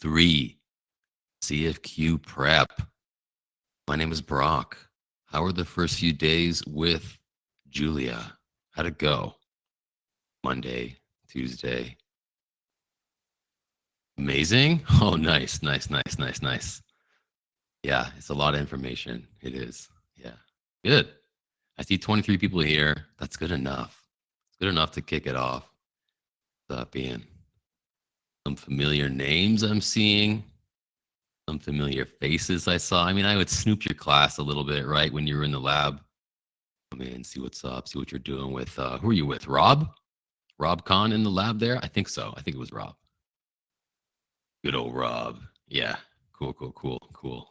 3, CFQ prep. My name is Brock. How were the first few days with Julia? How'd it go? Monday, Tuesday. Amazing. Oh, nice, nice, nice, nice, nice. Yeah, it's a lot of information. It is. Yeah. Good. I see 23 people here. That's good enough. It's good enough to kick it off. Stop being some familiar names I'm seeing, some familiar faces I saw. I mean, I would snoop your class a little bit, right? When you were in the lab. Come in, see what's up, see what you're doing with, who are you with? Rob? Rob Kahn in the lab there? I think so. I think it was Rob. Good old Rob. Yeah. Cool, cool, cool, cool.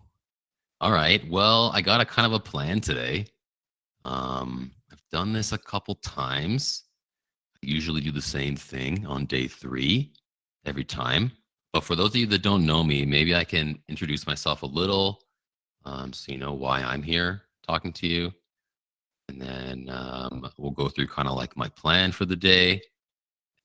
All right. Well, I got a kind of a plan today. I've done this a couple times. I usually do the same thing on day 3 every time. But for those of you that don't know me, maybe I can introduce myself a little, so you know why I'm here talking to you. And then we'll go through kind of like my plan for the day.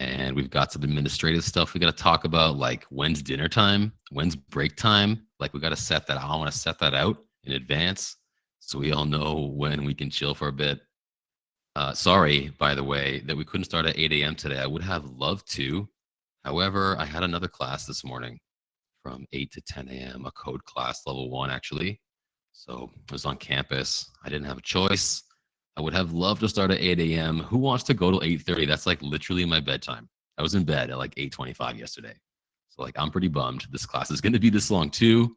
And we've got some administrative stuff we got to talk about, like when's dinner time, when's break time. Like we got to set that. I want to set that out in advance so we all know when we can chill for a bit. Sorry, by the way, that we couldn't start at 8 a.m. today. I would have loved to. However, I had another class this morning from 8 to 10 a.m., a code class, level 1, actually. So it was on campus. I didn't have a choice. I would have loved to start at 8 a.m. Who wants to go till 8:30? That's like literally my bedtime. I was in bed at like 8:25 yesterday. So like I'm pretty bummed. This class is going to be this long too.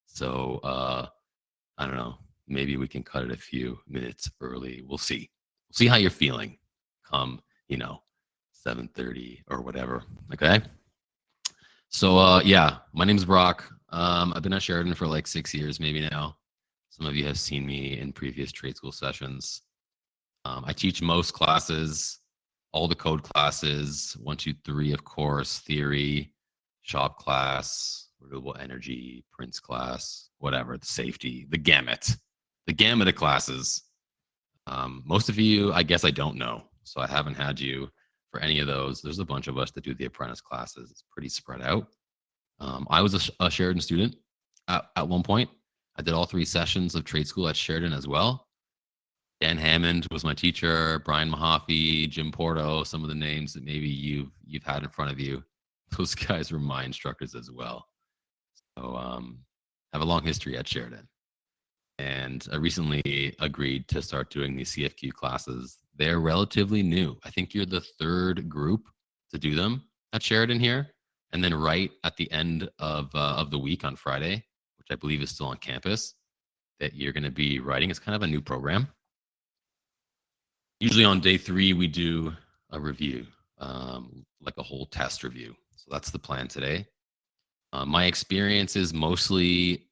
So I don't know. Maybe we can cut it a few minutes early. We'll see. We'll see how you're feeling come, 7:30 or whatever. Okay? So yeah, my name's Brock. I've been at Sheridan for like 6 years maybe now. Some of you have seen me in previous trade school sessions. I teach most classes, all the code classes, 1, 2, 3, of course, theory, shop class, renewable energy, Prince class, whatever, the safety, the gamut of classes. Most of you, I guess I don't know, so I haven't had you for any of those. There's a bunch of us that do the apprentice classes. It's pretty spread out. I was a Sheridan student at one point. I did all 3 sessions of trade school at Sheridan as well. Dan Hammond was my teacher, Brian Mahaffey, Jim Porto, some of the names that maybe you've had in front of you. Those guys were my instructors as well. So have a long history at Sheridan. And I recently agreed to start doing these CFQ classes. They're relatively new. I think you're the 3rd group to do them at Sheridan here. And then right at the end of the week on Friday, which I believe is still on campus, that you're going to be writing. It's kind of a new program. Usually on day 3, we do a review, like a whole test review. So that's the plan today. My experience is mostly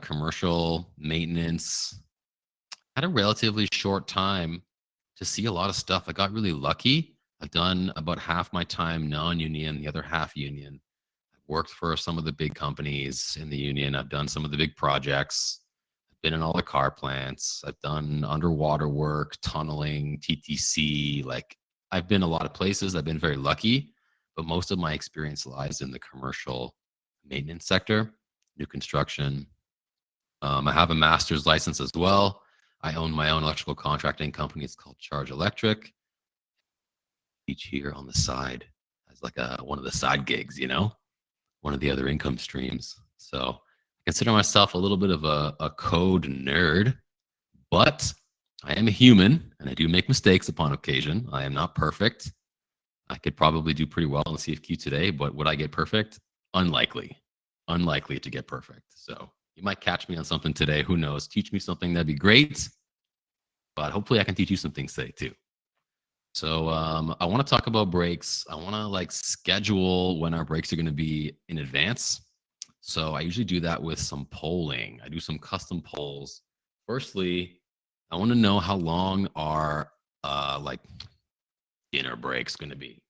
commercial maintenance. I had a relatively short time to see a lot of stuff. I got really lucky. I've done about half my time non-union, the other half union. I've worked for some of the big companies in the union. I've done some of the big projects. Been in all the car plants. I've done underwater work, tunneling, TTC. Like I've been a lot of places. I've been very lucky, but most of my experience lies in the commercial maintenance sector, new construction. I have a master's license as well. I own my own electrical contracting company. It's called Charge Electric. Each here on the side as like one of the side gigs, one of the other income streams. So consider myself a little bit of a code nerd, but I am a human and I do make mistakes upon occasion. I am not perfect. I could probably do pretty well in the CFQ today, but would I get perfect? Unlikely to get perfect. So you might catch me on something today. Who knows? Teach me something. That'd be great. But hopefully I can teach you some things today too. So I want to talk about breaks. I want to schedule when our breaks are going to be in advance. So I usually do that with some polling. I do some custom polls. Firstly, I want to know how long our dinner breaks going to be.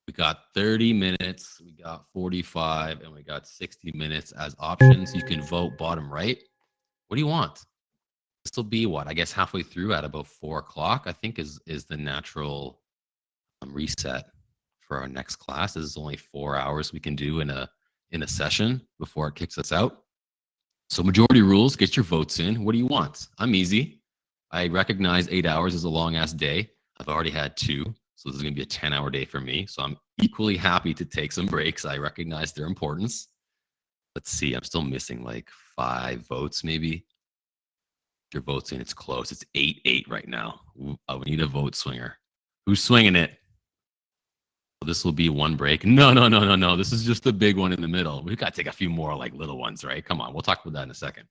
We got 30 minutes, we got 45, and we got 60 minutes as options. You can vote bottom right. What do you want? This will be what? I guess halfway through at about 4 o'clock, I think is the natural reset for our next class. This is only 4 hours we can do in a in a session before it kicks us out. So majority rules, get your votes in. What do you want? I'm easy. I recognize 8 hours is a long ass day. I've already had 2. So this is going to be a 10-hour day for me. So I'm equally happy to take some breaks. I recognize their importance. Let's see. I'm still missing like 5 votes maybe. Your votes in. It's close. It's 8-8 right now. We need a vote swinger. Who's swinging it? This will be one break. No. This is just the big one in the middle. We've got to take a few more like little ones, right? Come on. We'll talk about that in a second.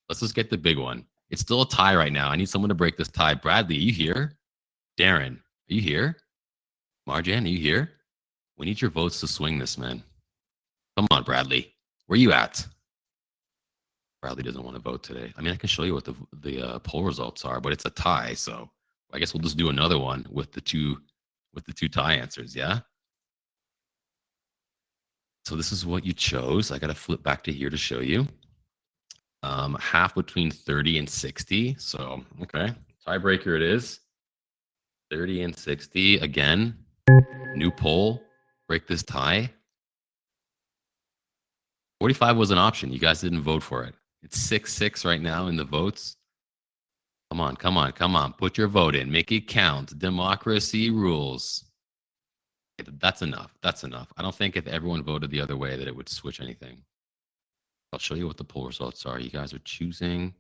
Let's just get the big one. It's still a tie right now. I need someone to break this tie. Bradley, are you here? Darren, are you here? Marjan, are you here? We need your votes to swing this, man. Come on, Bradley. Where you at? Bradley doesn't want to vote today. I mean, I can show you what the poll results are, but it's a tie. So I guess we'll just do another one with the two tie answers. Yeah. So this is what you chose. I got to flip back to here to show you. Half between 30 and 60. So, okay. Tiebreaker it is. 30 and 60. Again, new poll. Break this tie. 45 was an option. You guys didn't vote for it. It's 6-6 right now in the votes. Come on. Put your vote in. Make it count. Democracy rules. That's enough. I don't think if everyone voted the other way that it would switch anything. I'll show you what the poll results are. You guys are choosing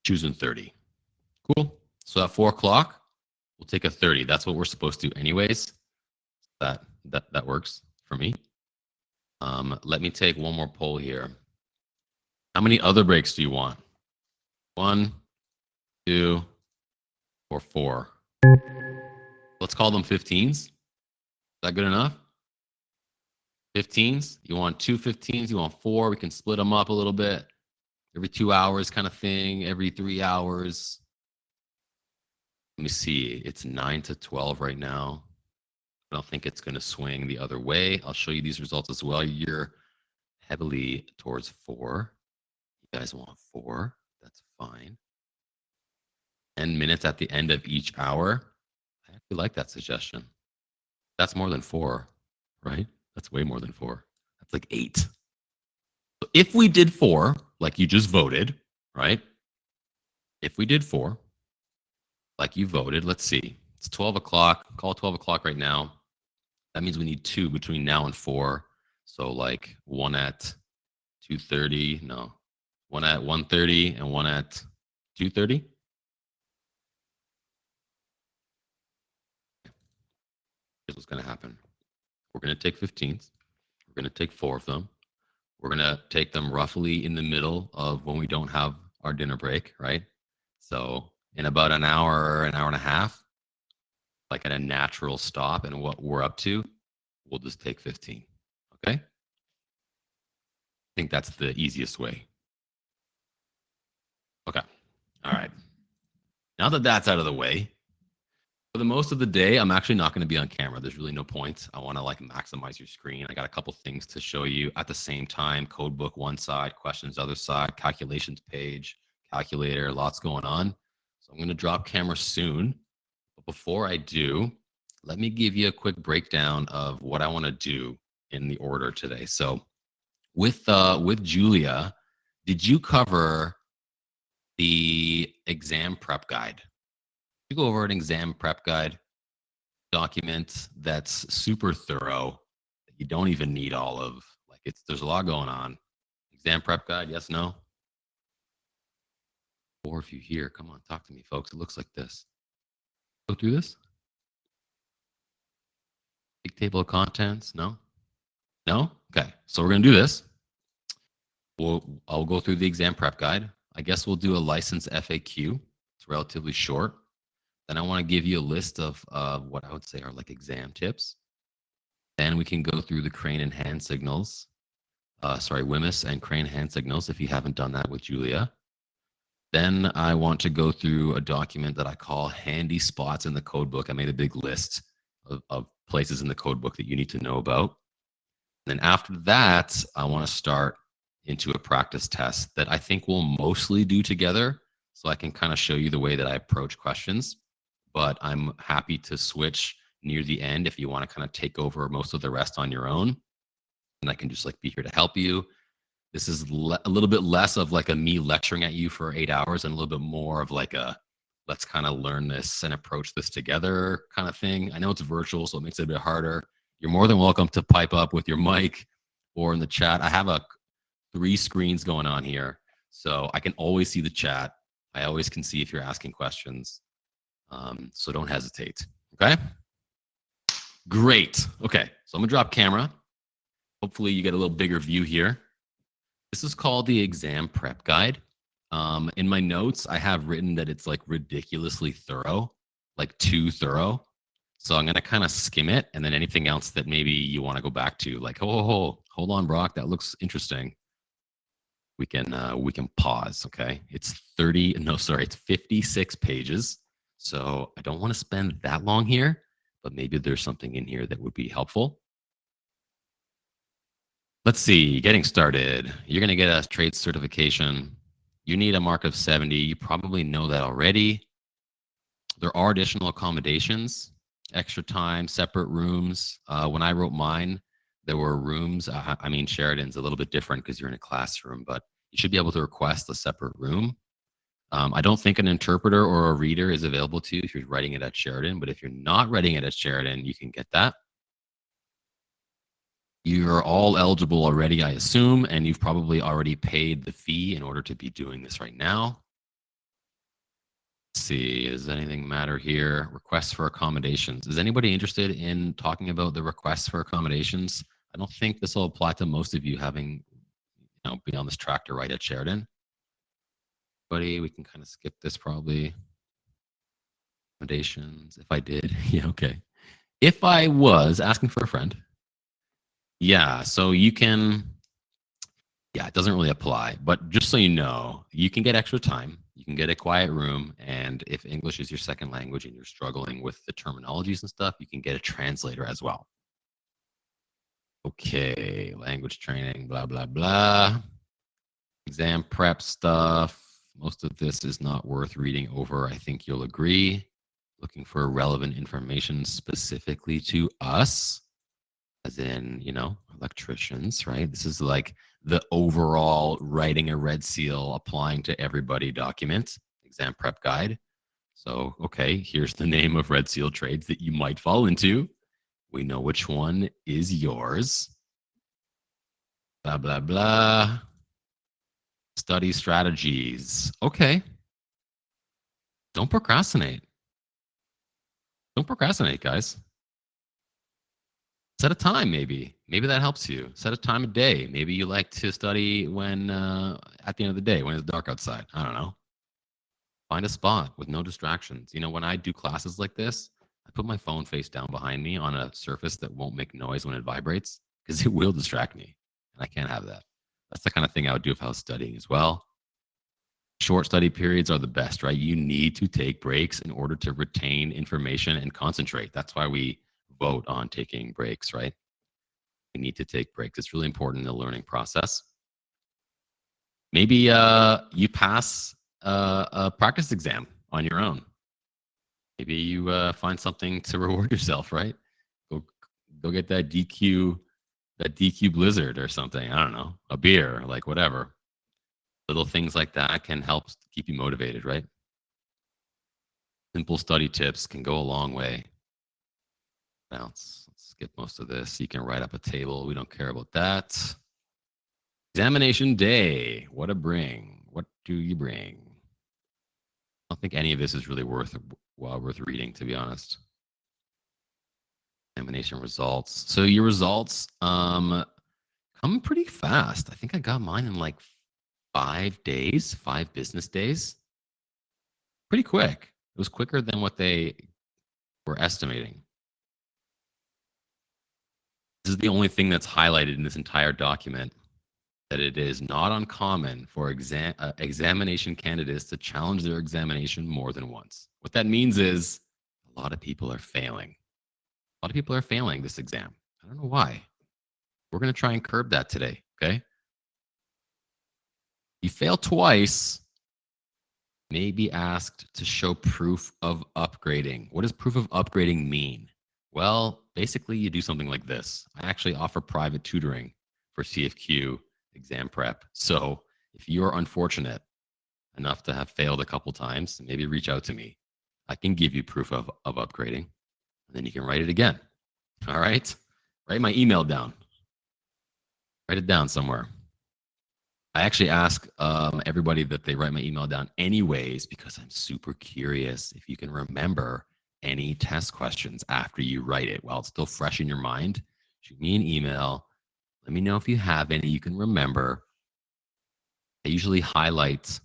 30. Cool. So at 4 o'clock, we'll take a 30. That's what we're supposed to anyways. That works for me. Let me take one more poll here. How many other breaks do you want? 1, 2, or 4? Let's call them 15s. Is that good enough? 15s? You want 2 15s? You want 4? We can split them up a little bit. Every 2 hours kind of thing. Every 3 hours. Let me see. It's 9 to 12 right now. I don't think it's going to swing the other way. I'll show you these results as well. You're heavily towards 4. You guys want 4. That's fine. 10 minutes at the end of each hour. I actually like that suggestion. That's more than 4, right? That's way more than 4. That's like 8. So if we did 4, like you just voted, right? If we did 4, like you voted, let's see. It's 12 o'clock. Call 12 o'clock right now. That means we need 2 between now and 4. So like 1 at 2:30. No. 1 at 1:30 and 1 at 2:30. Here's what's going to happen. We're going to take 15s. We're going to take 4 of them. We're going to take them roughly in the middle of when we don't have our dinner break, right? So in about an hour and a half, like at a natural stop and what we're up to, we'll just take 15. Okay? I think that's the easiest way. Okay. All right. Now that that's out of the way, for the most of the day, I'm actually not going to be on camera. There's really no point. I want to like maximize your screen. I got a couple things to show you at the same time. Code book one side, questions other side, calculations page, calculator, lots going on. So I'm going to drop camera soon. But before I do, let me give you a quick breakdown of what I want to do in the order today. So with Julia, did you cover the exam prep guide? You go over an exam prep guide document that's super thorough. You don't even need all of like there's a lot going on. Exam prep guide, yes, no? Or if you hear, come on, talk to me, folks. It looks like this. Go through this. Big table of contents, no? No? Okay, so we're gonna do this. I'll go through the exam prep guide. I guess we'll do a license FAQ. It's relatively short. Then I want to give you a list of what I would say are like exam tips. Then we can go through the crane and hand signals. WHMIS and crane hand signals if you haven't done that with Julia. Then I want to go through a document that I call handy spots in the code book. I made a big list of places in the code book that you need to know about. And then after that, I want to start into a practice test that I think we'll mostly do together. So I can kind of show you the way that I approach questions. But I'm happy to switch near the end if you want to kind of take over most of the rest on your own. and I can just like be here to help you. This is a little bit less of like a me lecturing at you for 8 hours and a little bit more of like a let's kind of learn this and approach this together kind of thing. I know it's virtual, so it makes it a bit harder. You're more than welcome to pipe up with your mic or in the chat. I have 3 screens going on here, so I can always see the chat. I always can see if you're asking questions. So don't hesitate. Okay. Great. Okay. So I'm gonna drop camera. Hopefully you get a little bigger view here. This is called the exam prep guide. In my notes, I have written that it's like ridiculously thorough, like too thorough. So I'm gonna kind of skim it, and then anything else that maybe you want to go back to, like, oh, hold on, Brock, that looks interesting. We can pause. Okay, it's 56 pages. So I don't want to spend that long here, but maybe there's something in here that would be helpful. Let's see, getting started. You're going to get a trade certification. You need a mark of 70. You probably know that already. There are additional accommodations, extra time, separate rooms. When I wrote mine, there were rooms. I mean, Sheridan's a little bit different because you're in a classroom, but you should be able to request a separate room. I don't think an interpreter or a reader is available to you if you're writing it at Sheridan, but if you're not writing it at Sheridan, you can get that. You're all eligible already, I assume, and you've probably already paid the fee in order to be doing this right now. Let's see, does anything matter here? Requests for accommodations. Is anybody interested in talking about the requests for accommodations? I don't think this will apply to most of you having, been on this track to write at Sheridan. Buddy, we can kind of skip this probably. Accommodations, if I did, yeah, okay. If I was asking for a friend, yeah, so you can, yeah, it doesn't really apply, but just so you know, you can get extra time. You can get a quiet room, and if English is your second language and you're struggling with the terminologies and stuff, you can get a translator as well. Okay, language training, blah, blah, blah. Exam prep stuff. Most of this is not worth reading over. I think you'll agree. Looking for relevant information specifically to us, as in, electricians, right? This is like the overall writing a red seal, applying to everybody document, exam prep guide. So, okay, here's the name of red seal trades that you might fall into. We know which one is yours. Blah, blah, blah. Study strategies. Okay. Don't procrastinate. Don't procrastinate, guys. Set a time, maybe. Maybe that helps you. Set a time of day. Maybe you like to study when, at the end of the day, when it's dark outside. I don't know. Find a spot with no distractions. When I do classes like this, I put my phone face down behind me on a surface that won't make noise when it vibrates because it will distract me. And I can't have that. That's the kind of thing I would do if I was studying as well. Short study periods are the best, right? You need to take breaks in order to retain information and concentrate. That's why we vote on taking breaks, right? You need to take breaks. It's really important in the learning process. Maybe you pass a practice exam on your own. Maybe you find something to reward yourself, right? Go get that DQ Blizzard or something. I don't know, a beer, like whatever. Little things like that can help keep you motivated, right? Simple study tips can go a long way. Let's skip most of this. You can write up a table. We don't care about that. Examination day. What do you bring? I don't think any of this is really worth reading, to be honest. Examination results. So your results come pretty fast. I think I got mine in like 5 days, 5 business days. Pretty quick. It was quicker than what they were estimating. This is the only thing that's highlighted in this entire document, that it is not uncommon for examination candidates to challenge their examination more than once. What that means is a lot of people are failing. A lot of people are failing this exam. I don't know why. We're going to try and curb that today, okay? You fail twice, may be asked to show proof of upgrading. What does proof of upgrading mean? Well, basically you do something like this. I actually offer private tutoring. for CFQ exam prep. So if you're unfortunate enough to have failed a couple times, maybe reach out to me. I can give you proof of upgrading, and then you can write it again. All right? Write my email down. Write it down somewhere. I actually ask everybody that they write my email down anyways, because I'm super curious if you can remember any test questions after you write it while it's still fresh in your mind. Shoot me an email. Let me know if you have any you can remember. I usually highlight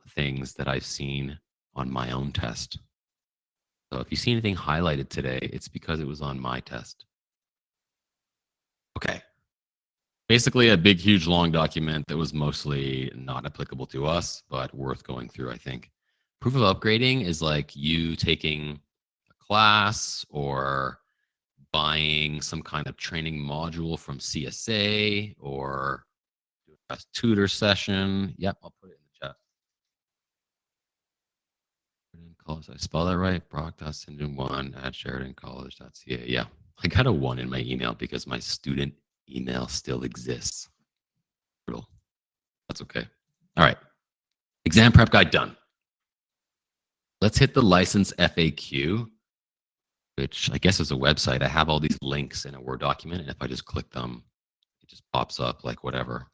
things that I've seen on my own test. So if you see anything highlighted today, it's because it was on my test. Okay. Basically a big, huge, long document that was mostly not applicable to us, but worth going through, I think. Proof of upgrading is like you taking a class or buying some kind of training module from CSA or a tutor session. Yep, I'll put it in the chat. College, I spell that right? Brock.syndrome1 at SheridanCollege.ca. Yeah, I got a 1 in my email because my student email still exists. Brutal. That's okay. All right. Exam prep guide done. Let's hit the license FAQ, which I guess is a website. I have all these links in a Word document, and if I just click them, it just pops up like whatever.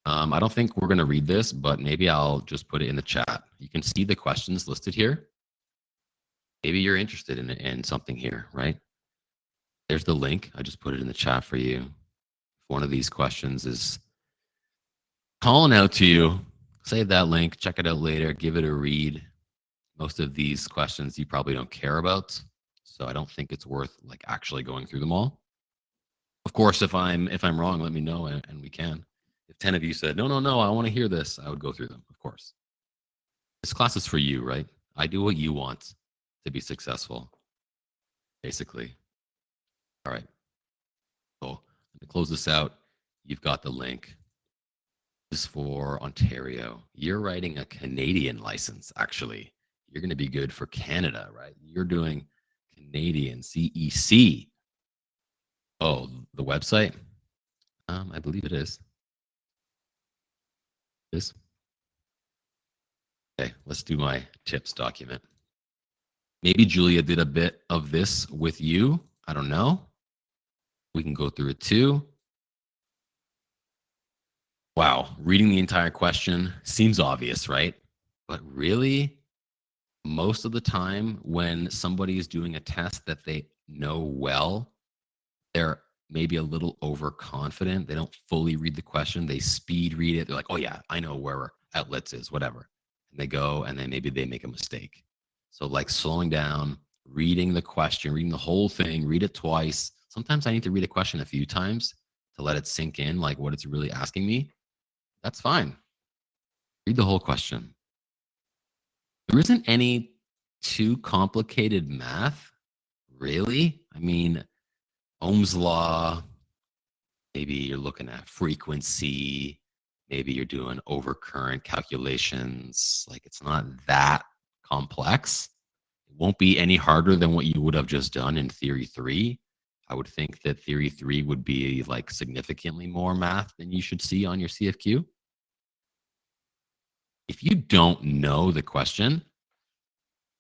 I don't think we're going to read this, but maybe I'll just put it in the chat. You can see the questions listed here. Maybe you're interested in something here, right? There's the link. I just put it in the chat for you. If one of these questions is calling out to you, save that link, check it out later, give it a read. Most of these questions you probably don't care about, so I don't think it's worth like actually going through them all. Of course, if I'm wrong, let me know and we can. If 10 of you said, no, I want to hear this, I would go through them, of course. This class is for you, right? I do what you want to be successful, basically. All right. So let me close this out. You've got the link. This is for Ontario. You're writing a Canadian license, actually. You're going to be good for Canada, right? You're doing Canadian CEC. Oh, the website? I believe it is. This. Okay, let's do my tips document. Maybe Julia did a bit of this with you. I don't know. We can go through it too. Wow, reading the entire question seems obvious, right? But really, most of the time when somebody is doing a test that they know well, they're maybe a little overconfident. They don't fully read the question. They speed read it. They're like, oh yeah, I know where outlets is, whatever. And they go and then maybe they make a mistake. So like slowing down, reading the question, reading the whole thing, read it twice. Sometimes I need to read a question a few times to let it sink in, like what it's really asking me. That's fine. Read the whole question. There isn't any too complicated math, really. I mean, Ohm's law, maybe you're looking at frequency, maybe you're doing overcurrent calculations. Like it's not that complex. It won't be any harder than what you would have just done in theory 3. I would think that theory 3 would be like significantly more math than you should see on your CFQ. If you don't know the question,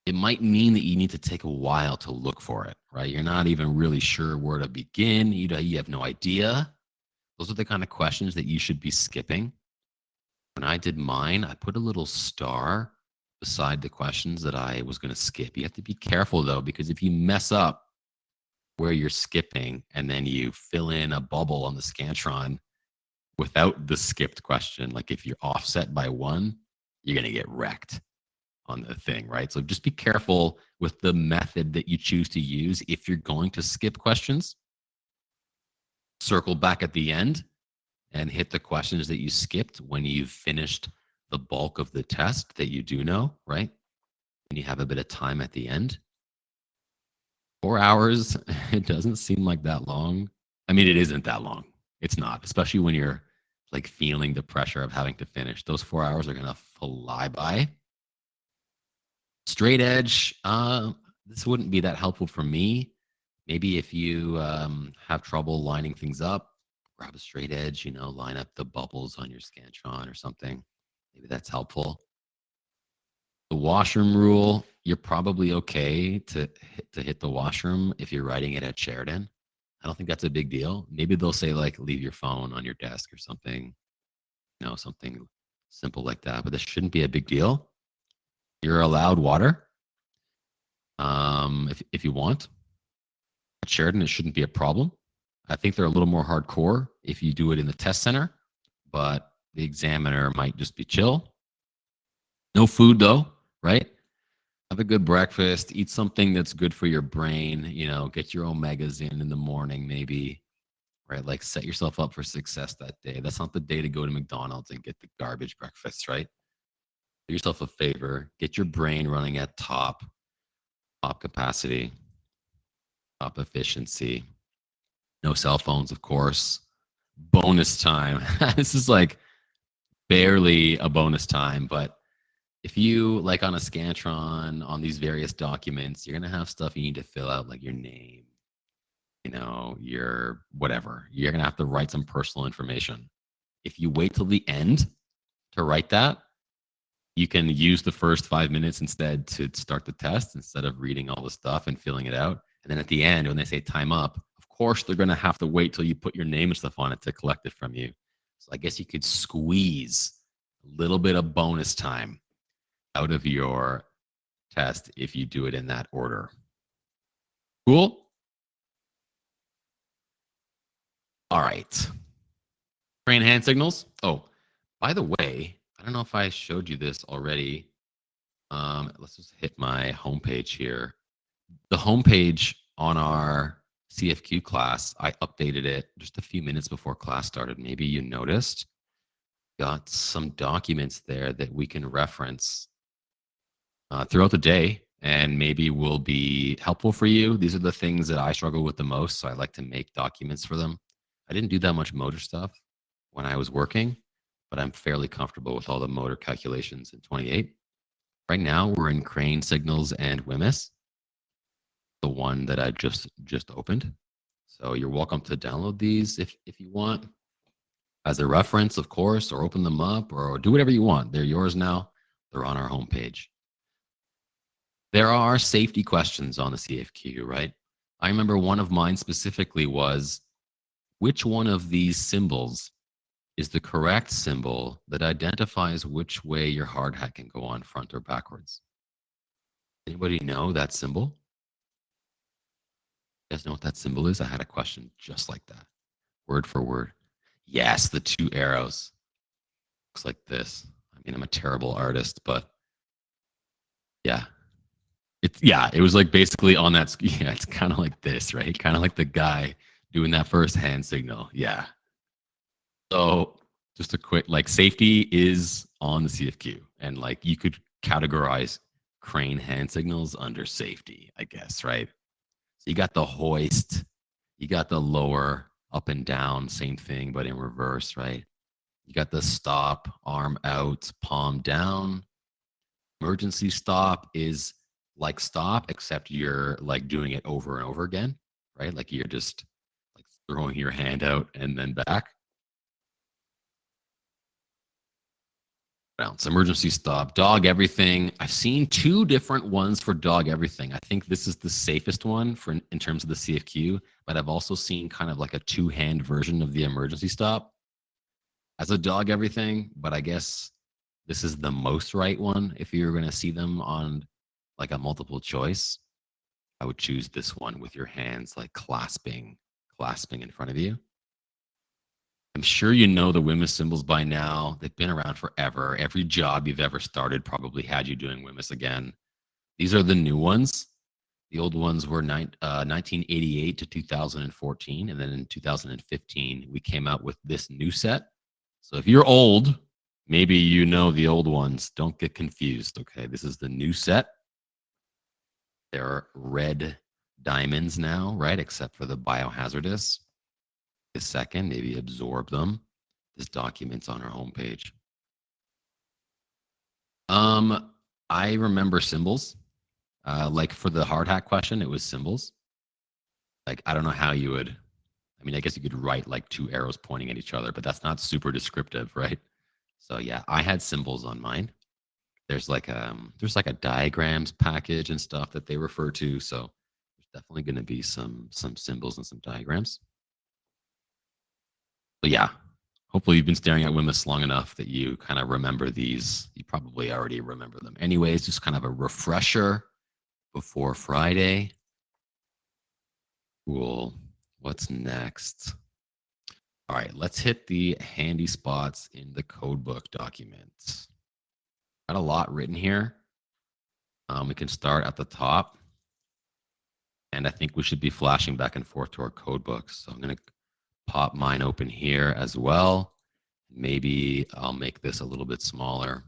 it might mean that you need to take a while to look for it, right? You're not even really sure where to begin. You have no idea. Those are the kind of questions that you should be skipping. When I did mine, I put a little star beside the questions that I was going to skip. You have to be careful though, because if you mess up where you're skipping and then you fill in a bubble on the Scantron without the skipped question, like if you're offset by 1, you're going to get wrecked on the thing, right? So just be careful with the method that you choose to use. If you're going to skip questions, circle back at the end and hit the questions that you skipped when you've finished the bulk of the test that you do know, right? And you have a bit of time at the end. 4 hours, it doesn't seem like that long. I mean, it isn't that long. It's not, especially when you're like feeling the pressure of having to finish. Those 4 hours are going to fly by. Straight edge, this wouldn't be that helpful for me. Maybe if you have trouble lining things up, grab a straight edge, line up the bubbles on your Scantron or something. Maybe that's helpful. The washroom rule, you're probably okay to hit the washroom if you're writing it at Sheridan. I don't think that's a big deal. Maybe they'll say like leave your phone on your desk or something, something simple like that. But this shouldn't be a big deal. You're allowed water, if you want. At Sheridan, it shouldn't be a problem. I think they're a little more hardcore if you do it in the test center, but the examiner might just be chill. No food though, right? Have a good breakfast, eat something that's good for your brain, get your omegas in the morning maybe, right? Like set yourself up for success that day. That's not the day to go to McDonald's and get the garbage breakfast, right? Do yourself a favor, get your brain running at top capacity, top efficiency. No cell phones, of course. Bonus time. This is like barely a bonus time, but if you like on a Scantron on these various documents, you're going to have stuff you need to fill out like your name, your whatever. You're going to have to write some personal information. If you wait till the end to write that, you can use the first 5 minutes instead to start the test instead of reading all the stuff and filling it out. And then at the end, when they say time up, of course, they're going to have to wait till you put your name and stuff on it to collect it from you. So I guess you could squeeze a little bit of bonus time out of your test if you do it in that order. Cool? All right. Crane hand signals. Oh, by the way, I don't know if I showed you this already. Let's just hit my homepage here. The homepage on our CFQ class, I updated it just a few minutes before class started. Maybe you noticed. Got some documents there that we can reference throughout the day and maybe will be helpful for you. These are the things that I struggle with the most, so I like to make documents for them. I didn't do that much motor stuff when I was working, but I'm fairly comfortable with all the motor calculations in 28. Right now, we're in crane signals and WHMIS, the one that I just opened. So you're welcome to download these if you want as a reference, of course, or open them up or do whatever you want. They're yours now. They're on our homepage. There are safety questions on the CFQ, right? I remember one of mine specifically was, which one of these symbols is the correct symbol that identifies which way your hard hat can go on, front or backwards? Anybody know that symbol? You guys know what that symbol is? I had a question just like that, word for word. Yes, the 2 arrows. Looks like this. I mean, I'm a terrible artist, but yeah. It was like basically on that. Yeah, it's kind of like this, right? Kind of like the guy doing that first hand signal. Yeah. So just a quick, like, safety is on the CFQ, and like you could categorize crane hand signals under safety, I guess, right? So you got the hoist, you got the lower, up and down, same thing, but in reverse, right? You got the stop, arm out, palm down. Emergency stop is like stop, except you're like doing it over and over again, right? Like you're just like throwing your hand out and then back. Bounce, emergency stop, dog everything. I've seen 2 different ones for dog everything. I think this is the safest one for in terms of the CFQ, but I've also seen kind of like a 2-hand version of the emergency stop as a dog everything, but I guess this is the most right one. If you're going to see them on like a multiple choice, I would choose this one with your hands like clasping in front of you. I'm sure you know the WHMIS symbols by now. They've been around forever. Every job you've ever started probably had you doing WHMIS again. These are the new ones. The old ones were 1988 to 2014. And then in 2015, we came out with this new set. So if you're old, maybe you know the old ones. Don't get confused, okay? This is the new set. There are red diamonds now, right? Except for the biohazardous. A second, maybe absorb them. This document's on our homepage. I remember symbols. Like for the hard hat question, it was symbols. Like, I don't know how you would I mean, I guess you could write like two arrows pointing at each other, but that's not super descriptive, right? So yeah, I had symbols on mine. There's like a diagrams package and stuff that they refer to. So there's definitely going to be some symbols and some diagrams. But yeah, hopefully you've been staring at Wimlis long enough that you kind of remember these. You probably already remember them. Anyways, just kind of a refresher before Friday. Cool. What's next? All right, let's hit the handy spots in the codebook document. Got a lot written here. We can start at the top. And I think we should be flashing back and forth to our codebooks. So I'm going to pop mine open here as well. Maybe I'll make this a little bit smaller.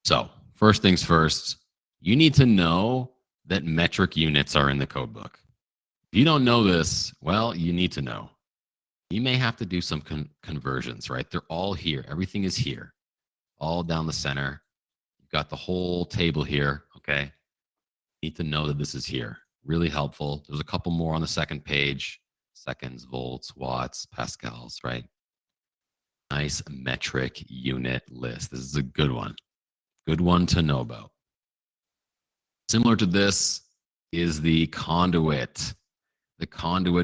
So first things first, you need to know that metric units are in the codebook. If you don't know this, well, you need to know. You may have to do some conversions, right? They're all here. Everything is here, all down the center. You've got the whole table here, okay? You need to know that this is here. Really helpful. There's a couple more on the second page. Seconds, volts, watts, pascals, right? Nice metric unit list. This is a good one. Good one to know about. Similar to this is the conduit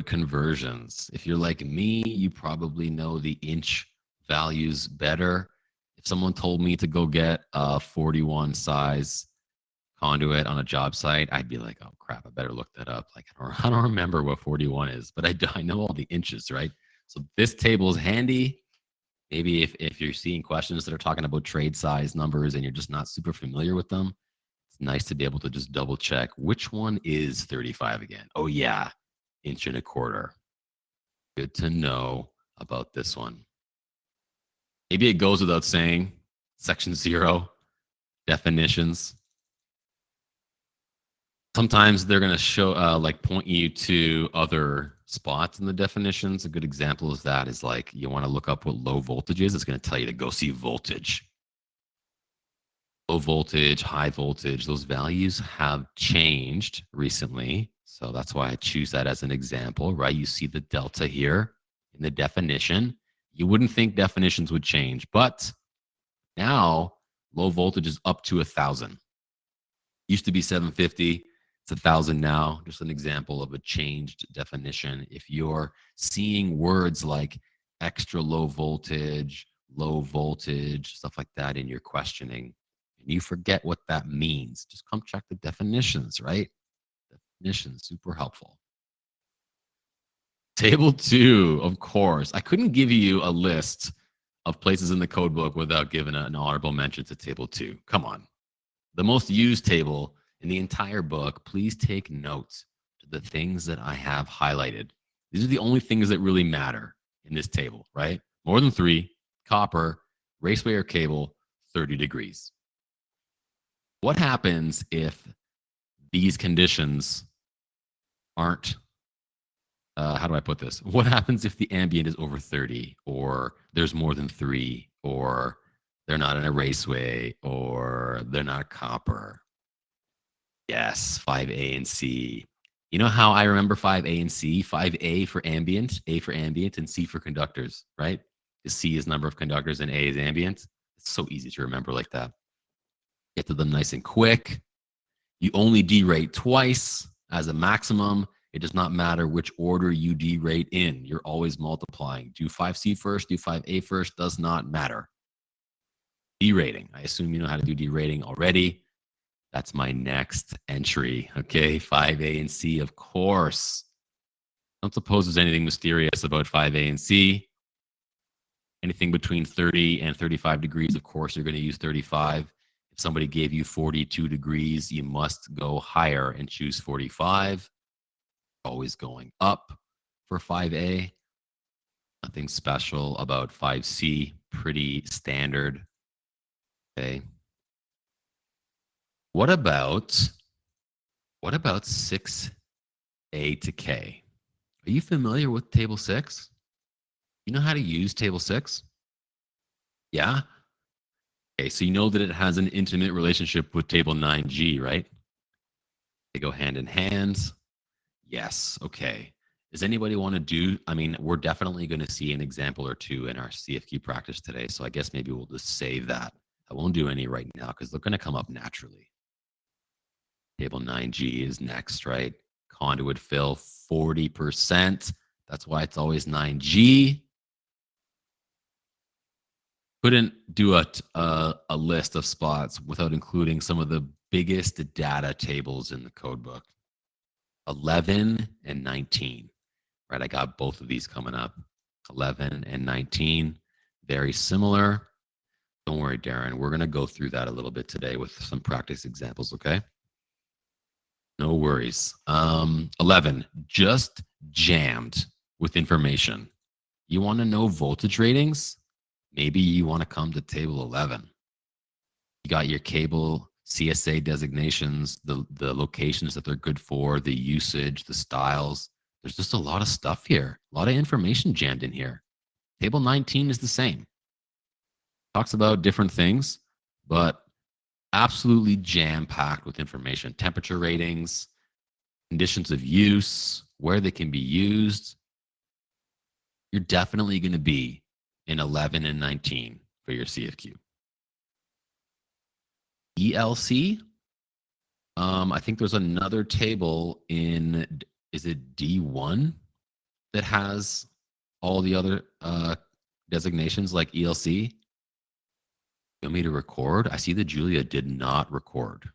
conversions. If you're like me, you probably know the inch values better. If someone told me to go get a 41 size conduit on a job site, I'd be like, oh crap, I better look that up. Like, I don't remember what 41 is, but I know all the inches, right? So this table is handy. Maybe if you're seeing questions that are talking about trade size numbers and you're just not super familiar with them, it's nice to be able to just double check which one is 35 again. Oh yeah, 1.25 inches. Good to know about this one. Maybe it goes without saying, section 0, definitions. Sometimes they're going to show, like point you to other spots in the definitions. A good example of that is like, you want to look up what low voltage is. It's going to tell you to go see voltage. Low voltage, high voltage, those values have changed recently. So that's why I choose that as an example, right? You see the delta here in the definition. You wouldn't think definitions would change, but now low voltage is up to 1,000. Used to be 750. It's 1,000 now. Just an example of a changed definition. If you're seeing words like extra low voltage, stuff like that in your questioning, and you forget what that means, just come check the definitions, right? Definitions, super helpful. Table 2, of course. I couldn't give you a list of places in the codebook without giving an honorable mention to table 2. Come on. The most used table in the entire book. Please take notes to the things that I have highlighted. These are the only things that really matter in this table, right? More than 3, copper, raceway or cable, 30 degrees. What happens if these conditions aren't, how do I put this? What happens if the ambient is over 30, or there's more than 3, or they're not in a raceway, or they're not copper? Yes, 5A and C. You know how I remember 5A and C? 5A for ambient, A for ambient, and C for conductors, right? C is number of conductors and A is ambient. It's so easy to remember like that. Get to them nice and quick. You only derate twice as a maximum. It does not matter which order you derate in. You're always multiplying. Do 5C first, do 5A first, does not matter. Derating. I assume you know how to do derating already. That's my next entry. Okay, 5A and C, of course. Don't suppose there's anything mysterious about 5A and C. Anything between 30 and 35 degrees, of course, you're going to use 35. If somebody gave you 42 degrees, you must go higher and choose 45. Always going up for 5A. Nothing special about 5C. Pretty standard. Okay. What about 6A to K? Are you familiar with table 6? You know how to use table 6? Yeah? Okay, so you know that it has an intimate relationship with table 9G, right? They go hand in hand. Yes, okay. Does anybody want to do? I mean, we're definitely going to see an example or two in our CFQ practice today. So I guess maybe we'll just save that. I won't do any right now because they're going to come up naturally. Table 9G is next, right? Conduit fill 40%. That's why it's always 9G. Couldn't do a list of spots without including some of the biggest data tables in the code book. 11 and 19, right? I got both of these coming up. 11 and 19, very similar. Don't worry, Darren. We're going to go through that a little bit today with some practice examples, okay? No worries. 11, just jammed with information. You want to know voltage ratings? Maybe you want to come to table 11. You got your cable CSA designations, the locations that they're good for, the usage, the styles. There's just a lot of stuff here, a lot of information jammed in here. Table 19 is the same. Talks about different things, but absolutely jam-packed with information. Temperature ratings, conditions of use, where they can be used. You're definitely going to be in 11 and 19 for your CFQ. ELC, I think there's another table in, is it D1 that has all the other designations like ELC? You want me to record? I see that Julia did not record.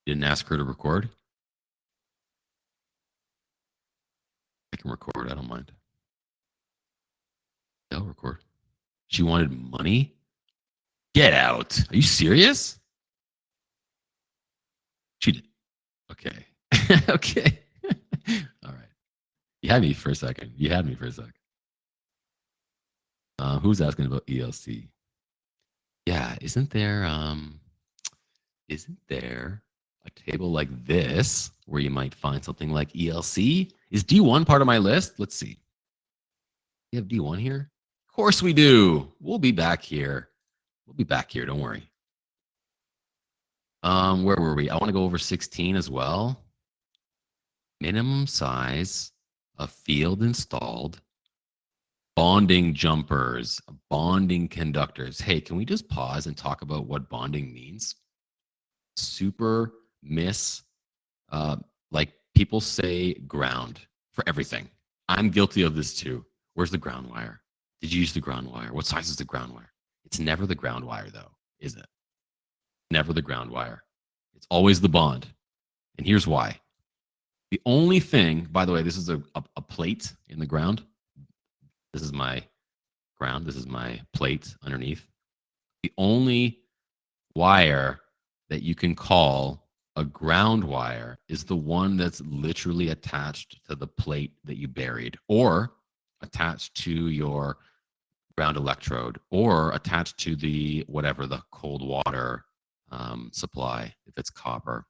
Didn't ask her to record. I can record, I don't mind. I'll record. She wanted money? Get out. Are you serious? She did. Okay. Okay. All right. You had me for a second. You had me for a second. Who's asking about ELC? Yeah, isn't there a table like this where you might find something like ELC? Is D1 part of my list? Let's see. You have D1 here? Of course we do. We'll be back here. We'll be back here. Don't worry. Where were we? I want to go over 16 as well. Minimum size of field installed bonding jumpers, bonding conductors. Hey, can we just pause and talk about what bonding means? Super miss, like people say ground for everything. I'm guilty of this too. Where's the ground wire? Did you use the ground wire? What size is the ground wire? It's never the ground wire though, is it? Never the ground wire. It's always the bond. And here's why. The only thing, by the way, this is a plate in the ground. This is my ground. This is my plate underneath. The only wire that you can call a ground wire is the one that's literally attached to the plate that you buried, or attached to your ground electrode, or attached to the whatever the cold water supply, if it's copper.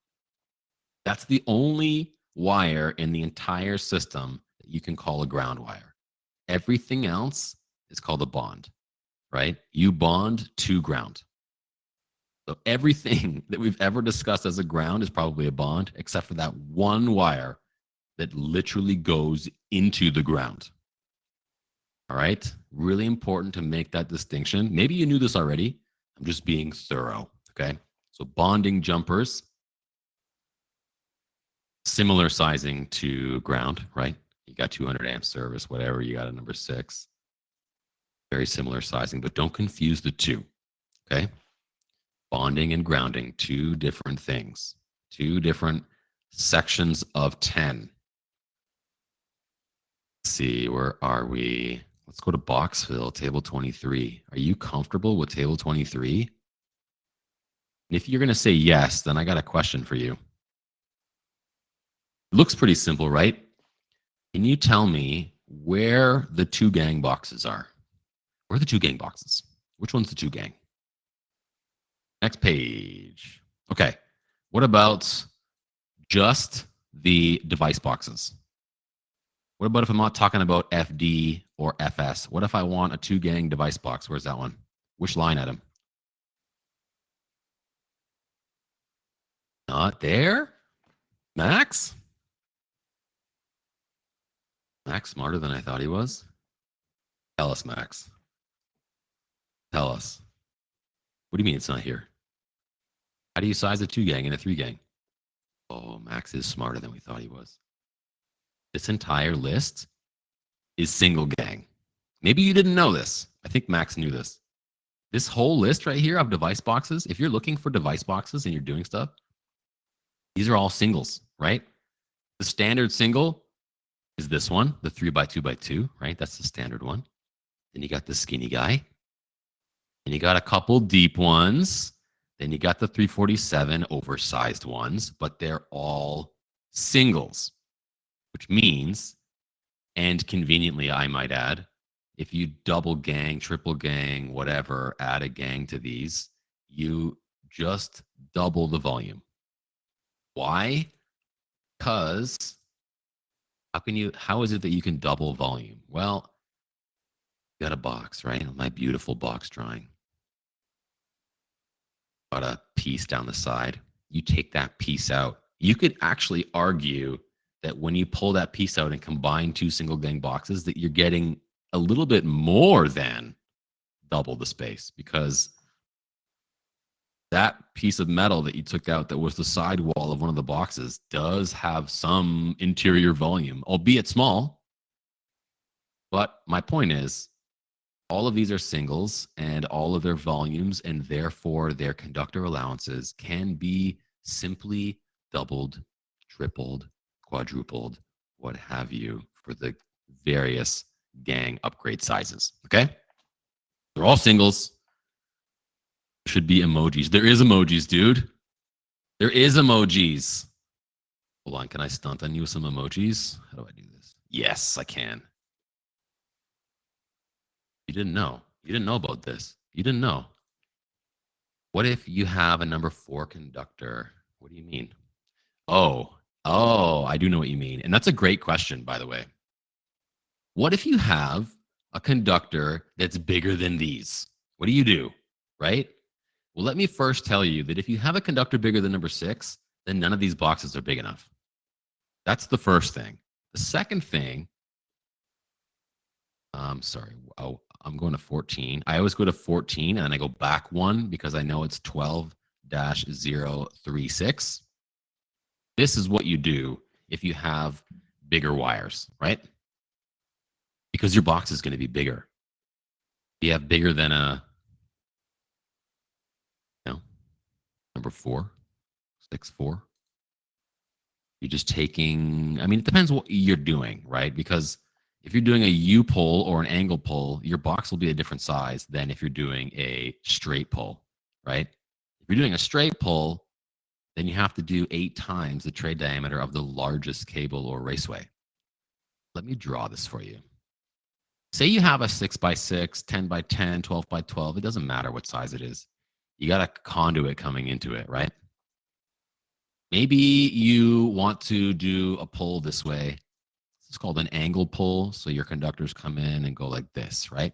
That's the only wire in the entire system that you can call a ground wire. Everything else is called a bond, right? You bond to ground. So everything that we've ever discussed as a ground is probably a bond, except for that one wire that literally goes into the ground. All right? Really important to make that distinction. Maybe you knew this already. I'm just being thorough, okay? So bonding jumpers, similar sizing to ground, right? You got 200 amp service, whatever, you got a number 6. Very similar sizing, but don't confuse the two, okay? Bonding and grounding, two different things, two different sections of 10. Let's see, where are we? Let's go to Boxville, table 23. Are you comfortable with table 23? And if you're going to say yes, then I got a question for you. It looks pretty simple, right? Can you tell me where the 2 gang boxes are? Where are the 2 gang boxes? Which one's the 2 gang? Next page. Okay. What about just the device boxes? What about if I'm not talking about FD or FS? What if I want a 2 gang device box? Where's that one? Which line item? Not there? Max? Max smarter than I thought he was? Tell us, Max. Tell us. What do you mean it's not here? How do you size a 2 gang and a 3 gang? Oh, Max is smarter than we thought he was. This entire list is single gang. Maybe you didn't know this. I think Max knew this. This whole list right here of device boxes, if you're looking for device boxes and you're doing stuff, these are all singles, right? The standard single is this one, the 3x2x2, right? That's the standard one. Then you got the skinny guy. And you got a couple deep ones. Then you got the 347 oversized ones, but they're all singles, which means, and conveniently, I might add, if you double gang, triple gang, whatever, add a gang to these, you just double the volume. Why? Because how is it that you can double volume? Well, you got a box, right? My beautiful box drawing. Got a piece down the side. You take that piece out. You could actually argue that when you pull that piece out and combine 2 single gang boxes, that you're getting a little bit more than double the space, because that piece of metal that you took out that was the sidewall of one of the boxes does have some interior volume, albeit small. But my point is, all of these are singles, and all of their volumes and therefore their conductor allowances can be simply doubled, tripled, quadrupled, what have you, for the various gang upgrade sizes. Okay? They're all singles. Should be emojis. There is emojis, dude. There is emojis. Hold on. Can I stunt on you with some emojis? How do I do this? Yes, I can. You didn't know. You didn't know about this. You didn't know. What if you have a number 4 conductor? What do you mean? Oh, I do know what you mean. And that's a great question, by the way. What if you have a conductor that's bigger than these? What do? Right? Well, let me first tell you that if you have a conductor bigger than number 6, then none of these boxes are big enough. That's the first thing. The second thing, sorry, I'm going to 14. I always go to 14 and then I go back one because I know it's 12-036. This is what you do if you have bigger wires, right? Because your box is going to be bigger. You have bigger than a, number 4, 6-4. You're just taking, I mean, it depends what you're doing, right? Because if you're doing a U pull or an angle pull, your box will be a different size than if you're doing a straight pull, right? If you're doing a straight pull, then you have to do 8 times the trade diameter of the largest cable or raceway. Let me draw this for you. Say you have a 6x6, 10x10, 12x12. It doesn't matter what size it is. You got a conduit coming into it, right? Maybe you want to do a pull this way. It's called an angle pull. So your conductors come in and go like this, right?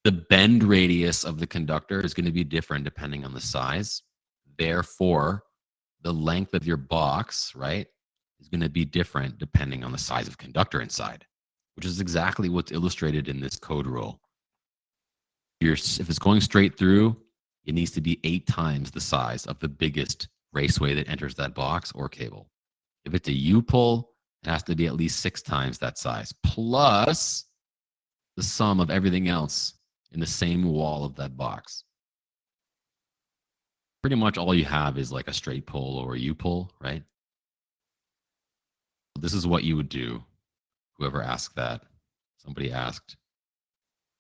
The bend radius of the conductor is going to be different depending on the size. Therefore, the length of your box, right, is going to be different depending on the size of conductor inside, which is exactly what's illustrated in this code rule. If it's going straight through, it needs to be 8 times the size of the biggest raceway that enters that box or cable. If it's a U-pull, it has to be at least 6 times that size, plus the sum of everything else in the same wall of that box. Pretty much all you have is like a straight pull or a U-pull, right? This is what you would do. Whoever asked that, somebody asked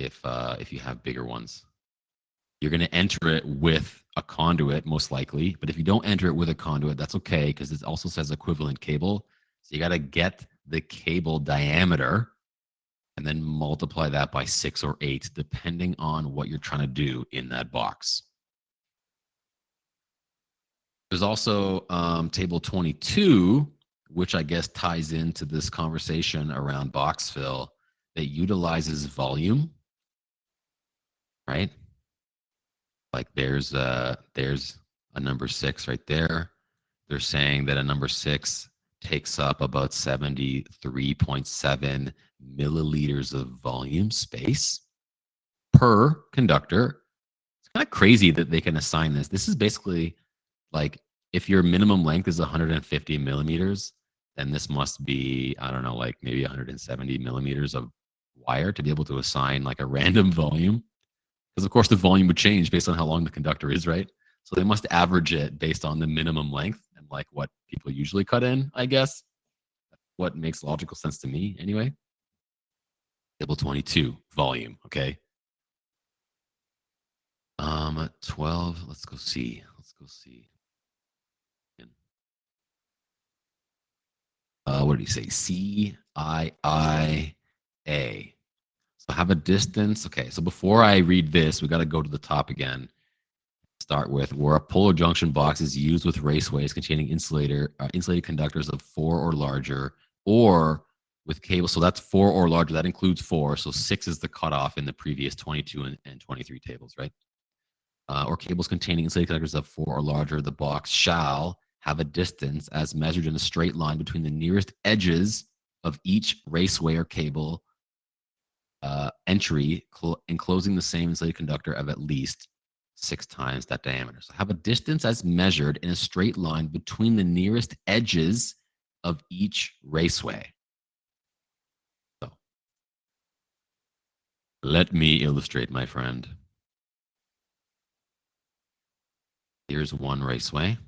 if you have bigger ones. You're going to enter it with a conduit, most likely. But if you don't enter it with a conduit, that's okay, because it also says equivalent cable. So you got to get the cable diameter and then multiply that by 6 or 8, depending on what you're trying to do in that box. There's also table 22, which I guess ties into this conversation around box fill, that utilizes volume, right? Like there's a number 6 right there. They're saying that a number 6 takes up about 73.7 milliliters of volume space per conductor. It's kind of crazy that they can assign this. This is basically like if your minimum length is 150 millimeters, then this must be, I don't know, like maybe 170 millimeters of wire to be able to assign like a random volume. Because of course the volume would change based on how long the conductor is, right? So they must average it based on the minimum length and like what people usually cut in, I guess. What makes logical sense to me anyway. Table 22, volume, okay? 12, let's go see. What did he say? CIIA. So have a distance. Okay, so before I read this, we got to go to the top again. Start with where a polar junction box is used with raceways containing insulated conductors of 4 or larger, or with cables. So that's 4 or larger. That includes 4. So 6 is the cutoff in the previous 22 and 23 tables, right? Or cables containing insulated conductors of 4 or larger, the box shall have a distance as measured in a straight line between the nearest edges of each raceway or cable entry enclosing the same insulated conductor of at least 6 times that diameter. So have a distance as measured in a straight line between the nearest edges of each raceway. So let me illustrate, my friend. Here's one raceway.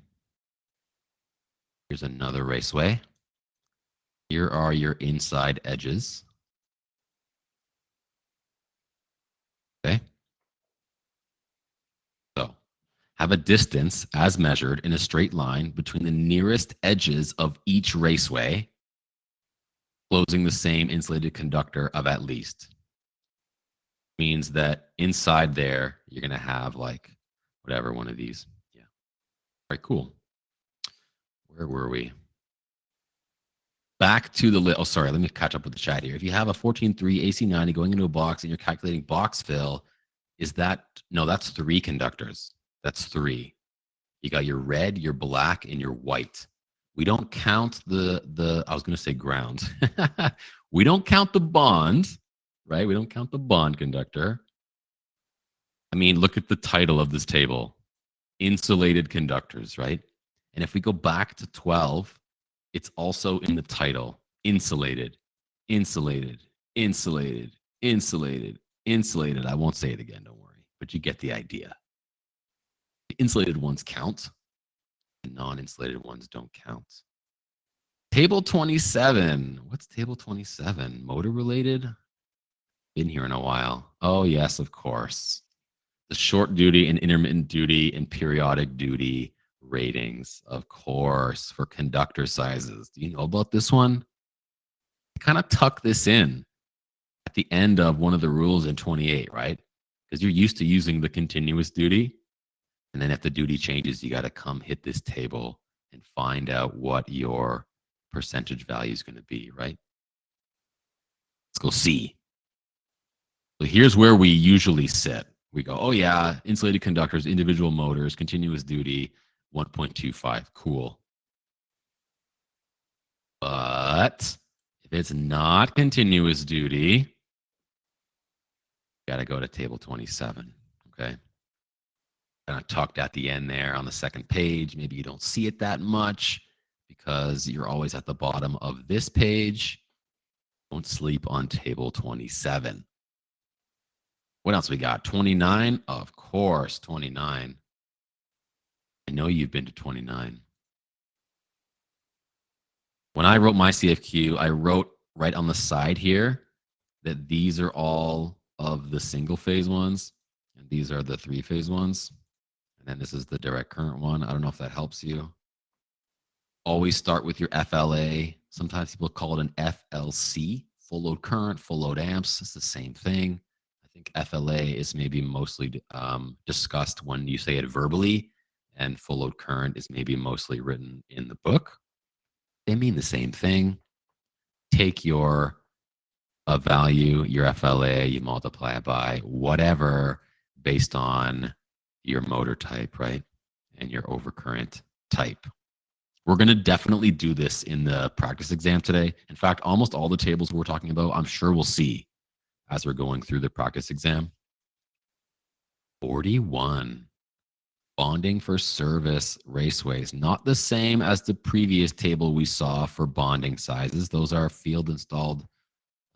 Here's another raceway. Here are your inside edges. Okay. So have a distance as measured in a straight line between the nearest edges of each raceway, closing the same insulated conductor of at least. Means that inside there, you're going to have like whatever one of these. Yeah. All right, cool. Where were we? Back to the list. Oh, sorry. Let me catch up with the chat here. If you have a 14.3 AC90 going into a box and you're calculating box fill, is that, no, that's 3 conductors. That's 3. You got your red, your black, and your white. We don't count the I was going to say ground. We don't count the bond, right? We don't count the bond conductor. I mean, look at the title of this table. Insulated conductors, right? And if we go back to 12, it's also in the title. Insulated, insulated, insulated, insulated, insulated. I won't say it again, don't worry. But you get the idea. The insulated ones count. The non-insulated ones don't count. Table 27. What's table 27? Motor related? Been here in a while. Oh, yes, of course. The short duty and intermittent duty and periodic duty ratings, of course, for conductor sizes. Do you know about this one? Kind of tuck this in at the end of one of the rules in 28, right? Because you're used to using the continuous duty. And then if the duty changes, you got to come hit this table and find out what your percentage value is going to be, right? Let's go see. So here's where we usually sit. We go, oh yeah, insulated conductors, individual motors, continuous duty, 1.25, cool. But if it's not continuous duty, got to go to table 27, okay? Kind of tucked at the end there on the second page. Maybe you don't see it that much because you're always at the bottom of this page. Don't sleep on table 27. What else we got? 29? Of course, 29. I know you've been to 29. When I wrote my CFQ, I wrote right on the side here that these are all of the single phase ones, and these are the 3-phase ones. And then this is the direct current one. I don't know if that helps you. Always start with your FLA. Sometimes people call it an FLC, full load current, full load amps. It's the same thing. I think FLA is maybe mostly discussed when you say it verbally, and full load current is maybe mostly written in the book. They mean the same thing. Take your value, your FLA, you multiply it by whatever based on your motor type, right? And your overcurrent type. We're going to definitely do this in the practice exam today. In fact, almost all the tables we're talking about, I'm sure we'll see as we're going through the practice exam. 41. Bonding for service raceways. Not the same as the previous table we saw for bonding sizes. Those are field installed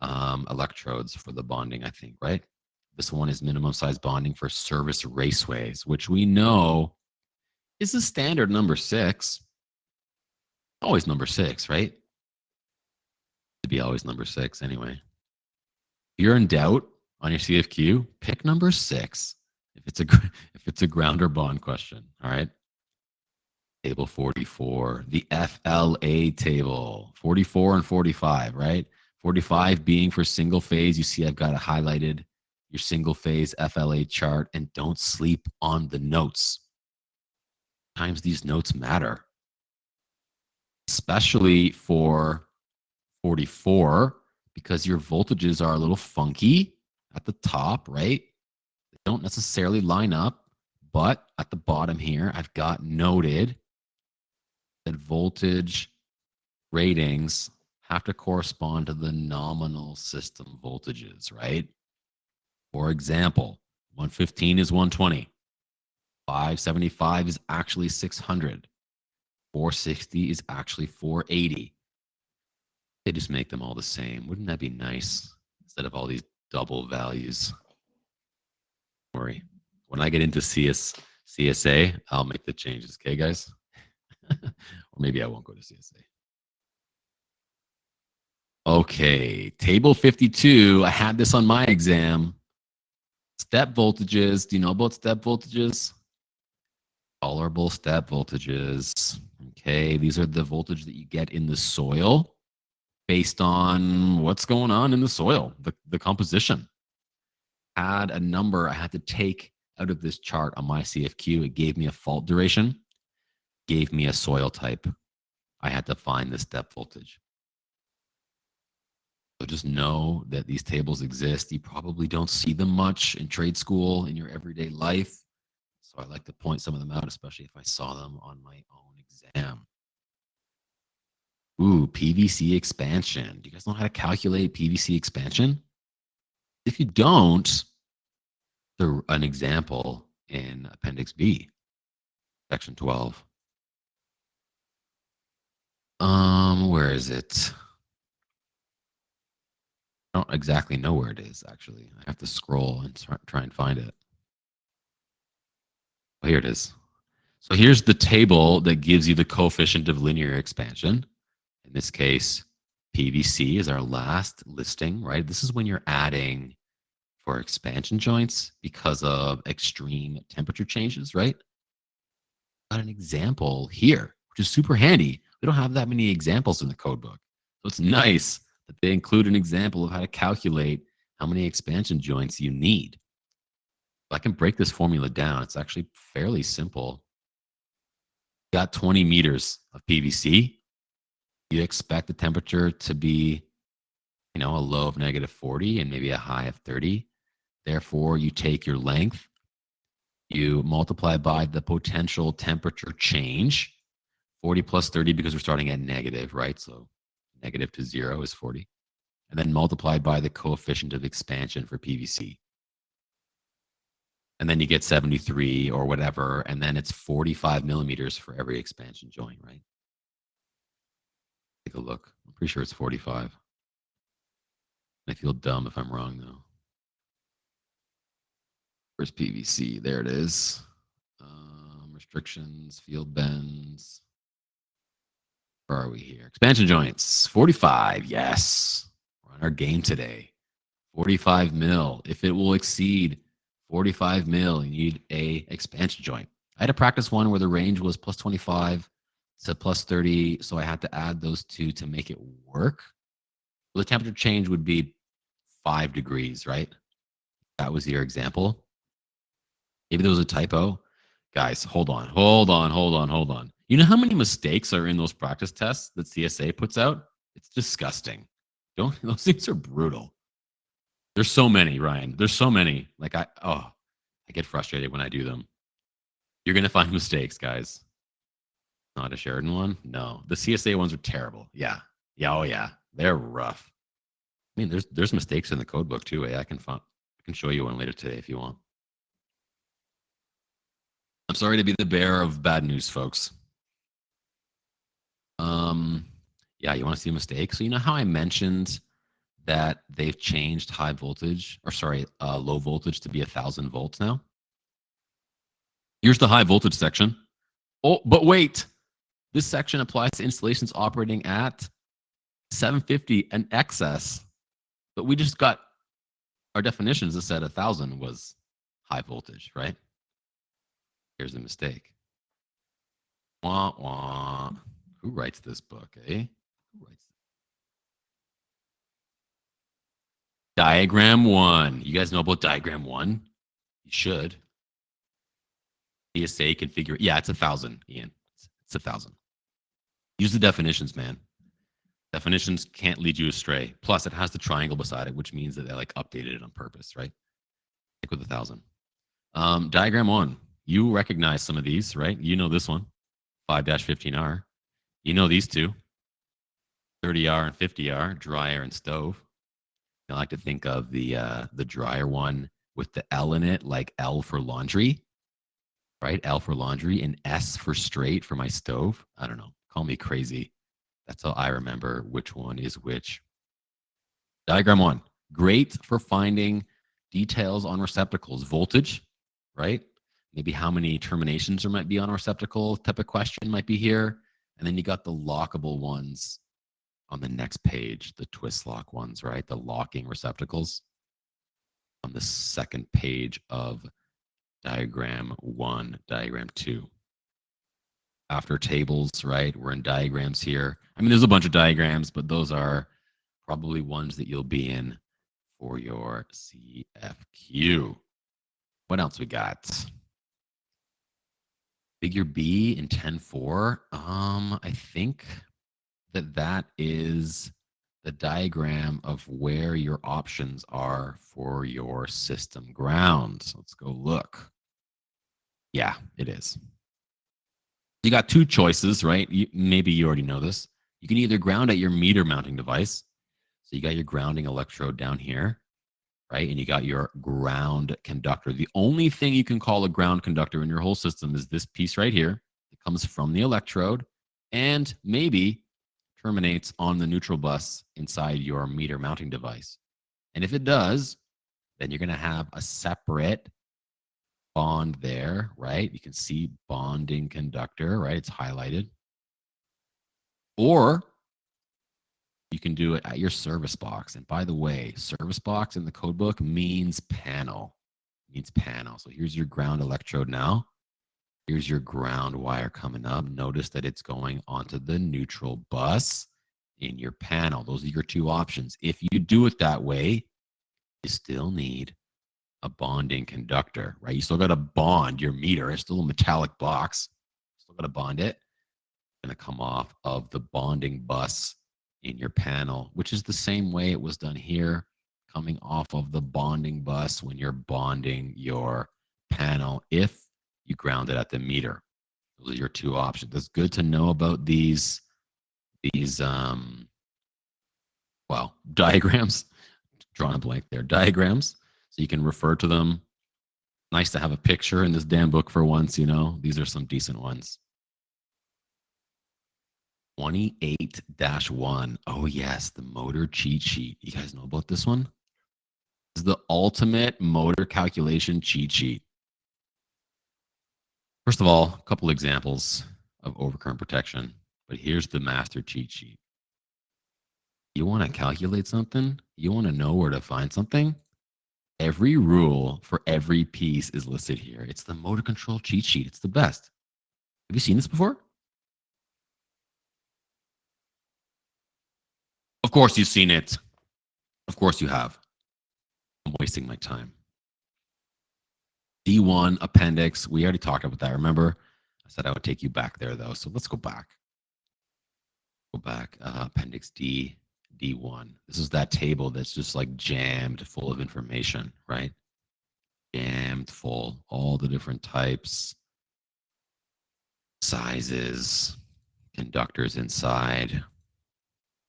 electrodes for the bonding, I think, right? This one is minimum size bonding for service raceways, which we know is the standard number 6. Always number 6, right? To be always number 6 anyway. If you're in doubt on your CFQ, pick number 6 if it's a ground or bond question. All right. Table 44, the FLA table, 44 and 45, right? 45 being for single phase. You see, I've got it highlighted, your single phase FLA chart, and don't sleep on the notes. Sometimes these notes matter, especially for 44, because your voltages are a little funky at the top, right? They don't necessarily line up, but at the bottom here, I've got noted that voltage ratings have to correspond to the nominal system voltages, right? For example, 115 is 120. 575 is actually 600. 460 is actually 480. They just make them all the same. Wouldn't that be nice? Instead of all these double values. Don't worry. When I get into CSA, I'll make the changes. Okay, guys? Or maybe I won't go to CSA. Okay, table 52. I had this on my exam. Step voltages. Do you know about step voltages? Tolerable step voltages. Okay, these are the voltage that you get in the soil based on what's going on in the soil, the composition. Add a number I had to take out of this chart on my CFQ. It gave me a fault duration, gave me a soil type. I had to find the step voltage. So just know that these tables exist. You probably don't see them much in trade school in your everyday life. So I like to point some of them out, especially if I saw them on my own exam. Ooh, PVC expansion. Do you guys know how to calculate PVC expansion? If you don't, there's an example in Appendix B, Section 12. Where is it? I don't exactly know where it is, actually. I have to scroll and try and find it. Oh, here it is. So here's the table that gives you the coefficient of linear expansion. In this case, PVC is our last listing, right? This is when you're adding for expansion joints because of extreme temperature changes, right? Got an example here, which is super handy. We don't have that many examples in the code book. So it's nice that they include an example of how to calculate how many expansion joints you need. If I can break this formula down, it's actually fairly simple. You got 20 meters of PVC. You expect the temperature to be, a low of -40 and maybe a high of 30. Therefore, you take your length, you multiply by the potential temperature change, 40 plus 30 because we're starting at negative, right? So negative to 0 is 40. And then multiplied by the coefficient of expansion for PVC. And then you get 73 or whatever, and then it's 45 millimeters for every expansion joint, right? Take a look. I'm pretty sure it's 45. I feel dumb if I'm wrong, though. Where's PVC? There it is. Restrictions, field bends. Where are we here? Expansion joints, 45. Yes. We're on our game today. 45 mil. If it will exceed 45 mil, you need a expansion joint. I had to practice one where the range was plus 25 to plus 30. So I had to add those two to make it work. The temperature change would be 5 degrees, right? That was your example. Maybe there was a typo. Guys, hold on. You know how many mistakes are in those practice tests that CSA puts out? It's disgusting. Those things are brutal. There's so many, Ryan. There's so many. Like I get frustrated when I do them. You're gonna find mistakes, guys. Not a Sheridan one? No. The CSA ones are terrible. Yeah. Yeah. Oh yeah. They're rough. I mean, there's mistakes in the code book too. I can show you one later today if you want. I'm sorry to be the bearer of bad news, folks. Yeah, you want to see a mistake? So you know how I mentioned that they've changed high voltage, or sorry, low voltage to be 1,000 volts now? Here's the high voltage section. Oh, but wait, this section applies to installations operating at 750 and excess. But we just got our definitions that said 1,000 was high voltage, right? Here's the mistake. Wah, wah. Who writes this book, eh? Who writes Diagram 1. You guys know about Diagram 1? You should. CSA configure. Yeah, it's 1,000, Ian. It's 1,000. Use the definitions, man. Definitions can't lead you astray. Plus, it has the triangle beside it, which means that they like updated it on purpose, right? Stick with 1,000. Diagram 1. You recognize some of these, right? You know this one, 5-15R. You know these two, 30R and 50R, dryer and stove. I like to think of the dryer one with the L in it, like L for laundry, right? L for laundry and S for straight for my stove. I don't know. Call me crazy. That's how I remember which one is which. Diagram 1. Great for finding details on receptacles. Voltage, right? Maybe how many terminations there might be on a receptacle type of question might be here. And then you got the lockable ones on the next page, the twist lock ones, right? The locking receptacles on the second page of diagram 1, diagram 2. After tables, right? We're in diagrams here. I mean, there's a bunch of diagrams, but those are probably ones that you'll be in for your CFQ. What else we got? Figure B in 10-4. I think that is the diagram of where your options are for your system grounds. Let's go look. Yeah, it is. You got two choices, right? Maybe you already know this. You can either ground at your meter mounting device. So you got your grounding electrode down here, right? And you got your ground conductor. The only thing you can call a ground conductor in your whole system is this piece right here. It comes from the electrode and maybe terminates on the neutral bus inside your meter mounting device. And if it does, then you're going to have a separate bond there, right? You can see bonding conductor, right? It's highlighted. Or you can do it at your service box. And by the way, service box in the code book means panel. It means panel. So here's your ground electrode now. Here's your ground wire coming up. Notice that it's going onto the neutral bus in your panel. Those are your two options. If you do it that way, you still need a bonding conductor, right? You still got to bond your meter. It's still a metallic box. Still got to bond it. It's going to come off of the bonding bus in your panel, which is the same way it was done here, coming off of the bonding bus when you're bonding your panel if you ground it at the meter. Those are your two options. It's good to know about these well, diagrams. Drawing a blank there. Diagrams. So you can refer to them. Nice to have a picture in this damn book for once, you know. These are some decent ones. 28-1. Oh, yes, the motor cheat sheet. You guys know about this one? This is the ultimate motor calculation cheat sheet. First of all, a couple examples of overcurrent protection, but here's the master cheat sheet. You want to calculate something? You want to know where to find something? Every rule for every piece is listed here. It's the motor control cheat sheet. It's the best. Have you seen this before? Of course you've seen it. Of course you have. I'm wasting my time. D1 appendix. We already talked about that. Remember? I said I would take you back there, though. So let's go back. Go back. Appendix D, D1. This is that table that's just like jammed full of information, right? Jammed full. All the different types, sizes, Conductors inside.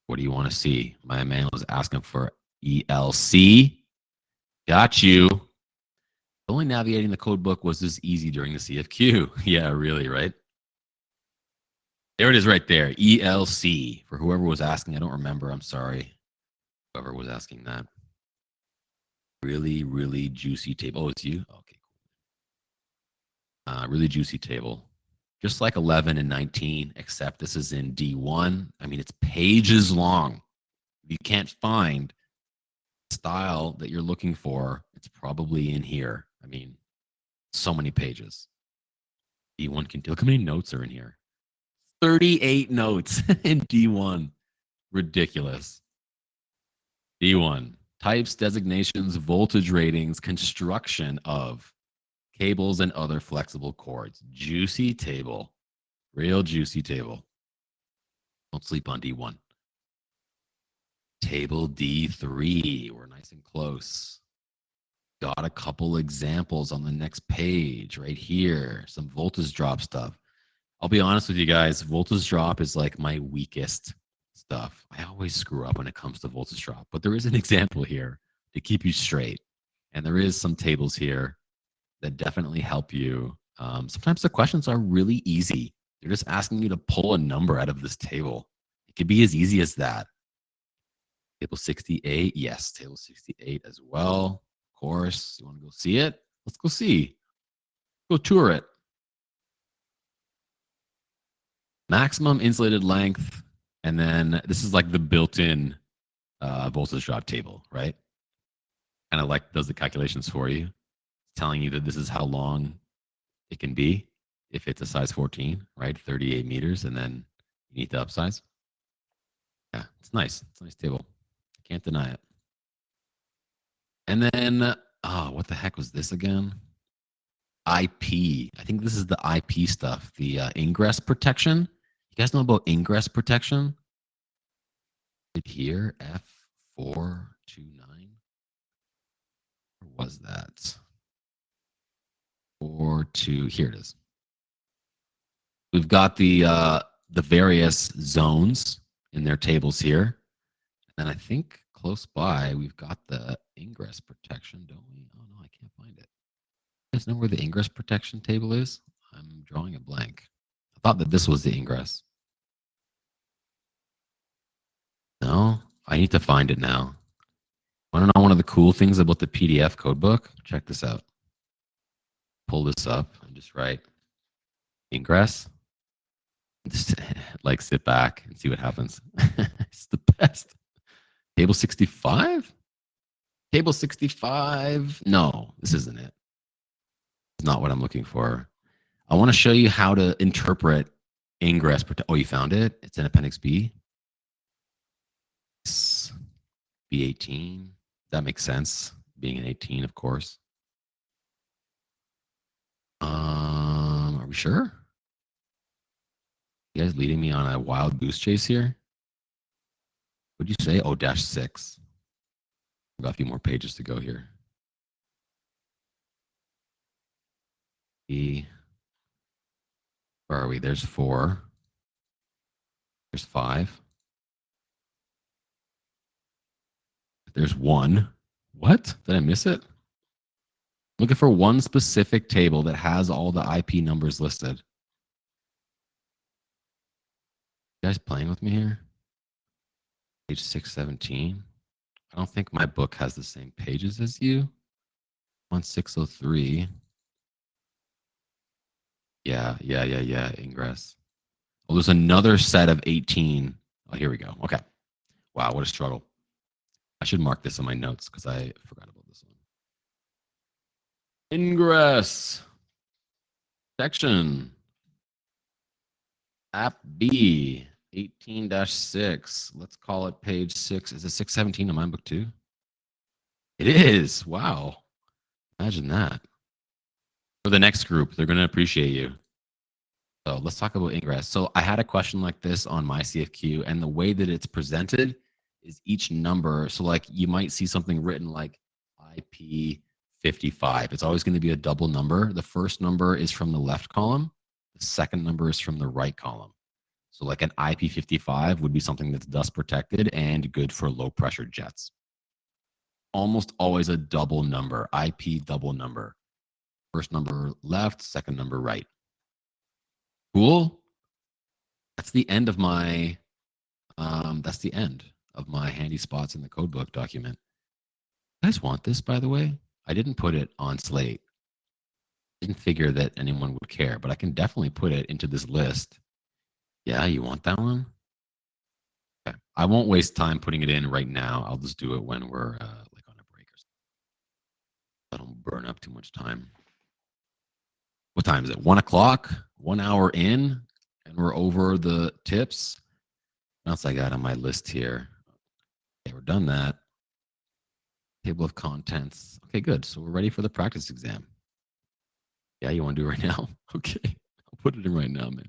What do you want to see? My man was asking for ELC. Got you. Only navigating the code book was this easy during the CFQ. Yeah, really, right? There it is right there. ELC. For whoever was asking, I don't remember. I'm sorry. Whoever was asking that. Really, really juicy table. Oh, it's you? Okay, cool. Really juicy table. Just like 11 and 19, except this is in D1. I mean, it's pages long. If you can't find the style that you're looking for, it's probably in here. I mean, so many pages. D1 can look how many notes are in here. 38 notes in D1. Ridiculous. D1. Types, designations, voltage ratings, construction of cables and other flexible cords. Juicy table. Real juicy table. Don't sleep on D1. Table D3. We're nice and close. Got a couple examples on the next page right here. Some voltage drop stuff. I'll be honest with you guys. Voltage drop is like my weakest stuff. I always screw up when it comes to voltage drop, but there is an example here to keep you straight. And there is some tables here that definitely help you. Sometimes the questions are really easy. They're just asking you to pull a number out of this table. It could be as easy as that. Table 68, yes, table 68 as well. Of course, you want to go see it? Let's go see. Go tour it. Maximum insulated length, and then this is like the built-in voltage drop table, right? Kind of like does the calculations for you, telling you that this is how long it can be if it's a size 14, right? 38 meters, and then you need to upsize. Yeah, it's nice. It's a nice table. Can't deny it. And then, oh, what the heck was this again? IP. I think this is the IP stuff, the ingress protection. You guys know about ingress protection? Right here, F429. Where was that? 42. Here it is. We've got the various zones in their tables here. And I think close by, we've got the ingress protection, don't we? Oh, no, I can't find it. You guys know where the ingress protection table is? I'm drawing a blank. I thought that this was the ingress. No, I need to find it now. Want to know one of the cool things about the PDF codebook? Check this out. Pull this up and just write ingress. Just like sit back and see what happens. It's the best. Table 65? Table 65? No, this isn't it. It's not what I'm looking for. I want to show you how to interpret ingress. Oh, you found it? It's in Appendix B. B18. That makes sense. Being an 18, of course. Are we sure? You guys leading me on a wild goose chase here? What'd you say? Oh, -6. We've got a few more pages to go here. Where are we? There's 4. There's 5. There's 1. What? Did I miss it? Looking for one specific table that has all the IP numbers listed. You guys playing with me here? Page 617. I don't think my book has the same pages as you. 1603. Yeah. Ingress. Oh, there's another set of 18. Oh, here we go. Okay. Wow, what a struggle. I should mark this in my notes because I forgot about this one. Ingress. Section. App B. 18-6. Let's call it page 6. Is it 617 in my book too? It is. Wow. Imagine that. For the next group, they're going to appreciate you. So let's talk about ingress. So I had a question like this on my CFQ, and the way that it's presented is each number. So like you might see something written like IP 55. It's always going to be a double number. The first number is from the left column. The second number is from the right column. So like an IP55 would be something that's dust protected and good for low pressure jets. Almost always a double number, IP double number. First number left, second number right. Cool. That's the end of my handy spots in the codebook document. You guys want this, by the way? I didn't put it on Slate. Didn't figure that anyone would care, but I can definitely put it into this list. Yeah, you want that one? Okay. I won't waste time putting it in right now. I'll just do it when we're like on a break or something. I don't burn up too much time. What time is it? 1 o'clock? 1 hour in, and we're over the tips. What else I got on my list here? Okay, we're done that. Table of contents. Okay, good. So we're ready for the practice exam. Yeah, you want to do it right now? Okay, I'll put it in right now, man.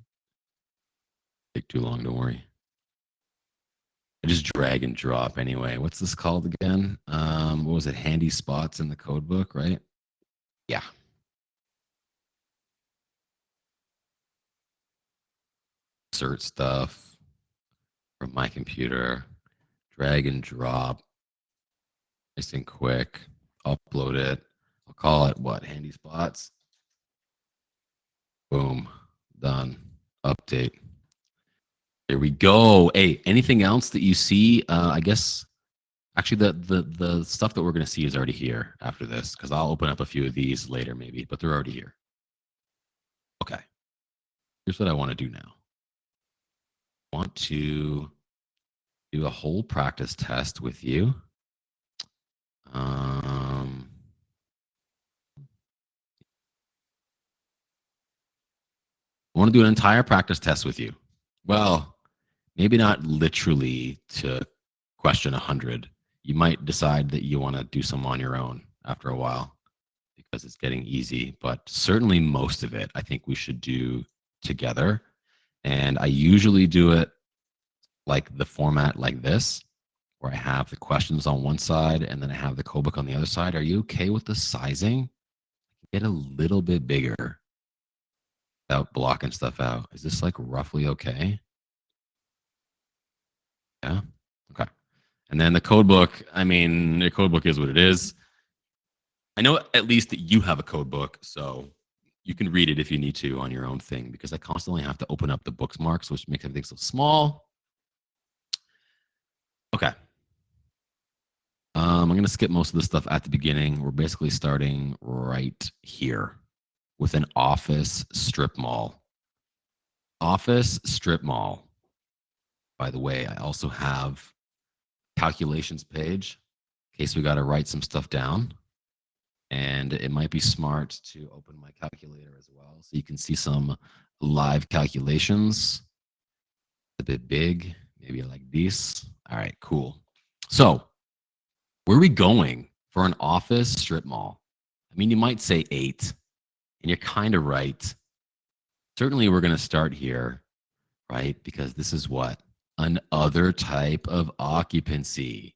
Take too long, don't worry. I just drag and drop anyway. What's this called again? What was it? Handy spots in the code book, right? Yeah. Insert stuff from my computer, drag and drop, nice and quick, upload it. I'll call it what? Handy spots. Boom, done. Update. There we go. Hey, anything else that you see? I guess actually the stuff that we're going to see is already here after this, because I'll open up a few of these later maybe, but they're already here. Okay. Here's what I want to do now. I want to do a whole practice test with you. I want to do an entire practice test with you. Well, maybe not literally to question 100. You might decide that you want to do some on your own after a while because it's getting easy, but certainly most of it I think we should do together. And I usually do it like the format like this, where I have the questions on one side and then I have the codebook on the other side. Are you okay with the sizing? Get a little bit bigger without blocking stuff out. Is this like roughly okay? Yeah. Okay. And then the codebook, I mean, the codebook is what it is. I know at least that you have a codebook, so you can read it if you need to on your own thing, because I constantly have to open up the bookmarks, which makes everything so small. Okay. I'm going to skip most of the stuff at the beginning. We're basically starting right here with an office strip mall. Office strip mall. By the way, I also have calculations page in case we got to write some stuff down. And it might be smart to open my calculator as well so you can see some live calculations. A bit big, maybe like this. All right, cool. So where are we going for an office strip mall? I mean, you might say 8, and you're kind of right. Certainly, we're going to start here, right? Because this is what? Another type of occupancy.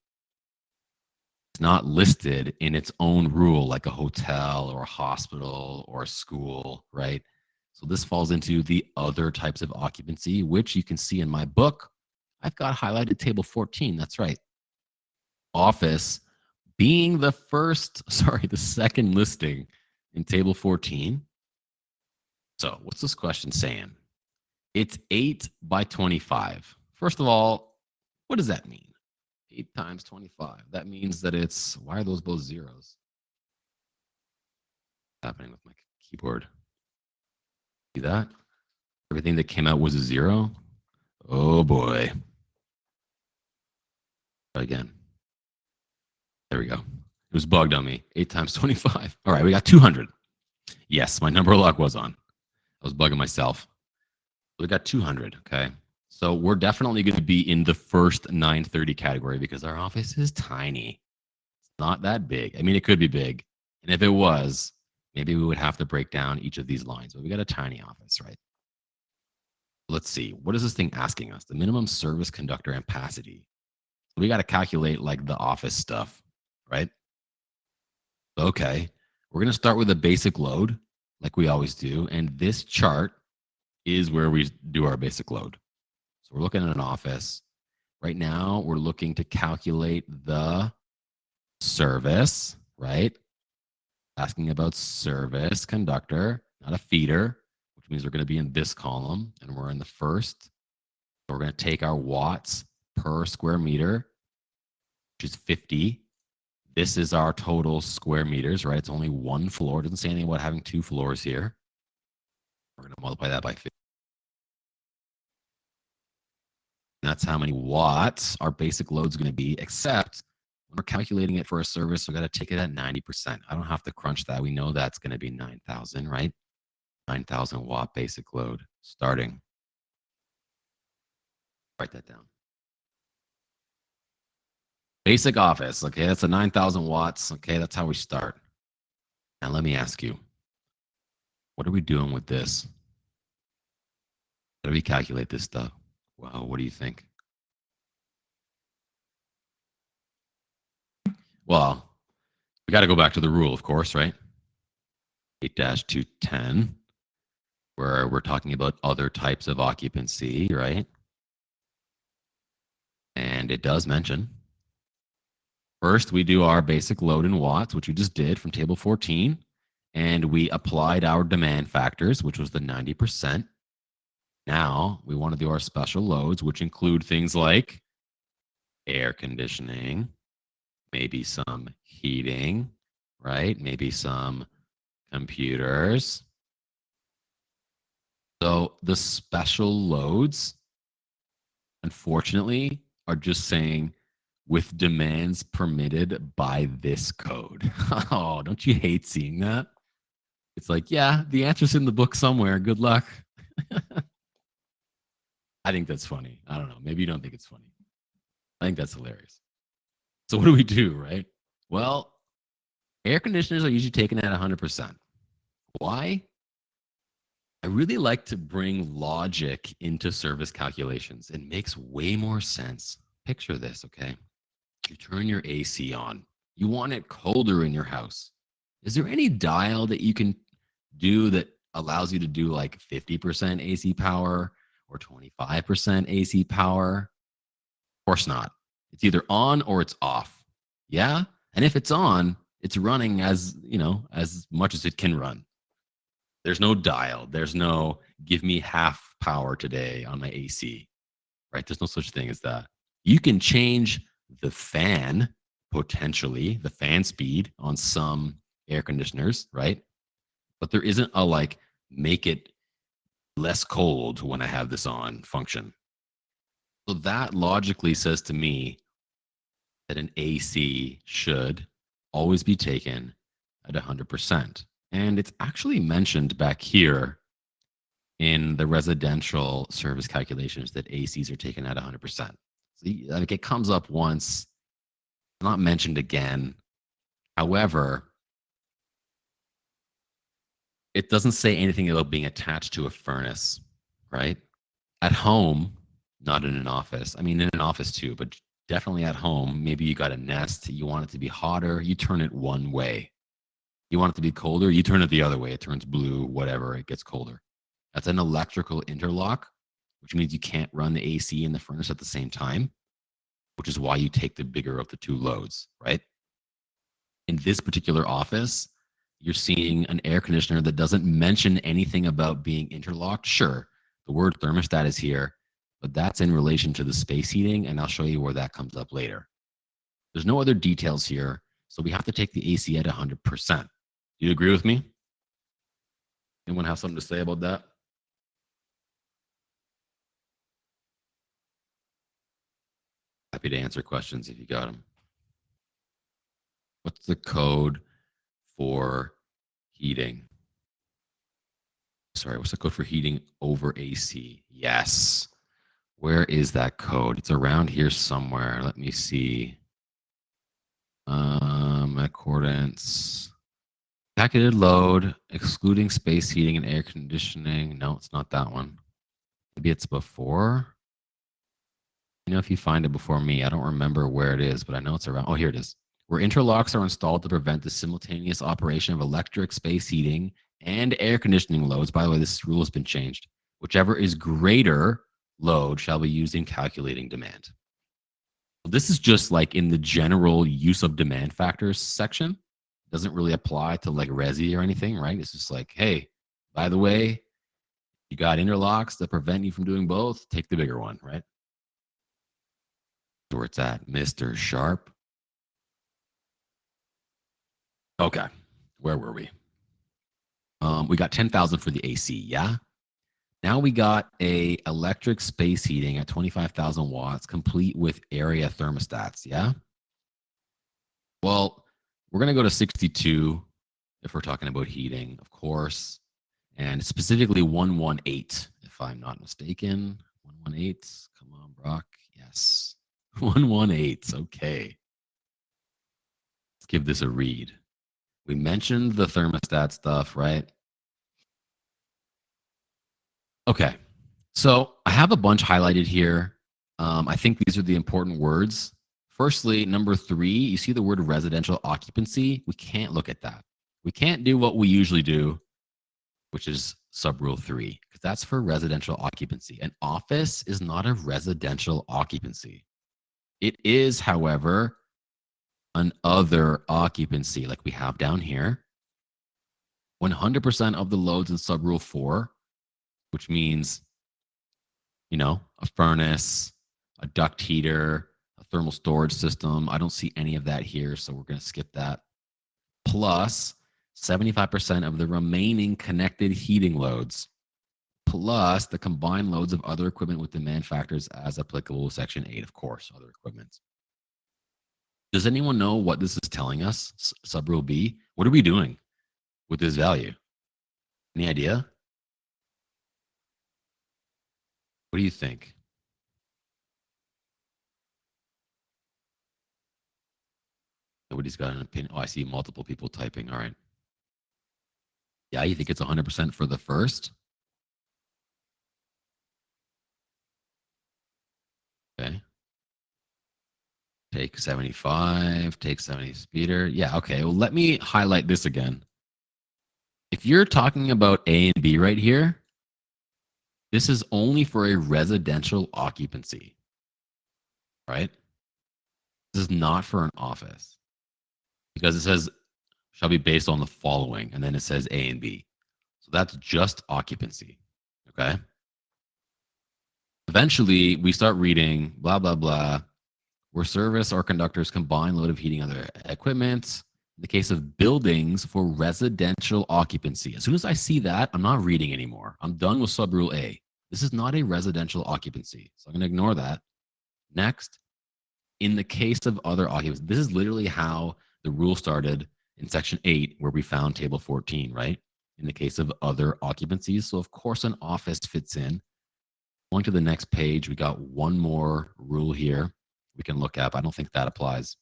It's not listed in its own rule like a hotel or a hospital or a school, right? So this falls into the other types of occupancy, which you can see in my book. I've got highlighted table 14. That's right. Office being the second listing in table 14. So what's this question saying? It's 8 by 25. First of all, what does that mean? 8 times 25. That means that it's, why are those both zeros? What's happening with my keyboard? See that? Everything that came out was a 0. Oh boy. Try again. There we go. It was bugged on me. 8 times 25. All right, we got 200. Yes, my number lock was on. I was bugging myself. We got 200, okay? So we're definitely going to be in the first 930 category because our office is tiny. It's not that big. I mean, it could be big. And if it was, maybe we would have to break down each of these lines. But we got a tiny office, right? Let's see. What is this thing asking us? The minimum service conductor ampacity. We got to calculate like the office stuff, right? Okay. We're going to start with a basic load like we always do. And this chart is where we do our basic load. So we're looking at an office. Right now, we're looking to calculate the service, right? Asking about service conductor, not a feeder, which means we're going to be in this column, and we're in the first. So we're going to take our watts per square meter, which is 50. This is our total square meters, right? It's only one floor. It doesn't say anything about having 2 floors here. We're going to multiply that by 50. That's how many watts our basic load is going to be, except when we're calculating it for a service, we got to take it at 90%. I don't have to crunch that. We know that's going to be 9,000, right? 9,000 watt basic load starting. Write that down. Basic office, okay, that's a 9,000 watts. Okay, that's how we start. Now let me ask you, what are we doing with this? How do we calculate this stuff? Well, what do you think? Well, we got to go back to the rule, of course, right? 8-210, where we're talking about other types of occupancy, right? And it does mention, first, we do our basic load in watts, which we just did from table 14, and we applied our demand factors, which was the 90%. Now, we want to do our special loads, which include things like air conditioning, maybe some heating, right? Maybe some computers. So the special loads, unfortunately, are just saying with demands permitted by this code. Oh, don't you hate seeing that? It's like, yeah, the answer's in the book somewhere. Good luck. I think that's funny. I don't know. Maybe you don't think it's funny. I think that's hilarious. So what do we do, right? Well, air conditioners are usually taken at 100%. Why? I really like to bring logic into service calculations. It makes way more sense. Picture this, okay? You turn your AC on. You want it colder in your house. Is there any dial that you can do that allows you to do like 50% AC power or 25% AC power? Of course not. It's either on or it's off. Yeah? And if it's on, it's running as, as much as it can run. There's no dial. There's no give me half power today on my AC, right? There's no such thing as that. You can change the fan, potentially, the fan speed on some air conditioners, right? But there isn't a like make it less cold when I have this on function. So that logically says to me that an AC should always be taken at 100%. And it's actually mentioned back here in the residential service calculations that ACs are taken at 100%. So like it comes up once, not mentioned again. However, it doesn't say anything about being attached to a furnace, right? At home, not in an office. I mean, in an office too, but definitely at home. Maybe you got a Nest, you want it to be hotter, you turn it one way. You want it to be colder, you turn it the other way. It turns blue, whatever, it gets colder. That's an electrical interlock, which means you can't run the AC and the furnace at the same time, which is why you take the bigger of the two loads, right? In this particular office, you're seeing an air conditioner that doesn't mention anything about being interlocked. Sure, the word thermostat is here, but that's in relation to the space heating, and I'll show you where that comes up later. There's no other details here, so we have to take the AC at 100%. Do you agree with me? Anyone have something to say about that? Happy to answer questions if you got them. What's the code for heating? Sorry, what's the code for heating over AC? Yes. Where is that code? It's around here somewhere. Let me see. Accordance. Packeted load, excluding space heating and air conditioning. No, it's not that one. Maybe it's before. If you find it before me, I don't remember where it is, but I know it's around. Oh, here it is. Where interlocks are installed to prevent the simultaneous operation of electric, space heating, and air conditioning loads. By the way, this rule has been changed. Whichever is greater load shall be used in calculating demand. This is just like in the general use of demand factors section. Doesn't really apply to like Resi or anything, right? It's just like, hey, by the way, you got interlocks that prevent you from doing both. Take the bigger one, right? Where it's at, Mr. Sharp. Okay, where were we? We got 10,000 for the AC, yeah? Now we got a electric space heating at 25,000 watts, complete with area thermostats, yeah? Well, we're going to go to 62 if we're talking about heating, of course, and specifically 118, if I'm not mistaken. 118, come on, Brock. Yes. 118, okay. Let's give this a read. We mentioned the thermostat stuff, right? Okay. So I have a bunch highlighted here. I think these are the important words. Firstly, number 3, you see the word residential occupancy. We can't look at that. We can't do what we usually do, which is sub-rule 3, because that's for residential occupancy. An office is not a residential occupancy. It is, however, an other occupancy like we have down here. 100% of the loads in sub-rule 4, which means, you know, a furnace, a duct heater, a thermal storage system. I don't see any of that here, so we're going to skip that. Plus 75% of the remaining connected heating loads, plus the combined loads of other equipment with demand factors as applicable with Section 8, of course, other equipment. Does anyone know what this is telling us, sub-rule B? What are we doing with this value? Any idea? What do you think? Nobody's got an opinion. Oh, I see multiple people typing. All right. Yeah, you think it's 100% for the first? Okay. Take 75, take 70 speeder. Yeah, okay. Well, let me highlight this again. If you're talking about A and B right here, this is only for a residential occupancy, right? This is not for an office because it says shall be based on the following, and then it says A and B. So that's just occupancy, okay? Eventually, we start reading blah, blah, blah, where service or conductors combine load of heating other equipment. In the case of buildings for residential occupancy. As soon as I see that, I'm not reading anymore. I'm done with sub-rule A. This is not a residential occupancy, so I'm going to ignore that. Next, in the case of other occupancy, this is literally how the rule started in Section 8, where we found Table 14, right? In the case of other occupancies. So, of course, an office fits in. Going to the next page, we got one more rule here we can look at. I don't think that applies.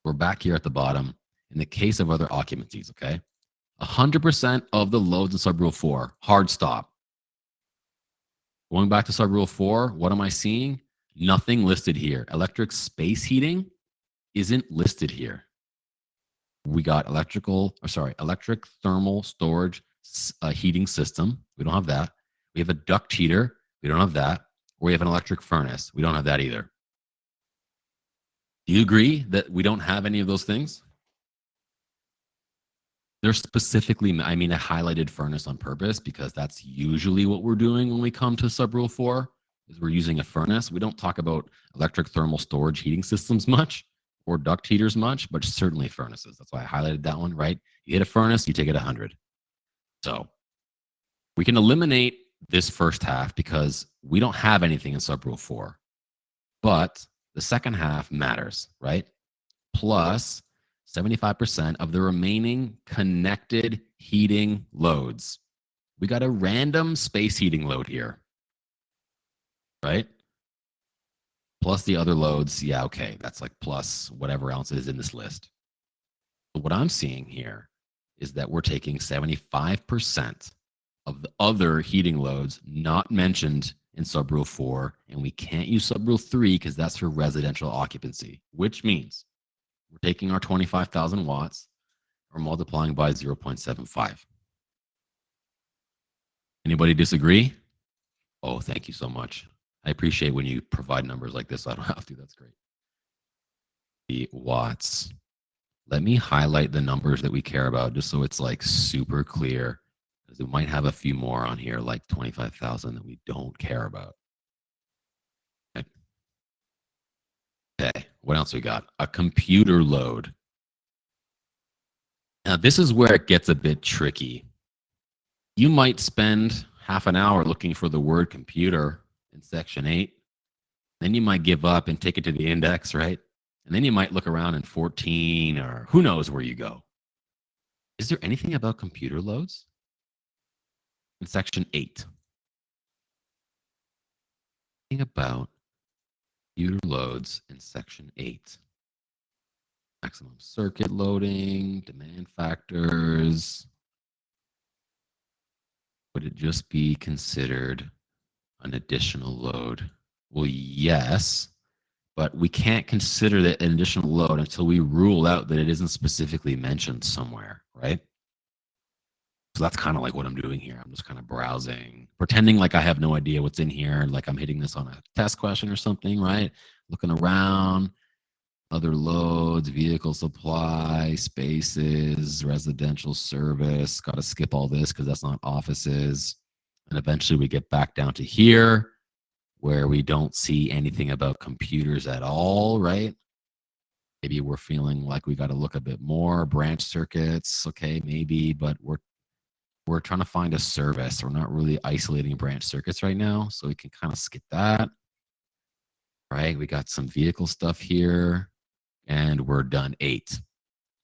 We're back here at the bottom. In the case of other occupancies, okay? 100% of the loads in sub-rule 4, hard stop. Going back to sub-rule 4, what am I seeing? Nothing listed here. Electric space heating isn't listed here. We got electric thermal storage heating system. We don't have that. We have a duct heater. We don't have that. Or we have an electric furnace. We don't have that either. Do you agree that we don't have any of those things? They're specifically, I mean, a highlighted furnace on purpose because that's usually what we're doing when we come to sub-rule 4, is we're using a furnace. We don't talk about electric thermal storage heating systems much or duct heaters much, but certainly furnaces. That's why I highlighted that one, right? You hit a furnace, you take it 100. So we can eliminate this first half because we don't have anything in sub-rule 4. But the second half matters, right? Plus 75% of the remaining connected heating loads. We got a random space heating load here, right? Plus the other loads. Yeah, okay. That's like plus whatever else is in this list. But what I'm seeing here is that we're taking 75% of the other heating loads not mentioned in sub-rule 4, and we can't use sub-rule 3 because that's for residential occupancy, which means we're taking our 25,000 watts or multiplying by 0.75. Anybody disagree? Oh, thank you so much. I appreciate when you provide numbers like this. So I don't have to. That's great. The watts. Let me highlight the numbers that we care about just so it's like super clear. Because we might have a few more on here, like 25,000 that we don't care about. Okay. Okay. What else we got? A computer load. Now, this is where it gets a bit tricky. You might spend half an hour looking for the word computer in section 8. Then you might give up and take it to the index, right? And then you might look around in 14 or who knows where you go. Is there anything about computer loads in section 8? Anything about computer loads in section 8? Maximum circuit loading, demand factors. Would it just be considered an additional load? Well, yes, but we can't consider that an additional load until we rule out that it isn't specifically mentioned somewhere, right? So that's kind of like what I'm doing here. I'm just kind of browsing, pretending like I have no idea what's in here, like I'm hitting this on a test question or something, right? Looking around, other loads, vehicle supply, spaces, residential service. Got to skip all this because that's not offices. And eventually we get back down to here where we don't see anything about computers at all, right? Maybe we're feeling like we got to look a bit more. Branch circuits, okay, maybe, but we're trying to find a service. We're not really isolating branch circuits right now, so we can kind of skip that. Right, we got some vehicle stuff here, and we're done 8.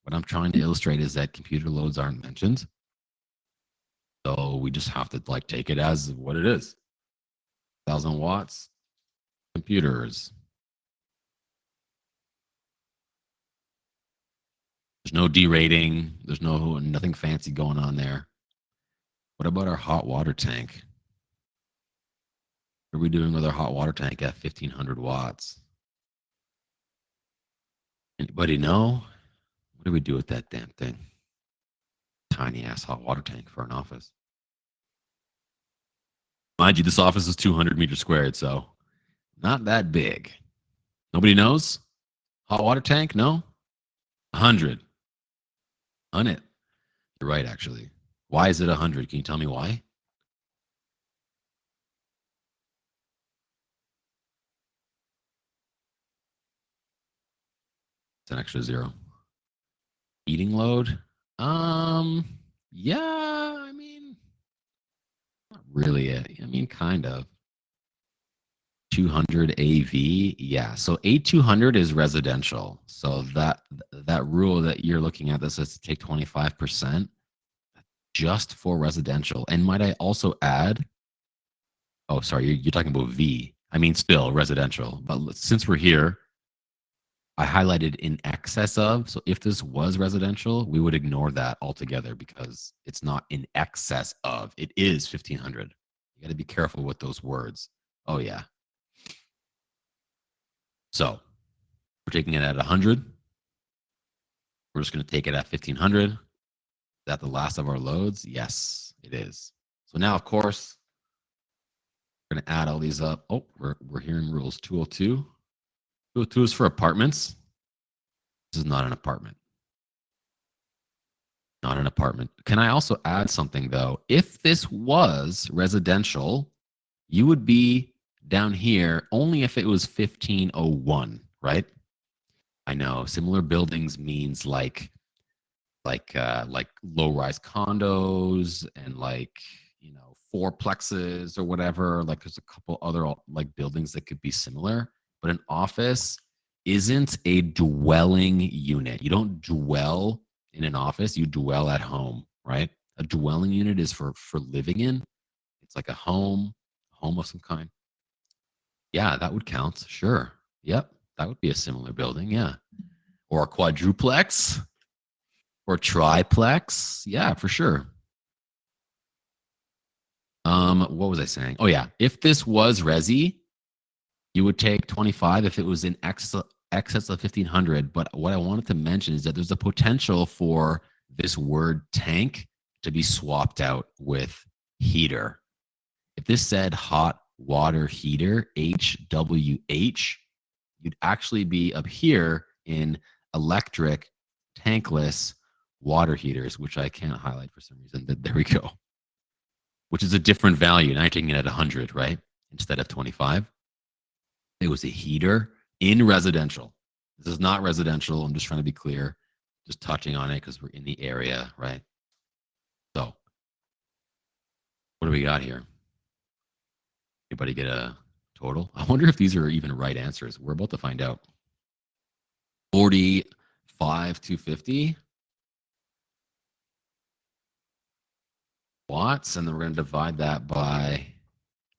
What I'm trying to illustrate is that computer loads aren't mentioned, so we just have to like take it as what it is. 1,000 watts, computers. There's no derating. There's nothing fancy going on there. What about our hot water tank? What are we doing with our hot water tank at 1,500 watts? Anybody know? What do we do with that damn thing? Tiny ass hot water tank for an office. Mind you, this office is 200 meters squared, so not that big. Nobody knows? Hot water tank? No? 100. On it. You're right, actually. Why is it 100? Can you tell me why? It's an extra 0. Heating load? Yeah, I mean, not really. I mean, kind of. 200 AV, yeah. So 8200 is residential. So that rule that you're looking at, this is to take 25% just for residential. And might I also add? Oh, sorry, you're talking about V. I mean, still residential. But since we're here, I highlighted in excess of. So if this was residential, we would ignore that altogether because it's not in excess of. It is 1,500. You got to be careful with those words. Oh yeah. So we're taking it at 100. We're just going to take it at 1,500. Is that the last of our loads? Yes, it is. So now, of course, we're going to add all these up. Oh, we're hearing rules 202. 202 is for apartments. This is not an apartment. Not an apartment. Can I also add something, though? If this was residential, you would be down here only if it was 1501, right? I know similar buildings means like low-rise condos and like fourplexes or whatever. Like there's a couple other like buildings that could be similar, but an office isn't a dwelling unit. You don't dwell in an office, you dwell at home, right? A dwelling unit is for living in. It's like a home of some kind. Yeah, that would count. Sure. Yep, that would be a similar building. Yeah, or a quadruplex or triplex. Yeah, for sure. What was I saying? Oh yeah, if this was resi, you would take 25 if it was in excess of 1,500. But what I wanted to mention is that there's a potential for this word tank to be swapped out with heater. If this said hot water heater, HWH, you'd actually be up here in electric tankless water heaters, which I can't highlight for some reason. But there we go. Which is a different value. Now you're taking it at 100, right? Instead of 25. It was a heater in residential. This is not residential. I'm just trying to be clear. Just touching on it because we're in the area, right? So what do we got here? Anybody get a total? I wonder if these are even right answers. We're about to find out. 45 to 50 watts, and then we're going to divide that by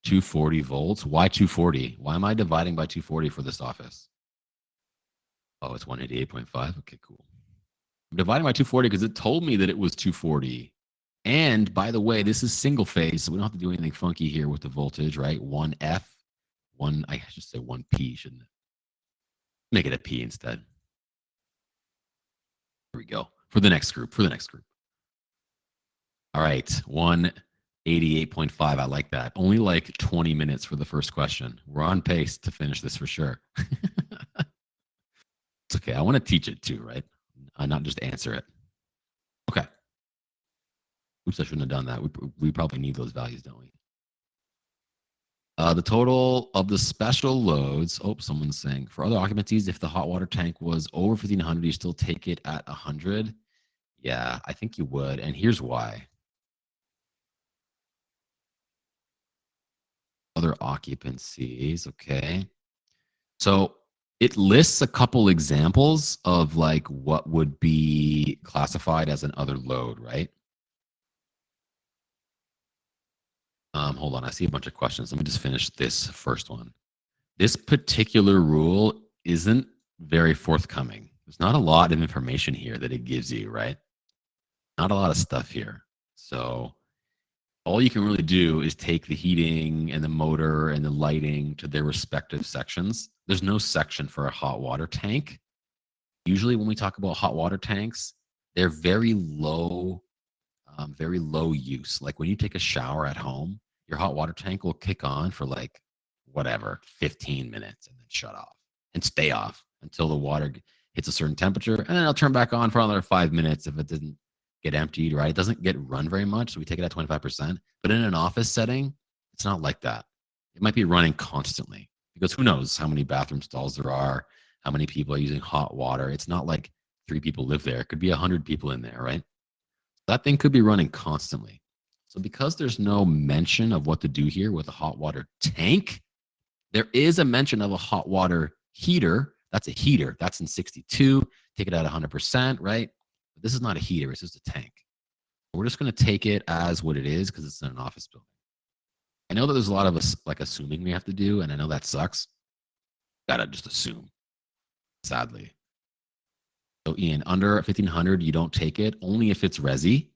240 volts. Why 240? Why am I dividing by 240 for this office? Oh, it's 188.5. Okay, cool. I'm dividing by 240 because it told me that it was 240. And by the way, this is single phase, so we don't have to do anything funky here with the voltage, right? 1F, I should say 1P, shouldn't it? Make it a P instead. Here we go. For the next group. All right, 188.5. I like that. Only like 20 minutes for the first question. We're on pace to finish this for sure. It's okay. I want to teach it too, right? Not just answer it. Okay. Oops, I shouldn't have done that. We probably need those values, don't we? The total of the special loads. Oh, someone's saying for other occupancies, if the hot water tank was over 1500, you still take it at 100. Yeah, I think you would. And here's why. Other occupancies. Okay. So it lists a couple examples of like what would be classified as an other load, right? Hold on, I see a bunch of questions. Let me just finish this first one. This particular rule isn't very forthcoming. There's not a lot of information here that it gives you, right? Not a lot of stuff here. So all you can really do is take the heating and the motor and the lighting to their respective sections. There's no section for a hot water tank. Usually when we talk about hot water tanks, they're very low use. Like when you take a shower at home, your hot water tank will kick on for like whatever, 15 minutes and then shut off and stay off until the water hits a certain temperature. And then it'll turn back on for another 5 minutes if it didn't get emptied, right? It doesn't get run very much. So we take it at 25%. But in an office setting, it's not like that. It might be running constantly because who knows how many bathroom stalls there are, how many people are using hot water. It's not like 3 people live there. It could be 100 people in there, right? That thing could be running constantly. So because there's no mention of what to do here with a hot water tank, there is a mention of a hot water heater. That's a heater. That's in 62. Take it at 100%, right? But this is not a heater. It's just a tank. We're just going to take it as what it is because it's in an office building. I know that there's a lot of us like assuming we have to do, and I know that sucks. Gotta just assume, sadly. So Ian, under 1500, you don't take it only if it's resi.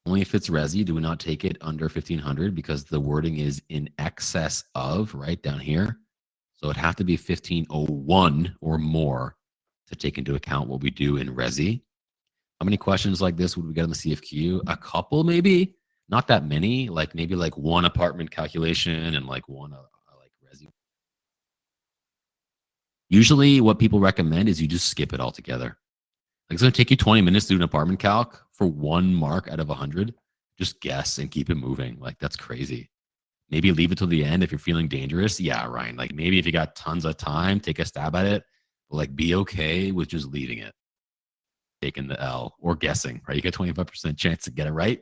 Only if it's resi do we not take it under 1500 because the wording is in excess of, right down here. So it'd have to be 1501 or more to take into account what we do in resi. How many questions like this would we get on the CFQ? A couple, maybe. Not that many. Like maybe like one apartment calculation and like one like resi. Usually, what people recommend is you just skip it altogether. Like it's going to take you 20 minutes to do an apartment calc for one mark out of 100. Just guess and keep it moving. Like that's crazy. Maybe leave it till the end if you're feeling dangerous. Yeah, Ryan. Like maybe if you got tons of time, take a stab at it. But like be okay with just leaving it, taking the L or guessing. Right? You got 25% chance to get it right.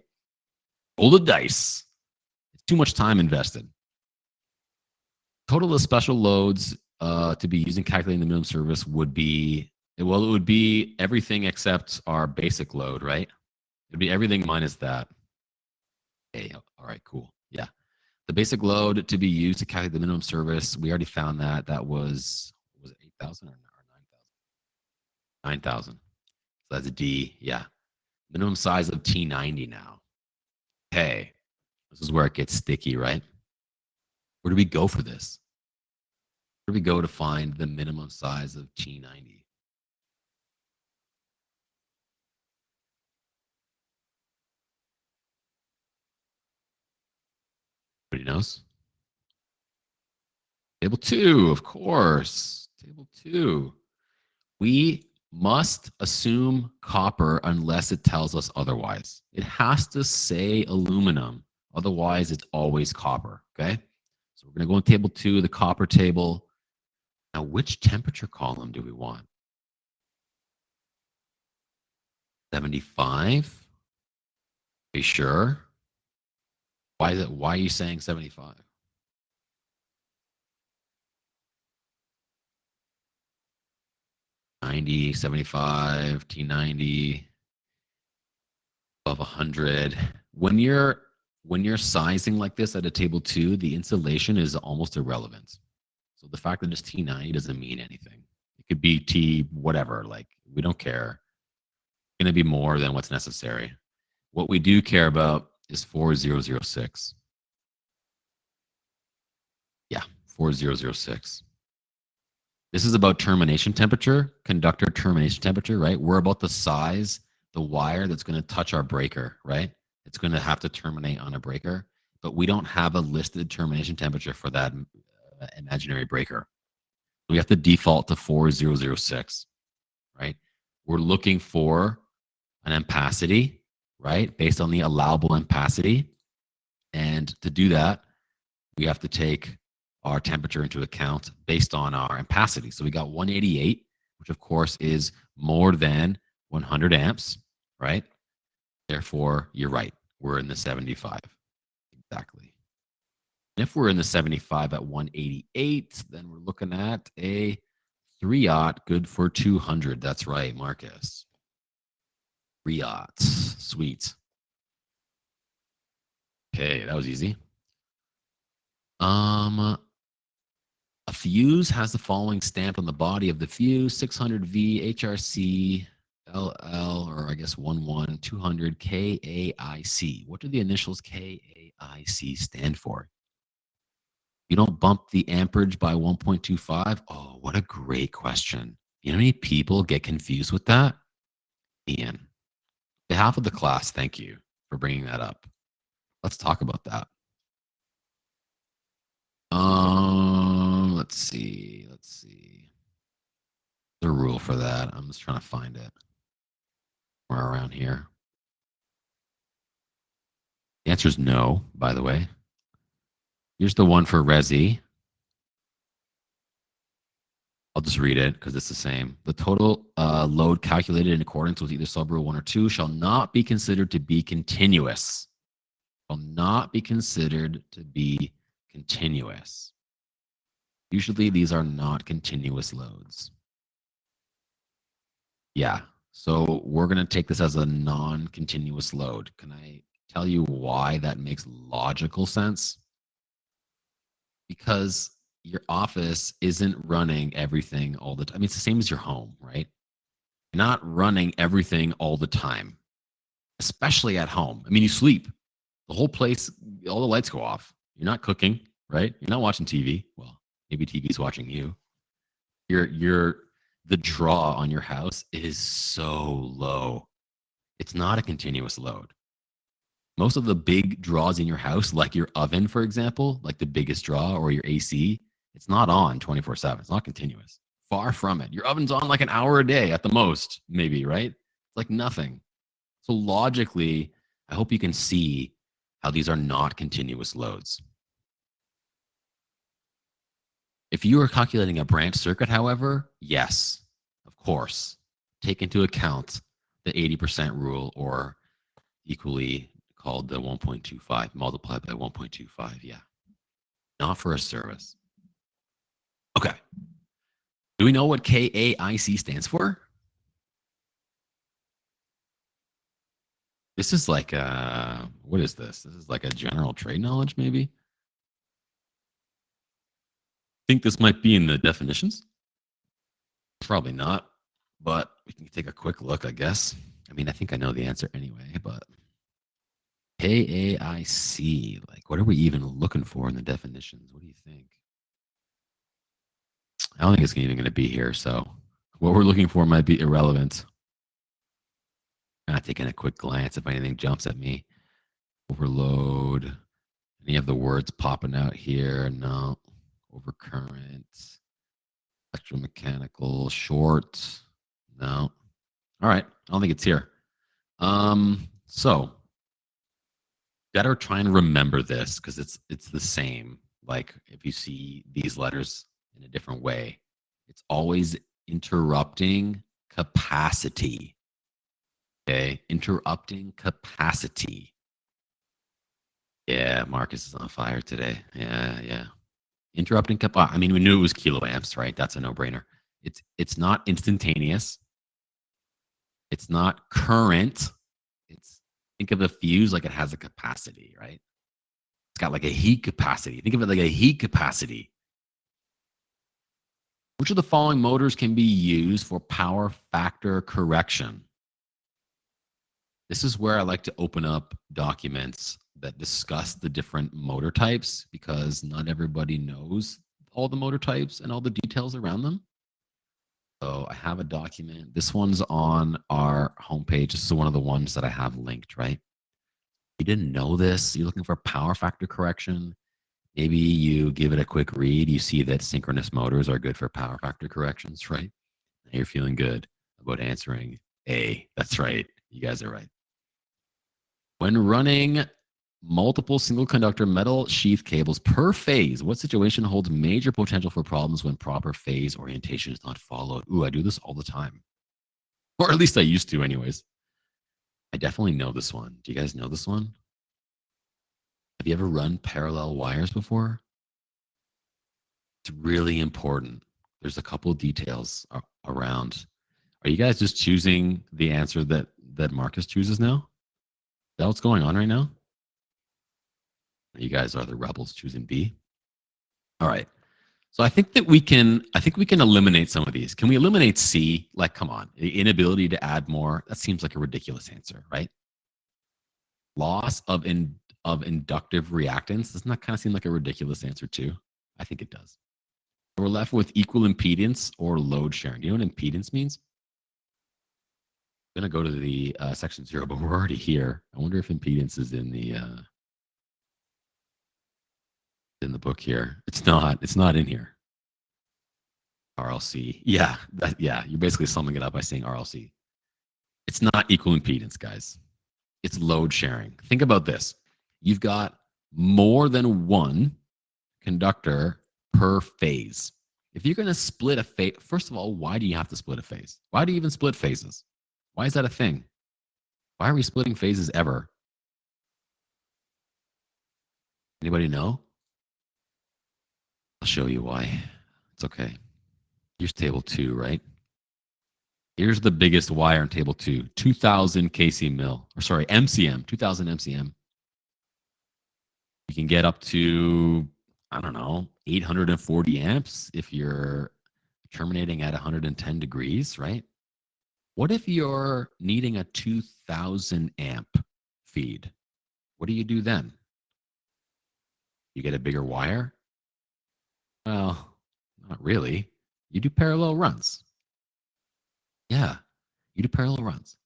Roll the dice. It's too much time invested. Total of special loads to be used in calculating the minimum service would be, well, it would be everything except our basic load, right? It'd be everything minus that. Okay, all right, cool. Yeah. The basic load to be used to calculate the minimum service, we already found that. That was it 8,000 or 9,000? 9,000. So that's a D. Yeah. Minimum size of T90 now. Okay. This is where it gets sticky, right? Where do we go for this? Where do we go to find the minimum size of T90? Nobody knows? Table 2, of course. Table 2. We must assume copper unless it tells us otherwise. It has to say aluminum. Otherwise, it's always copper. Okay. So we're going to go in table 2, the copper table. Now, which temperature column do we want? 75? Are you sure? Why are you saying 75? $90, $75, T90, above 100. When you're sizing like this at a table 2, the insulation is almost irrelevant. So the fact that it's T90 doesn't mean anything. It could be T whatever. Like, we don't care. It's going to be more than what's necessary. What we do care about is 4006. Yeah, 4006. This is about termination temperature, conductor termination temperature, right? We're about the size, the wire that's going to touch our breaker, right? It's going to have to terminate on a breaker, but we don't have a listed termination temperature for that imaginary breaker. We have to default to 4006, right? We're looking for an ampacity, right? Based on the allowable ampacity. And to do that, we have to take our temperature into account based on our ampacity. So we got 188, which of course is more than 100 amps, right? Therefore, you're right. We're in the 75. Exactly. And if we're in the 75 at 188, then we're looking at a 3-aught, good for 200. That's right, Marcus. 3-aughts. Sweet. Okay, that was easy. A fuse has the following stamped on the body of the fuse: 600V HRC LL, or I guess 11200 KAIC. What do the initials KAIC stand for? You don't bump the amperage by 1.25? Oh, what a great question. You know how many people get confused with that? Ian, on behalf of the class, thank you for bringing that up. Let's talk about that. Let's see. The rule for that. I'm just trying to find it. Somewhere around here. The answer is no, by the way. Here's the one for Resi. I'll just read it because it's the same. The total load calculated in accordance with either sub rule 1 or 2 shall not be considered to be continuous. Shall not be considered to be continuous. Usually these are not continuous loads. Yeah. So we're going to take this as a non-continuous load. Can I tell you why that makes logical sense? Because your office isn't running everything all the time. I mean, it's the same as your home, right? You're not running everything all the time, especially at home. I mean, you sleep. The whole place, all the lights go off. You're not cooking, right? You're not watching TV. Well, maybe TV's watching you. The draw on your house is so low. It's not a continuous load. Most of the big draws in your house, like your oven, for example, like the biggest draw, or your AC, it's not on 24/7. It's not continuous. Far from it. Your oven's on like an hour a day at the most, maybe, right? It's like nothing. So logically, I hope you can see how these are not continuous loads. If you are calculating a branch circuit, however, yes, of course, take into account the 80% rule, or equally called the 1.25, multiplied by 1.25. Yeah. Not for a service. Okay. Do we know what KAIC stands for? This is like what is this? This is like a general trade knowledge, maybe? Think this might be in the definitions? Probably not, but we can take a quick look, I guess. I mean, I think I know the answer anyway, but KAIC, like, what are we even looking for in the definitions? What do you think? I don't think it's even going to be here, so what we're looking for might be irrelevant. Not taking a quick glance if anything jumps at me. Overload. Any of the words popping out here? No. overcurrent, electromechanical, short. No. All right. I don't think it's here. So better try and remember this because it's the same. Like if you see these letters in a different way, it's always interrupting capacity. Okay, interrupting capacity. Yeah, Marcus is on fire today. Yeah. Interrupting capacity. I mean, we knew it was kiloamps, right? That's a no-brainer. It's not instantaneous. It's not current. It's think of a fuse like it has a capacity, right? It's got like a heat capacity. Think of it like a heat capacity. Which of the following motors can be used for power factor correction? This is where I like to open up documents that discuss the different motor types because not everybody knows all the motor types and all the details around them. So I have a document. This one's on our homepage. This is one of the ones that I have linked, right? You didn't know this. You're looking for power factor correction. Maybe you give it a quick read. You see that synchronous motors are good for power factor corrections, right? And you're feeling good about answering A. That's right. You guys are right. When running multiple single conductor metal sheath cables per phase, what situation holds major potential for problems when proper phase orientation is not followed? Ooh, I do this all the time. Or at least I used to anyways. I definitely know this one. Do you guys know this one? Have you ever run parallel wires before? It's really important. There's a couple of details around. Are you guys just choosing the answer that Marcus chooses now? Is that what's going on right now? You guys are the rebels choosing B. All right. So I think we can eliminate some of these. Can we eliminate C? Like, come on, the inability to add more. That seems like a ridiculous answer, right? Loss of inductive reactance. Doesn't that kind of seem like a ridiculous answer too? I think it does. We're left with equal impedance or load sharing. Do you know what impedance means? I'm going to go to the section 0, but we're already here. I wonder if impedance is in the book here. It's not. It's not in here. RLC. Yeah, you're basically summing it up by saying RLC. It's not equal impedance, guys. It's load sharing. Think about this. You've got more than one conductor per phase. If you're going to split a phase, first of all, why do you have to split a phase? Why do you even split phases? Why is that a thing? Why are we splitting phases ever? Anybody know? I'll show you why. It's okay. Here's table 2, right? Here's the biggest wire in table 2, 2000 kc mil, or sorry, MCM, 2000 MCM. You can get up to, I don't know, 840 amps if you're terminating at 110 degrees, right? What if you're needing a 2000 amp feed? What do you do then? You get a bigger wire? Well, not really. You do parallel runs. Yeah, you do parallel runs.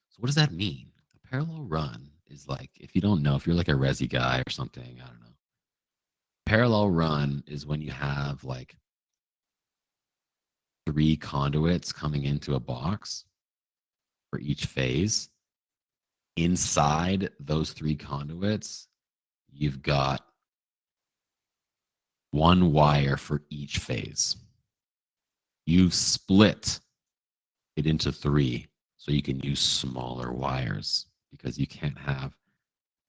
So what does that mean? A parallel run is like, if you don't know, if you're like a resi guy or something, I don't know. Parallel run is when you have like 3 conduits coming into a box for each phase. Inside those 3 conduits, you've got 1 wire for each phase. You've split it into 3 so you can use smaller wires because you can't have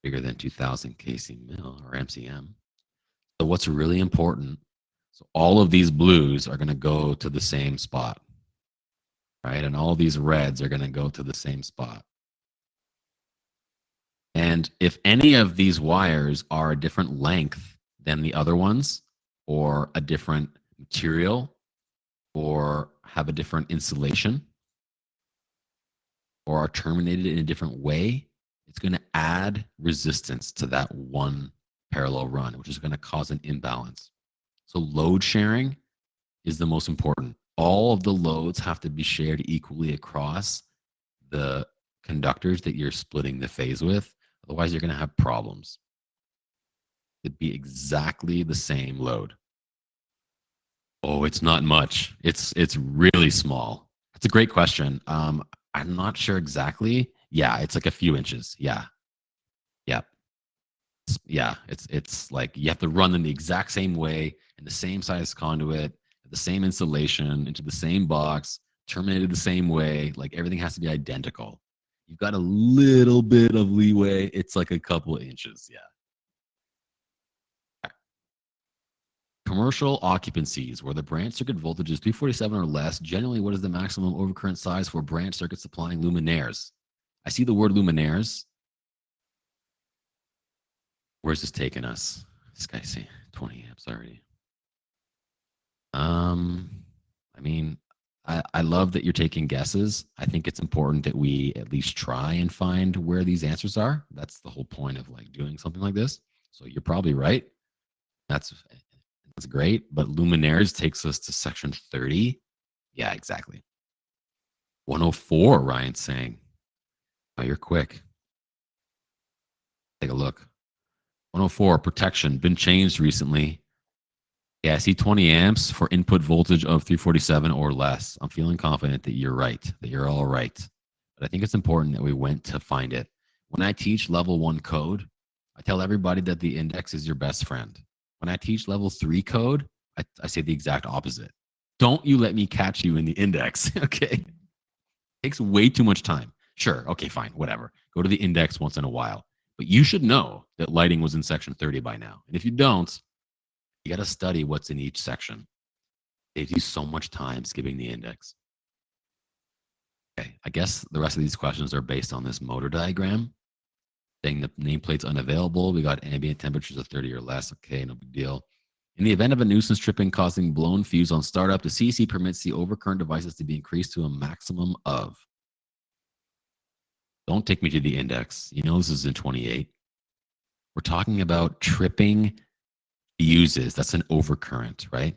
bigger than 2000 kc mil or MCM. So what's really important, so all of these blues are going to go to the same spot, right? And all these reds are going to go to the same spot. And if any of these wires are a different length than the other ones, or a different material, or have a different insulation, or are terminated in a different way, it's going to add resistance to that one parallel run, which is going to cause an imbalance. So load sharing is the most important. All of the loads have to be shared equally across the conductors that you're splitting the phase with. Otherwise, you're going to have problems. It'd be exactly the same load. Oh, it's not much. It's really small. It's a great question. I'm not sure exactly. Yeah, it's like a few inches. Yeah, yeah, yeah. It's like you have to run them the exact same way in the same size conduit, the same insulation into the same box, terminated the same way. Like everything has to be identical. You've got a little bit of leeway. It's like a couple of inches. Yeah. Commercial occupancies where the branch circuit voltage is 347 or less. Generally, what is the maximum overcurrent size for branch circuit supplying luminaires? I see the word luminaires. Where's this taking us? This guy see 20 amps already. Um, I mean, I love that you're taking guesses. I think it's important that we at least try and find where these answers are. That's the whole point of like doing something like this. So you're probably right. That's great. But luminaires takes us to section 30. Yeah, exactly. 104, Ryan's saying. Oh, you're quick. Take a look. 104, protection, been changed recently. Yeah, I see 20 amps for input voltage of 347 or less. I'm feeling confident that you're right, that you're all right. But I think it's important that we went to find it. When I teach level 1 code, I tell everybody that the index is your best friend. When I teach level 3 code, I say the exact opposite. Don't you let me catch you in the index, okay? Takes way too much time. Sure. Okay, fine. Whatever. Go to the index once in a while. But you should know that lighting was in section 30 by now. And if you don't, you got to study what's in each section. It saves you so much time skipping the index. Okay, I guess the rest of these questions are based on this motor diagram. Saying the nameplate's unavailable. We got ambient temperatures of 30 or less. Okay, no big deal. In the event of a nuisance tripping causing blown fuse on startup, the CEC permits the overcurrent devices to be increased to a maximum of. Don't take me to the index. You know this is in 28. We're talking about tripping fuses. That's an overcurrent, right?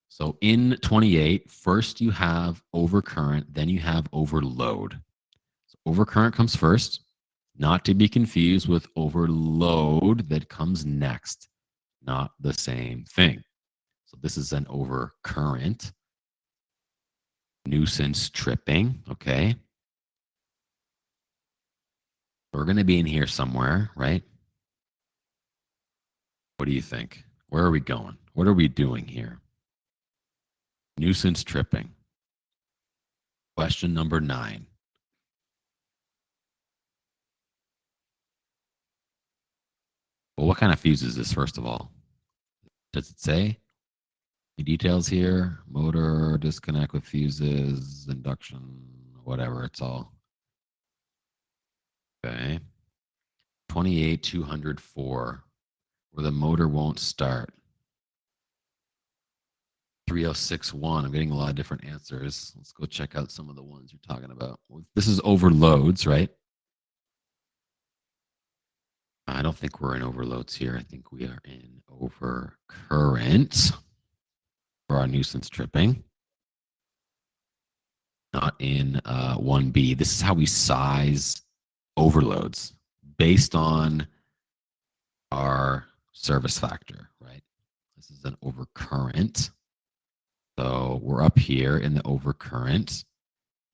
So in 28, first you have overcurrent, then you have overload. So overcurrent comes first, not to be confused with overload that comes next. Not the same thing. So this is an overcurrent. Nuisance tripping, okay? We're going to be in here somewhere, right? What do you think? Where are we going? What are we doing here? Nuisance tripping. Question number 9. Well, what kind of fuse is this, first of all? Does it say? Any details here? Motor, disconnect with fuses, induction, whatever, it's all. Okay. 28204, where the motor won't start. 3061. I'm getting a lot of different answers. Let's go check out some of the ones you're talking about. This is overloads, right? I don't think we're in overloads here. I think we are in overcurrent for our nuisance tripping. Not in 1B. This is how we size overloads based on our service factor, right? This is an overcurrent. So we're up here in the overcurrent,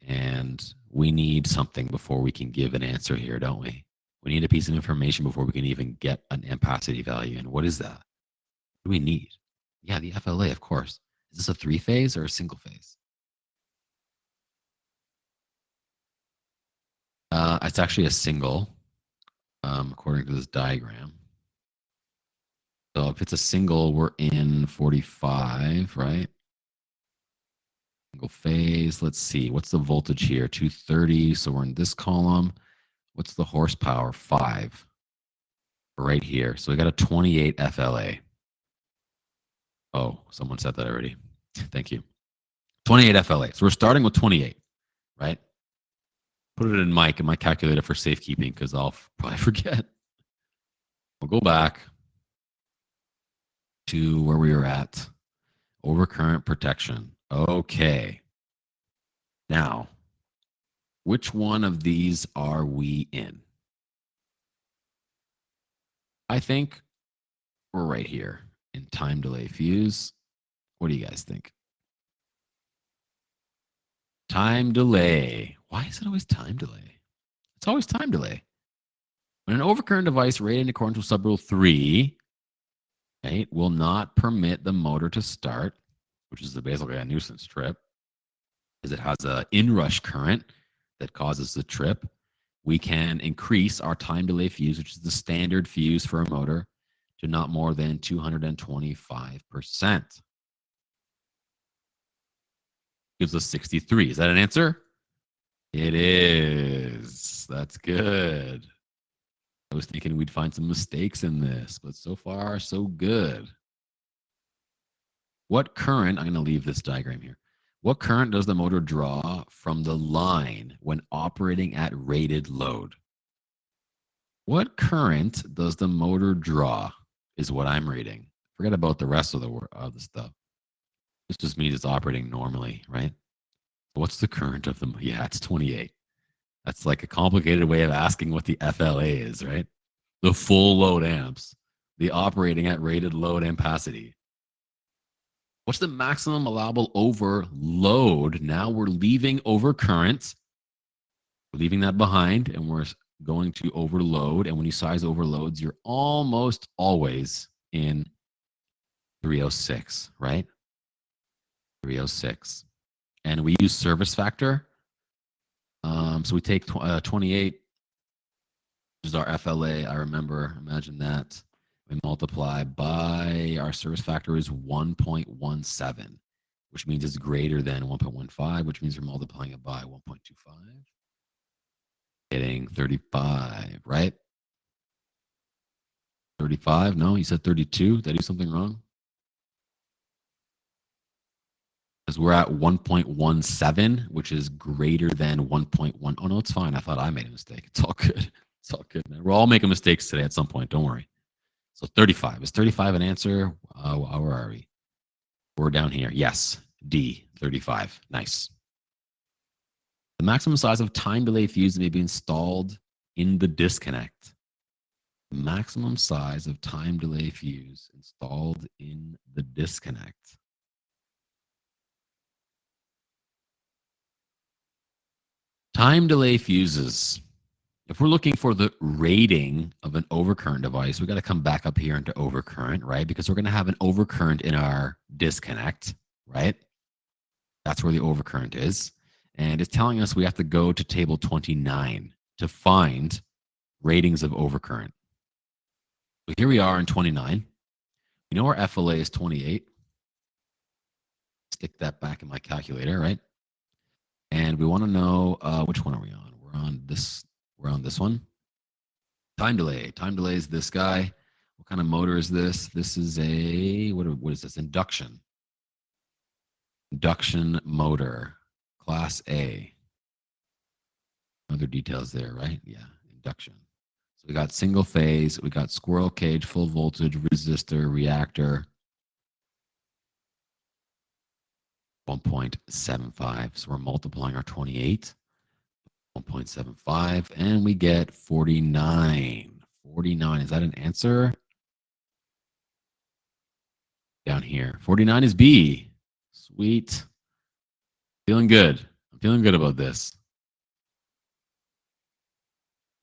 and we need something before we can give an answer here, don't we? We need a piece of information before we can even get an ampacity value. And what is that? What do we need? Yeah, the FLA, of course. Is this a 3-phase or a single phase? It's actually a single, according to this diagram. So if it's a single, we're in 45, right? Single phase. Let's see. What's the voltage here? 230. So we're in this column. What's the horsepower? 5. Right here. So we got a 28 FLA. Oh, someone said that already. Thank you. 28 FLA. So we're starting with 28, right? Put it in my calculator for safekeeping because I'll probably forget. We'll go back to where we were at. Overcurrent protection. Okay. Now, which one of these are we in? I think we're right here in time delay fuse. What do you guys think? Time delay. Why is it always time delay? It's always time delay. When an overcurrent device rated in accordance with subrule 3, right, will not permit the motor to start, which is basically a nuisance trip, because it has an inrush current that causes the trip, we can increase our time delay fuse, which is the standard fuse for a motor, to not more than 225%. Gives us 63. Is that an answer? It is. That's good. I was thinking we'd find some mistakes in this, but so far, so good. What current, I'm going to leave this diagram here. What current does the motor draw from the line when operating at rated load? What current does the motor draw is what I'm reading. Forget about the rest of the stuff. This just means it's operating normally, right? What's the current of the, yeah, it's 28. That's like a complicated way of asking what the FLA is, right? The full load amps, the operating at rated load ampacity. What's the maximum allowable overload? Now we're leaving overcurrent. We're leaving that behind and we're going to overload. And when you size overloads, you're almost always in 306, right? 306. And we use service factor. So we take 28, which is our FLA. I remember, imagine that. We multiply by our service factor is 1.17, which means it's greater than 1.15, which means we're multiplying it by 1.25. Getting 35, right? 35? No, you said 32. Did I do something wrong? Because we're at 1.17, which is greater than 1.1. Oh, no, it's fine. I thought I made a mistake. It's all good. It's all good, man. We're all making mistakes today at some point. Don't worry. So 35. Is 35 an answer? Where are we? We're down here. Yes. D, 35. Nice. The maximum size of time delay fuse may be installed in the disconnect. The maximum size of time delay fuse installed in the disconnect. Time delay fuses. If we're looking for the rating of an overcurrent device, we got to come back up here into overcurrent, right? Because we're going to have an overcurrent in our disconnect, right? That's where the overcurrent is. And it's telling us we have to go to table 29 to find ratings of overcurrent. So here we are in 29. We know our FLA is 28. Stick that back in my calculator, right? And we want to know which one are we on? We're on this one. Time delay. Time delay is this guy. What kind of motor is this? This is a, what is this? Induction. Induction motor, class A. Other details there, right? Yeah, induction. So we got single phase, we got squirrel cage, full voltage, resistor, reactor. 1.75. So we're multiplying our 28. 1.75, and we get 49. 49, is that an answer? Down here. 49 is B. Sweet. Feeling good. I'm feeling good about this.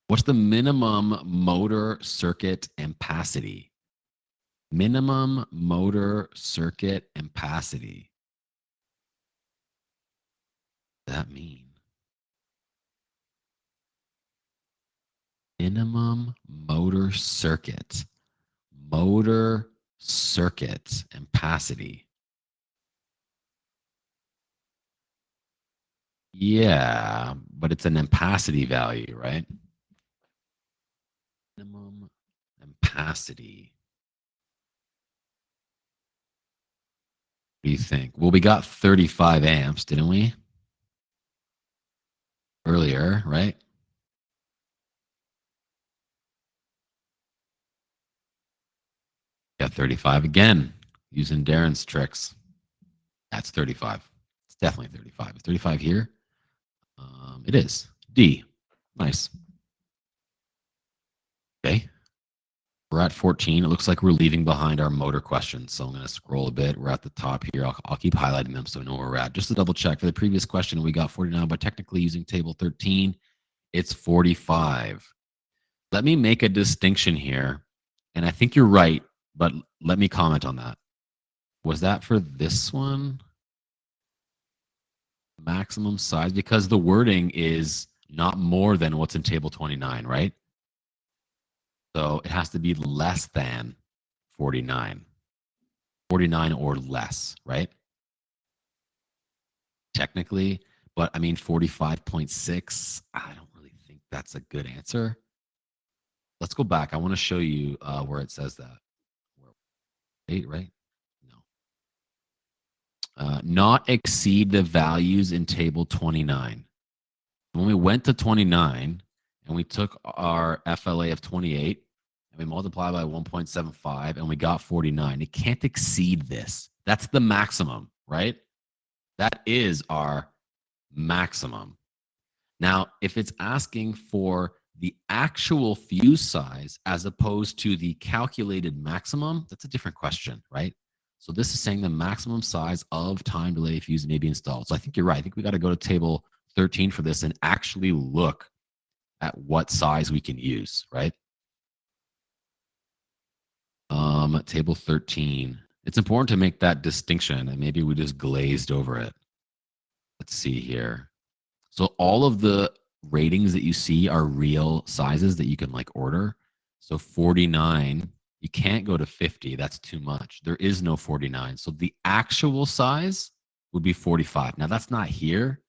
What's the minimum motor circuit ampacity? Minimum motor circuit ampacity. What does that mean? Minimum motor circuit. Motor circuit ampacity. Yeah, but it's an ampacity value, right? Minimum ampacity. What do you think? Well, we got 35 amps, didn't we? Earlier, right? Got 35 again, using Darren's tricks. That's 35. It's definitely 35. Is 35 here? It is. D. Nice. Okay. We're at 14. It looks like we're leaving behind our motor questions. So I'm going to scroll a bit. We're at the top here. I'll keep highlighting them so we know where we're at. Just to double check, for the previous question, we got 49, but technically using table 13, it's 45. Let me make a distinction here. And I think you're right, but let me comment on that. Was that for this one? Maximum size? Because the wording is not more than what's in table 29, right? So it has to be less than 49. 49 or less, right? Technically, but I mean 45.6, I don't really think that's a good answer. Let's go back. I want to show you where it says that. 8, right? No. Not exceed the values in table 29. When we went to 29 and we took our FLA of 28 and we multiplied by 1.75 and we got 49, it can't exceed this. That's the maximum, right? That is our maximum. Now, if it's asking for the actual fuse size as opposed to the calculated maximum, that's a different question, right? So this is saying the maximum size of time delay fuse may be installed. So I think you're right. I think we got to go to table 13 for this and actually look at what size we can use, right? Table 13. It's important to make that distinction, and maybe we just glazed over it. Let's see here. So all of the ratings that you see are real sizes that you can like order. So 49, you can't go to 50. That's too much. There is no 49. So the actual size would be 45. Now that's not here.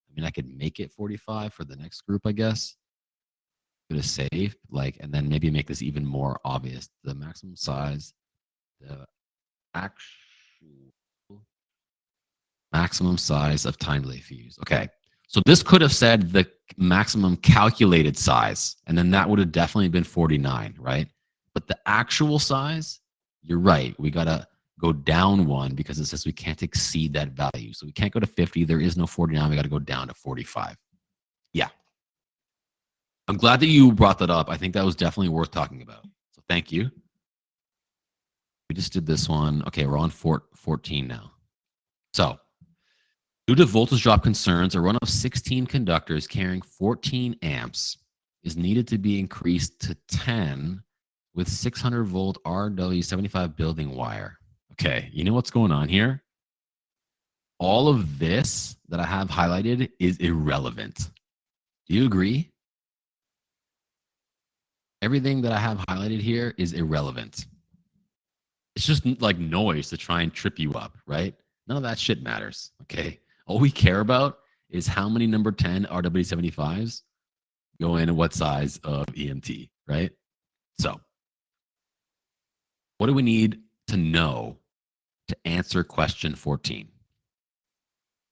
I mean, I could make it 45 for the next group, I guess. Go to save, like, and then maybe make this even more obvious. The maximum size, the actual maximum size of time delay fuse. Okay. So this could have said the maximum calculated size, and then that would have definitely been 49, right? But the actual size, you're right. We got to go down one because it says we can't exceed that value. So we can't go to 50. There is no 49. We got to go down to 45. Yeah. I'm glad that you brought that up. I think that was definitely worth talking about. So thank you. We just did this one. Okay, we're on 14 now. So due to voltage drop concerns, a run of 16 conductors carrying 14 amps is needed to be increased to 10 with 600 volt RW75 building wire. Okay, you know what's going on here? All of this that I have highlighted is irrelevant. Do you agree? Everything that I have highlighted here is irrelevant. It's just like noise to try and trip you up, right? None of that shit matters, okay? All we care about is how many number 10 RW75s go in and what size of EMT, right? So what do we need to know to answer question 14?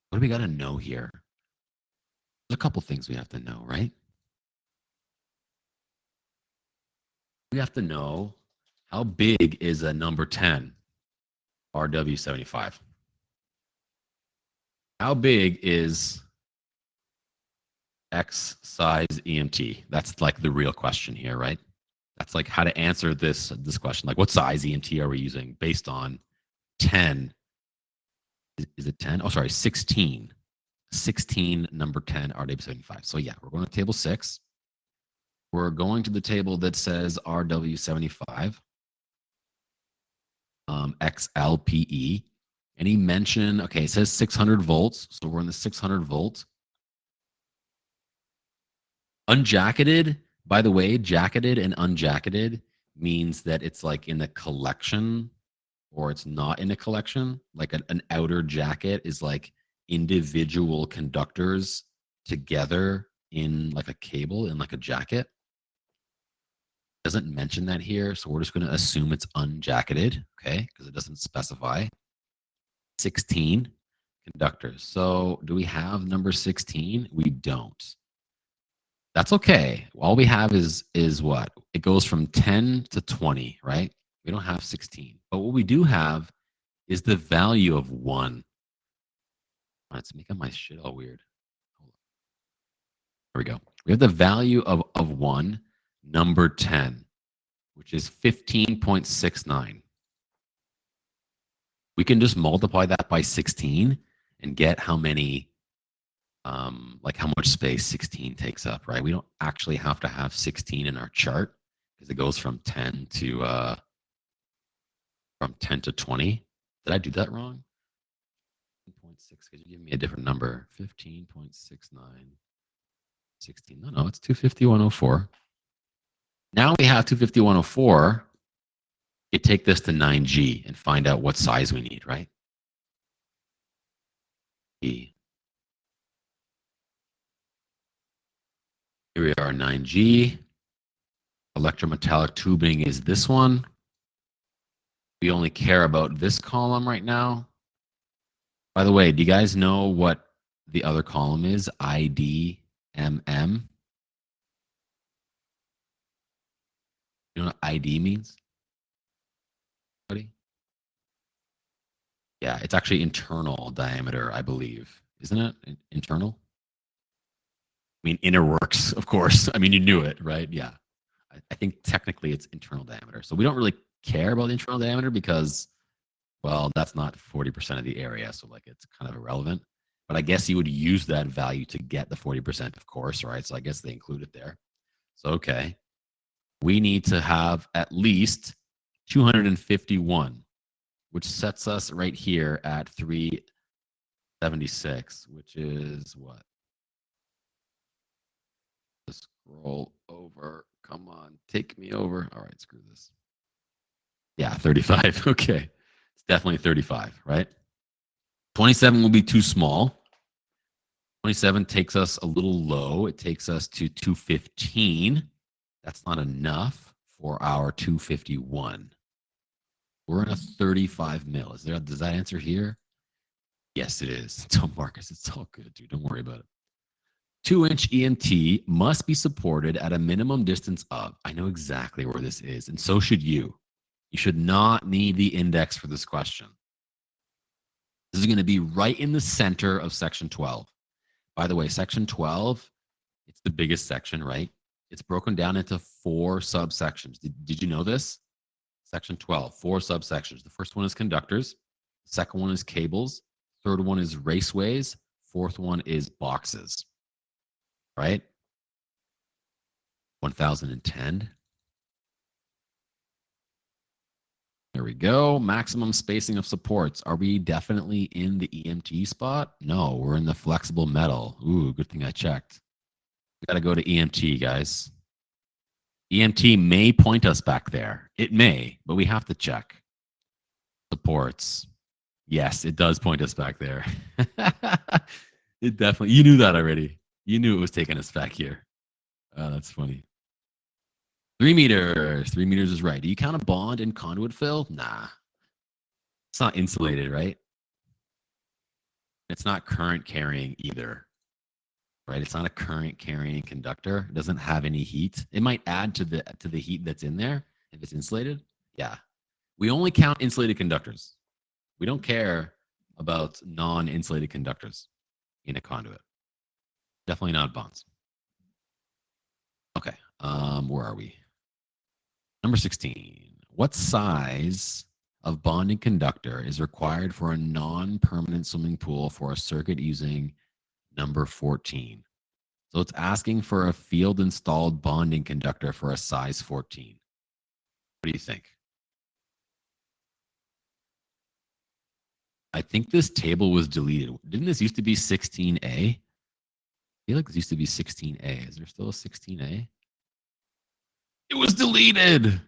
What do we got to know here? There's a couple things we have to know, right? We have to know how big is a number 10 RW75? How big is X size EMT? That's like the real question here, right? That's like how to answer this question. Like, what size EMT are we using based on 10? Is it 10? Oh, sorry, 16. 16 number 10 RW75. So yeah, we're going to table 6. We're going to the table that says RW75, XLPE. Any mention? Okay, it says 600 volts. So we're in the 600 volt. Unjacketed, by the way, jacketed and unjacketed means that it's like in a collection or it's not in a collection. Like an outer jacket is like individual conductors together in like a cable in like a jacket. Doesn't mention that here, so we're just going to assume it's unjacketed, okay, because it doesn't specify. 16 conductors. So do we have number 16? We don't. That's okay. All we have is what? It goes from 10 to 20, right? We don't have 16. But what we do have is the value of 1. It's making my shit all weird. There we go. We have the value of 1, number 10. which is 15.69. We can just multiply that by 16 and get how many, like how much space 16 takes up, right? We don't actually have to have 16 in our chart because it goes from 10 to 20. Did I do that wrong? 15.6, because you give me a different number. 15.69. 16. No, it's 250.104. Now we have 250.104. You take this to 9G and find out what size we need, right? E. Here we are, 9G. Electrometallic tubing is this one. We only care about this column right now. By the way, do you guys know what the other column is? IDMM. You know what ID means? Anybody? Yeah, it's actually internal diameter, I believe. Isn't it? Internal? I mean, inner works, of course. I mean, you knew it, right? Yeah. I think technically it's internal diameter. So we don't really care about internal diameter because, well, that's not 40% of the area. So like it's kind of irrelevant. But I guess you would use that value to get the 40%, of course, right? So I guess they include it there. So, okay. We need to have at least 251, which sets us right here at 376, which is what? Scroll over. Come on, take me over. All right, screw this. Yeah, 35. Okay. It's definitely 35, right? 27 will be too small. 27 takes us a little low. It takes us to 215. That's not enough for our 251. We're in a 35 mil. Does that answer here? Yes, it is. So Marcus, it's all good, dude. Don't worry about it. 2-inch EMT must be supported at a minimum distance of, I know exactly where this is, and so should you. You should not need the index for this question. This is going to be right in the center of section 12. By the way, section 12, it's the biggest section, right? It's broken down into 4 subsections. Did you know this? Section 12, 4 subsections. The first one is conductors. The second one is cables. Third one is raceways. Fourth one is boxes, right? 1010. There we go. Maximum spacing of supports. Are we definitely in the EMT spot? No, we're in the flexible metal. Ooh, good thing I checked. We got to go to EMT, guys. EMT may point us back there. It may, but we have to check. Supports. Yes, it does point us back there. It definitely, you knew that already. You knew it was taking us back here. That's funny. 3 meters. 3 meters is right. Do you count a bond in conduit fill? Nah. It's not insulated, right? It's not current carrying either, right? It's not a current carrying conductor. It doesn't have any heat. It might add to the heat that's in there if it's insulated. Yeah. We only count insulated conductors. We don't care about non-insulated conductors in a conduit. Definitely not bonds. Okay. Where are we? Number 16. What size of bonding conductor is required for a non-permanent swimming pool for a circuit using number 14? So it's asking for a field installed bonding conductor for a size 14. What do you think? I think this table was deleted. Didn't this used to be 16A? I feel like this used to be 16A. Is there still a 16A? It was deleted.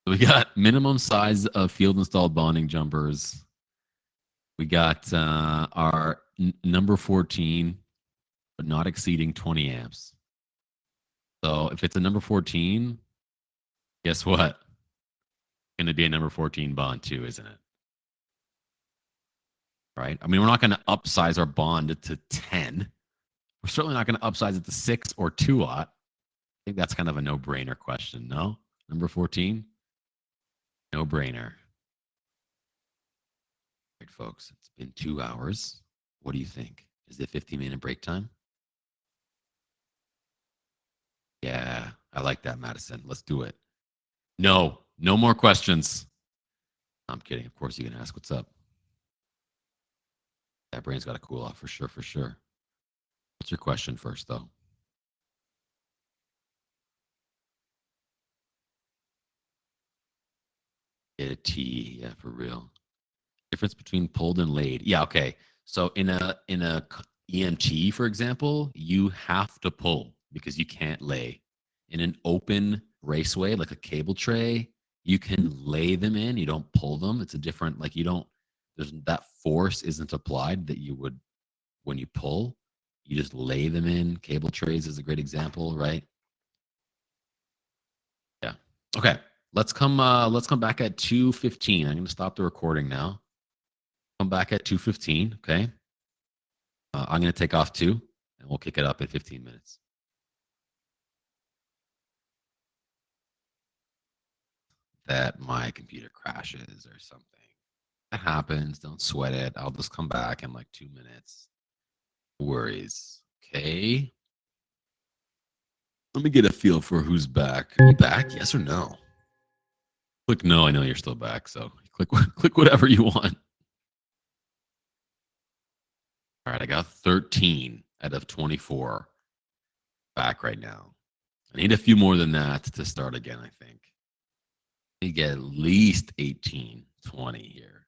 We got minimum size of field installed bonding jumpers. We got our number 14, but not exceeding 20 amps. So if it's a number 14, guess what? Going to be a number 14 bond too, isn't it? Right? I mean, we're not going to upsize our bond to 10. We're certainly not going to upsize it to 6 or 2-aught. I think that's kind of a no-brainer question, no? Number 14? No-brainer. All right, folks, it's been 2 hours. What do you think? Is it 15-minute break time? Yeah, I like that, Madison. Let's do it. No, no more questions. I'm kidding. Of course, you can ask what's up. That brain's got to cool off for sure, for sure. What's your question first, though? Get a T, yeah, for real. Difference between pulled and laid. Yeah, okay. So in a EMT, for example, you have to pull because you can't lay. In an open raceway, like a cable tray, you can lay them in. You don't pull them. It's a different, like you don't. There's that force isn't applied that you would when you pull. You just lay them in. Cable trays is a great example, right? Yeah. Okay. Let's come back at 2:15. I'm gonna stop the recording now. Come back at 2:15. Okay. I'm gonna take off too, and we'll kick it up in 15 minutes. That my computer crashes or something. That happens. Don't sweat it. I'll just come back in like 2 minutes. No worries. Okay. Let me get a feel for who's back. Are you back? Yes or no? Click no. I know you're still back. So click click whatever you want. All right. I got 13 out of 24 back right now. I need a few more than that to start again, I think. I get at least 18, 20 here.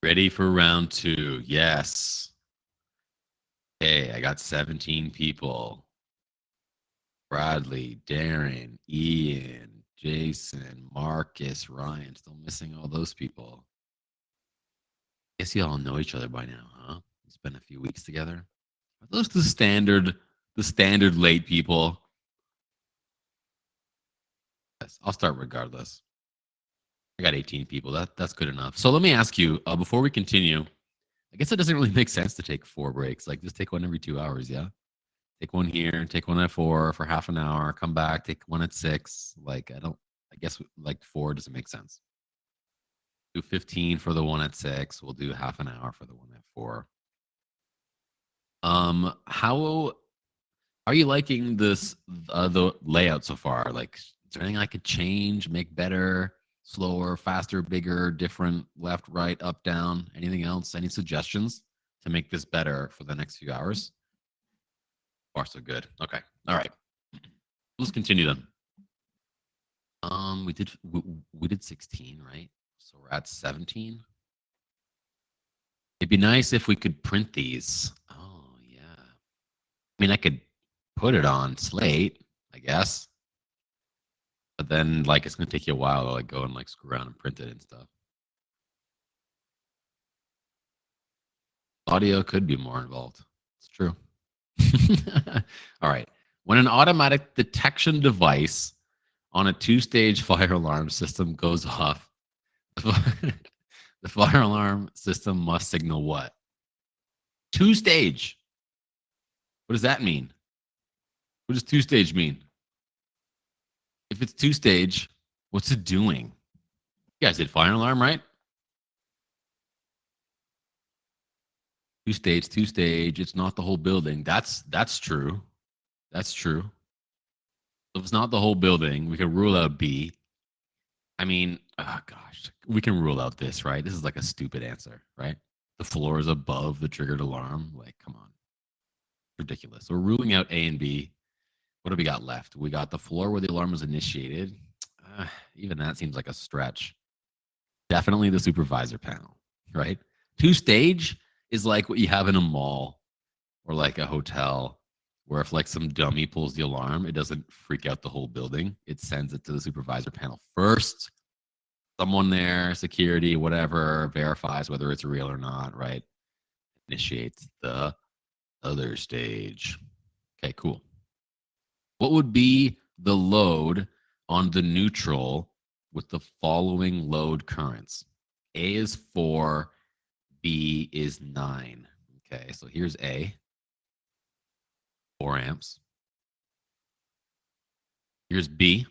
Ready for round two. Yes. Hey, I got 17 people. Bradley, Darren, Ian, Jason, Marcus, Ryan. Still missing all those people. Guess you all know each other by now, huh? It's been a few weeks together. Are those the standard late people? Yes, I'll start regardless. I got 18 people. That's good enough. So let me ask you, before we continue, I guess it doesn't really make sense to take 4 breaks. Like just take one every 2 hours, yeah? Take one here, take one at 4 for half an hour, come back, take one at 6. Like I guess like 4 doesn't make sense. Do 15 for the one at 6. We'll do half an hour for the one at 4. How are you liking this the layout so far? Like, is there anything I could change, make better, slower, faster, bigger, different, left, right, up, down? Anything else? Any suggestions to make this better for the next few hours? Far so good. Okay. All right. Let's continue then. We did 16, right? So we're at 17. It'd be nice if we could print these. Oh yeah. I mean, I could put it on Slate, I guess. But then like it's gonna take you a while to like go and like screw around and print it and stuff. Audio could be more involved. It's true. All right. When an automatic detection device on a two-stage fire alarm system goes off, the fire alarm system must signal what? Two-stage. What does that mean? What does two-stage mean? If it's two-stage, what's it doing? You guys did fire alarm, right? Two-stage, two-stage. It's not the whole building. That's true. That's true. If it's not the whole building, we can rule out B. I mean, oh gosh, we can rule out this, right? This is like a stupid answer, right? The floor is above the triggered alarm. Like, come on. Ridiculous. So we're ruling out A and B. What do we got left? We got the floor where the alarm was initiated. Even that seems like a stretch. Definitely the supervisor panel, right? Two stage is like what you have in a mall or like a hotel, where if like some dummy pulls the alarm, it doesn't freak out the whole building. It sends it to the supervisor panel first. Someone there, security, whatever, verifies whether it's real or not, right? Initiates the other stage. Okay, cool. What would be the load on the neutral with the following load currents? A is 4, B is 9. Okay, so here's A, 4 amps. Here's B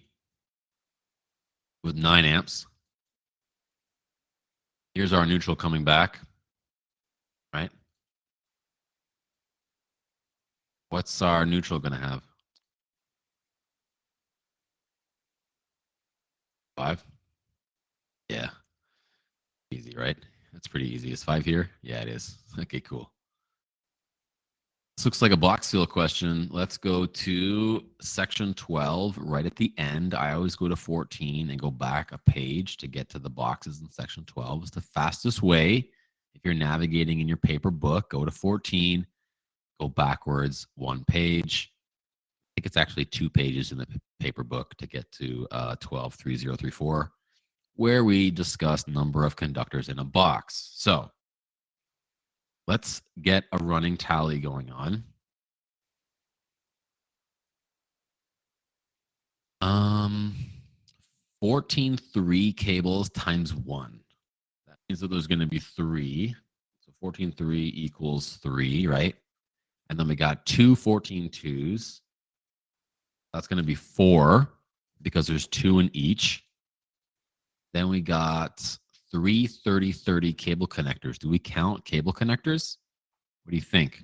with 9 amps. Here's our neutral coming back, right? What's our neutral going to have? 5? Yeah. Easy, right? That's pretty easy. Is 5 here? Yeah, it is. Okay, cool. This looks like a box fill question. Let's go to section 12 right at the end. I always go to 14 and go back a page to get to the boxes in section 12. It's the fastest way. If you're navigating in your paper book, go to 14, go backwards one page. I think it's actually 2 pages in the paper book to get to 123034, where we discuss number of conductors in a box. So let's get a running tally going on. 14 3 cables times 1. That means that there's going to be 3. So 14 3 equals 3, right? And then we got 2 14 2s. That's going to be 4 because there's 2 in each. Then we got 3 30 30 cable connectors. Do we count cable connectors? What do you think?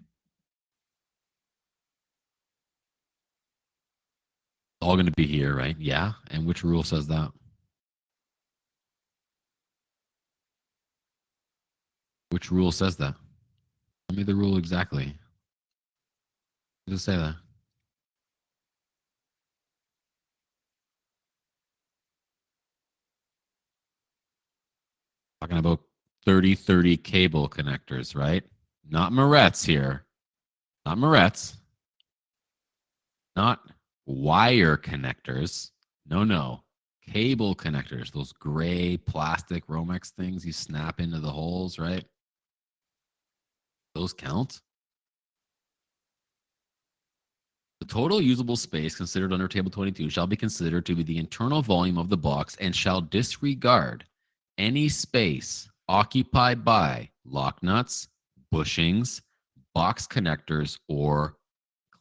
All going to be here, right? Yeah. And which rule says that? Which rule says that? Tell me the rule exactly. Does it say that? Talking about 30 30 cable connectors, right? Not Moretz here. Not Moretz. Not wire connectors. No, no. Cable connectors. Those gray plastic Romex things you snap into the holes, right? Those count. The total usable space considered under Table 22 shall be considered to be the internal volume of the box and shall disregard any space occupied by lock nuts, bushings, box connectors, or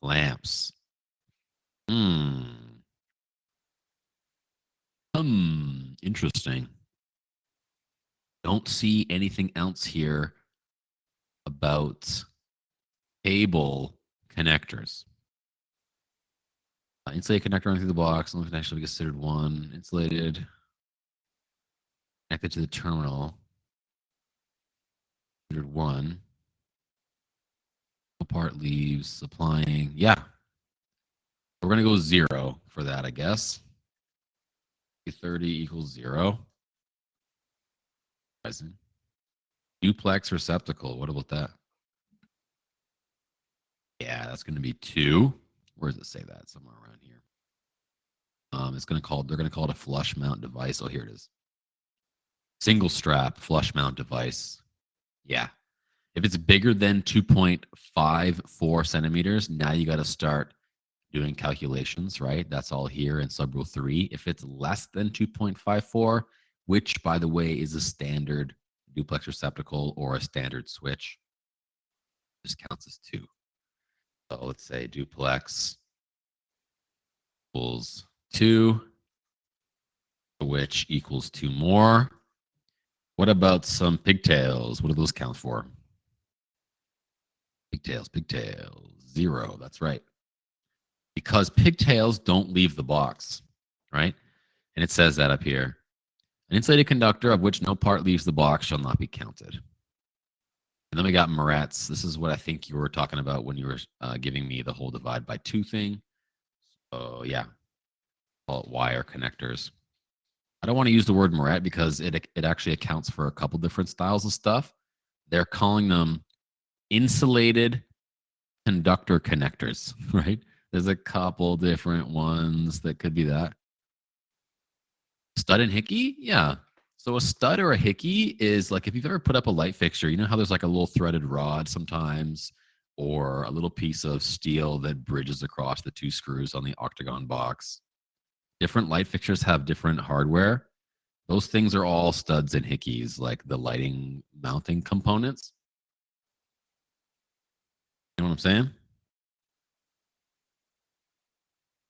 clamps. Interesting. Don't see anything else here about cable connectors. Insulated connector running through the box. Only connection will be considered one. Insulated. Connected to the terminal. Considered one. Part leaves. Supplying. Yeah. We're going to go 0 for that, I guess. 30 equals 0. Duplex receptacle. What about that? Yeah, that's going to be 2. Where does it say that? Somewhere around here. They're going to call it a flush mount device. Oh, here it is. Single strap flush mount device. Yeah. If it's bigger than 2.54 centimeters, now you got to start doing calculations, right? That's all here in subrule 3. If it's less than 2.54, which, by the way, is a standard duplex receptacle or a standard switch, this counts as 2. So let's say duplex equals 2, which equals 2 more. What about some pigtails? What do those count for? Pigtails, 0. That's right. Because pigtails don't leave the box, right? And it says that up here. An insulated conductor of which no part leaves the box shall not be counted. And then we got Moretz. This is what I think you were talking about when you were giving me the whole divide by 2 thing. So yeah, call it wire connectors. I don't want to use the word Moret because it actually accounts for a couple different styles of stuff. They're calling them insulated conductor connectors, right? There's a couple different ones that could be that. Stud and hickey? Yeah. So a stud or a hickey is like if you've ever put up a light fixture, you know how there's like a little threaded rod sometimes or a little piece of steel that bridges across the 2 screws on the octagon box. Different light fixtures have different hardware. Those things are all studs and hickeys, like the lighting mounting components. You know what I'm saying?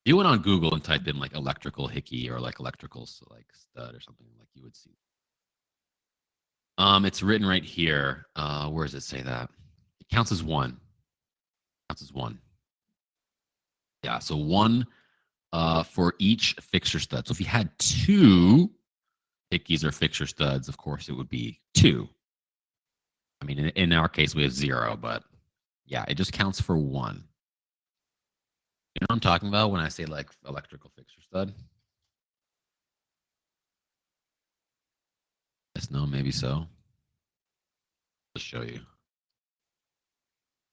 You went on Google and typed in like electrical hickey or like electrical like stud or something, like you would see. It's written right here. Where does it say that? It counts as 1. Counts as 1. Yeah, so one for each fixture stud. So if you had two pickeys or fixture studs, of course it would be two. I mean, in our case, we have 0, but yeah, it just counts for one. You know what I'm talking about when I say like electrical fixture stud? Yes, no, maybe so. I'll show you.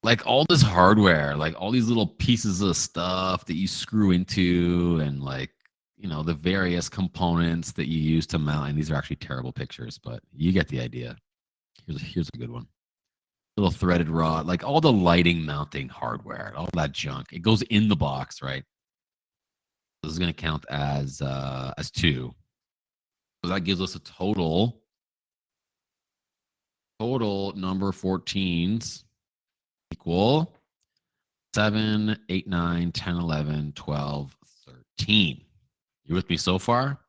Like all this hardware, like all these little pieces of stuff that you screw into, and like, you know, the various components that you use to mount. And these are actually terrible pictures, but you get the idea. Here's a good one. Little threaded rod, like all the lighting mounting hardware, all that junk. It goes in the box, right? This is going to count as two. So that gives us a total number 14s equal 7, 8, 9, 10, 11, 12, 13. You with me so far?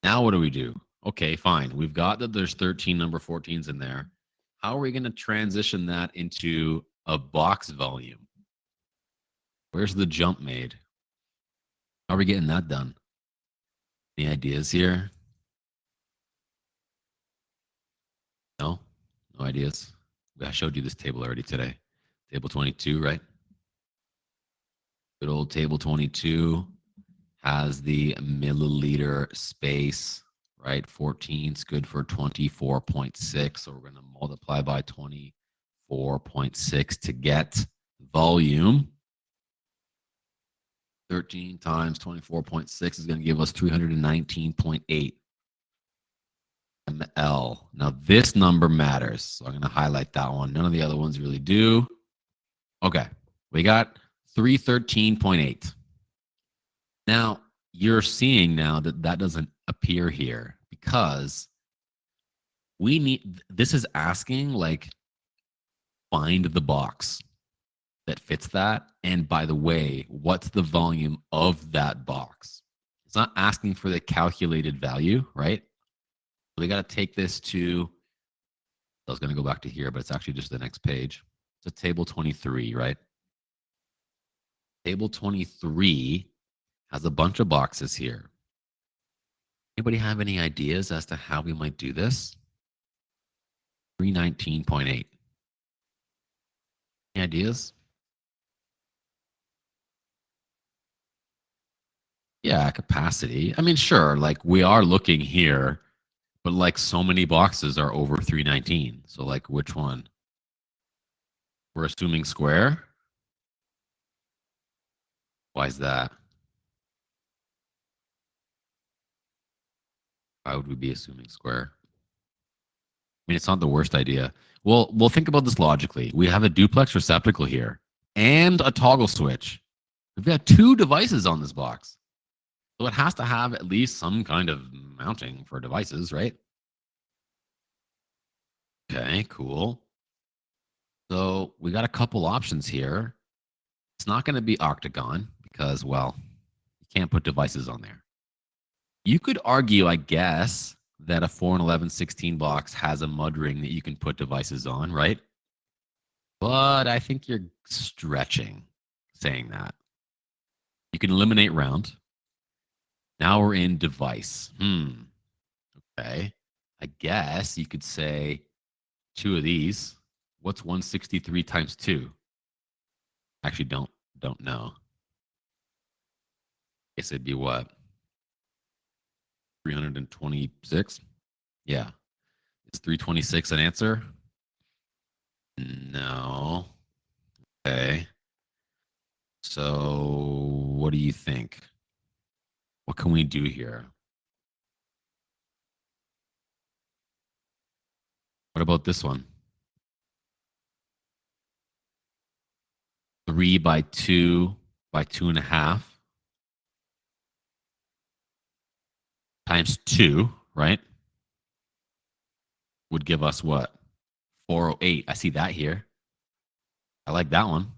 Now what do we do? Okay, fine. We've got that there's 13 number 14s in there. How are we going to transition that into a box volume? Where's the jump made? How are we getting that done? Any ideas here? No? No ideas? I showed you this table already today. Table 22, right? Good old table 22 has the milliliter space, right? 14 is good for 24.6. So we're going to multiply by 24.6 to get volume. 13 times 24.6 is going to give us 319.8 ml. Now this number matters. So I'm going to highlight that one. None of the other ones really do. Okay. We got 313.8. Now, you're seeing now that that doesn't appear here because we need, this is asking like, find the box that fits that. And by the way, what's the volume of that box? It's not asking for the calculated value, right? We got to take this to, I was going to go back to here, but it's actually just the next page. It's a table 23, right? Table 23 has a bunch of boxes here. Anybody have any ideas as to how we might do this? 319.8. Any ideas? Yeah, capacity. I mean, sure, like we are looking here, but like so many boxes are over 319. So like which one? We're assuming square. Why is that? Why would we be assuming square? I mean, it's not the worst idea. Well, we'll think about this logically. We have a duplex receptacle here and a toggle switch. We've got two devices on this box. So it has to have at least some kind of mounting for devices, right? Okay, cool. So we got a couple options here. It's not going to be octagon because, well, you can't put devices on there. You could argue, I guess, that a 4 and 11 16 box has a mud ring that you can put devices on, right? But I think you're stretching saying that. You can eliminate round. Now we're in device. Okay. I guess you could say two of these. What's 163 times 2? Actually, don't know. I guess it'd be what? 326? Yeah. Is 326 an answer? No. Okay. So what do you think? What can we do here? What about this one? 3 by 2 by 2.5 times 2, right? Would give us what? 408. I see that here. I like that one.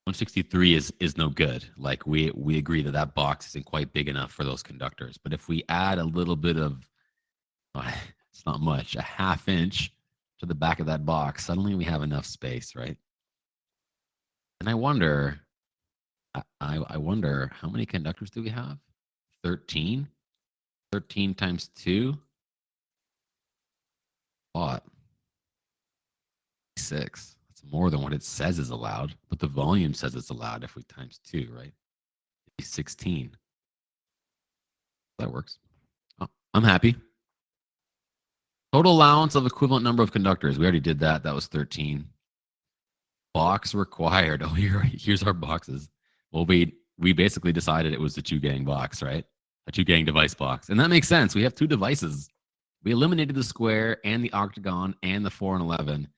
163 is no good. Like we agree that that box isn't quite big enough for those conductors. But if we add a little bit of, it's not much, a ½ inch to the back of that box, suddenly we have enough space, right? And I wonder, I wonder how many conductors do we have? 13? 13 times 2? What? 6. That's more than what it says is allowed, but the volume says it's allowed if we times 2, right? 16. That works. Oh, I'm happy. Total allowance of equivalent number of conductors. We already did that. That was 13. Box required. Oh, here's our boxes. Well, we basically decided it was the 2-gang box, right? A 2-gang device box. And that makes sense. We have 2 devices. We eliminated the square and the octagon and the 4 and 11.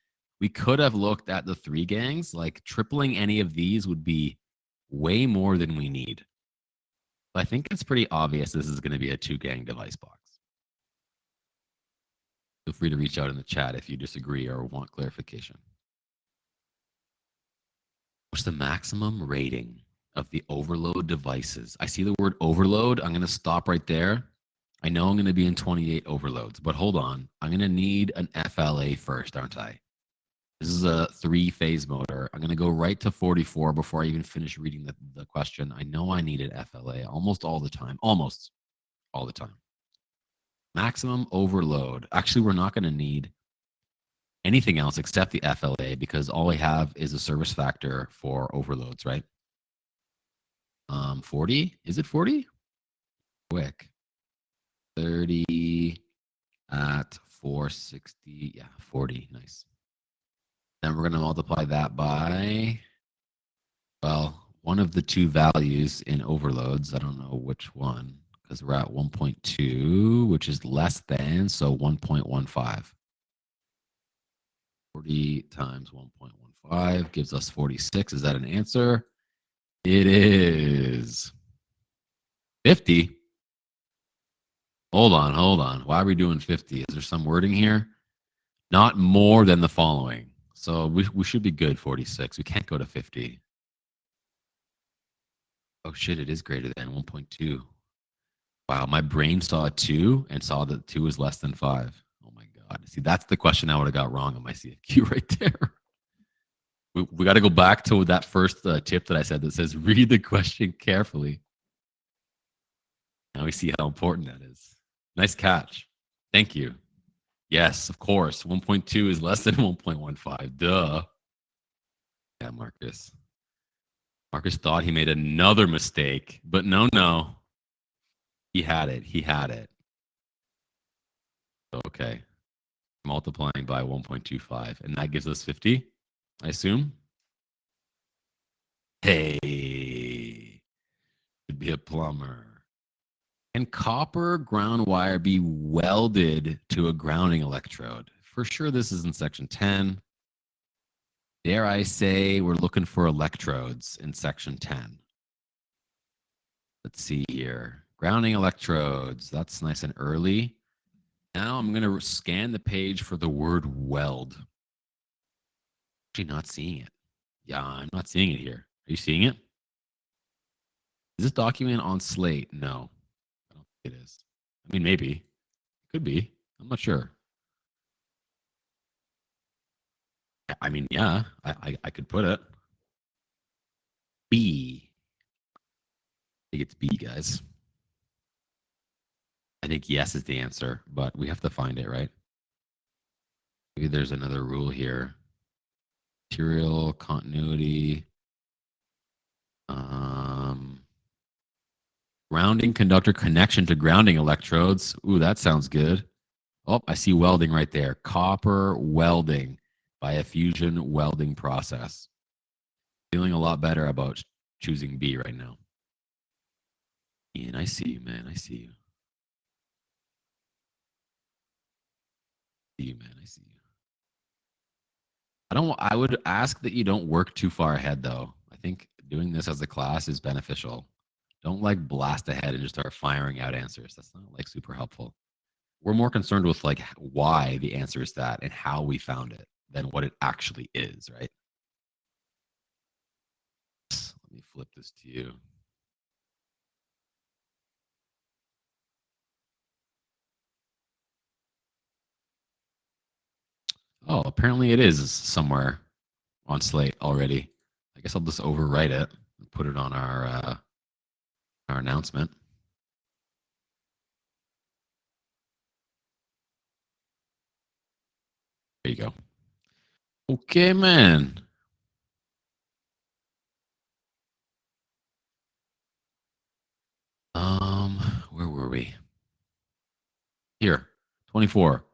We could have looked at the 3 gangs. Like tripling any of these would be way more than we need. But I think it's pretty obvious this is going to be a 2-gang device box. Feel free to reach out in the chat if you disagree or want clarification. What's the maximum rating of the overload devices? I see the word overload. I'm going to stop right there. I know I'm going to be in 28 overloads, but hold on. I'm going to need an FLA first, aren't I? This is a 3-phase motor. I'm going to go right to 44 before I even finish reading the question. I know I need an FLA almost all the time. Almost all the time. Maximum overload. Actually, we're not going to need anything else except the FLA because all we have is a service factor for overloads, right? 40? Is it 40? Quick. 30 at 460. Yeah, 40. Nice. Then we're going to multiply that by, well, one of the 2 values in overloads. I don't know which one because we're at 1.2, which is less than, so 1.15. 40 times 1.15 gives us 46. Is that an answer? It is 50. Hold on. Why are we doing 50? Is there some wording here? Not more than the following. So we should be good, 46. We can't go to 50. Oh, shit, it is greater than 1.2. Wow, my brain saw a 2 and saw that 2 is less than 5. Oh, my God. See, that's the question I would have got wrong on my CFQ right there. We got to go back to that first tip that I said that says, read the question carefully. Now we see how important that is. Nice catch. Thank you. Yes, of course. 1.2 is less than 1.15. Duh. Yeah, Marcus. Marcus thought he made another mistake, but no. He had it. Okay. Multiplying by 1.25, and that gives us 50, I assume. Hey, should be a plumber. Can copper ground wire be welded to a grounding electrode? For sure, this is in section 10. Dare I say we're looking for electrodes in section 10. Let's see here. Grounding electrodes. That's nice and early. Now I'm going to scan the page for the word weld. Actually not seeing it. Yeah, I'm not seeing it here. Are you seeing it? Is this document on Slate? No, I don't think it is. I mean, maybe. Could be. I'm not sure. I mean, yeah, I could put it. B. I think it's B, guys. I think yes is the answer, but we have to find it, right? Maybe there's another rule here. Material continuity. Grounding conductor connection to grounding electrodes. Ooh, that sounds good. Oh, I see welding right there. Copper welding by a fusion welding process. Feeling a lot better about choosing B right now. Ian, I see you, man. I see you. I see you, man. I see you. I would ask that you don't work too far ahead though. I think doing this as a class is beneficial. Don't like blast ahead and just start firing out answers. That's not like super helpful. We're more concerned with like why the answer is that and how we found it than what it actually is, right? Let me flip this to you. Oh, apparently it is somewhere on Slate already. I guess I'll just overwrite it and put it on our announcement. There you go. Okay, man. Where were we? Here, 24.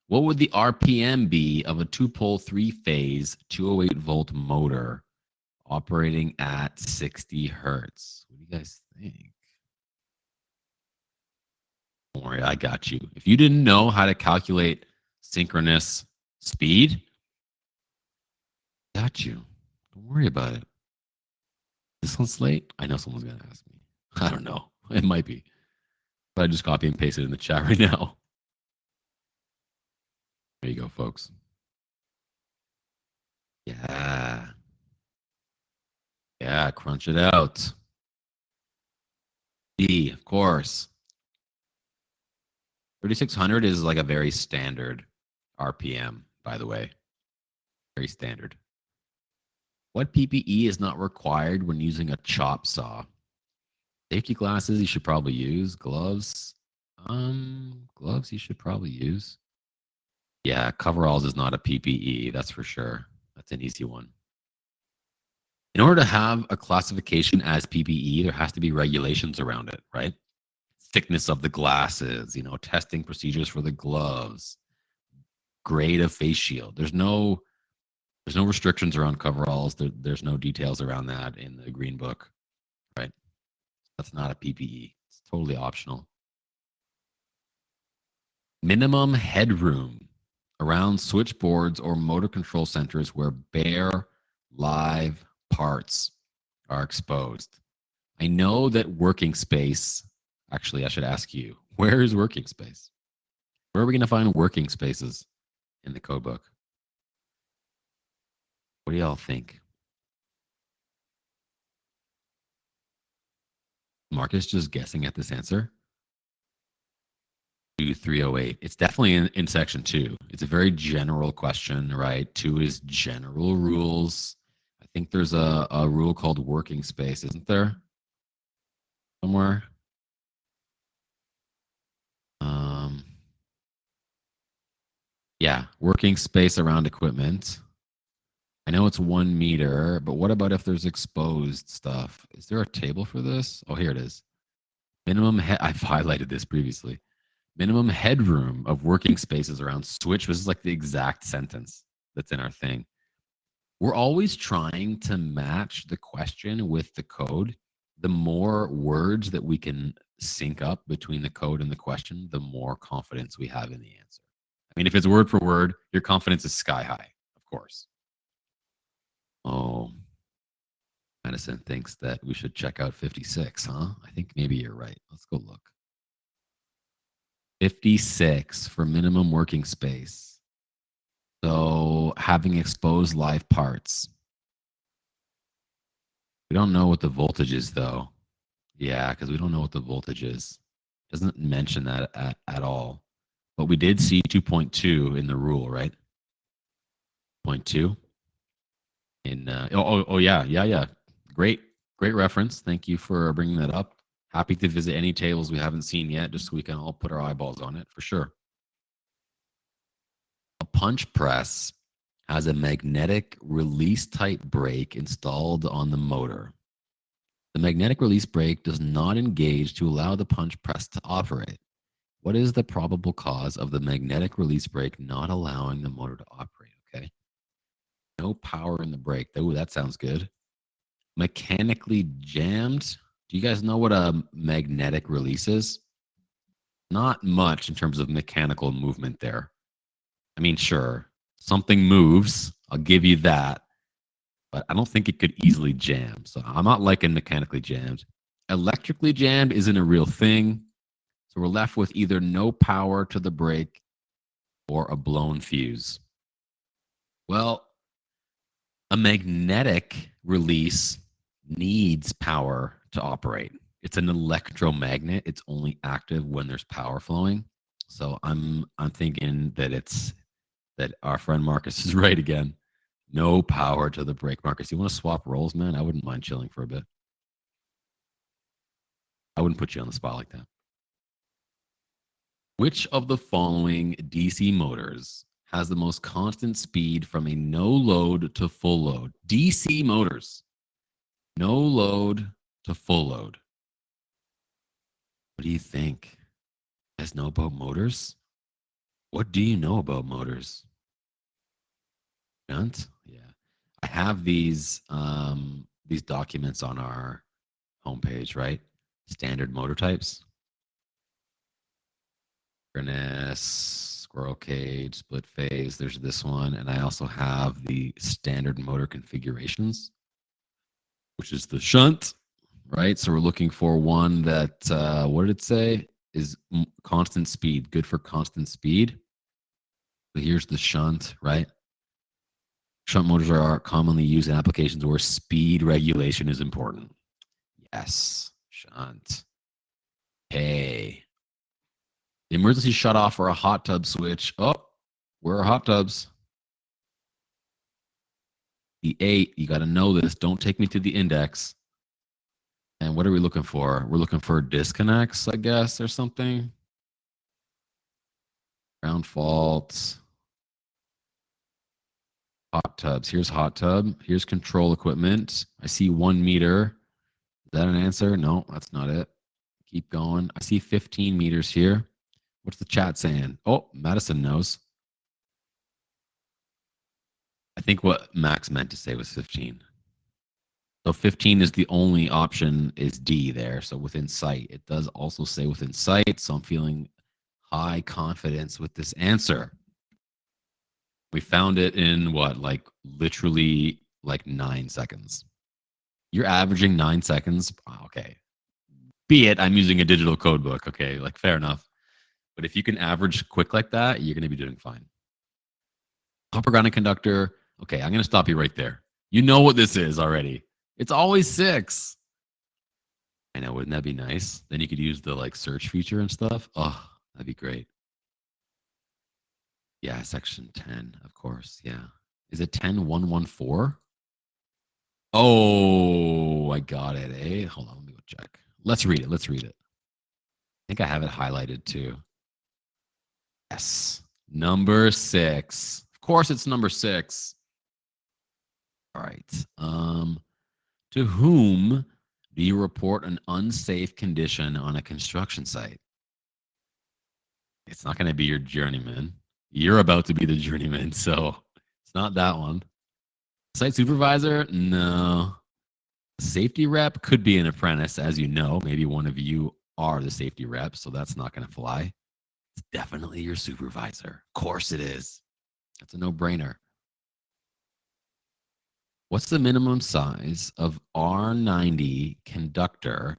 What would the RPM be of a 2-pole 3-phase 208-volt motor operating at 60 hertz? What do you guys think? Don't worry, I got you. If you didn't know how to calculate synchronous speed, got you. Don't worry about it. This one's late? I know someone's going to ask me. I don't know. It might be. But I just copy and paste it in the chat right now. There you go, folks. Yeah. Yeah, crunch it out. D, of course. 3600 is like a very standard RPM, by the way. Very standard. What PPE is not required when using a chop saw? Safety glasses you should probably use. Gloves. Gloves you should probably use. Yeah, coveralls is not a PPE, that's for sure. That's an easy one. In order to have a classification as PPE, there has to be regulations around it, right? Thickness of the glasses, testing procedures for the gloves, grade of face shield. There's no restrictions around coveralls. There's no details around that in the green book, right? That's not a PPE. It's totally optional. Minimum headroom around switchboards or motor control centers where bare live parts are exposed. I know that working space, actually, I should ask you, where is working space? Where are we going to find working spaces in the code book? What do y'all think? Marcus just guessing at this answer? 308. It's definitely in section 2. It's a very general question, right? 2 is general rules. I think there's a rule called working space, isn't there? Somewhere. Yeah, working space around equipment. I know it's 1 meter, but what about if there's exposed stuff? Is there a table for this? Oh, here it is. Minimum I've highlighted this previously. Minimum headroom of working spaces around switch. This is like the exact sentence that's in our thing. We're always trying to match the question with the code. The more words that we can sync up between the code and the question, the more confidence we have in the answer. I mean, if it's word for word, your confidence is sky high, of course. Oh, Madison thinks that we should check out 56, huh? I think maybe you're right. Let's go look. 56 for minimum working space. So having exposed live parts. We don't know what the voltage is, though. Yeah, because we don't know what the voltage is. Doesn't mention that at all. But we did see 2.2 in the rule, right? 0.2. Yeah. Great reference. Thank you for bringing that up. Happy to visit any tables we haven't seen yet, just so we can all put our eyeballs on it for sure. A punch press has a magnetic release type brake installed on the motor. The magnetic release brake does not engage to allow the punch press to operate. What is the probable cause of the magnetic release brake not allowing the motor to operate? Okay. No power in the brake. Oh, that sounds good. Mechanically jammed. Do you guys know what a magnetic release is? Not much in terms of mechanical movement there. I mean, sure, something moves. I'll give you that. But I don't think it could easily jam. So I'm not liking mechanically jammed. Electrically jammed isn't a real thing. So we're left with either no power to the brake or a blown fuse. Well, a magnetic release needs power to operate. It's an electromagnet. It's only active when there's power flowing. So I'm thinking that our friend Marcus is right again. No power to the brake. Marcus, you want to swap roles, man? I wouldn't mind chilling for a bit. I wouldn't put you on the spot like that. Which of the following DC motors has the most constant speed from a no load to full load? DC motors, no load to full load. What do you think? You guys know about motors? What do you know about motors? Shunt? Yeah. I have these documents on our homepage, right? Standard motor types. Furnace, squirrel cage, split phase. There's this one. And I also have the standard motor configurations, which is the shunt, right? So we're looking for one that, what did it say? Is constant speed, good for constant speed. So here's the shunt, right? Shunt motors are commonly used in applications where speed regulation is important. Yes, shunt. Hey, the emergency shut off for a hot tub switch. Oh, where are hot tubs? The 8, you got to know this. Don't take me to the index. And what are we looking for? We're looking for disconnects, I guess, or something. Ground faults. Hot tubs. Here's hot tub. Here's control equipment. I see 1 meter. Is that an answer? No, that's not it. Keep going. I see 15 meters here. What's the chat saying? Oh, Madison knows. I think what Max meant to say was 15. So 15 is the only option is D there. So within sight. It does also say within sight. So I'm feeling high confidence with this answer. We found it in what, like literally like 9 seconds. You're averaging 9 seconds. Okay. Be it, I'm using a digital code book. Okay. Like fair enough. But if you can average quick like that, you're going to be doing fine. Copper grounded conductor. Okay. I'm going to stop you right there. You know what this is already. It's always 6. I know. Wouldn't that be nice? Then you could use the like search feature and stuff. Oh, that'd be great. Yeah. Section 10, of course. Yeah. Is it 10114? Oh, I got it. Eh? Hold on. Let me go check. Let's read it. Let's read it. I think I have it highlighted too. Yes. Number 6. Of course, it's number 6. All right. To whom do you report an unsafe condition on a construction site? It's not going to be your journeyman. You're about to be the journeyman, so it's not that one. Site supervisor? No. Safety rep could be an apprentice, as you know. Maybe one of you are the safety rep, so that's not going to fly. It's definitely your supervisor. Of course it is. That's a no-brainer. What's the minimum size of R90 conductor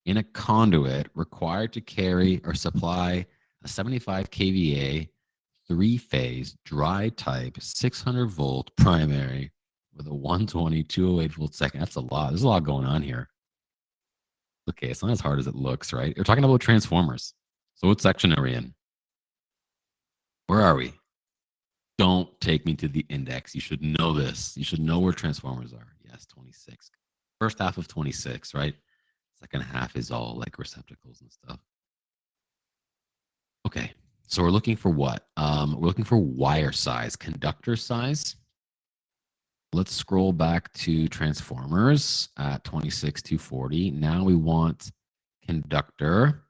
in a conduit required to carry or supply a 75 kVA 3-phase dry type 600 volt primary with a 120 208 volt second? That's a lot. There's a lot going on here. Okay, it's not as hard as it looks, right? We're talking about transformers. So what section are we in? Where are we? Don't take me to the index. You should know this. You should know where transformers are. Yes, 26. First half of 26, right? Second half is all like receptacles and stuff. Okay, so we're looking for what? We're looking for wire size, conductor size. Let's scroll back to transformers at 26,240. Now we want conductor.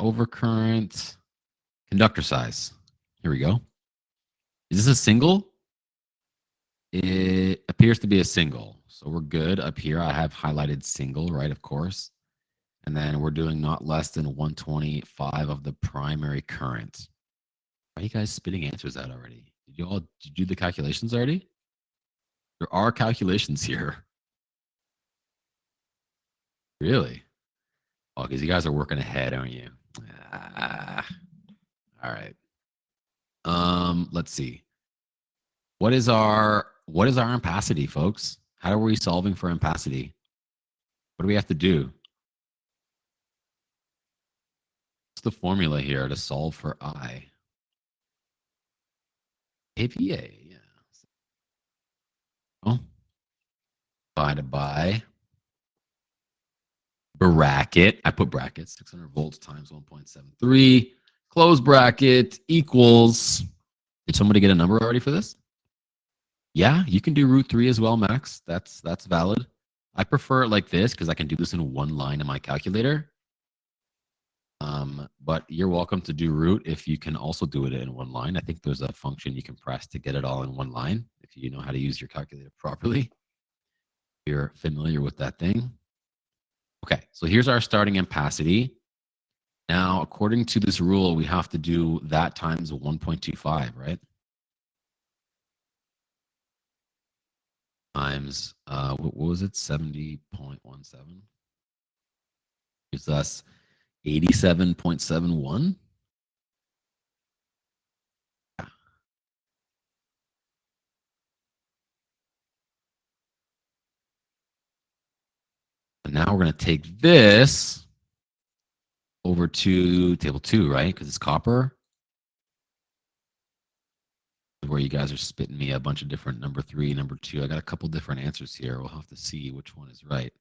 Overcurrent. Conductor size. Here we go. Is this a single? It appears to be a single. So we're good up here. I have highlighted single, right? Of course. And then we're doing not less than 125 of the primary current. Are you guys spitting answers out already? Did you do the calculations already? There are calculations here. Really? Oh, because you guys are working ahead, aren't you? All right. Let's see. What is our ampacity, folks? How are we solving for ampacity? What do we have to do? What's the formula here to solve for I? AVA, yeah. Oh, divided by bracket. I put brackets, 600 volts times 1.73. Close bracket equals. Did somebody get a number already for this? Yeah, you can do root 3 as well, Max. That's valid. I prefer it like this because I can do this in one line in my calculator. But you're welcome to do root if you can also do it in one line. I think there's a function you can press to get it all in one line if you know how to use your calculator properly. If you're familiar with that thing. Okay, so here's our starting ampacity. Now, according to this rule, we have to do that times 1.25, right? Times, what was it? 70.17. Gives us 87.71. And now we're going to take this over to table 2, right? Because it's copper. Where you guys are spitting me a bunch of different number 3, number 2. I got a couple different answers here. We'll have to see which one is right.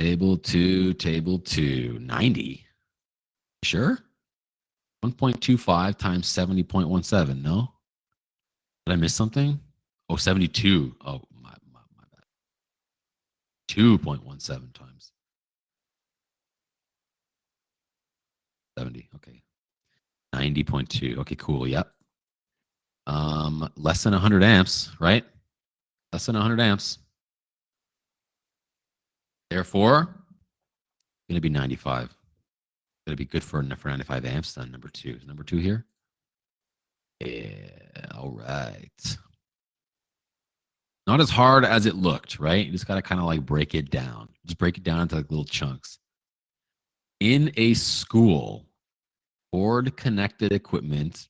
Table 2, 90. Sure? 1.25 times 70.17. No? Did I miss something? Oh, 72. Oh, my bad. 2.17 times 70. Okay. 90.2. Okay, cool. Yep. Less than 100 amps, right? Less than 100 amps. Therefore, going to be 95. Going to be good for 95 amps then. Number 2. Is number 2 here? Yeah. All right. Not as hard as it looked, right? You just got to kind of like break it down. Just break it down into like little chunks. In a school, cord connected equipment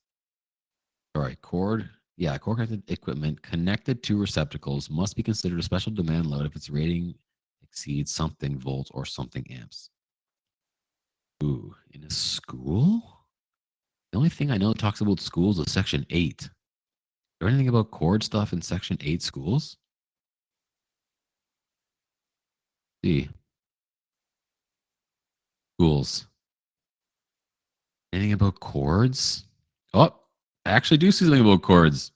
connected to receptacles must be considered a special demand load if its rating exceeds something volts or something amps. Ooh, in a school? The only thing I know that talks about schools is section 8. Is there anything about cord stuff in section 8 schools? Let's see. Schools. Anything about cords? Oh, I actually do see something about cords.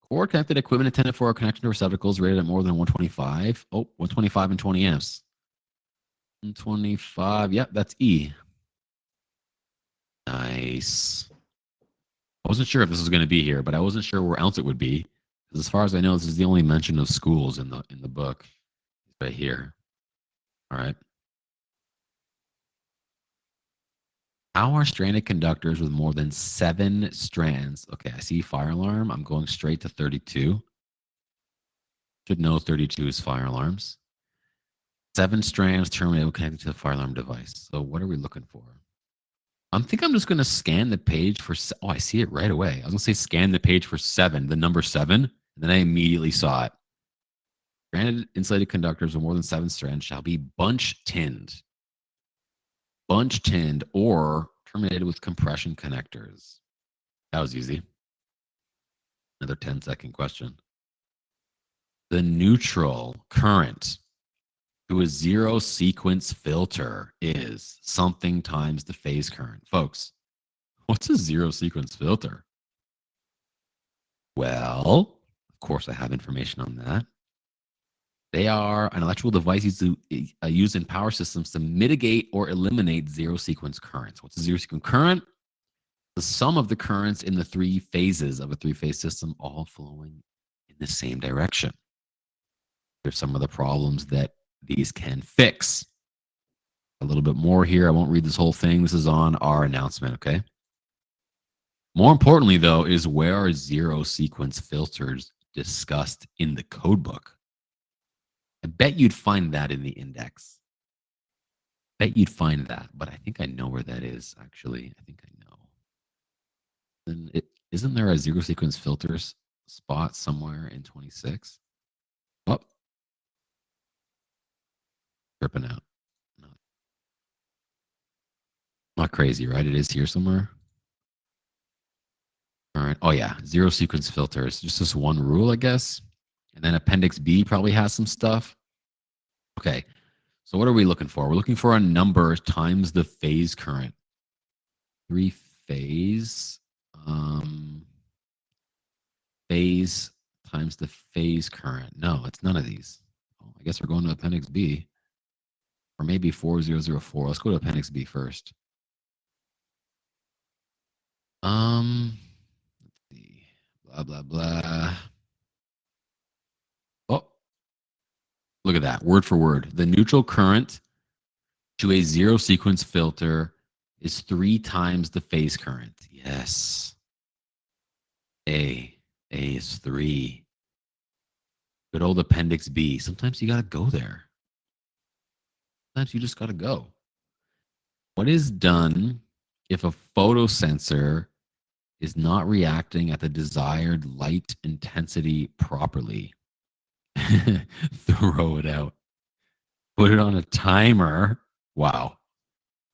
Cord connected equipment intended for a connection to receptacles rated at more than 125. Oh, 125 and 20 amps. 125. Yep, that's E. Nice. I wasn't sure if this was going to be here, but I wasn't sure where else it would be. Because as far as I know, this is the only mention of schools in the book. Right here. All right. How are stranded conductors with more than 7 strands? Okay, I see fire alarm. I'm going straight to 32. Should know 32 is fire alarms. 7 strands terminated connected to the fire alarm device. So what are we looking for? I think I'm just going to scan the page for. Oh, I see it right away. I was going to say scan the page for 7, the number 7. And then I immediately saw it. Stranded insulated conductors with more than 7 strands shall be bunch tinned. Bunch tinned or terminated with compression connectors. That was easy. Another 10-second question. The neutral current to a zero sequence filter is something times the phase current. Folks, what's a zero sequence filter? Well, of course, I have information on that. They are an electrical device used in power systems to mitigate or eliminate zero sequence currents. What's a zero sequence current? The sum of the currents in the 3 phases of a 3-phase system all flowing in the same direction. There's some of the problems that these can fix. A little bit more here. I won't read this whole thing. This is on our announcement, okay? More importantly, though, is where are zero sequence filters discussed in the code book? I bet you'd find that in the index. Bet you'd find that, but I think I know where that is, actually. I think I know. Then isn't there a zero sequence filters spot somewhere in 26? Oh, tripping out. No. Not crazy, right? It is here somewhere. current. Oh yeah, zero sequence filters. Just this one rule, I guess. And then Appendix B probably has some stuff. Okay, so what are we looking for? We're looking for a number times the phase current. 3 phase. Phase times the phase current. No, it's none of these. Oh, I guess we're going to Appendix B. Or maybe 4004. Let's go to Appendix B first. Let's see. Blah, blah, blah. Oh, look at that. Word for word. The neutral current to a zero sequence filter is 3 times the phase current. Yes. A is 3. Good old Appendix B. Sometimes you got to go there. Sometimes you just got to go. What is done if a photosensor is not reacting at the desired light intensity properly? Throw it out. Put it on a timer. Wow.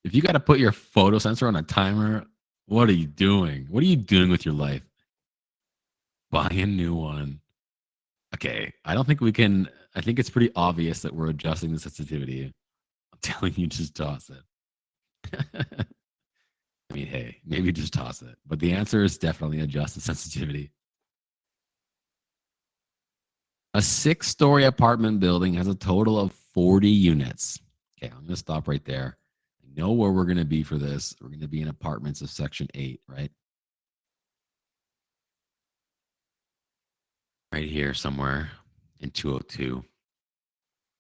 If you got to put your photosensor on a timer, what are you doing? What are you doing with your life? Buy a new one. Okay. I don't think we can. I think it's pretty obvious that we're adjusting the sensitivity. I'm telling you, just toss it. I mean, hey, maybe just toss it. But the answer is definitely adjust the sensitivity. A 6-story apartment building has a total of 40 units. Okay, I'm going to stop right there. I know where we're going to be for this. We're going to be in apartments of section 8, right? Right here somewhere in 202.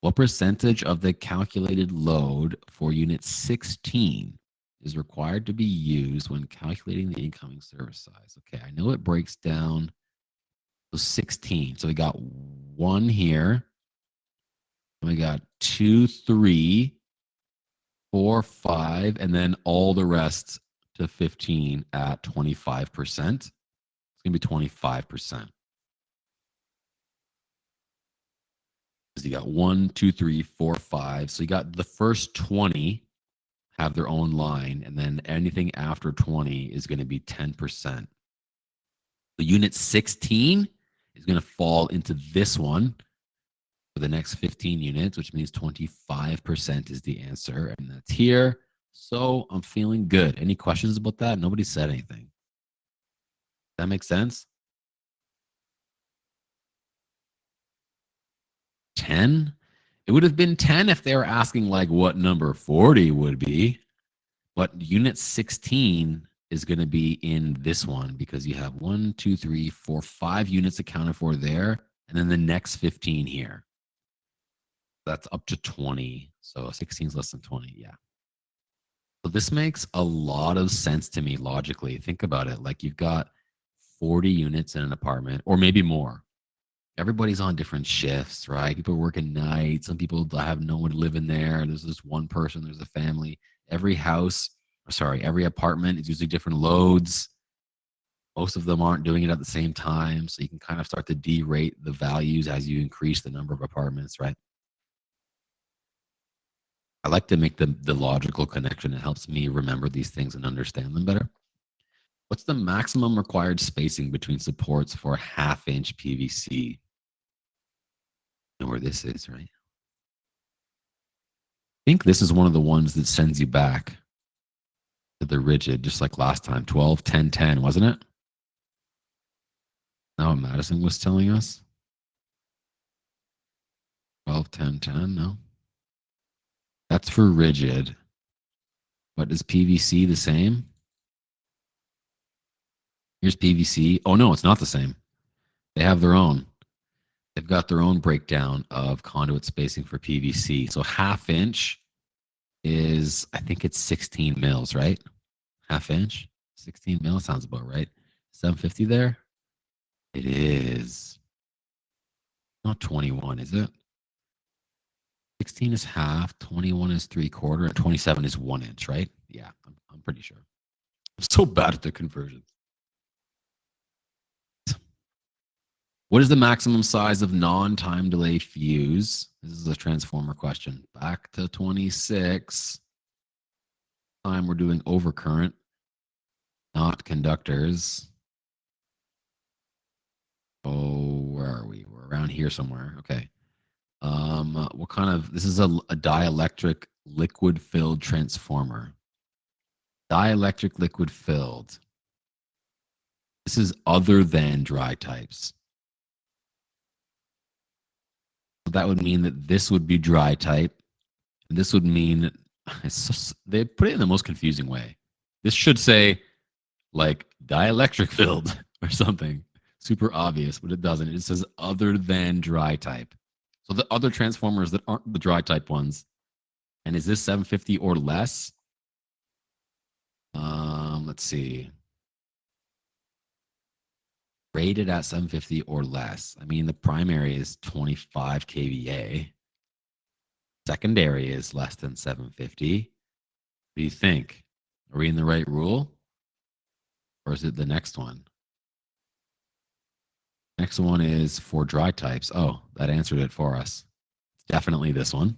What percentage of the calculated load for unit 16 is required to be used when calculating the incoming service size? Okay, I know it breaks down to 16. So we got 1 here. We got 2, 3, 4, 5, and then all the rest to 15 at 25%. It's going to be 25%. Because you got 1, 2, 3, 4, 5. So you got the first 20 have their own line, and then anything after 20 is going to be 10%. The unit 16 is going to fall into this one for the next 15 units, which means 25% is the answer, and that's here. So I'm feeling good. Any questions about that? Nobody said anything. That makes sense? 10? It would have been 10 if they were asking like what number 40 would be. But unit 16 is going to be in this one because you have 1, 2, 3, 4, 5 units accounted for there, and then the next 15 here. That's up to 20. So 16 is less than 20. Yeah. So this makes a lot of sense to me logically. Think about it. Like you've got 40 units in an apartment, or maybe more. Everybody's on different shifts, right? People working nights. Some people have no one living there. There's this one person, there's a family. Every every apartment is using different loads. Most of them aren't doing it at the same time. So you can kind of start to derate the values as you increase the number of apartments, right? I like to make the logical connection. It helps me remember these things and understand them better. What's the maximum required spacing between supports for 1/2-inch PVC? Know where this is, right? I think this is one of the ones that sends you back to the rigid, just like last time. 12, 10, 10, wasn't it? Now what Madison was telling us. 12, 10, 10, no. That's for rigid. But is PVC the same? Here's PVC. Oh, no, it's not the same. They have their own. They've got their own breakdown of conduit spacing for PVC. So 1/2-inch is, I think it's 16 mils, right? 1/2-inch, 16 mils sounds about right. 750 there. It is not 21, is it? 16 is half, 21 is 3/4, and 27 is 1 inch, right? Yeah, I'm pretty sure. I'm so bad at the conversions. What is the maximum size of non-time delay fuse? This is a transformer question. Back to 26. Time we're doing overcurrent, not conductors. around here somewhere. Okay. What kind of, this is a dielectric liquid filled transformer. Dielectric liquid filled. This is other than dry types. So that would mean that this would be dry type. And this would mean, they put it in the most confusing way. This should say like dielectric filled or something. Super obvious, but it doesn't. It says other than dry type. So the other transformers that aren't the dry type ones. And is this 750 or less? Let's see. Rated at 750 or less. I mean, the primary is 25 kVA. Secondary is less than 750. What do you think? Are we in the right rule? Or is it the next one? Next one is for dry types. Oh, that answered it for us. It's definitely this one.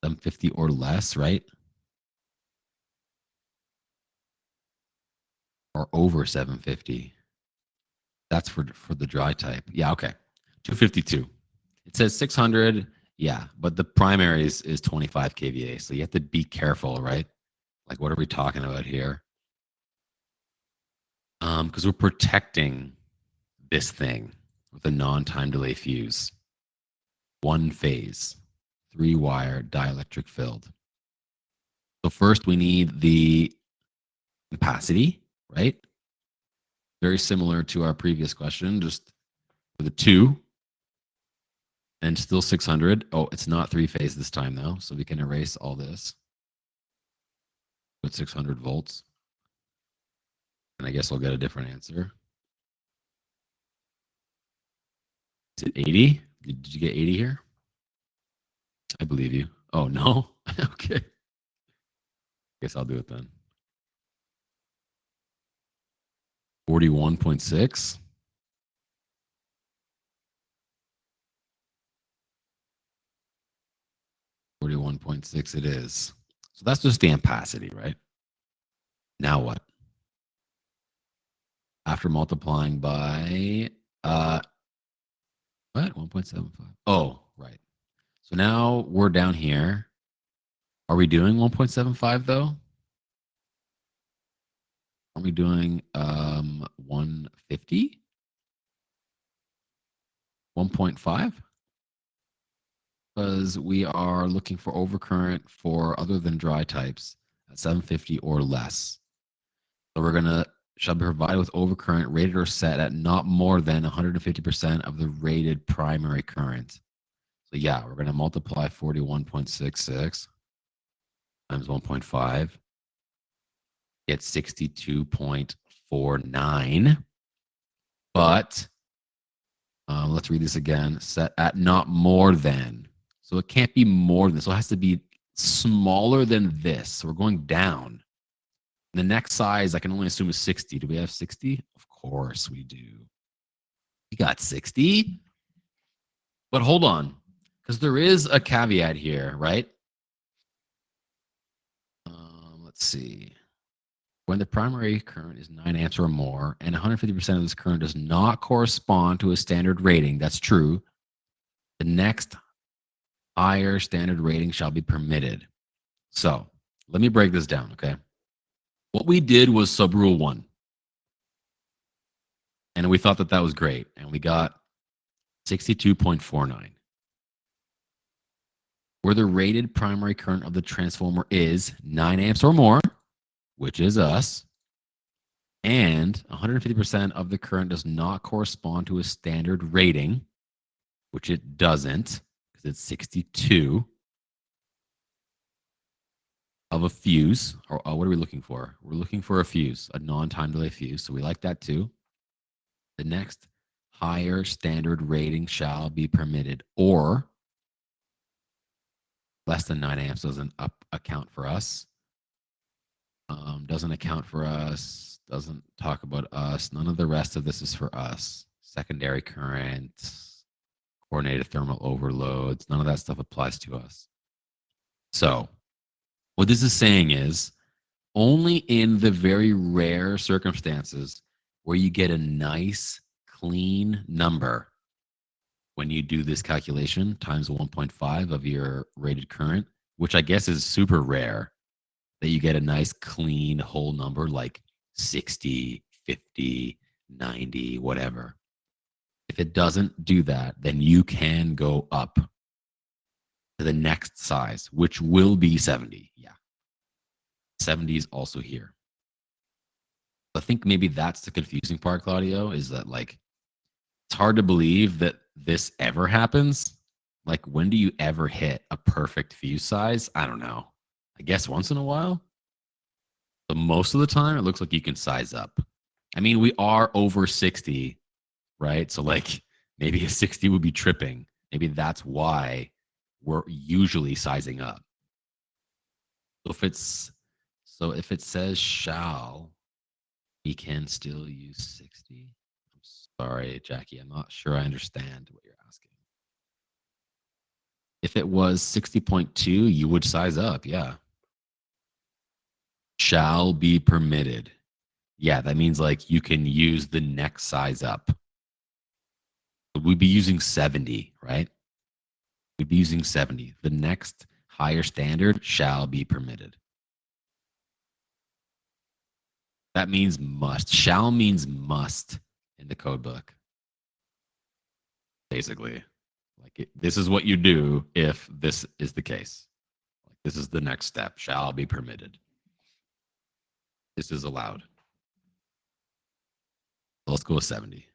750 or less, right? Or over 750. That's for the dry type. Yeah, okay. 252. It says 600. Yeah, but the primary is 25 kVA. So you have to be careful, right? Like, what are we talking about here? Because we're protecting this thing with a non-time delay fuse. One phase, 3-wire dielectric filled. So first we need the capacity, right? Very similar to our previous question, just for the 2 and still 600. Oh, it's not 3-phase this time though, so we can erase all this. Put 600 volts. And I guess I'll get a different answer. Is it 80? Did you get 80 here? I believe you. Oh, no? Okay. Guess I'll do it then. 41.6. 41.6 it is. So that's just the ampacity, right? Now what? After multiplying by what? 1.75. Oh, right. So now we're down here. Are we doing 1.75 though? Are we doing 150? 1.5? Because we are looking for overcurrent for other than dry types at 750 or less. So we're going to shall be provided with overcurrent rated or set at not more than 150% of the rated primary current. So yeah, we're going to multiply 41.66 times 1.5. Get 62.49. But let's read this again. Set at not more than. So it can't be more than. So it has to be smaller than this. So we're going down. The next size I can only assume is 60. Do we have 60? Of course we do. We got 60. But hold on, because there is a caveat here, right? Let's see. When the primary current is 9 amps or more, and 150% of this current does not correspond to a standard rating, that's true, the next higher standard rating shall be permitted. So let me break this down, okay? What we did was subrule 1. And we thought that that was great. And we got 62.49. Where the rated primary current of the transformer is 9 amps or more, which is us, and 150% of the current does not correspond to a standard rating, which it doesn't, because it's 62, of a fuse, or what are we looking for? We're looking for a fuse, a non-time delay fuse, so we like that too. The next higher standard rating shall be permitted, or less than 9 amps doesn't account for us. Doesn't account for us, doesn't talk about us. None of the rest of this is for us. Secondary current, coordinated thermal overloads, none of that stuff applies to us. So what this is saying is only in the very rare circumstances where you get a nice, clean number when you do this calculation times 1.5 of your rated current, which I guess is super rare, that you get a nice clean whole number like 60, 50, 90, whatever. If it doesn't do that, then you can go up to the next size, which will be 70. Yeah. 70 is also here. I think maybe that's the confusing part, Claudio, is that like it's hard to believe that this ever happens. Like, when do you ever hit a perfect fuse size? I don't know. I guess once in a while. But most of the time, it looks like you can size up. I mean, we are over 60, right? So, like, maybe a 60 would be tripping. Maybe that's why we're usually sizing up. So if it says shall, we can still use 60. I'm sorry, Jackie. I'm not sure I understand what you're asking. If it was 60.2, you would size up. Yeah. Shall be permitted. Yeah, that means like you can use the next size up. We'd be using 70, right? We'd be using 70. The next higher standard shall be permitted. That means must. Shall means must in the code book. Basically, like this is what you do if this is the case. Like, this is the next step. Shall be permitted. This is allowed. Let's go with 70.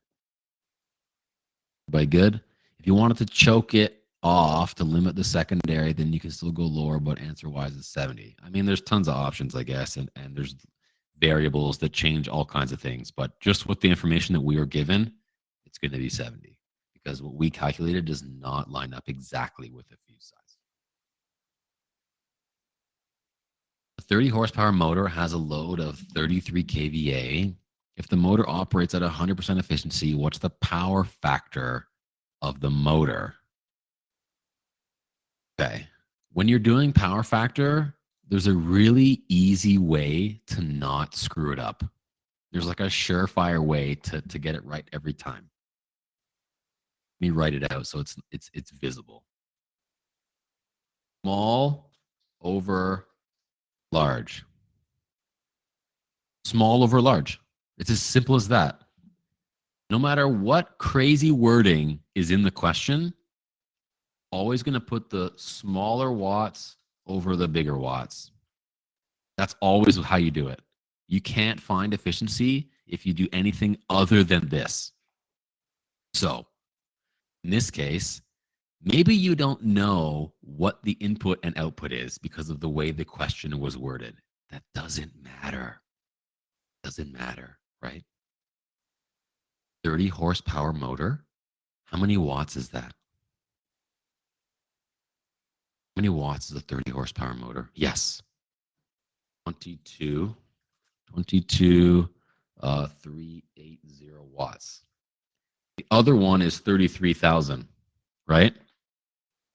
Everybody good? If you wanted to choke it off to limit the secondary, then you can still go lower, but answer-wise is 70. I mean, there's tons of options, I guess, and there's variables that change all kinds of things. But just with the information that we were given, it's going to be 70 because what we calculated does not line up exactly with the fuse size. A 30 horsepower motor has a load of 33 kVA. If the motor operates at 100% efficiency, what's the power factor of the motor? Okay. When you're doing power factor, there's a really easy way to not screw it up. There's like a surefire way to get it right every time. Let me write it out so it's visible. Small over large. Small over large. It's as simple as that. No matter what crazy wording is in the question, always going to put the smaller watts over the bigger watts. That's always how you do it. You can't find efficiency if you do anything other than this. So in this case, maybe you don't know what the input and output is because of the way the question was worded. That doesn't matter. Doesn't matter, right? 30 horsepower motor. How many watts is that? How many watts is a 30 horsepower motor? Yes. 22, 380 watts. The other one is 33,000, right?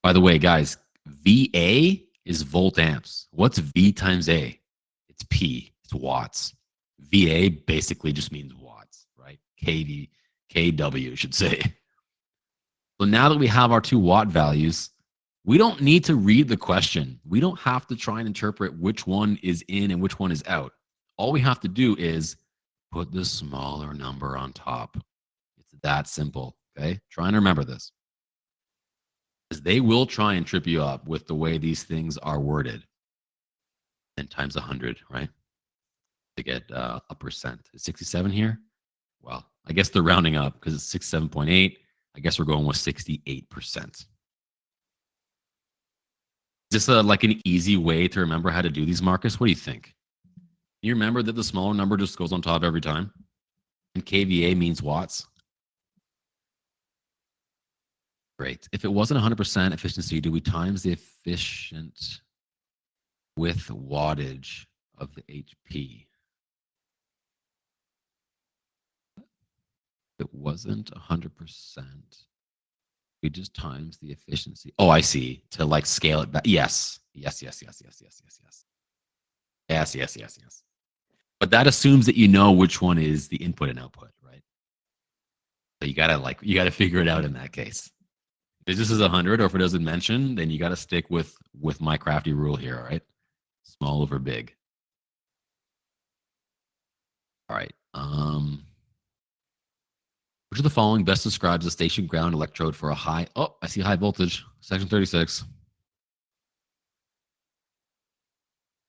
By the way, guys, VA is volt amps. What's V times A? It's P, it's watts. VA basically just means watts, right? KW should say. So now that we have our 2 watt values, we don't need to read the question. We don't have to try and interpret which one is in and which one is out. All we have to do is put the smaller number on top. It's that simple, okay? Try and remember this. Because they will try and trip you up with the way these things are worded. 10 times 100, right? To get a percent. Is 67 here? Well, I guess they're rounding up because it's 67.8. I guess we're going with 68%. Is this like an easy way to remember how to do these, Marcus? What do you think? You remember that the smaller number just goes on top every time? And kVA means watts. Great. If it wasn't 100% efficiency, do we times the efficient with wattage of the HP? If it wasn't 100%, we just times the efficiency. Oh, I see. To like scale it back. Yes. Yes. But that assumes that you know which one is the input and output, right? So you gotta figure it out in that case. If this is 100 or if it doesn't mention, then you got to stick with my crafty rule here, all right? Small over big. All right. Which of the following best describes a station ground electrode for a high? Oh, I see high voltage. Section 36.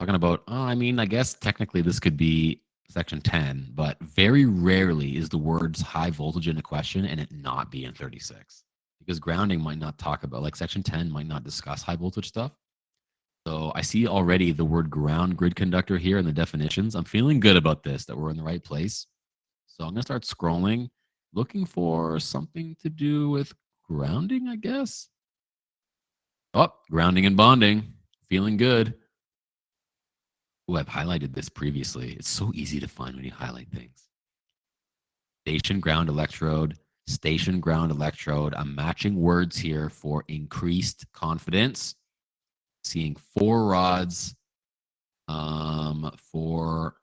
Talking about, I mean, I guess technically this could be section 10, but very rarely is the words high voltage in a question and it not be in 36. Because grounding might not talk about, like section 10 might not discuss high voltage stuff. So I see already the word ground grid conductor here in the definitions. I'm feeling good about this, that we're in the right place. So I'm going to start scrolling, looking for something to do with grounding, I guess. Oh, grounding and bonding. Feeling good. Oh, I've highlighted this previously. It's so easy to find when you highlight things. Station ground electrode, station ground electrode. I'm matching words here for increased confidence. Seeing 4 rods, 4,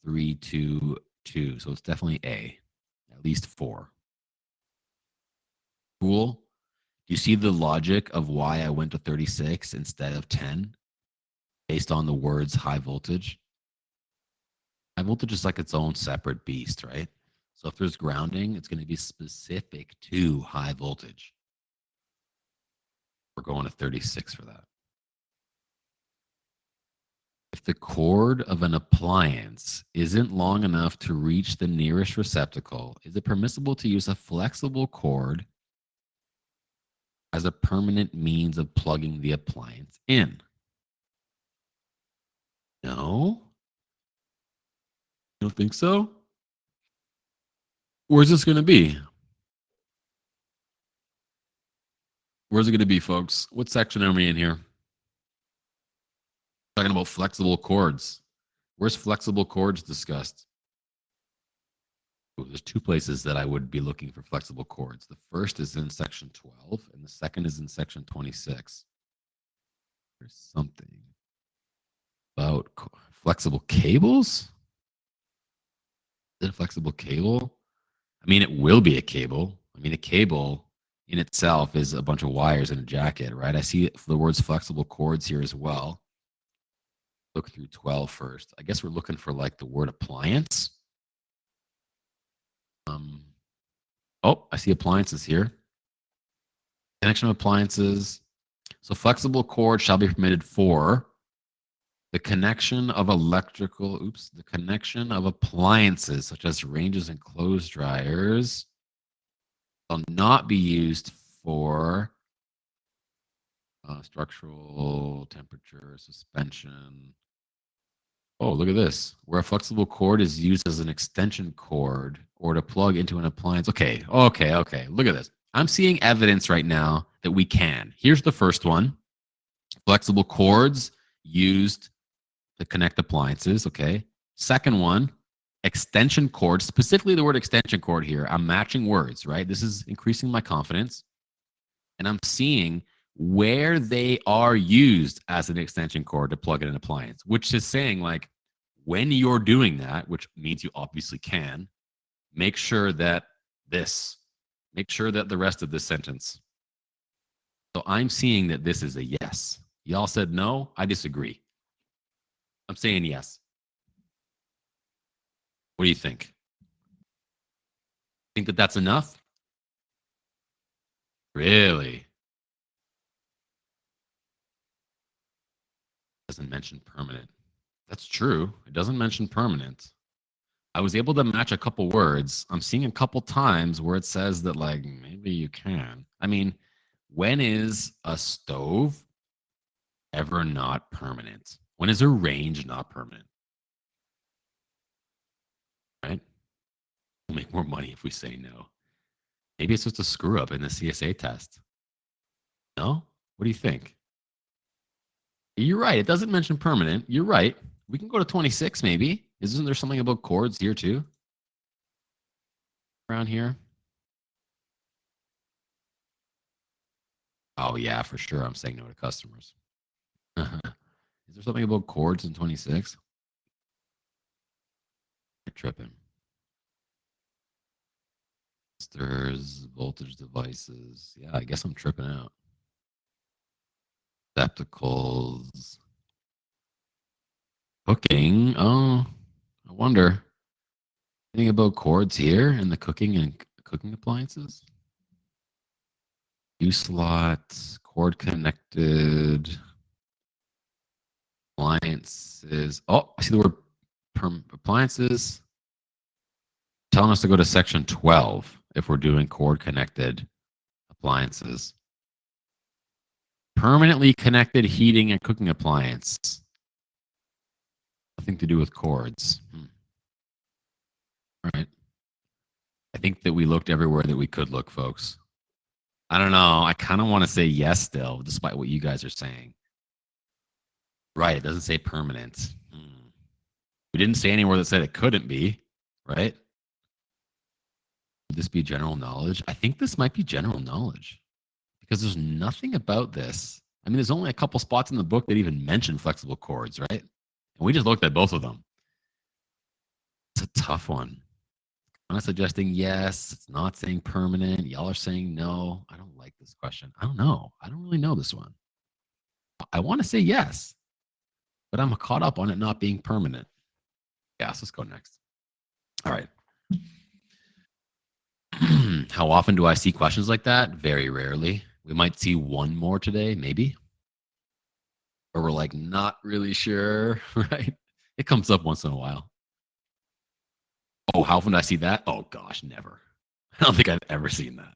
3, 2, 2. So it's definitely A, at least 4. Cool. Do you see the logic of why I went to 36 instead of 10 based on the words high voltage? High voltage is like its own separate beast, right? So if there's grounding, it's going to be specific to high voltage. We're going to 36 for that. If the cord of an appliance isn't long enough to reach the nearest receptacle, is it permissible to use a flexible cord as a permanent means of plugging the appliance in? No? You don't think so? Where's this going to be? Where's it going to be, folks? What section are we in here? Talking about flexible cords. Where's flexible cords discussed? Ooh, there's 2 places that I would be looking for flexible cords. The first is in section 12, and the second is in section 26. There's something about flexible cables. Is it a flexible cable? I mean, it will be a cable. I mean, a cable in itself is a bunch of wires in a jacket, right? I see the words flexible cords here as well. Look through 12 first. I guess we're looking for like the word appliance. Oh, I see appliances here. Connection of appliances. So flexible cord shall be permitted for the connection of the connection of appliances such as ranges and clothes dryers will not be used for structural temperature suspension. Oh, look at this. Where a flexible cord is used as an extension cord or to plug into an appliance. Okay. Look at this. I'm seeing evidence right now that we can. Here's the first one. Flexible cords used to connect appliances. Okay. Second one, extension cord, specifically the word extension cord here. I'm matching words, right? This is increasing my confidence. And I'm seeing where they are used as an extension cord to plug in an appliance, which is saying like when you're doing that, which means you obviously can, make sure that the rest of this sentence. So I'm seeing that this is a yes. Y'all said no. I disagree. I'm saying yes. What do you think? Think that that's enough? Really? Doesn't mention permanent. That's true. It doesn't mention permanent. I was able to match a couple words. I'm seeing a couple times where it says that, like, maybe you can. I mean, when is a stove ever not permanent? When is a range not permanent? Right? We'll make more money if we say no. Maybe it's just a screw up in the CSA test. No? What do you think? You're right. It doesn't mention permanent. You're right. We can go to 26 maybe. Isn't there something about cords here too? Around here? Oh, yeah, for sure. I'm saying no to customers. Is there something about cords in 26? You're tripping. Resistors, voltage devices. Yeah, I guess I'm tripping out. Receptacles. Cooking. Oh, I wonder. Anything about cords here in the cooking and cooking appliances? U slots, cord connected appliances. Oh, I see the word appliances. Telling us to go to section 12 if we're doing cord connected appliances. Permanently connected heating and cooking appliance. Nothing to do with cords. All right. I think that we looked everywhere that we could look, folks. I don't know. I kind of want to say yes still, despite what you guys are saying. Right. It doesn't say permanent. We didn't say anywhere that said it couldn't be, right? Would this be general knowledge? I think this might be general knowledge because there's nothing about this. I mean, there's only a couple spots in the book that even mention flexible cords, right? And we just looked at both of them. It's a tough one. I'm not suggesting yes. It's not saying permanent. Y'all are saying no. I don't like this question. I don't know. I don't really know this one. I want to say yes, but I'm caught up on it not being permanent. Yeah, so let's go next. All right. How often do I see questions like that? Very rarely. We might see one more today, maybe. Or we're like, not really sure, right? It comes up once in a while. Oh, how often do I see that? Oh, gosh, never. I don't think I've ever seen that.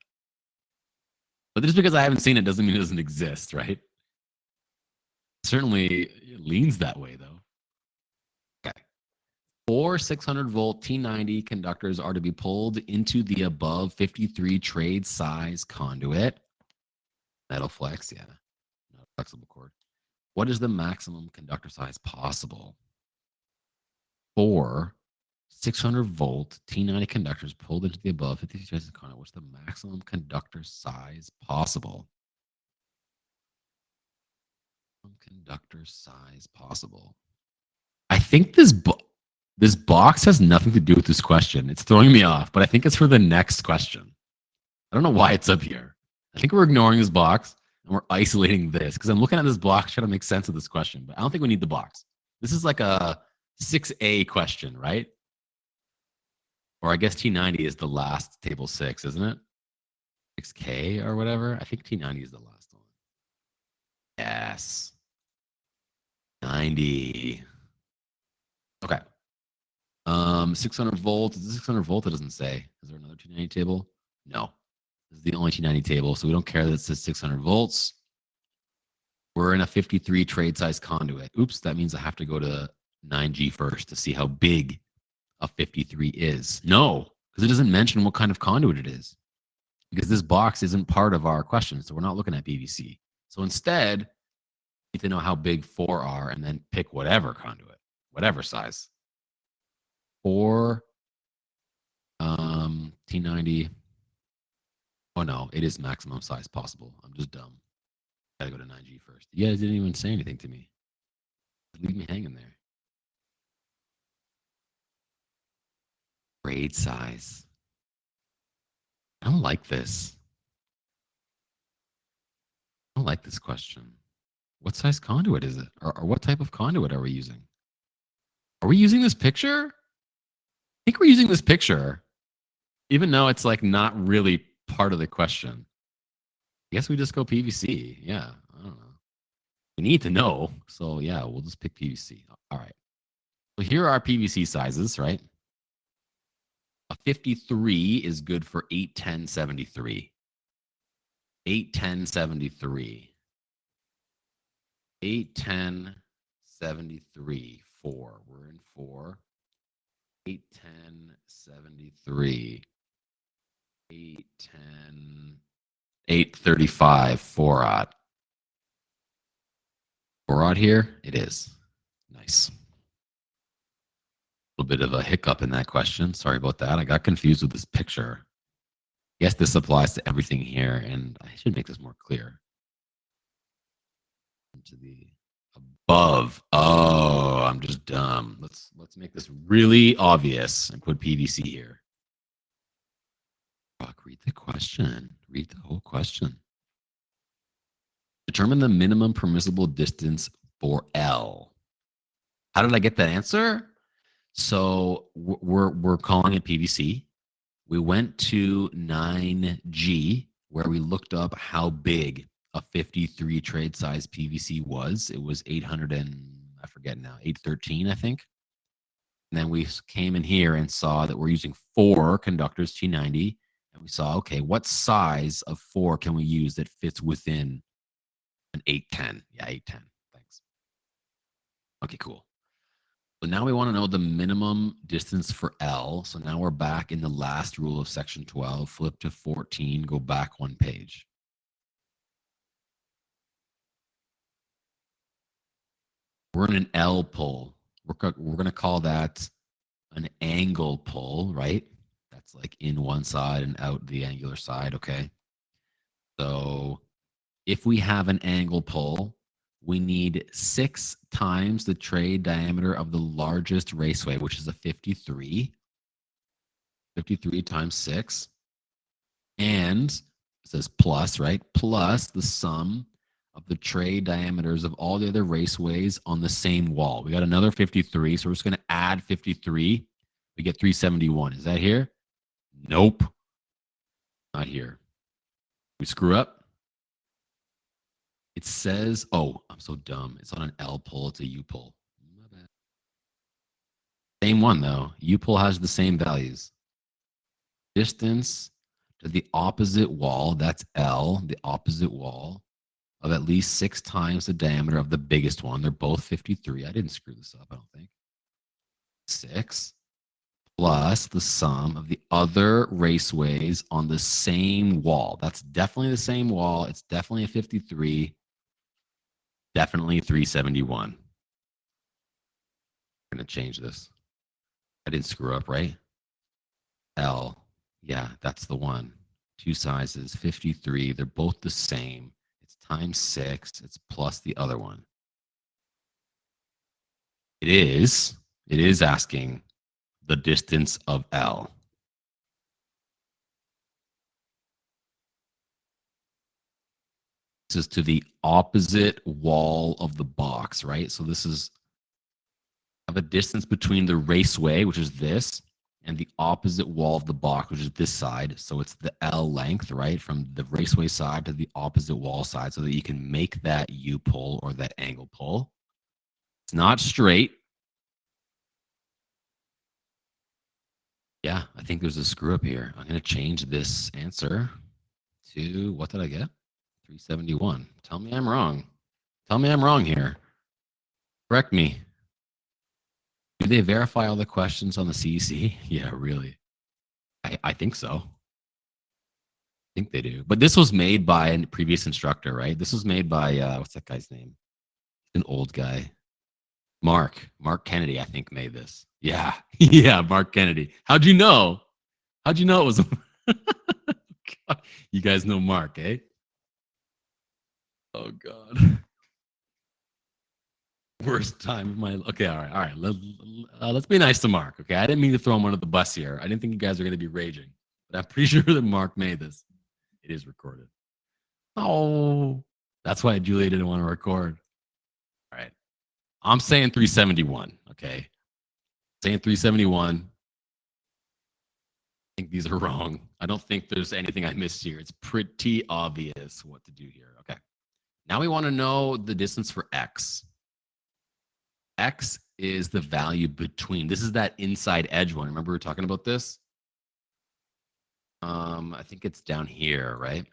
But just because I haven't seen it doesn't mean it doesn't exist, right? Certainly it leans that way, though. Okay. 4 600-volt T90 conductors are to be pulled into the above 53 trade size conduit. Metal flex, yeah. Not flexible cord. What is the maximum conductor size possible? 4 600-volt T90 conductors pulled into the above 53 trade size conduit. What's the maximum conductor size possible? Conductor size possible. I think this box has nothing to do with this question. It's throwing me off, but I think it's for the next question. I don't know why it's up here. I think we're ignoring this box and we're isolating this because I'm looking at this box trying to make sense of this question, but I don't think we need the box. This is like a 6A question, right? Or I guess T90 is the last table 6, isn't it? 6K or whatever. I think T90 is the last one. Yes. 90. Okay. 600 volt. Is this 600 volt? It doesn't say. Is there another T90 table? No. This is the only T90 table, so we don't care that it says 600 volts. We're in a 53 trade size conduit. Oops, that means I have to go to 9G first to see how big a 53 is. No, because it doesn't mention what kind of conduit it is. Because this box isn't part of our question, so we're not looking at PVC. So instead, we need to know how big 4 are and then pick whatever conduit, whatever size. 4 T90. Oh no, it is maximum size possible. I'm just dumb. Gotta go to 9G first. You guys didn't even say anything to me. Leave me hanging there. Grade size. I don't like this. I don't like this question. What size conduit is it? Or what type of conduit are we using? Are we using this picture? I think we're using this picture, even though it's like not really part of the question. I guess we just go PVC. Yeah, I don't know. We need to know. So yeah, we'll just pick PVC. All right. So here are our PVC sizes, right? A 53 is good for 81073. 81073. 81073. 4. We're in 4. 81073. 810. 835. 4-aught. 4-aught here? It is. Nice. A little bit of a hiccup in that question. Sorry about that. I got confused with this picture. Yes, this applies to everything here, and I should make this more clear. To the above. Oh, I'm just dumb. Let's make this really obvious and put PVC here. question. Read the whole question. Determine the minimum permissible distance for L. How did I get that answer? So we're calling it PVC. We went to 9G where we looked up how big a 53 trade size PVC was. It was 800 and I forget now, 813, I think. And then we came in here and saw that we're using 4 conductors T90. And we saw, okay, what size of 4 can we use that fits within an 810? Yeah, 810. Thanks. Okay, cool. So now we want to know the minimum distance for L. So now we're back in the last rule of section 12. Flip to 14, go back 1 page. We're in an L pull. We're going to call that an angle pull, right? That's like in one side and out the angular side, okay? So if we have an angle pull, we need 6 times the trade diameter of the largest raceway, which is a 53. 53 times 6. And it says plus, right? Plus the sum of the trade diameters of all the other raceways on the same wall. We got another 53, so we're just going to add 53. We get 371. Is that here? Nope. Not here. We screw up. It says, oh, I'm so dumb. It's on an L pull. It's a U pull. My bad. Same one, though. U pull has the same values. Distance to the opposite wall, that's L, the opposite wall, of at least 6 times the diameter of the biggest one. They're both 53. I didn't screw this up, I don't think. 6 plus the sum of the other raceways on the same wall. That's definitely the same wall. It's definitely a 53. Definitely 371. I'm going to change this. I didn't screw up, right? L. Yeah, that's the one. 2 sizes, 53. They're both the same. It's times 6. It's plus the other one. It is asking the distance of L. This is to the opposite wall of the box, right? So this is have a distance between the raceway, which is this, and the opposite wall of the box, which is this side. So it's the L length, right? From the raceway side to the opposite wall side so that you can make that U pull or that angle pull. It's not straight. Yeah, I think there's a screw up here. I'm going to change this answer to, what did I get? 371. Tell me I'm wrong. Tell me I'm wrong here. Correct me. Do they verify all the questions on the CEC? Yeah, really. I think so. I think they do. But this was made by a previous instructor, right? This was made by, what's that guy's name? An old guy. Mark Kennedy, I think, made this. Yeah. Yeah, Mark Kennedy. How'd you know? How'd you know it was God. You guys know Mark, eh? Oh, God. Worst time of my, okay, all right. Let's be nice to Mark, okay? I didn't mean to throw him under the bus here. I didn't think you guys are going to be raging, but I'm pretty sure that Mark made this. It is recorded. Oh, that's why Julia didn't want to record. All right. I'm saying 371, okay? Saying 371. I think these are wrong. I don't think there's anything I missed here. It's pretty obvious what to do here. Okay. Now we want to know the distance for X. X is the value between. This is that inside edge one. Remember we were talking about this? I think it's down here, right?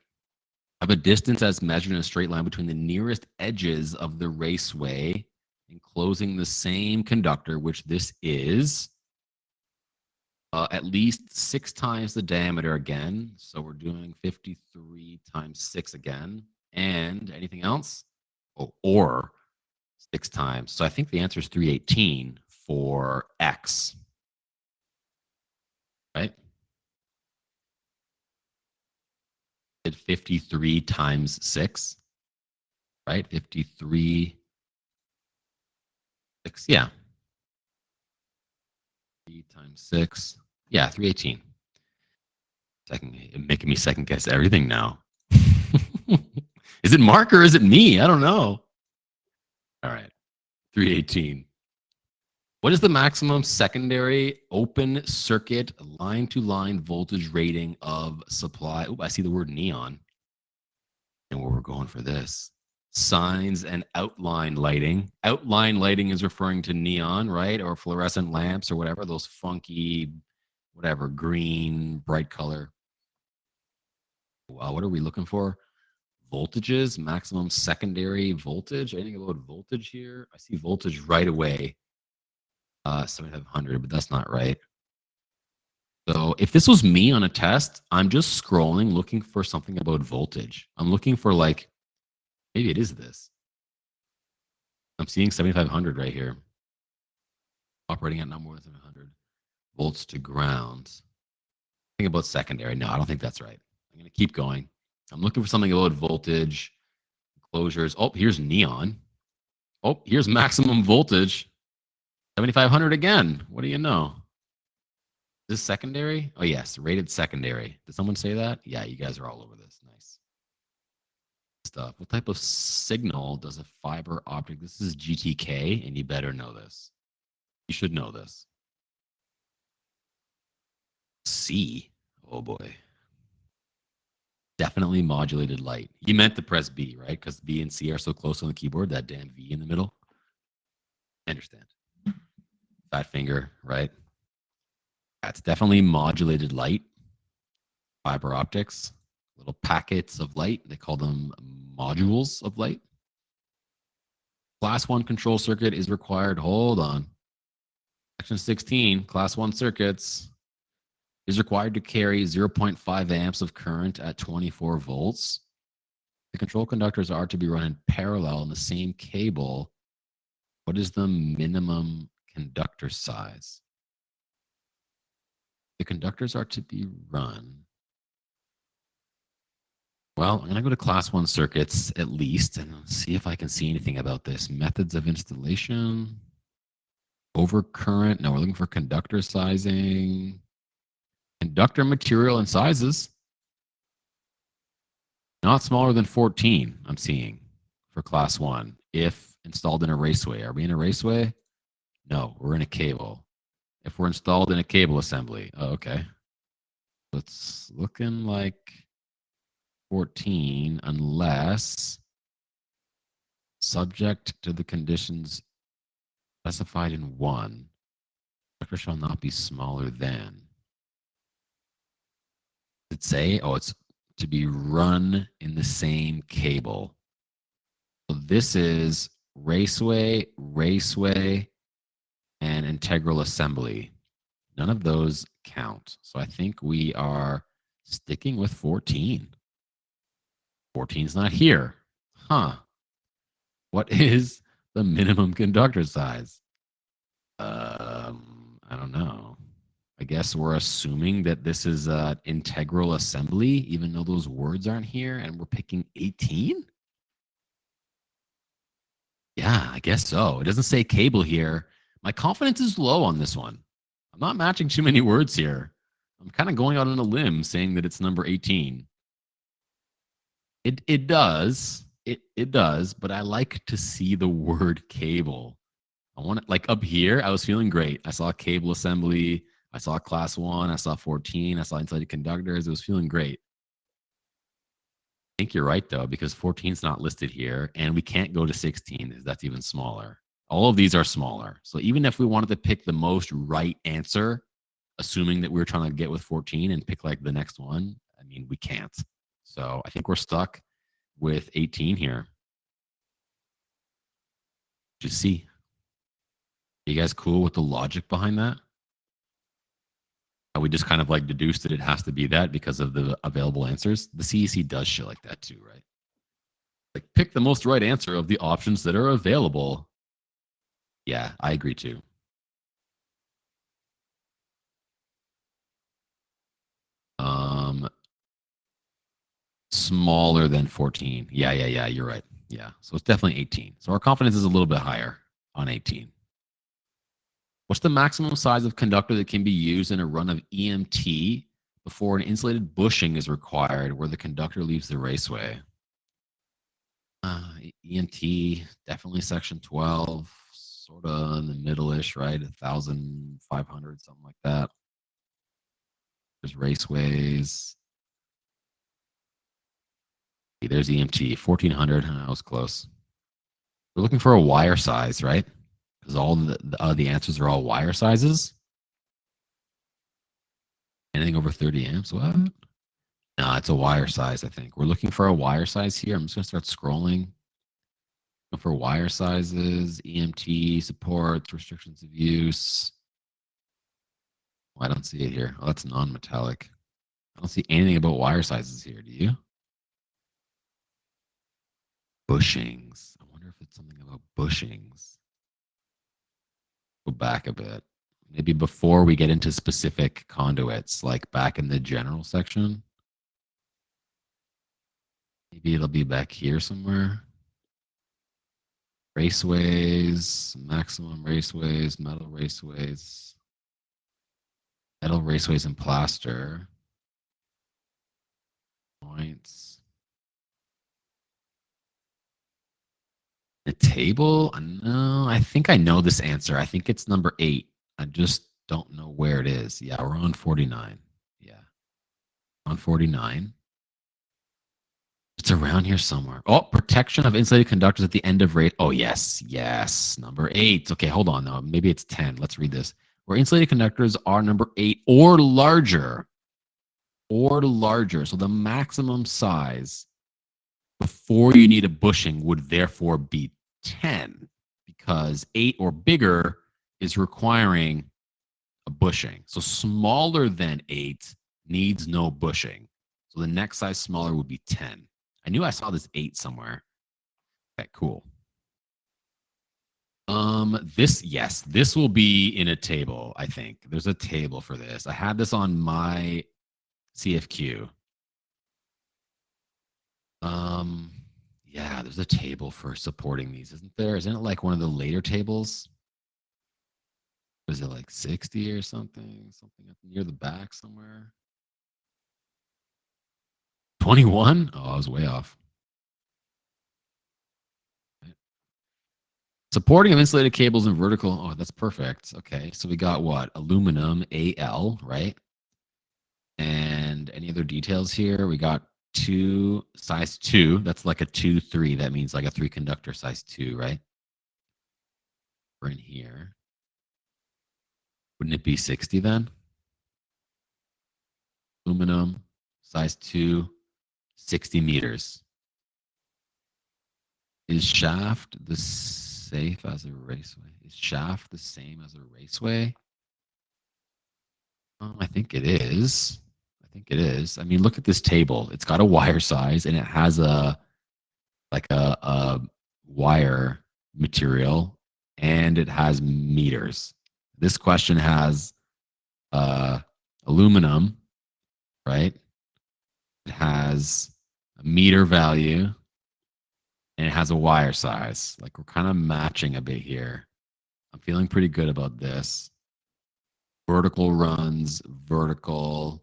Have a distance as measured in a straight line between the nearest edges of the raceway enclosing the same conductor, which this is at least 6 times the diameter again. So we're doing 53 times 6 again. And anything else? Oh, or 6 times. So I think the answer is 318 for X. Right? Did 53 times 6. Right? 53. 6. Yeah. 3 times 6. Yeah, 318. Making me second guess everything now. Is it Mark or is it me? I don't know. All right. 318. What is the maximum secondary open circuit line to line voltage rating of supply? Oh, I see the word neon. And where we're going for this. Signs and outline lighting. Outline lighting is referring to neon, right? Or fluorescent lamps or whatever, those funky, whatever, green, bright color. Wow, what are we looking for? Voltages, maximum secondary voltage. Anything about voltage here? I see voltage right away. 700, but that's not right. So if this was me on a test, I'm just scrolling looking for something about voltage. I'm looking for like, maybe it is this. I'm seeing 7,500 right here. Operating at not more than 700 volts to grounds. Think about secondary. No, I don't think that's right. I'm going to keep going. I'm looking for something about voltage, closures. Oh, here's neon. Oh, here's maximum voltage. 7,500 again. What do you know? Is this secondary? Oh, yes. Rated secondary. Did someone say that? Yeah, you guys are all over this. Nice stuff. What type of signal does a fiber optic? This is GTK, and you better know this. You should know this. C. Oh, boy. Definitely modulated light. You meant to press B, right? Because B and C are so close on the keyboard, that damn V in the middle. I understand. Fat finger, right? That's definitely modulated light. Fiber optics, little packets of light. They call them modules of light. Class 1 control circuit is required. Hold on. Section 16, class 1 circuits is required to carry 0.5 amps of current at 24 volts. The control conductors are to be run in parallel in the same cable. What is the minimum conductor size? The conductors are to be run. Well, I'm going to go to class 1 circuits at least and see if I can see anything about this. Methods of installation. Overcurrent. No, we're looking for conductor sizing. Conductor material and sizes. Not smaller than 14, I'm seeing, for class 1. If installed in a raceway. Are we in a raceway? No, we're in a cable. If we're installed in a cable assembly. Oh, okay. It's looking like 14, unless subject to the conditions specified in 1. Conductor shall not be smaller than. Does it say? Oh, it's to be run in the same cable. So this is raceway, and integral assembly. None of those count. So I think we are sticking with 14. 14's not here. Huh. What is the minimum conductor size? I don't know. I guess we're assuming that this is an integral assembly, even though those words aren't here, and we're picking 18? Yeah, I guess so. It doesn't say cable here. My confidence is low on this one. I'm not matching too many words here. I'm kind of going out on a limb saying that it's number 18. It does. It does, but I like to see the word cable. I want it like up here. I was feeling great. I saw cable assembly. I saw class 1. I saw 14. I saw insulated conductors. It was feeling great. I think you're right though, because 14 is not listed here, and we can't go to 16 because that's even smaller. All of these are smaller. So even if we wanted to pick the most right answer, assuming that we were trying to get with 14 and pick like the next one, I mean, we can't. So I think we're stuck with 18 here. Just see. You guys cool with the logic behind that? We just kind of like deduced that it has to be that because of the available answers. The CEC does shit like that too, right? Like pick the most right answer of the options that are available. Yeah, I agree too. Smaller than 14. Yeah, you're right. Yeah, so it's definitely 18. So our confidence is a little bit higher on 18. What's the maximum size of conductor that can be used in a run of EMT before an insulated bushing is required where the conductor leaves the raceway? EMT, definitely section 12, sort of in the middle-ish, right? 1,500, something like that. There's raceways. There's EMT, 1,400. I was close. We're looking for a wire size, right? Because all the answers are all wire sizes. Anything over 30 amps? What? No, it's a wire size, I think. We're looking for a wire size here. I'm just going to start scrolling. For wire sizes, EMT supports, restrictions of use. Oh, I don't see it here. Oh, that's non-metallic. I don't see anything about wire sizes here. Do you? Bushings. I wonder if it's something about bushings. Go back a bit. Maybe before we get into specific conduits, like back in the general section. Maybe it'll be back here somewhere. Raceways, maximum raceways, metal raceways. Metal raceways and plaster. Points. The table? No, I think I know this answer. I think it's number 8. I just don't know where it is. Yeah, we're on 49. Yeah. On 49. It's around here somewhere. Oh, protection of insulated conductors at the end of rate. Oh, yes. Yes. Number 8. Okay, hold on now. Maybe it's 10. Let's read this. Where insulated conductors are number 8 or larger. Or larger. So the maximum size before you need a bushing would therefore be 10, because 8 or bigger is requiring a bushing. So smaller than 8 needs no bushing. So the next size smaller would be 10. I knew I saw this 8 somewhere. Okay, cool. This will be in a table, I think. There's a table for this. I have this on my CFQ. Yeah, there's a table for supporting these, isn't there? Isn't it like one of the later tables? Was it like 60 or something? Something up near the back somewhere? 21? Oh, I was way off. Supporting of insulated cables and vertical. Oh, that's perfect. Okay, so we got what? Aluminum, AL, right? And any other details here? We got size 2. That's like a 2-3. That means like a 3 conductor size 2, right? We're in here. Wouldn't it be 60 then? Aluminum, size 2, 60 meters. Is shaft the safe as a raceway? Is shaft the same as a raceway? I think it is. I think it is. I mean, look at this table. It's got a wire size and it has a wire material and it has meters. This question has aluminum, right? It has a meter value and it has a wire size. Like we're kind of matching a bit here. I'm feeling pretty good about this. Vertical runs, vertical.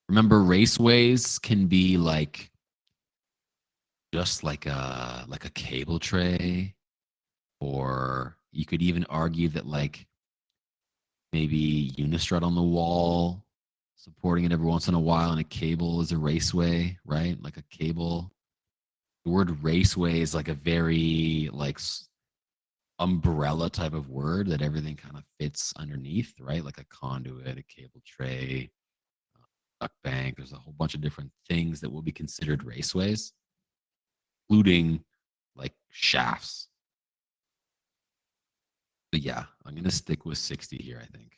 Remember, raceways can be like just like a cable tray, or you could even argue that like maybe unistrut on the wall, supporting it every once in a while, and a cable is a raceway, right? Like a cable. The word raceway is like a very like umbrella type of word that everything kind of fits underneath, right? Like a conduit, a cable tray, duct bank. There's a whole bunch of different things that will be considered raceways, including like shafts. But yeah, I'm going to stick with 60 here, I think.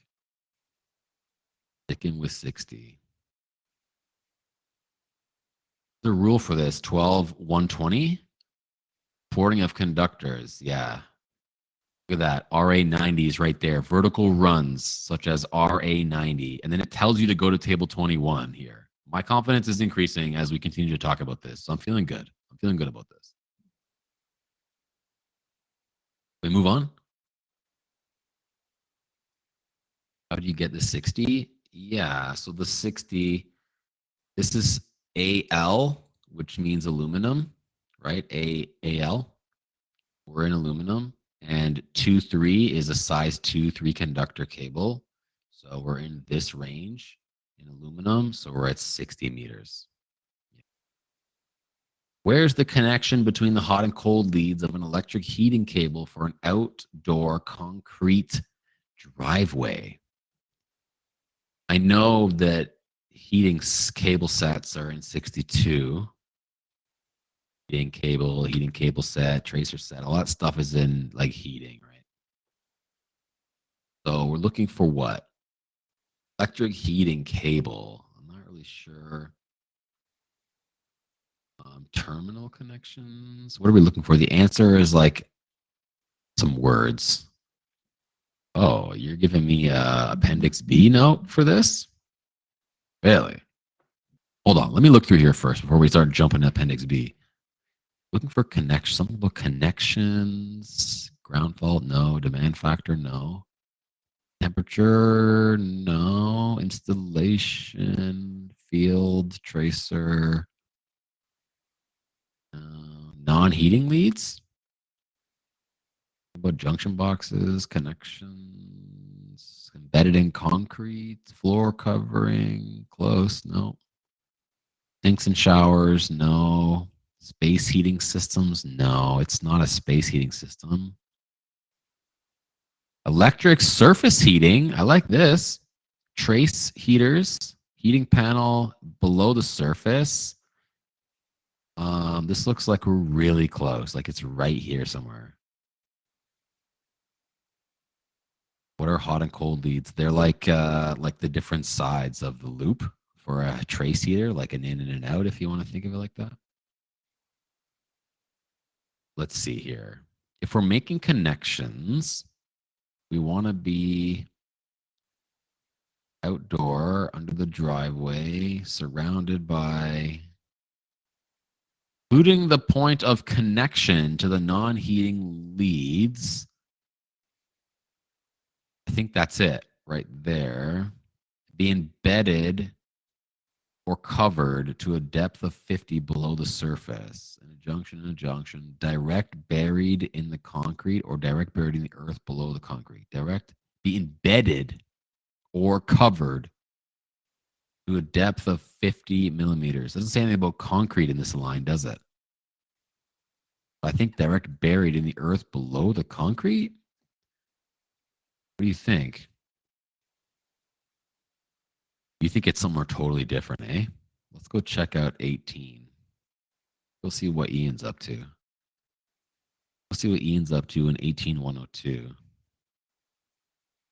Sticking with 60. The rule for this, 12-120. Porting of conductors, yeah. Look at that, RA90 is right there. Vertical runs, such as RA90. And then it tells you to go to table 21 here. My confidence is increasing as we continue to talk about this. So I'm feeling good. I'm feeling good about this. We move on. How do you get the 60? Yeah, so the 60, this is AL, which means aluminum, right? AL. We're in aluminum. And 2-3 is a size 2-3 conductor cable. So we're in this range in aluminum. So we're at 60 meters. Where's the connection between the hot and cold leads of an electric heating cable for an outdoor concrete driveway? I know that heating cable sets are in 62. Heating cable set, tracer set, all that stuff is in like heating, right? So we're looking for what? Electric heating cable. I'm not really sure. Terminal connections. What are we looking for? The answer is like some words. Oh, you're giving me a Appendix B note for this? Really? Hold on. Let me look through here first before we start jumping to Appendix B. Looking for connection. Something about connections. Ground fault? No. Demand factor? No. Temperature? No. Installation? Field? Tracer? Non-heating leads? About junction boxes, connections, embedded in concrete, floor covering, close, no. Sinks and showers, no. Space heating systems, no. It's not a space heating system. Electric surface heating, I like this. Trace heaters, heating panel below the surface. This looks like we're really close, like it's right here somewhere. What are hot and cold leads? They're like the different sides of the loop for a trace heater, like an in and an out, if you want to think of it like that. Let's see here. If we're making connections, we want to be outdoor, under the driveway, surrounded by, including the point of connection to the non-heating leads. I think that's it right there. Be embedded or covered to a depth of 50 below the surface. In a junction, direct buried in the concrete or direct buried in the earth below the concrete. Direct, be embedded or covered to a depth of 50 millimeters. Doesn't say anything about concrete in this line, does it? I think direct buried in the earth below the concrete? What do you think? You think it's somewhere totally different, eh? Let's go check out 18. We'll see what Ian's up to. Let's see what Ian's up to in 18102.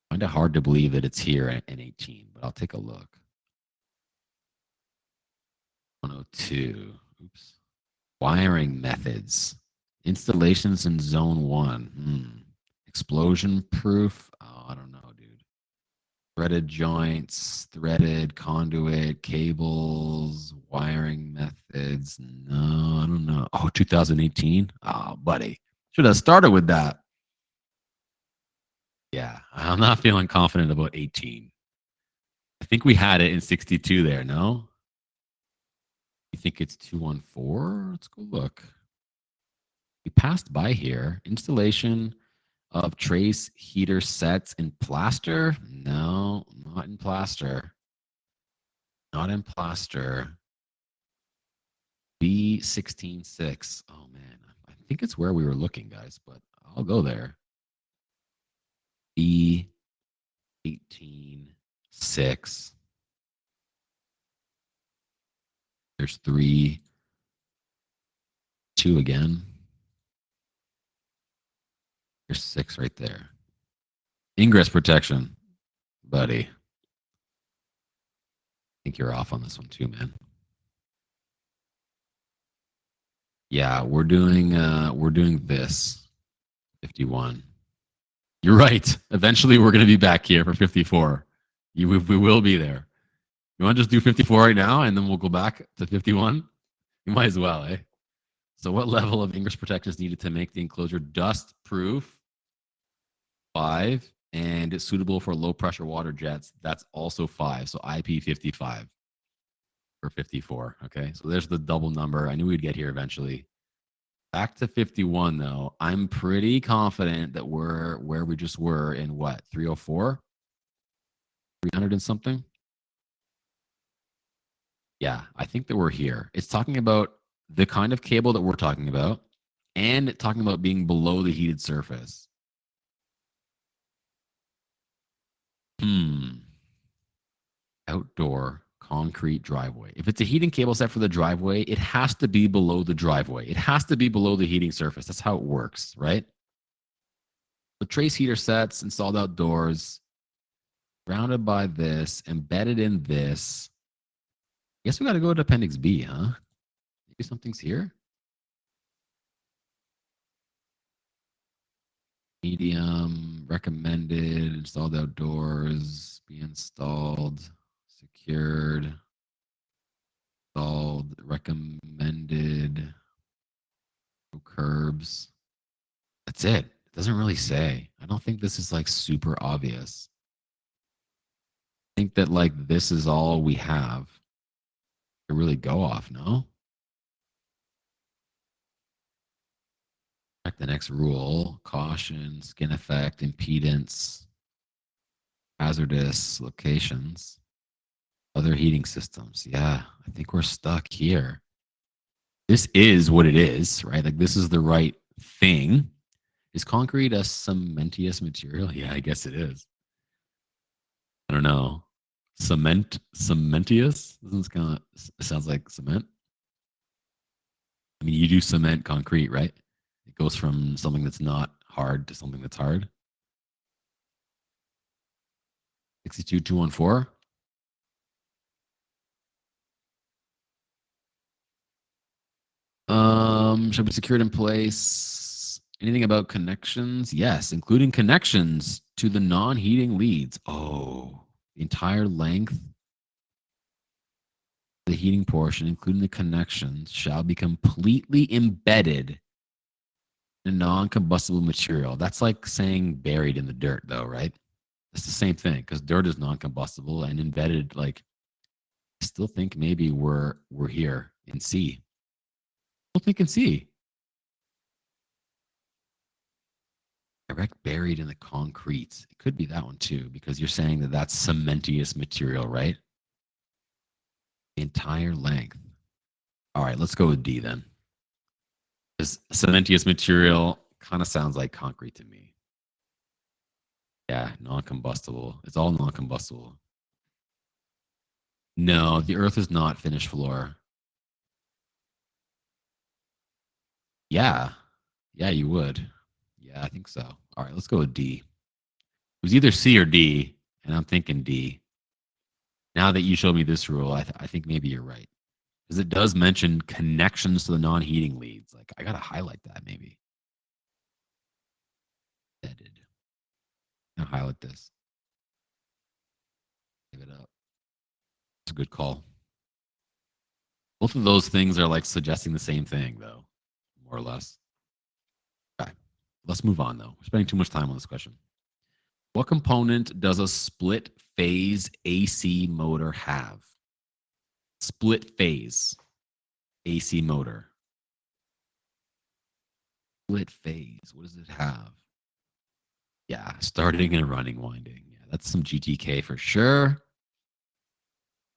Kind of hard to believe that it's here in 18, but I'll take a look. 102. Oops. Wiring methods. Installations in zone 1. Explosion proof. Oh, I don't know, dude. Threaded joints, threaded conduit, cables, wiring methods. No, I don't know. Oh, 2018. Oh, buddy. Should have started with that. Yeah, I'm not feeling confident about 18. I think we had it in 62 there, no? You think it's 214? Let's go look. We passed by here. Installation of trace heater sets in plaster? No, not in plaster. Not in plaster. B166. Oh, man. I think it's where we were looking, guys, but I'll go there. B186. There's 3, 2 again. There's 6 right there. Ingress protection, buddy. I think you're off on this one too, man. Yeah, we're doing this 51. You're right. Eventually, we're going to be back here for 54. We will be there. You want to just do 54 right now, and then we'll go back to 51? You might as well, eh? So what level of ingress protection is needed to make the enclosure dust proof? 5 and it's suitable for low pressure water jets. That's also 5. So IP55 for 54. Okay. So there's the double number. I knew we'd get here eventually. Back to 51, though. I'm pretty confident that we're where we just were in what, 304? 300 and something? Yeah, I think that we're here. It's talking about the kind of cable that we're talking about and talking about being below the heated surface. Outdoor concrete driveway. If it's a heating cable set for the driveway, it has to be below the driveway. It has to be below the heating surface. That's how it works, right? The trace heater sets installed outdoors, surrounded by this, embedded in this. I guess we got to go to Appendix B, huh? Maybe something's here. Medium, recommended, installed outdoors, be installed, secured, installed, recommended, no curbs. That's it. It doesn't really say. I don't think this is like super obvious. I think that like this is all we have to really go off, no? Check the next rule. Caution, skin effect, impedance, hazardous locations, other heating systems. Yeah, I think we're stuck here. This is what it is, right? Like this is the right thing. Is concrete a cementitious material? Yeah, I guess it is. I don't know. Cementitious? This kind of sounds like cement. I mean, you do cement concrete, right? It goes from something that's not hard to something that's hard. 62214. Should be secured in place. Anything about connections? Yes, including connections to the non-heating leads. Oh, the entire length, the heating portion, including the connections, shall be completely embedded in a non-combustible material. That's like saying buried in the dirt, though, right? It's the same thing because dirt is non-combustible and embedded. Like, I still think maybe we're here in C. I still think in C. Direct buried in the concrete. It could be that one too, because you're saying that that's cementitious material, right? The entire length. All right, let's go with D then. Because cementitious material kind of sounds like concrete to me. Yeah, non-combustible. It's all non-combustible. No, the earth is not finished floor. Yeah. Yeah, you would. Yeah, I think so. All right, let's go with D. It was either C or D, and I'm thinking D. Now that you showed me this rule, I think maybe you're right. Because it does mention connections to the non-heating leads. Like, I got to highlight that maybe. Embedded. Now highlight this. Give it up. It's a good call. Both of those things are like suggesting the same thing, though, more or less. Okay, let's move on, though. We're spending too much time on this question. What component does a split phase AC motor have? Split phase AC motor. Split phase. What does it have? Yeah, starting and running winding. Yeah, that's some GTK for sure.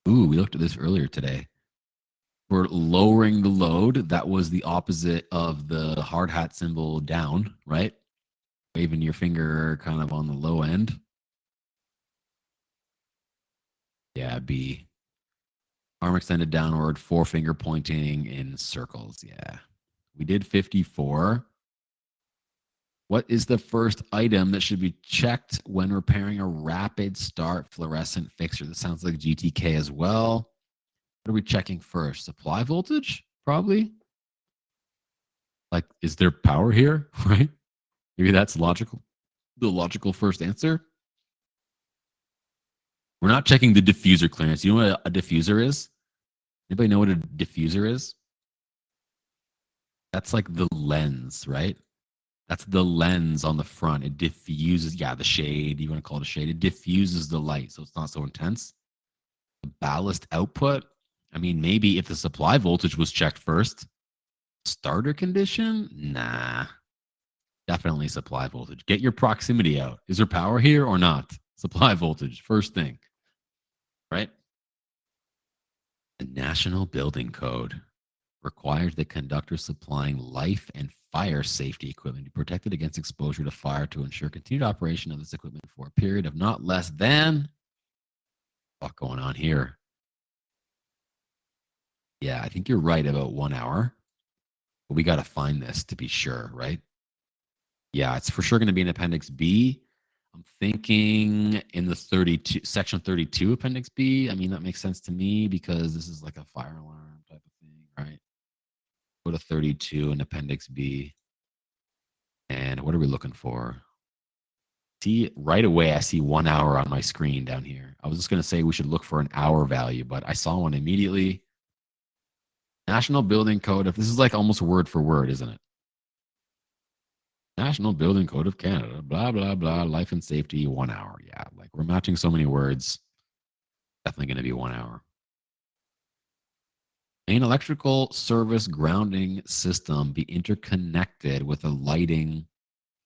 Ooh, we looked at this earlier today. For lowering the load, that was the opposite of the hard hat symbol down, right? Waving your finger kind of on the low end. Yeah, B. Arm extended downward, forefinger pointing in circles. Yeah. We did 54. What is the first item that should be checked when repairing a rapid start fluorescent fixture? That sounds like GTK as well. What are we checking first? Supply voltage? Probably. Like, is there power here? Right? Maybe that's logical. The logical first answer. We're not checking the diffuser clearance. You know what a diffuser is? Anybody know what a diffuser is? That's like the lens, right? That's the lens on the front. It diffuses, yeah, the shade. You want to call it a shade. It diffuses the light, so it's not so intense. The ballast output. I mean, maybe if the supply voltage was checked first. Starter condition? Nah. Definitely supply voltage. Get your proximity out. Is there power here or not? Supply voltage, first thing, right? The National Building Code requires that conductors supplying life and fire safety equipment be protected against exposure to fire to ensure continued operation of this equipment for a period of not less than. What's going on here? Yeah, I think you're right about 1 hour. But we got to find this to be sure, right? Yeah, it's for sure going to be in Appendix B. I'm thinking in the 32, Section 32, Appendix B. I mean, that makes sense to me because this is like a fire alarm type of thing, right? Go to 32 in Appendix B. And what are we looking for? See, right away, I see 1 hour on my screen down here. I was just going to say we should look for an hour value, but I saw one immediately. National Building Code. If this is like almost word for word, isn't it? National Building Code of Canada, blah, blah, blah, life and safety, 1 hour. Yeah, like we're matching so many words. Definitely going to be 1 hour. Main electrical service grounding system be interconnected with a lighting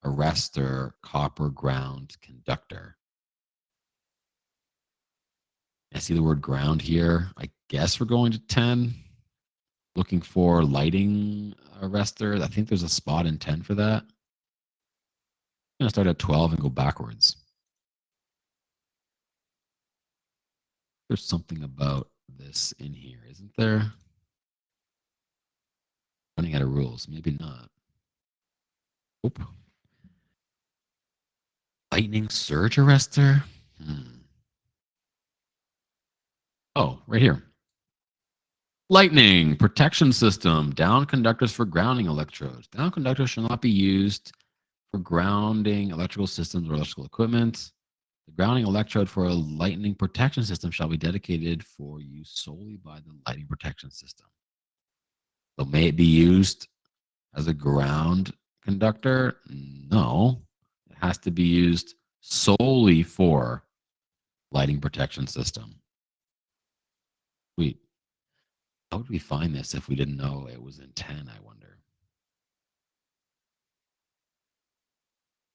arrestor copper ground conductor. I see the word ground here. I guess we're going to 10. Looking for lighting arrestor. I think there's a spot in 10 for that. I'm going to start at 12 and go backwards. There's something about this in here, isn't there? Running out of rules. Maybe not. Oop. Lightning surge arrestor? Oh, right here. Lightning protection system. Down conductors for grounding electrodes. Down conductors shall not be used for grounding electrical systems or electrical equipment. The grounding electrode for a lightning protection system shall be dedicated for use solely by the lighting protection system. So may it be used as a ground conductor? No. It has to be used solely for lighting protection system. Sweet. How would we find this if we didn't know it was in 10, I wonder?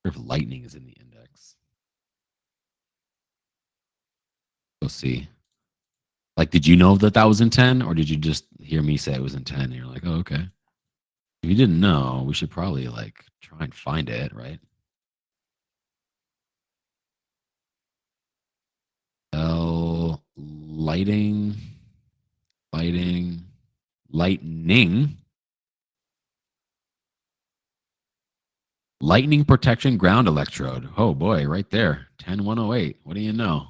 If lightning is in the index. We'll see. Like, did you know that that was in 10, or did you just hear me say it was in 10 and you're like, oh, okay. If you didn't know, we should probably like try and find it, right? L lightning, lightning protection ground electrode. Oh boy, right there. 10108. What do you know?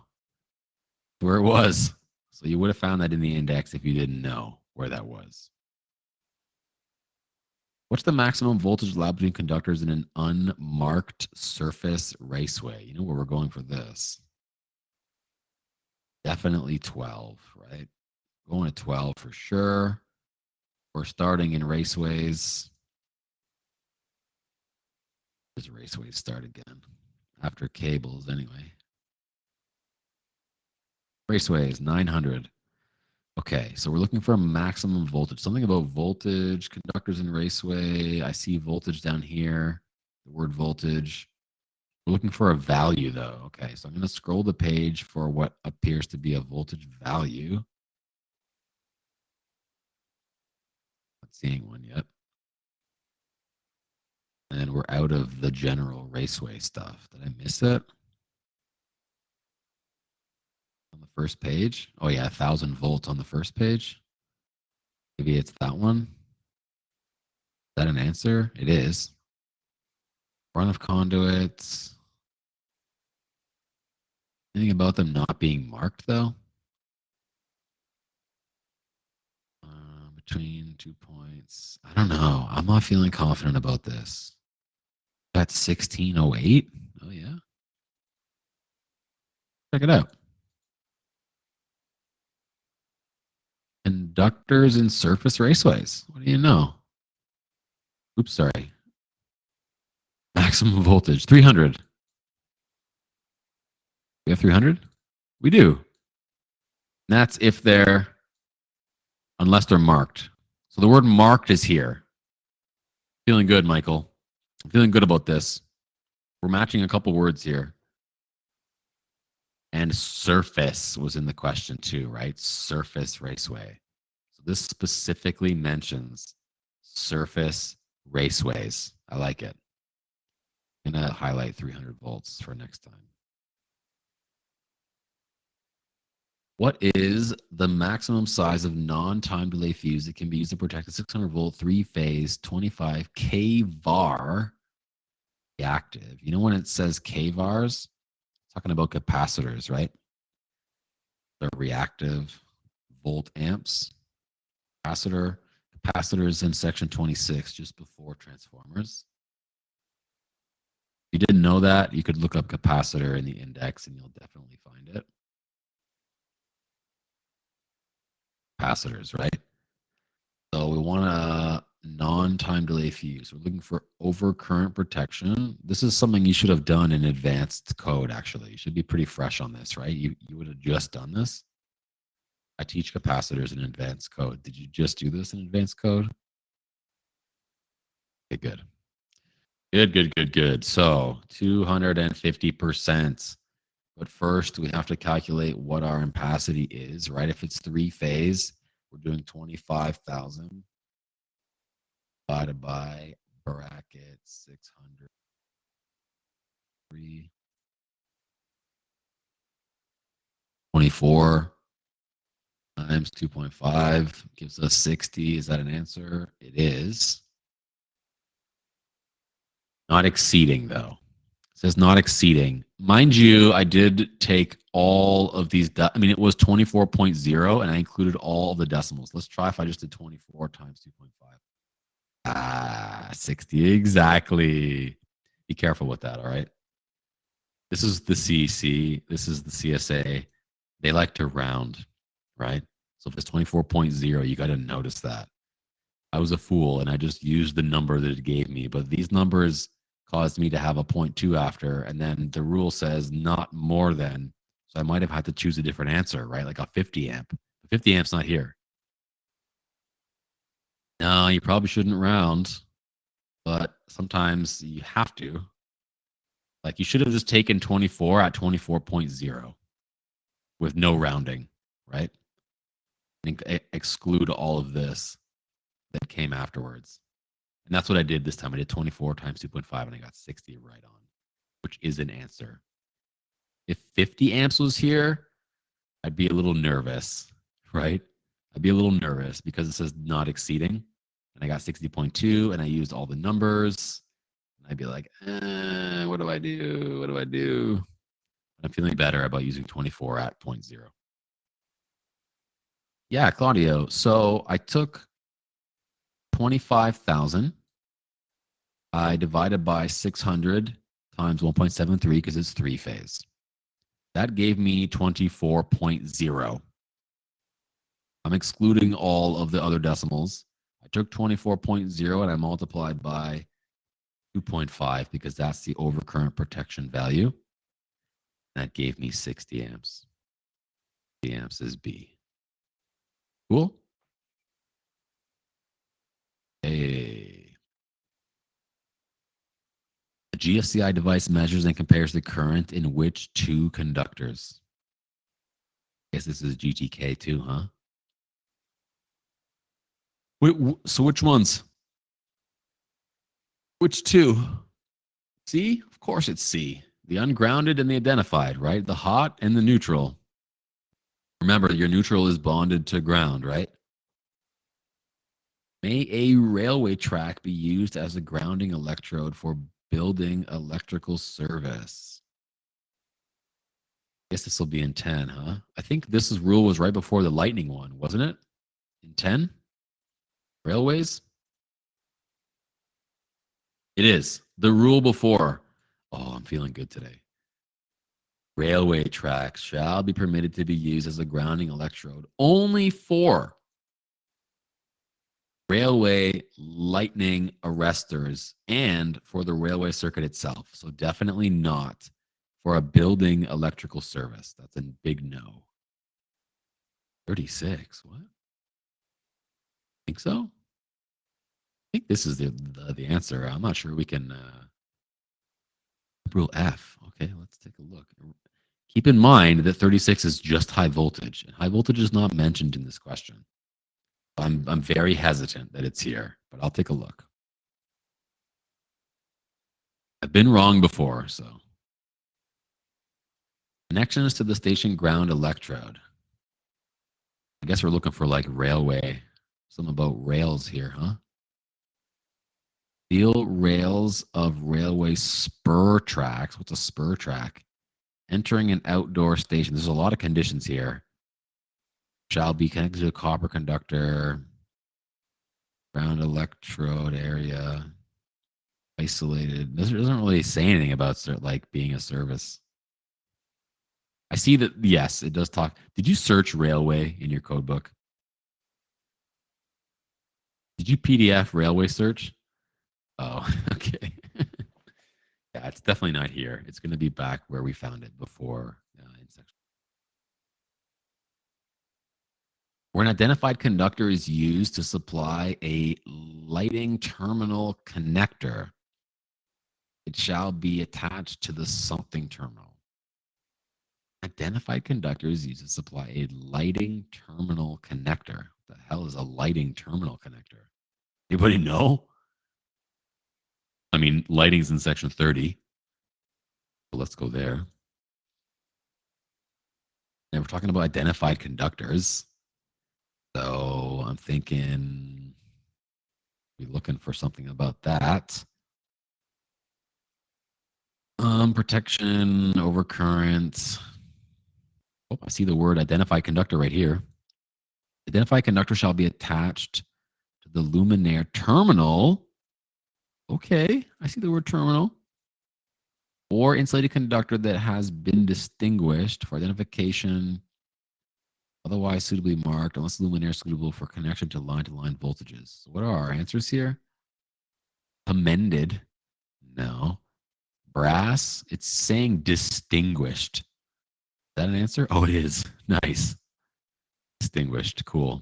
Where it was. So you would have found that in the index if you didn't know where that was. What's the maximum voltage allowed between conductors in an unmarked surface raceway? You know where we're going for this. Definitely 12, right? Going to 12 for sure. We're starting in raceways. Does raceways start again? After cables, anyway. Raceways, 900. Okay, so we're looking for a maximum voltage. Something about voltage, conductors in raceway. I see voltage down here, the word voltage. We're looking for a value, though. Okay, so I'm going to scroll the page for what appears to be a voltage value. Not seeing one yet. And we're out of the general raceway stuff. Did I miss it? On the first page? Oh, yeah, 1,000 volts on the first page. Maybe it's that one. Is that an answer? It is. Run of conduits. Anything about them not being marked, though? Between 2 points. I don't know. I'm not feeling confident about this. That's 1608. Oh, yeah. Check it out. Conductors in surface raceways. What do you know? Oops, sorry. maximum voltage? 300. We have 300? We do. And that's if they're, unless they're marked. So the word marked is here. Feeling good, Michael. I'm feeling good about this. We're matching a couple words here. And surface was in the question too, right? Surface raceway. So this specifically mentions surface raceways. I like it. I'm going to highlight 300 volts for next time. What is the maximum size of non-time delay fuse that can be used to protect a 600 volt, 3-phase, 25 kVAR reactive? You know when it says kVARs, talking about capacitors, right? The reactive volt amps. Capacitors in section 26, just before transformers. If you didn't know that, you could look up capacitor in the index and you'll definitely find it. Capacitors, right? So we want a non-time delay fuse. We're looking for overcurrent protection. This is something you should have done in advanced code, actually. You should be pretty fresh on this, right? You would have just done this. I teach capacitors in advanced code. Did you just do this in advanced code? Okay, good. Good. So 250%. But first, we have to calculate what our ampacity is, right? If it's 3-phase, we're doing 25,000 divided by bracket 600. 24 times 2.5 gives us 60. Is that an answer? It is. Not exceeding, though. It says not exceeding. Mind you, I did take all of these. I mean, it was 24.0, and I included all of the decimals. Let's try if I just did 24 times 2.5. 60 exactly. Be careful with that, all right? This is the CEC. This is the CSA. They like to round, right? So if it's 24.0, you got to notice that. I was a fool, and I just used the number that it gave me. But these numbers caused me to have a 0.2 after, and then the rule says not more than. So I might have had to choose a different answer, right? Like a 50 amp. The 50 amp's not here. No, you probably shouldn't round, but sometimes you have to. Like you should have just taken 24 at 24.0 with no rounding, right? And exclude all of this that came afterwards. And that's what I did this time. I did 24 times 2.5 and I got 60 right on, which is an answer. If 50 amps was here, I'd be a little nervous, right? I'd be a little nervous because it says not exceeding. And I got 60.2 and I used all the numbers. And I'd be like, what do I do? What do I do? I'm feeling better about using 24 at 0.0. Yeah, Claudio. So I took 25,000. I divided by 600 times 1.73 because it's 3-phase. That gave me 24.0. I'm excluding all of the other decimals. I took 24.0 and I multiplied by 2.5 because that's the overcurrent protection value. That gave me 60 amps. 60 amps is B. Cool? A GFCI device measures and compares the current in which two conductors. I guess this is GTK too, huh? Wait, so which ones? Which two? C? Of course it's C. The ungrounded and the identified, right? The hot and the neutral. Remember, your neutral is bonded to ground, right? May a railway track be used as a grounding electrode for building electrical service? I guess this will be in 10, huh? I think this rule was right before the lightning one, wasn't it? In 10? Railways? It is. The rule before. Oh, I'm feeling good today. Railway tracks shall be permitted to be used as a grounding electrode only for railway lightning arresters and for the railway circuit itself. So definitely not for a building electrical service. That's a big no. 36. What? Think so? I think this is the answer. I'm not sure we can. Rule F. Okay, let's take a look. Keep in mind that 36 is just high voltage, and high voltage is not mentioned in this question. I'm very hesitant that it's here, but I'll take a look. I've been wrong before, so. Connections to the station ground electrode. I guess we're looking for like railway. Something about rails here, huh? Steel rails of railway spur tracks. What's a spur track? Entering an outdoor station. There's a lot of conditions here. Shall be connected to a copper conductor. Ground electrode area. Isolated. This doesn't really say anything about like being a service. I see that, yes, it does talk. Did you search railway in your code book? Did you PDF railway search? Oh, okay. Yeah, it's definitely not here. It's going to be back where we found it before in section. Where an identified conductor is used to supply a lighting terminal connector, it shall be attached to the something terminal. Identified conductor is used to supply a lighting terminal connector. What the hell is a lighting terminal connector? Anybody know? I mean, lighting's in section 30. So let's go there. And we're talking about identified conductors. So I'm thinking we're looking for something about that. Protection over current. Oh, I see the word identified conductor right here. Identified conductor shall be attached to the luminaire terminal. Okay, I see the word terminal. Or insulated conductor that has been distinguished for identification, otherwise suitably marked, unless luminaire is suitable for connection to line voltages. So what are our answers here? Amended. No. Brass. It's saying distinguished. Is that an answer? Oh, it is. Nice. Distinguished. Cool.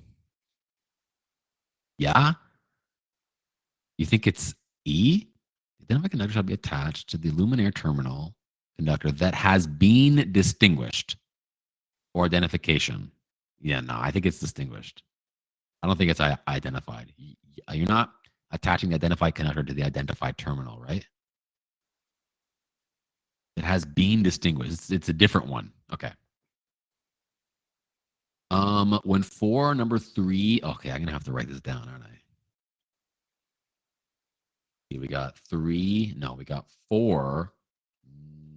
Yeah? You think it's E? The identified conductor shall be attached to the luminaire terminal conductor that has been distinguished for identification. Yeah, no, I think it's distinguished. I don't think it's identified. You're not attaching the identified connector to the identified terminal, right? It has been distinguished. It's a different one. Okay. When for number 3, okay, I'm gonna have to write this down, aren't I? We got 3. No, we got 4.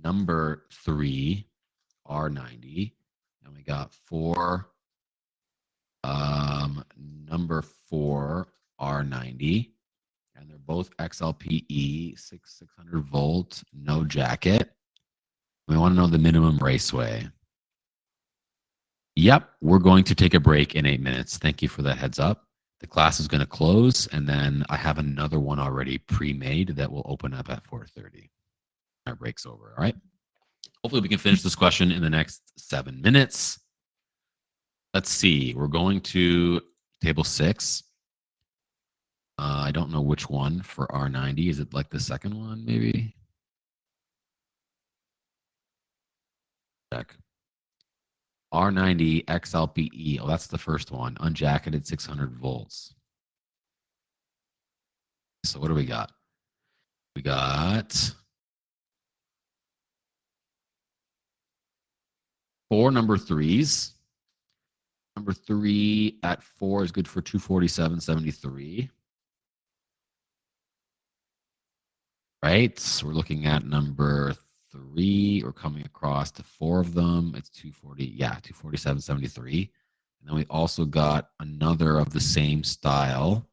Number 3, R90, and we got 4. Number 4, R90, and they're both XLPE 600 volt, no jacket. We want to know the minimum raceway. Yep, we're going to take a break in 8 minutes. Thank you for that heads up. The class is going to close, and then I have another one already pre-made that will open up at 4:30. Our break's over, all right? Hopefully we can finish this question in the next 7 minutes. Let's see. We're going to table 6. I don't know which one for R90. Is it like the second one, maybe? Check. R90 XLPE. Oh, that's the first one. Unjacketed 600 volts. So what do we got? We got 4 number 3s. Number 3 at 4 is good for 247.73. Right? So we're looking at number 3. We're coming across to 4 of them. It's 240. Yeah, 247.73. And then we also got another of the same style.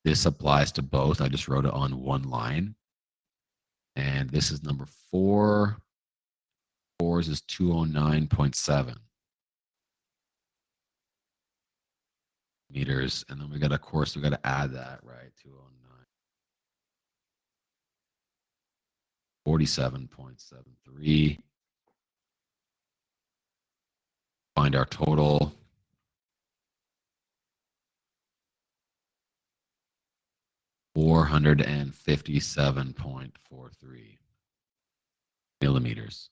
This applies to both. I just wrote it on one line. And this is number 4. 4's is 209.7. meters. And then we got, of course, we got to add that, right? 209. 47.73. Find our total. $457.43 millimeters.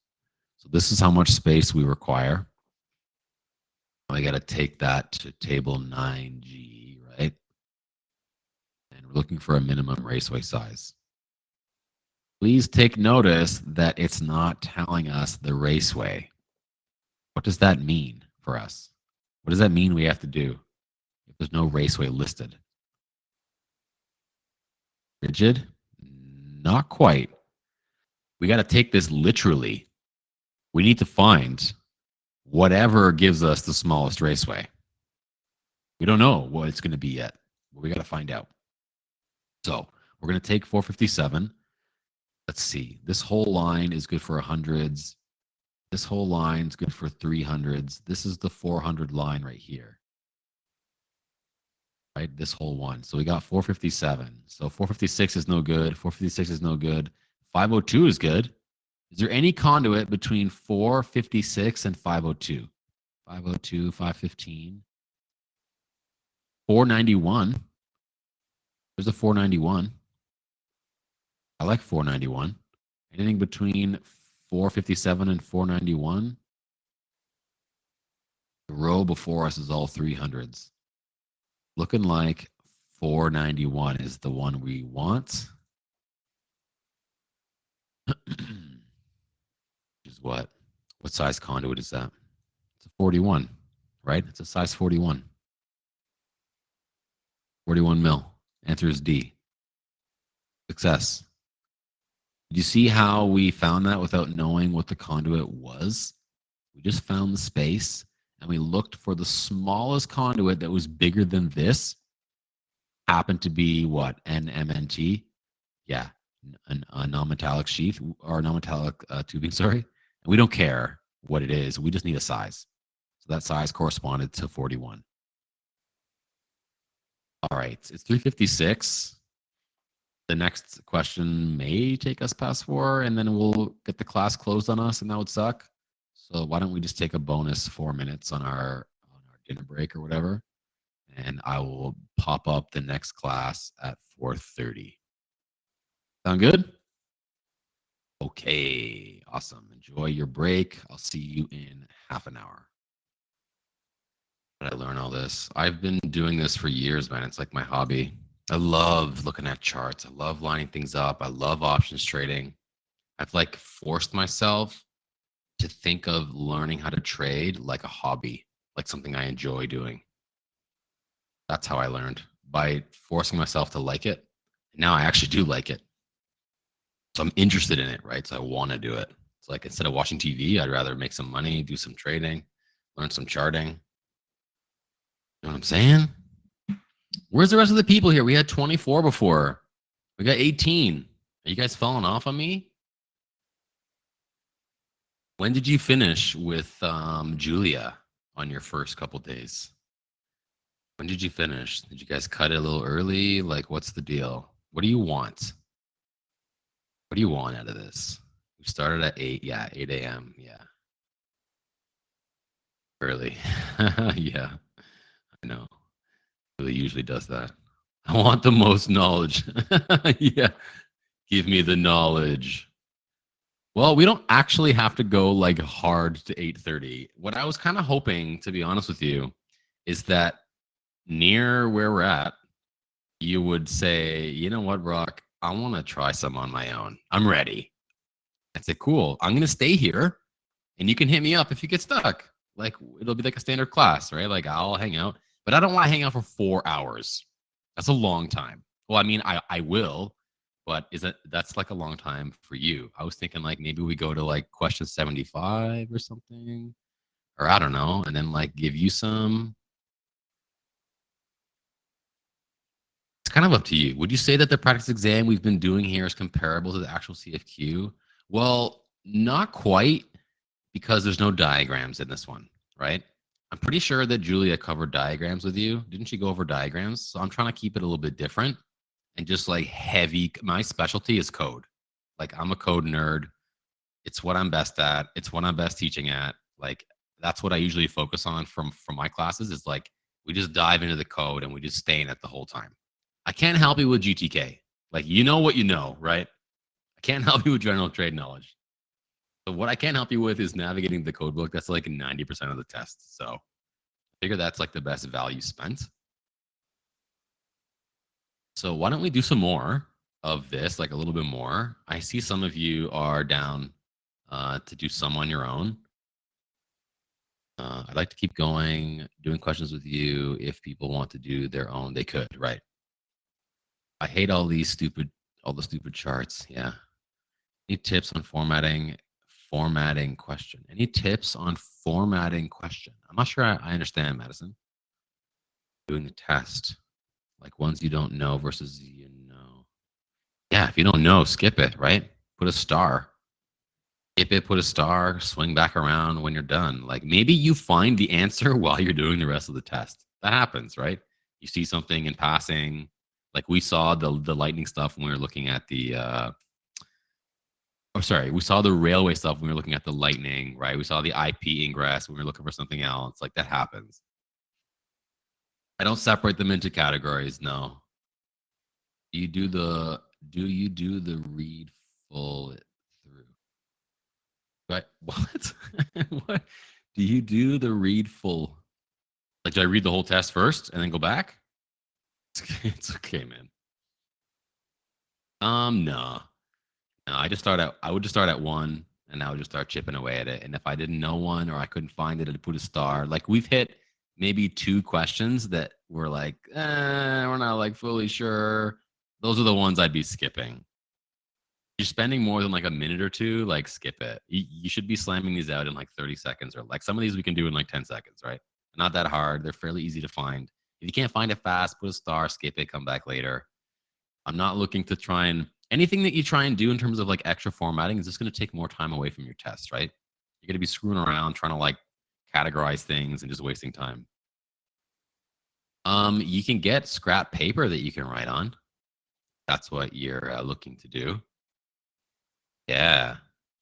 So this is how much space we require. I got to take that to table 9G, right? And we're looking for a minimum raceway size. Please take notice that it's not telling us the raceway. What does that mean for us? What does that mean we have to do if there's no raceway listed? Rigid? Not quite. We got to take this literally. We need to find whatever gives us the smallest raceway. We don't know what it's going to be yet, but we got to find out. So we're going to take 457. Let's see. This whole line is good for 100s. This whole line is good for 300s. This is the 400 line right here. Right? This whole one. So we got 457. So 456 is no good. 456 is no good. 502 is good. Is there any conduit between 456 and 502? 502, 515. 491. There's a 491. I like 491. Anything between 457 and 491? The row before us is all 300s. Looking like 491 is the one we want. Is what? What size conduit is that? It's a 41, right? It's a size 41. 41 mil. Answer is D. Success. Did you see how we found that without knowing what the conduit was? We just found the space and we looked for the smallest conduit that was bigger than this. Happened to be what? NMNT? Yeah, a non-metallic sheath or non-metallic tubing, sorry. And we don't care what it is. We just need a size. So that size corresponded to 41. All right, it's 356. The next question may take us past 4, and then we'll get the class closed on us, and that would suck. So why don't we just take a bonus 4 minutes on our dinner break or whatever, and I will pop up the next class at 4:30. Sound good? Okay, awesome. Enjoy your break. I'll see you in half an hour. How did I learn all this? I've been doing this for years, man. It's like my hobby. I love looking at charts. I love lining things up. I love options trading. I've like forced myself to think of learning how to trade like a hobby, like something I enjoy doing. That's how I learned, by forcing myself to like it. Now I actually do like it. So I'm interested in it, right? So I want to do it. It's like instead of watching TV, I'd rather make some money, do some trading, learn some charting. You know what I'm saying? Where's the rest of the people here? We had 24 before. We got 18. Are you guys falling off on me? When did you finish with Julia on your first couple days? When did you finish? Did you guys cut it a little early? Like, what's the deal? What do you want? What do you want out of this? We started at 8. Yeah, 8 a.m. Yeah. Early. Yeah, I know. Really usually does that. I want the most knowledge. Yeah. Give me the knowledge. Well, we don't actually have to go like hard to 8:30. What I was kind of hoping, to be honest with you, is that near where we're at, you would say, you know what, Brock, I want to try some on my own. I'm ready. I said, cool. I'm going to stay here and you can hit me up if you get stuck. Like it'll be like a standard class, right? Like I'll hang out, but I don't want to hang out for 4 hours. That's a long time. Well, I mean, I will, but that's like a long time for you? I was thinking like maybe we go to like question 75 or something, or I don't know, and then like give you some. It's kind of up to you. Would you say that the practice exam we've been doing here is comparable to the actual CFQ? Well, not quite, because there's no diagrams in this one, right? I'm pretty sure that Julia covered diagrams with you. Didn't she go over diagrams? So I'm trying to keep it a little bit different and just like heavy. My specialty is code. Like I'm a code nerd. It's what I'm best at. It's what I'm best teaching at. Like that's what I usually focus on from my classes is like we just dive into the code and we just stay in it the whole time. I can't help you with GTK. Like you know what you know, right? I can't help you with general trade knowledge. So what I can help you with is navigating the code book. That's like 90% of the test. So I figure that's like the best value spent. So why don't we do some more of this, like a little bit more? I see some of you are down to do some on your own. I'd like to keep going, doing questions with you. If people want to do their own, they could, right? I hate all the stupid charts. Yeah. Any tips on formatting question? Any tips on formatting question? I'm not sure I understand, Madison. Doing the test, like ones you don't know versus you know. Yeah, if you don't know, skip it, right? Put a star. Skip it, put a star, swing back around when you're done. Like maybe you find the answer while you're doing the rest of the test. That happens, right? You see something in passing, like we saw the lightning stuff when we were looking at the sorry, we saw the railway stuff when we were looking at the lightning, right? We saw the IP ingress when we were looking for something else. Like that happens. I don't separate them into categories. No. Do you do the read full through? Right? What? What? Do you do the read full? Like, do I read the whole test first and then go back? It's okay, man. No. No, I would just start at one and I would just start chipping away at it. And if I didn't know one or I couldn't find it, I'd put a star. Like we've hit maybe 2 questions that were like, we're not like fully sure. Those are the ones I'd be skipping. You're spending more than like a minute or two, like skip it. You should be slamming these out in like 30 seconds or like some of these we can do in like 10 seconds, right? Not that hard. They're fairly easy to find. If you can't find it fast, put a star, skip it, come back later. I'm not looking to try and anything that you try and do in terms of like extra formatting is just going to take more time away from your test, right? You're going to be screwing around trying to like categorize things and just wasting time. You can get scrap paper that you can write on. That's what you're looking to do. Yeah.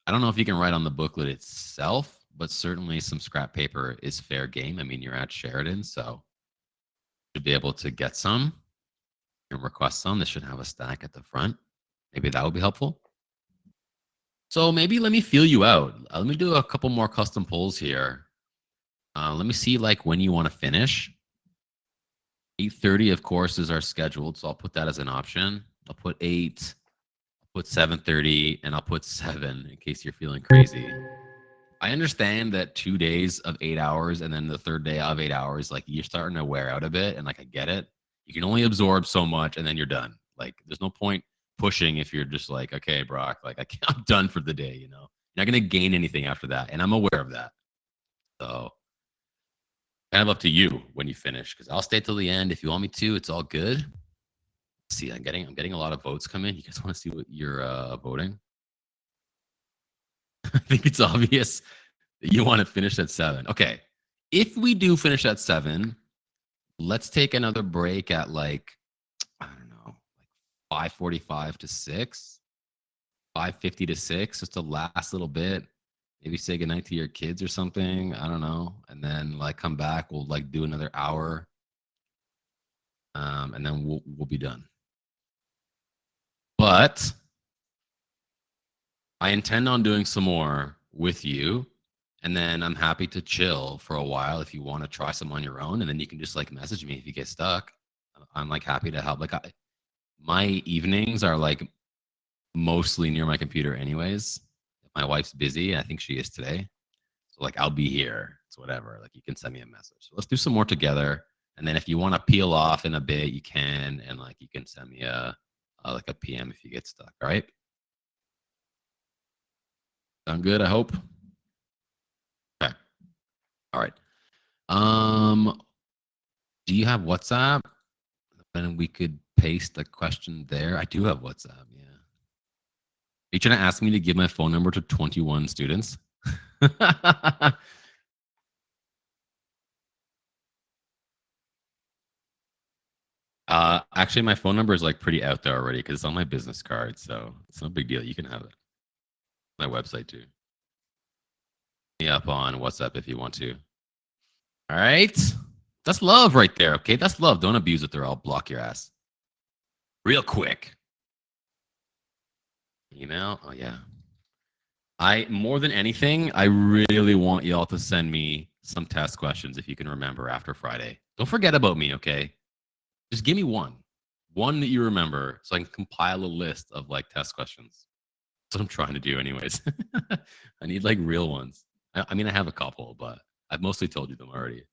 I don't know if you can write on the booklet itself, but certainly some scrap paper is fair game. I mean, you're at Sheridan, so you should be able to get some. You can request some. This should have a stack at the front. Maybe that would be helpful. So maybe let me feel you out. Let me do a couple more custom polls here. Let me see like when you want to finish. 8:30, of course, is our scheduled, so I'll put that as an option. I'll put 8, I'll put 7:30, and I'll put 7 in case you're feeling crazy. I understand that 2 days of 8 hours and then the third day of 8 hours, like you're starting to wear out a bit, and like I get it. You can only absorb so much, and then you're done. Like there's no point pushing if you're just like, okay, Brock, like I'm done for the day. You know, you're not gonna gain anything after that, and I'm aware of that. So kind of up to you when you finish, because I'll stay till the end if you want me to. It's all good. Let's see, I'm getting a lot of votes come in. You guys want to see what you're voting? I think it's obvious that you want to finish at 7. Okay, if we do finish at 7, let's take another break at like I don't know, like 5:45 to 6, 5:50 to 6, just the last little bit. Maybe say goodnight to your kids or something. I don't know, and then like come back. We'll like do another hour, and then we'll be done. But I intend on doing some more with you, and then I'm happy to chill for a while if you want to try some on your own, and then you can just like message me if you get stuck. I'm like happy to help. Like my evenings are like mostly near my computer anyways. My wife's busy. I think she is today. So like I'll be here. It's whatever. Like you can send me a message. So let's do some more together. And then if you want to peel off in a bit, you can. And like you can send me a like a PM if you get stuck. All right. Sound good, I hope. Okay. All right. Do you have WhatsApp? Then we could paste the question there. I do have WhatsApp, yeah. Are you trying to ask me to give my phone number to 21 students? Actually, my phone number is like pretty out there already because it's on my business card, so it's no big deal. You can have it. My website too. Me up on WhatsApp if you want to. All right, that's love right there. Okay, that's love. Don't abuse it, there. I'll block your ass real quick. Email. Oh yeah. I more than anything, I really want y'all to send me some test questions if you can remember after Friday. Don't forget about me, okay? Just give me one that you remember, so I can compile a list of like test questions. That's what I'm trying to do, anyways. I need like real ones. I mean, I have a couple, but I've mostly told you them already.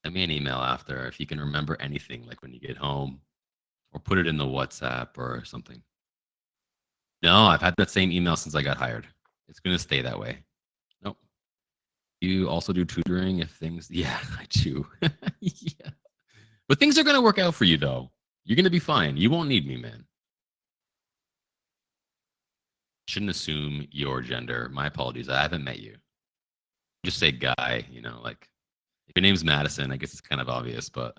Send me an email after if you can remember anything, like when you get home, or put it in the WhatsApp or something. No, I've had that same email since I got hired. It's gonna stay that way. Nope. You also do tutoring if things. Yeah, I do. Yeah, but things are gonna work out for you though. You're gonna be fine. You won't need me, man. Shouldn't assume your gender. My apologies. I haven't met you. Just say guy. Like if your name's Madison, I guess it's kind of obvious, but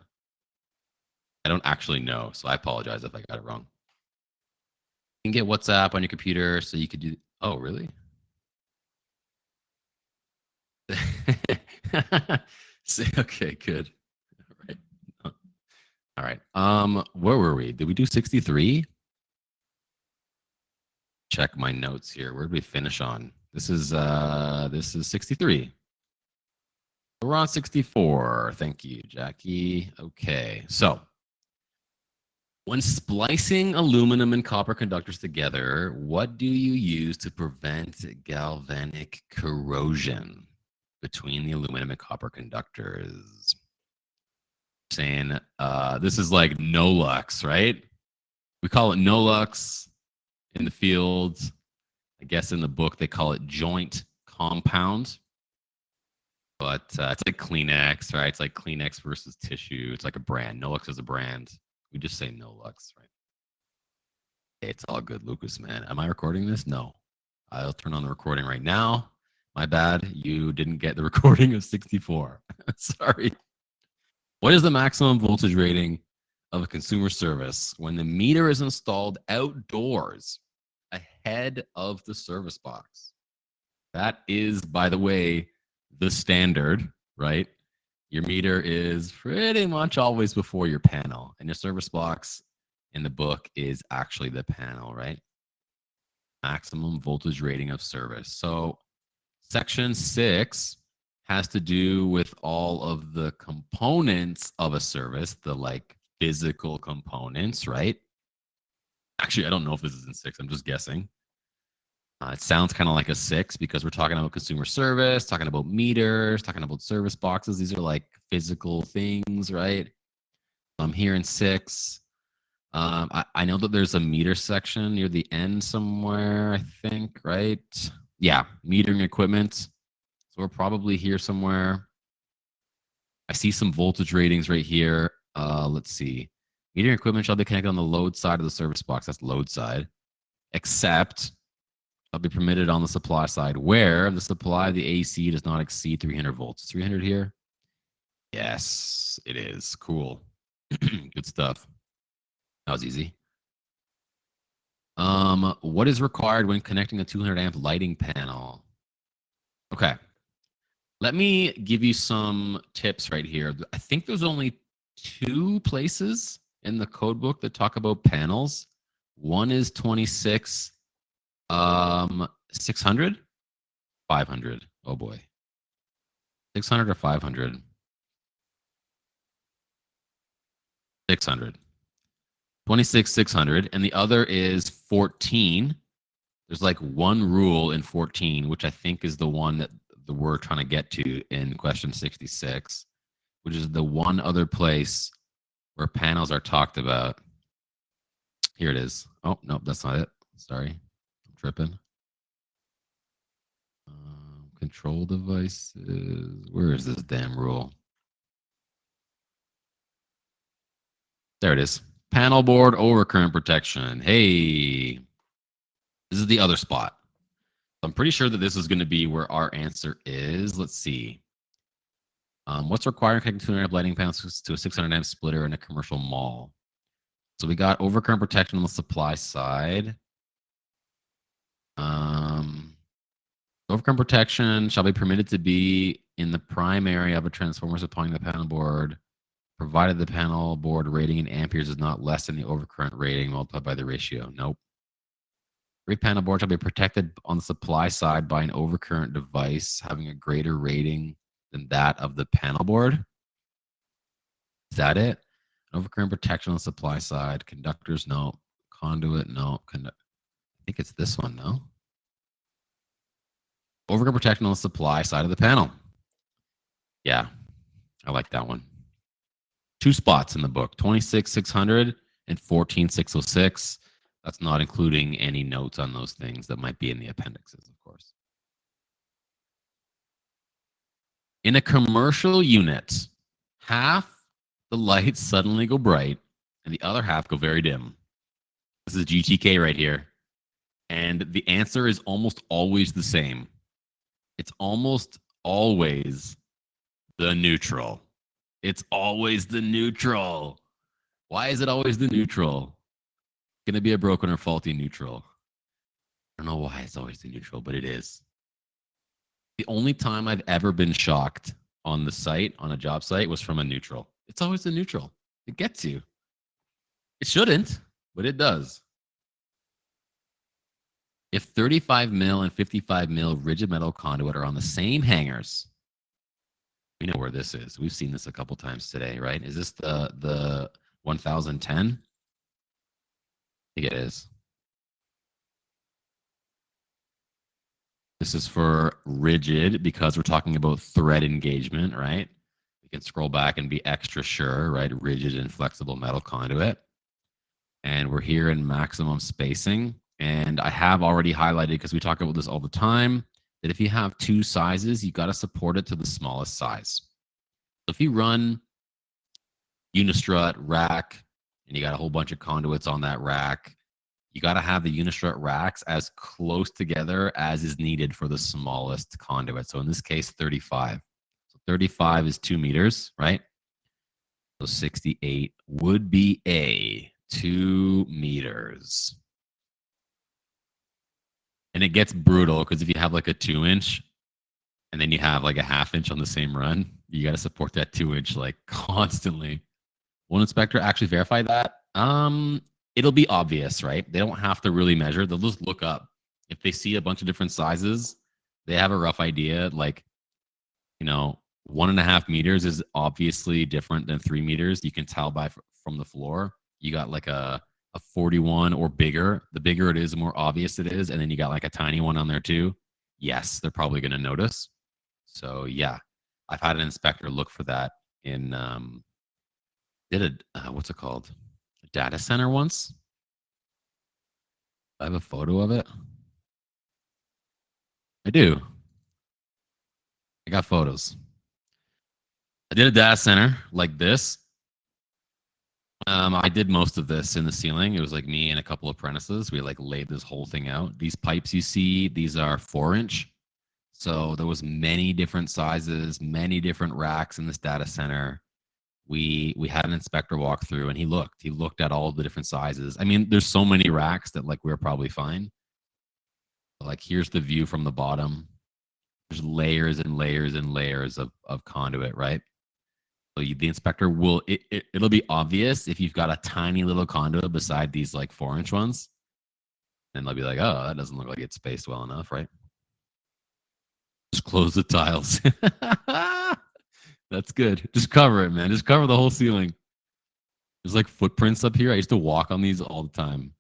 I don't actually know, so I apologize if I got it wrong. You can get WhatsApp on your computer, so you could do. Oh, really? Okay, good. All right. All right. Where were we? Did we do 63? Check my notes here. Where did we finish on? This is 63. We're on 64. Thank you, Jackie. Okay. So when splicing aluminum and copper conductors together, what do you use to prevent galvanic corrosion between the aluminum and copper conductors? Saying this is like Nolux, right? We call it Nolux in the field. I guess in the book they call it joint compound, but it's like Kleenex, right? It's like Kleenex versus tissue. It's like a brand. Nolux is a brand. We just say Nolux, right? It's all good, Lucas, man. Am I recording this? No. I'll turn on the recording right now. My bad. You didn't get the recording of 64. Sorry. What is the maximum voltage rating of a consumer service when the meter is installed outdoors ahead of the service box? That is, by the way, the standard, right? Your meter is pretty much always before your panel, and your service box in the book is actually the panel, right? Maximum voltage rating of service. So, section 6 has to do with all of the components of a service, the like physical components, right? Actually, I don't know if this is in 6. I'm just guessing. It sounds kind of like a 6 because we're talking about consumer service, talking about meters, talking about service boxes. These are like physical things, right? I'm hearing 6. I know that there's a meter section near the end somewhere, I think, right? Yeah, metering equipment. So we're probably here somewhere. I see some voltage ratings right here. Let's see. Metering equipment shall be connected on the load side of the service box. That's load side. Except shall be permitted on the supply side where the supply of the AC does not exceed 300 volts. 300 here? Yes, it is. Cool. Good stuff. That was easy. What is required when connecting a 200 amp lighting panel? Okay. Let me give you some tips right here. I think there's only 2 places in the code book that talk about panels. One is 26 600, 500. Oh boy. 600 or 500? 600. 26 600 and the other is 14. There's like one rule in 14 which I think is the one that we're trying to get to in question 66, which is the one other place where panels are talked about. Here it is. Oh, nope, that's not it. Sorry. I'm tripping. Control devices. Where is this damn rule? There it is. Panel board overcurrent protection. Hey, this is the other spot. I'm pretty sure that this is going to be where our answer is. Let's see. What's required in connecting 200 amp lighting panels to a 600 amp splitter in a commercial mall? So we got overcurrent protection on the supply side. Overcurrent protection shall be permitted to be in the prime area of a transformer supplying the panel board, provided the panel board rating in amperes is not less than the overcurrent rating multiplied by the ratio. Nope. Every panel board shall be protected on the supply side by an overcurrent device having a greater rating than that of the panel board. Is that it? Overcurrent protection on the supply side. Conductors, no. Conduit, no. I think it's this one, no? Overcurrent protection on the supply side of the panel. Yeah, I like that one. 2 spots in the book, 26,600 and 14,606. That's not including any notes on those things that might be in the appendixes, of course. In a commercial unit, half the lights suddenly go bright and the other half go very dim. This is GTK right here. And the answer is almost always the same. It's almost always the neutral. It's always the neutral. Why is it always the neutral? It's going to be a broken or faulty neutral. I don't know why it's always the neutral, but it is. The only time I've ever been shocked on the site, on a job site, was from a neutral. It's always the neutral. It gets you. It shouldn't, but it does. If 35 mil and 55 mil rigid metal conduit are on the same hangers, we know where this is. We've seen this a couple times today, right? Is this the 1010? I think it is. This is for rigid because we're talking about thread engagement, right? We can scroll back and be extra sure, right? Rigid and flexible metal conduit. And we're here in maximum spacing. And I have already highlighted, because we talk about this all the time, that if you have 2 sizes, you got to support it to the smallest size. So if you run Unistrut rack and you got a whole bunch of conduits on that rack, you got to have the Unistrut racks as close together as is needed for the smallest conduit. So in this case, 35. So 35 is 2 meters, right? So 68 would be a 2 meters. And it gets brutal because if you have like a 2-inch and then you have like a 1/2 inch on the same run, you got to support that 2-inch like constantly. Will an inspector actually verify that? It'll be obvious, right? They don't have to really measure. They'll just look up. If they see a bunch of different sizes, they have a rough idea. Like, 1.5 meters is obviously different than 3 meters. You can tell from the floor. You got like a 41 or bigger. The bigger it is, the more obvious it is. And then you got like a tiny one on there too. Yes, they're probably going to notice. So yeah, I've had an inspector look for that in what's it called? A data center once. I have a photo of it. I do. I got photos. I did a data center like this. I did most of this in the ceiling. It was like me and a couple of apprentices. We like laid this whole thing out. These pipes you see, these are 4-inch. So there was many different sizes, many different racks in this data center. We had an inspector walk through and he looked at all the different sizes. I mean, there's so many racks that like we're probably fine. But, like, here's the view from the bottom. There's layers and layers and layers of conduit, right? So the inspector will, it'll be obvious if you've got a tiny little conduit beside these like 4-inch ones. And they'll be like, oh, that doesn't look like it's spaced well enough, right? Just close the tiles. That's good. Just cover it, man. Just cover the whole ceiling. There's like footprints up here. I used to walk on these all the time.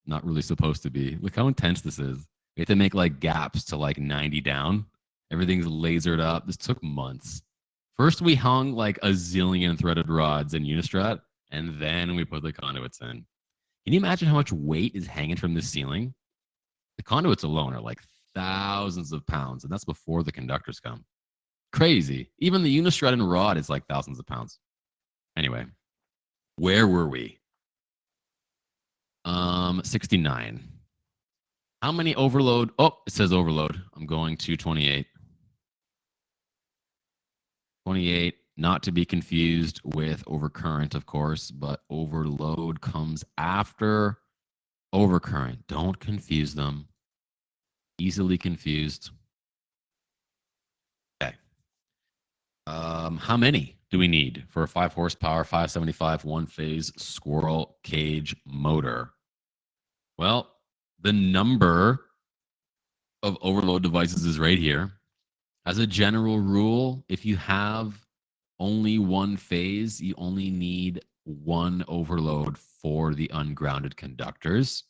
Not really supposed to be. Look how intense this is. We have to make like gaps to like 90 down. Everything's lasered up. This took months. First, we hung like a zillion threaded rods in Unistrut, and then we put the conduits in. Can you imagine how much weight is hanging from this ceiling? The conduits alone are like thousands of pounds, and that's before the conductors come. Crazy. Even the Unistrut and rod is like thousands of pounds. Anyway, where were we? 69. How many overload? Oh, it says overload. I'm going to 28. 28, not to be confused with overcurrent, of course, but overload comes after overcurrent. Don't confuse them. Easily confused. Okay. How many do we need for a 5 horsepower, 575, one phase squirrel cage motor? Well, the number of overload devices is right here. As a general rule, if you have only one phase, you only need one overload for the ungrounded conductors.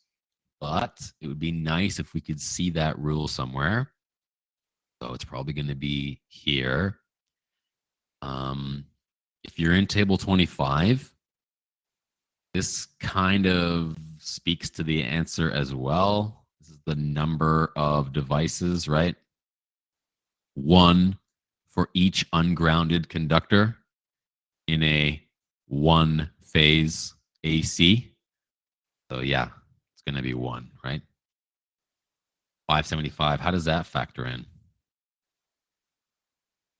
But it would be nice if we could see that rule somewhere. So it's probably going to be here. If you're in table 25, this kind of speaks to the answer as well. This is the number of devices, right? One for each ungrounded conductor in a one phase AC. So yeah, it's going to be one, right? 575, how does that factor in?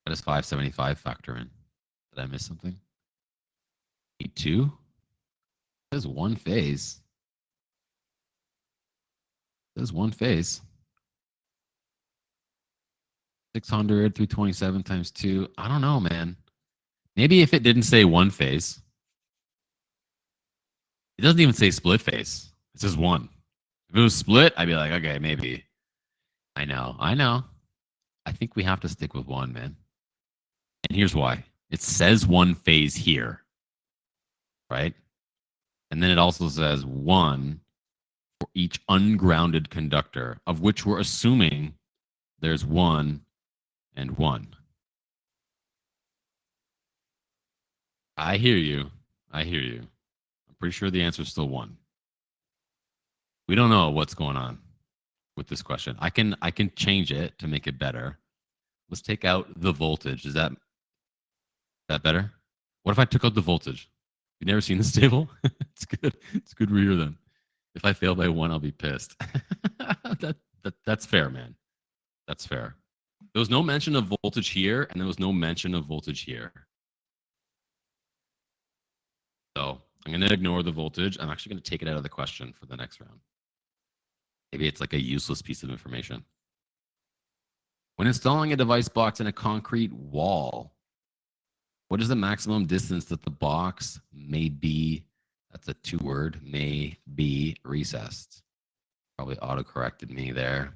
How does 575 factor in? Did I miss something? E2? There's one phase. There's one phase. 600, 327 times 2. I don't know, man. Maybe if it didn't say one phase. It doesn't even say split phase. It says one. If it was split, I'd be like, okay, maybe. I know. I think we have to stick with one, man. And here's why. It says one phase here, right? And then it also says one for each ungrounded conductor, of which we're assuming there's one and one. I hear you. I'm pretty sure the answer is still one. We don't know what's going on with this question. I can change it to make it better. Let's take out the voltage. Is that better? What if I took out the voltage? You never seen this table? It's good. It's good reader then. If I fail by one, I'll be pissed. That's fair, man. That's fair. There was no mention of voltage here, and there was no mention of voltage here. So I'm going to ignore the voltage. I'm actually going to take it out of the question for the next round. Maybe it's like a useless piece of information. When installing a device box in a concrete wall, what is the maximum distance that the box may be? That's a 2-word, may be recessed. Probably auto-corrected me there.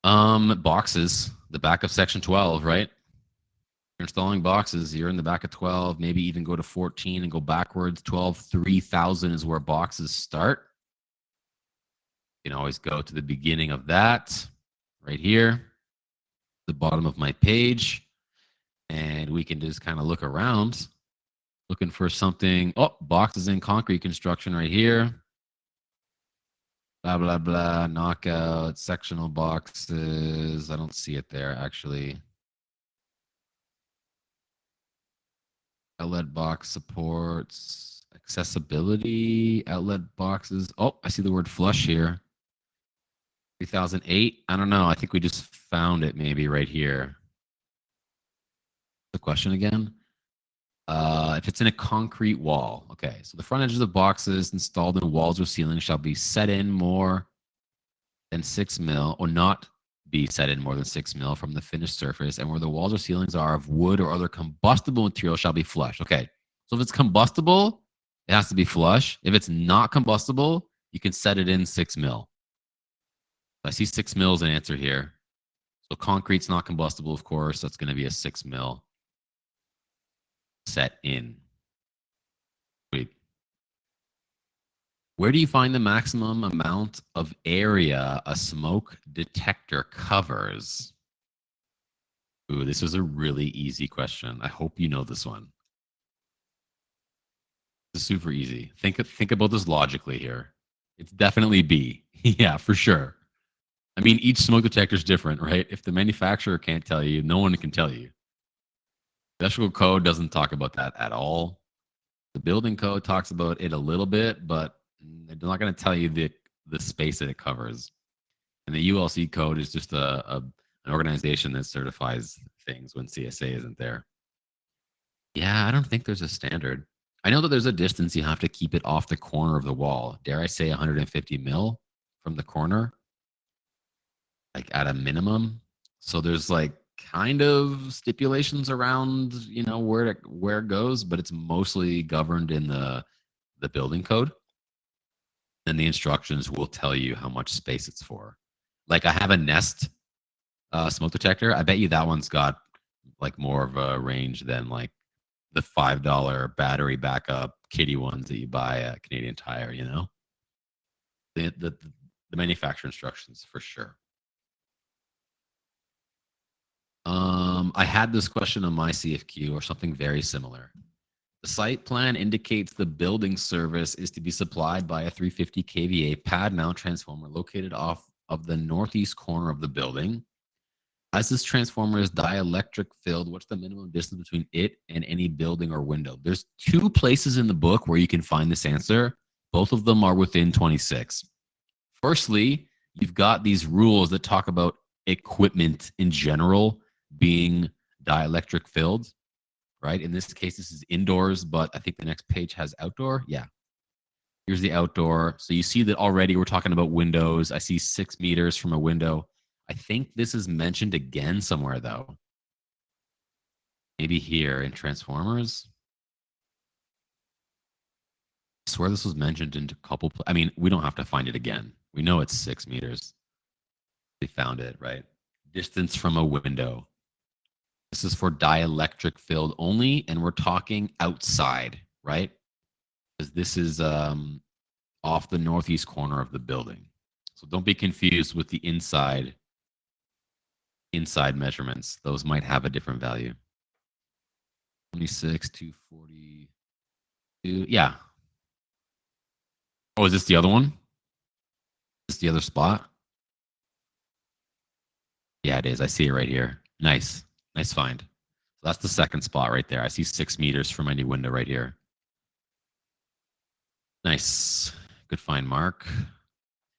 Boxes, the back of section 12, right? You're installing boxes, you're in the back of 12, maybe even go to 14 and go backwards. 12, 3000 is where boxes start. You can always go to the beginning of that right here, the bottom of my page, and we can just kind of look around looking for something. Oh, boxes in concrete construction right here. Blah, blah, blah, knockout, sectional boxes. I don't see it there, actually. Outlet box supports, accessibility, outlet boxes. Oh, I see the word flush here. 3008. I don't know. I think we just found it maybe right here. The question again? If it's in a concrete wall. Okay, so the front edges of boxes installed in walls or ceilings shall be set in more than 6 mil, or not be set in more than 6 mil from the finished surface, and where the walls or ceilings are of wood or other combustible material shall be flush. Okay, so if it's combustible, it has to be flush. If it's not combustible, you can set it in 6 mil. I see 6 mil as an answer here. So concrete's not combustible, of course. That's going to be a 6 mil set in. Wait. Where do you find the maximum amount of area a smoke detector covers? Ooh, this is a really easy question. I hope you know this one. It's super easy. Think about this logically here. It's definitely B. Yeah, for sure. I mean, each smoke detector is different, right? If the manufacturer can't tell you, no one can tell you. The electrical code doesn't talk about that at all. The building code talks about it a little bit, but they're not going to tell you the space that it covers. And the ULC code is just a an organization that certifies things when CSA isn't there. Yeah, I don't think there's a standard. I know that there's a distance you have to keep it off the corner of the wall. Dare I say 150 mil from the corner, like at a minimum. So there's like kind of stipulations around, where it goes, but it's mostly governed in the building code. And the instructions will tell you how much space it's for. Like I have a Nest smoke detector. I bet you that one's got like more of a range than like the $5 battery backup kitty ones that you buy at Canadian Tire. The manufacturer instructions for sure. I had this question on my CFQ or something very similar. The site plan indicates the building service is to be supplied by a 350 kVA pad mount transformer located off of the northeast corner of the building. As this transformer is dielectric filled, what's the minimum distance between it and any building or window? There's 2 places in the book where you can find this answer. Both of them are within 26. Firstly, you've got these rules that talk about equipment in general being dielectric filled, right? In this case, this is indoors, but I think the next page has outdoor. Yeah. Here's the outdoor. So you see that already we're talking about windows. I see 6 meters from a window. I think this is mentioned again somewhere, though. Maybe here in Transformers. I swear this was mentioned in a couple. I mean, we don't have to find it again. We know it's 6 meters. They found it, right? Distance from a window. This is for dielectric filled only, and we're talking outside, right? Because this is off the northeast corner of the building. So don't be confused with the inside measurements. Those might have a different value. 26, 242. Yeah. Oh, is this the other one? Is this the other spot? Yeah, it is. I see it right here. Nice. Nice find. So that's the second spot right there. I see 6 meters from any window right here. Nice. Good find, Mark.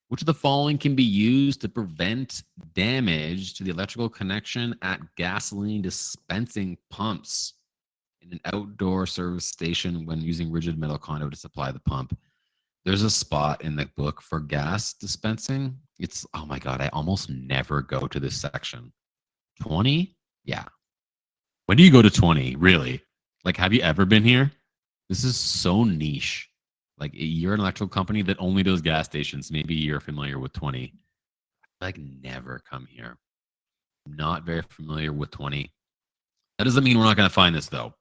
Which of the following can be used to prevent damage to the electrical connection at gasoline dispensing pumps in an outdoor service station when using rigid metal conduit to supply the pump? There's a spot in the book for gas dispensing. It's, oh my God, I almost never go to this section. 20? Yeah. When do you go to 20? Really? Like, have you ever been here? This is so niche. Like, you're an electrical company that only does gas stations. Maybe you're familiar with 20. Like, never come here. Not very familiar with 20. That doesn't mean we're not going to find this, though.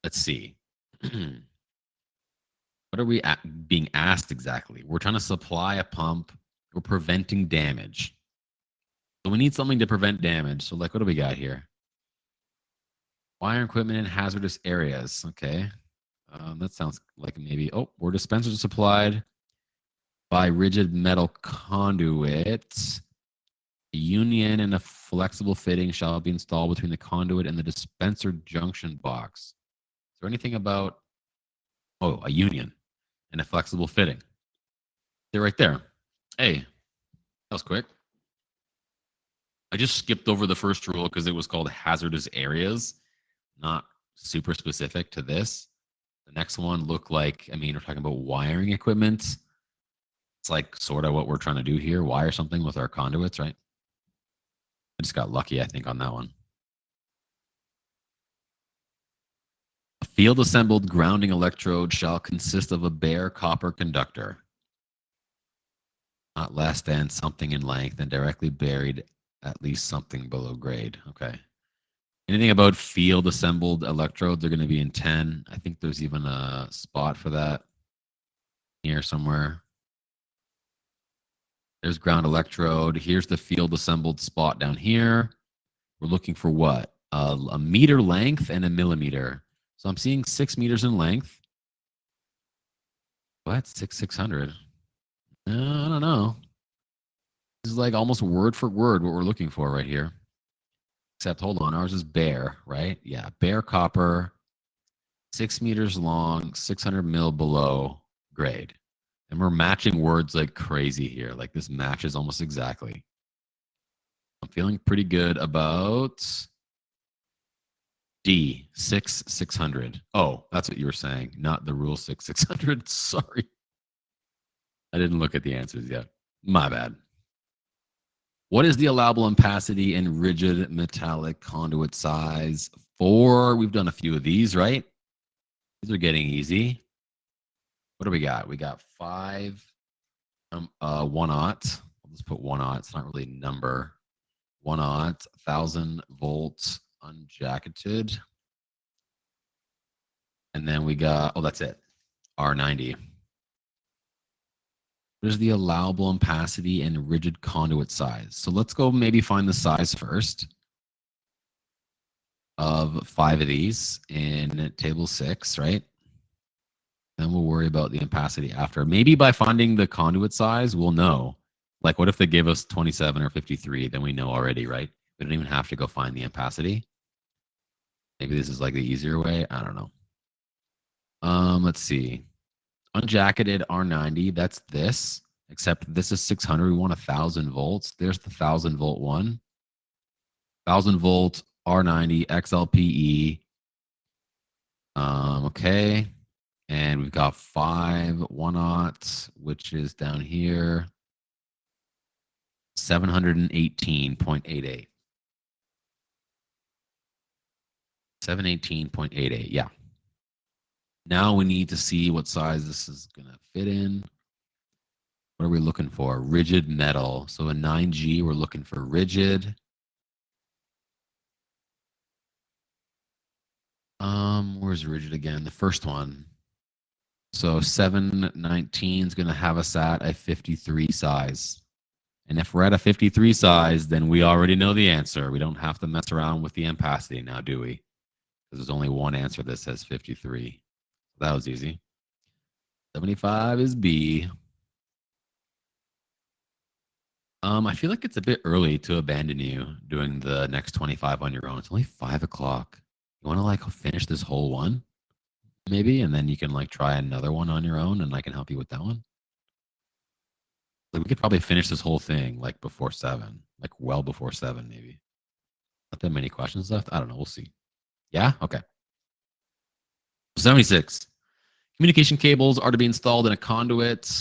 Let's see. What are we being asked exactly? We're trying to supply a pump. We're preventing damage. So we need something to prevent damage. So, like, what do we got here? Wire equipment in hazardous areas. Okay. That sounds like maybe, where dispensers are supplied by rigid metal conduit. A union and a flexible fitting shall be installed between the conduit and the dispenser junction box. Is there anything about, a union and a flexible fitting? They're right there. Hey, that was quick. I just skipped over the first rule because it was called hazardous areas, not super specific to this. The next one looked like, we're talking about wiring equipment. It's like sort of what we're trying to do here, wire something with our conduits, right? I just got lucky, I think, on that one. A field assembled grounding electrode shall consist of a bare copper conductor, not less than something in length and directly buried at least something below grade. Okay. Anything about field assembled electrodes, they're going to be in 10. I think there's even a spot for that here somewhere. There's ground electrode. Here's the field assembled spot down here. We're looking for what? A meter length and a millimeter. So I'm seeing 6 meters in length. What? 600? I don't know. This is like almost word for word what we're looking for right here. Except, hold on, ours is bare, right? Yeah, bare copper, 6 meters long, 600 mil below grade. And we're matching words like crazy here. Like this matches almost exactly. I'm feeling pretty good about D, 600. Oh, that's what you were saying, not the rule 600. Sorry. I didn't look at the answers yet. My bad. What is the allowable ampacity and rigid metallic conduit size for? We've done a few of these, right? These are getting easy. What do we got? We got 5, 1 aught. Let's put 1 aught. It's not really a number. 1 aught, 1000 volts unjacketed. And then we got, oh, that's it. R90. There's the allowable ampacity and rigid conduit size. So let's go maybe find the size first of 5 of these in table 6, right? Then we'll worry about the ampacity after. Maybe by finding the conduit size, we'll know. Like, what if they give us 27 or 53? Then we know already, right? We don't even have to go find the ampacity. Maybe this is like the easier way. I don't know. Let's see. Unjacketed R90, that's this. Except this is 600. We want 1000 volts. There's the 1000 volt one. 1000 volt R90 XLPE. Okay. And we've got 5 1 aught, which is down here. 718.88. 718.88. Yeah. Now we need to see what size this is going to fit in. What are we looking for? Rigid metal. So in 9G, we're looking for rigid. Where's rigid again? The first one. So 719 is going to have us at a 53 size. And if we're at a 53 size, then we already know the answer. We don't have to mess around with the ampacity now, do we? Because there's only one answer that says 53. That was easy. 75 is B. I feel like it's a bit early to abandon you doing the next 25 on your own. It's only 5 o'clock. You want to like finish this whole one, maybe, and then you can like try another one on your own, and I can help you with that one. Like we could probably finish this whole thing like before 7, like well before 7, maybe. Not that many questions left. I don't know. We'll see. Yeah. Okay. 76. Communication cables are to be installed in a conduit.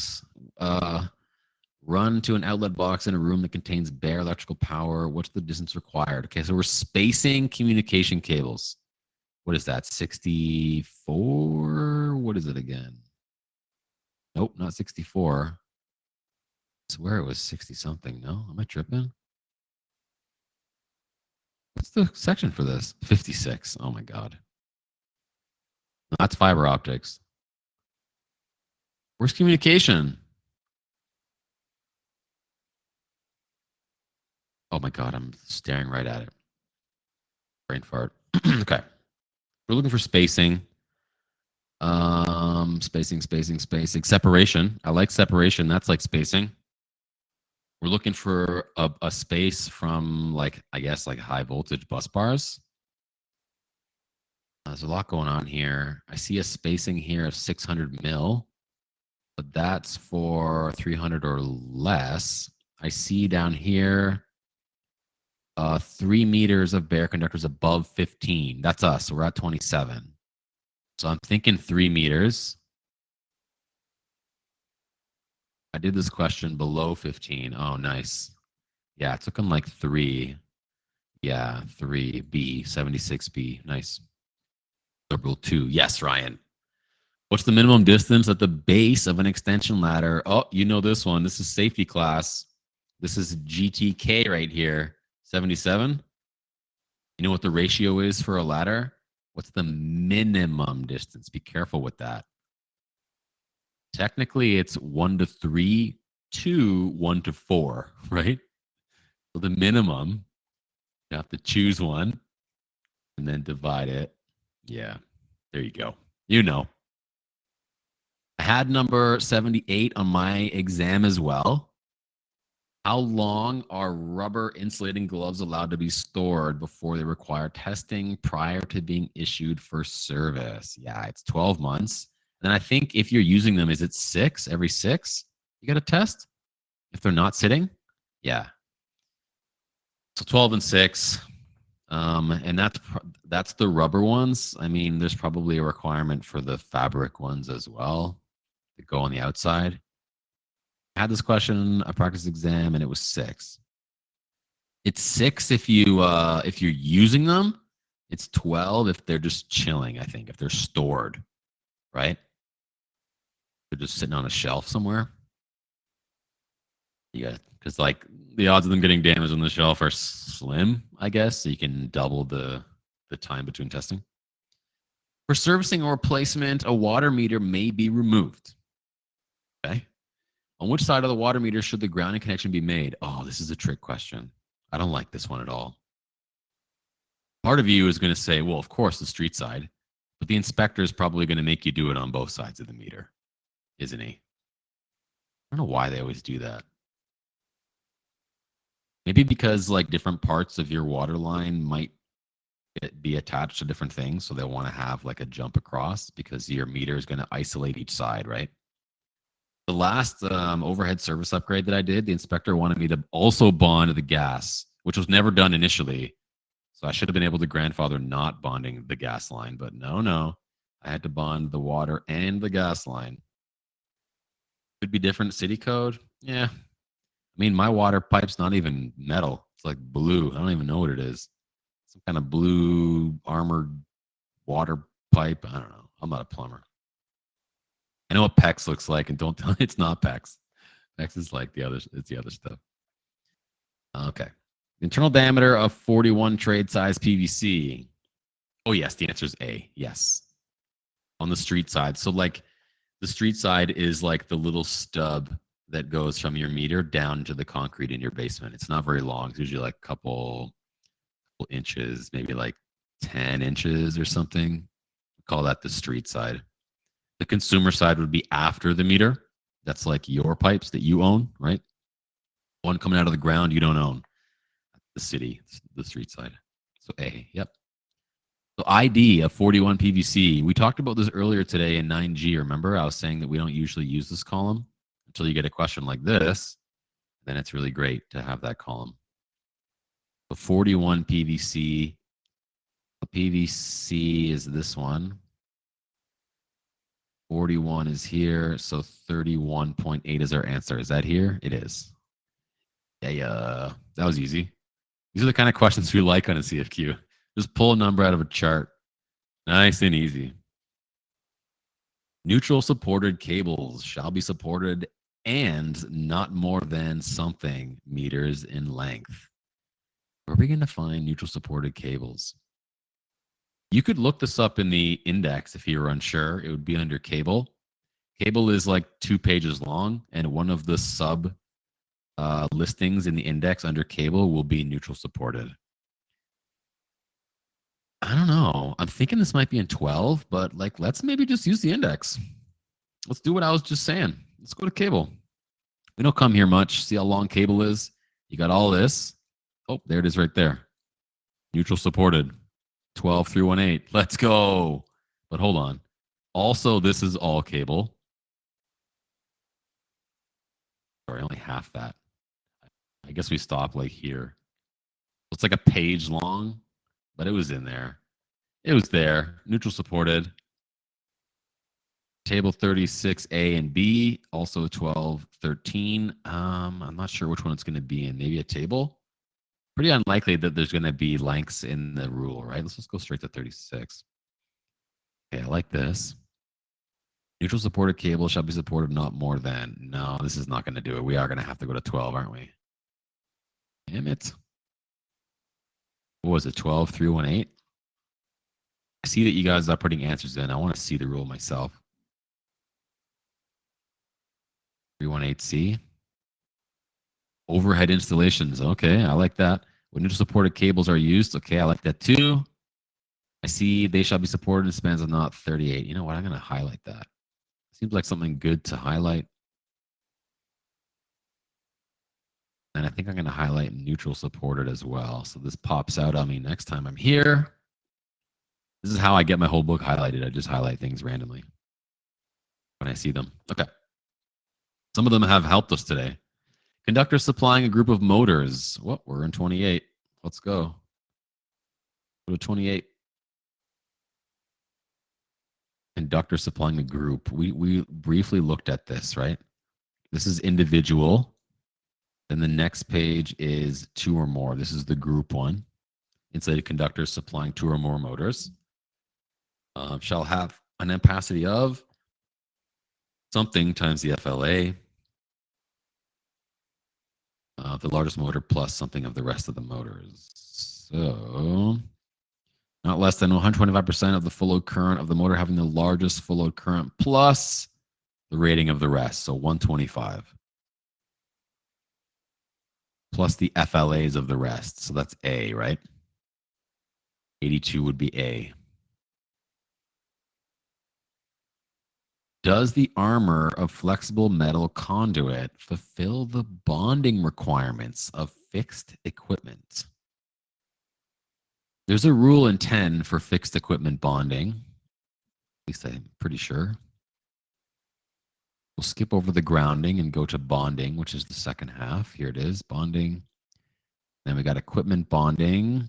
Run to an outlet box in a room that contains bare electrical power. What's the distance required? Okay, so we're spacing communication cables. What is that? 64? What is it again? Nope, not 64. I swear it was 60 something. No, am I tripping? What's the section for this? 56. Oh my God. That's fiber optics. Where's communication? Oh my God, I'm staring right at it. Brain fart. Okay. We're looking for spacing. Spacing. Separation. I like separation. That's like spacing. We're looking for a space from like, I guess, like high voltage bus bars. There's a lot going on here. I see a spacing here of 600 mil, but that's for 300 or less. I see down here 3 meters of bare conductors above 15. That's us. So we're at 27. So I'm thinking 3 meters. I did this question below 15. Oh, nice. Yeah, it took them like 3. Yeah, 3B, 76B. Nice. Rule 2. Yes, Ryan. What's the minimum distance at the base of an extension ladder? Oh, you know this one. This is safety class. This is GTK right here. 77. You know what the ratio is for a ladder? What's the minimum distance? Be careful with that. Technically, it's 1 to 3 to 1 to 4, right? So the minimum, you have to choose one and then divide it. Yeah, there you go. You know. I had number 78 on my exam as well. How long are rubber insulating gloves allowed to be stored before they require testing prior to being issued for service? Yeah, it's 12 months. And I think if you're using them, is it 6? Every 6? You got to test? If they're not sitting? Yeah. So 12 and 6. And that's the rubber ones. I mean, there's probably a requirement for the fabric ones as well to go on the outside. I had this question, a practice exam, and it was 6. It's 6 if you're using them. It's 12 if they're just chilling, I think, if they're stored, right? They're just sitting on a shelf somewhere. Yeah, because like the odds of them getting damaged on the shelf are slim, I guess. So you can double the time between testing. For servicing or replacement, a water meter may be removed. Okay. On which side of the water meter should the grounding connection be made? Oh, this is a trick question. I don't like this one at all. Part of you is going to say, well, of course, the street side, but the inspector is probably going to make you do it on both sides of the meter, isn't he? I don't know why they always do that. Maybe because like different parts of your water line might be attached to different things. So they'll want to have like a jump across because your meter is going to isolate each side, right? The last overhead service upgrade that I did, the inspector wanted me to also bond the gas, which was never done initially. So I should have been able to grandfather not bonding the gas line, but no. I had to bond the water and the gas line. Could be different city code. Yeah. I mean, my water pipe's not even metal. It's like blue. I don't even know what it is. Some kind of blue armored water pipe. I don't know. I'm not a plumber. I know what PEX looks like, and don't tell it's not PEX. PEX is like the other. It's the other stuff. Okay. Internal diameter of 41 trade size PVC. Oh yes, the answer is A. Yes. On the street side. So like the street side is like the little stub that goes from your meter down to the concrete in your basement. It's not very long. It's usually like a couple inches, maybe like 10 inches or something. We call that the street side. The consumer side would be after the meter. That's like your pipes that you own, right? One coming out of the ground you don't own. The city, the street side. So A, yep. So ID of 41 PVC. We talked about this earlier today in 9G. Remember, I was saying that we don't usually use this column until you get a question like this. Then it's really great to have that column. So 41 PVC. PVC is this one. 41 is here. So 31.8 is our answer. Is that here? It is. Yeah. That was easy. These are the kind of questions we like on a CFQ. Just pull a number out of a chart. Nice and easy. Neutral supported cables shall be supported and not more than something meters in length. Where are we going to find neutral supported cables? You could look this up in the index if you were unsure. It would be under cable. Cable is like 2 pages long, and one of the sub listings in the index under cable will be neutral supported. I don't know. I'm thinking this might be in 12, but like, let's maybe just use the index. Let's do what I was just saying. Let's go to cable. We don't come here much. See how long cable is? You got all this. Oh, there it is right there. Neutral supported. 12318. Let's go. But hold on. Also, this is all cable. Sorry, only half that. I guess we stop like here. It's like a page long, but it was in there. It was there. Neutral supported. Table 36A and B, also 1213. I'm not sure which one it's going to be in. Maybe a table. Pretty unlikely that there's going to be lengths in the rule, right? Let's just go straight to 36. Okay, I like this. Neutral supported cable shall be supported not more than. No, this is not going to do it. We are going to have to go to 12, aren't we? Damn it. What was it? 12318? I see that you guys are putting answers in. I want to see the rule myself. 318C. Overhead installations. Okay, I like that. When neutral supported cables are used, okay, I like that too. I see they shall be supported in spans of not 38. You know what? I'm going to highlight that. Seems like something good to highlight. And I think I'm going to highlight neutral supported as well. So this pops out on me next time I'm here. This is how I get my whole book highlighted. I just highlight things randomly when I see them. Okay. Some of them have helped us today. Conductor supplying a group of motors. Well, we're in 28. Let's go. Go to 28. Conductor supplying the group. We briefly looked at this, right? This is individual. Then the next page is two or more. This is the group one. Insulated conductors supplying two or more motors shall have an ampacity of something times the FLA, the largest motor plus something of the rest of the motors. So not less than 125% of the full load current of the motor having the largest full load current plus the rating of the rest. So 125 plus the FLAs of the rest. So that's A, right? 82 would be A. Does the armor of flexible metal conduit fulfill the bonding requirements of fixed equipment? There's a rule in 10 for fixed equipment bonding. At least I'm pretty sure. We'll skip over the grounding and go to bonding, which is the second half. Here it is, bonding. Then we got equipment bonding.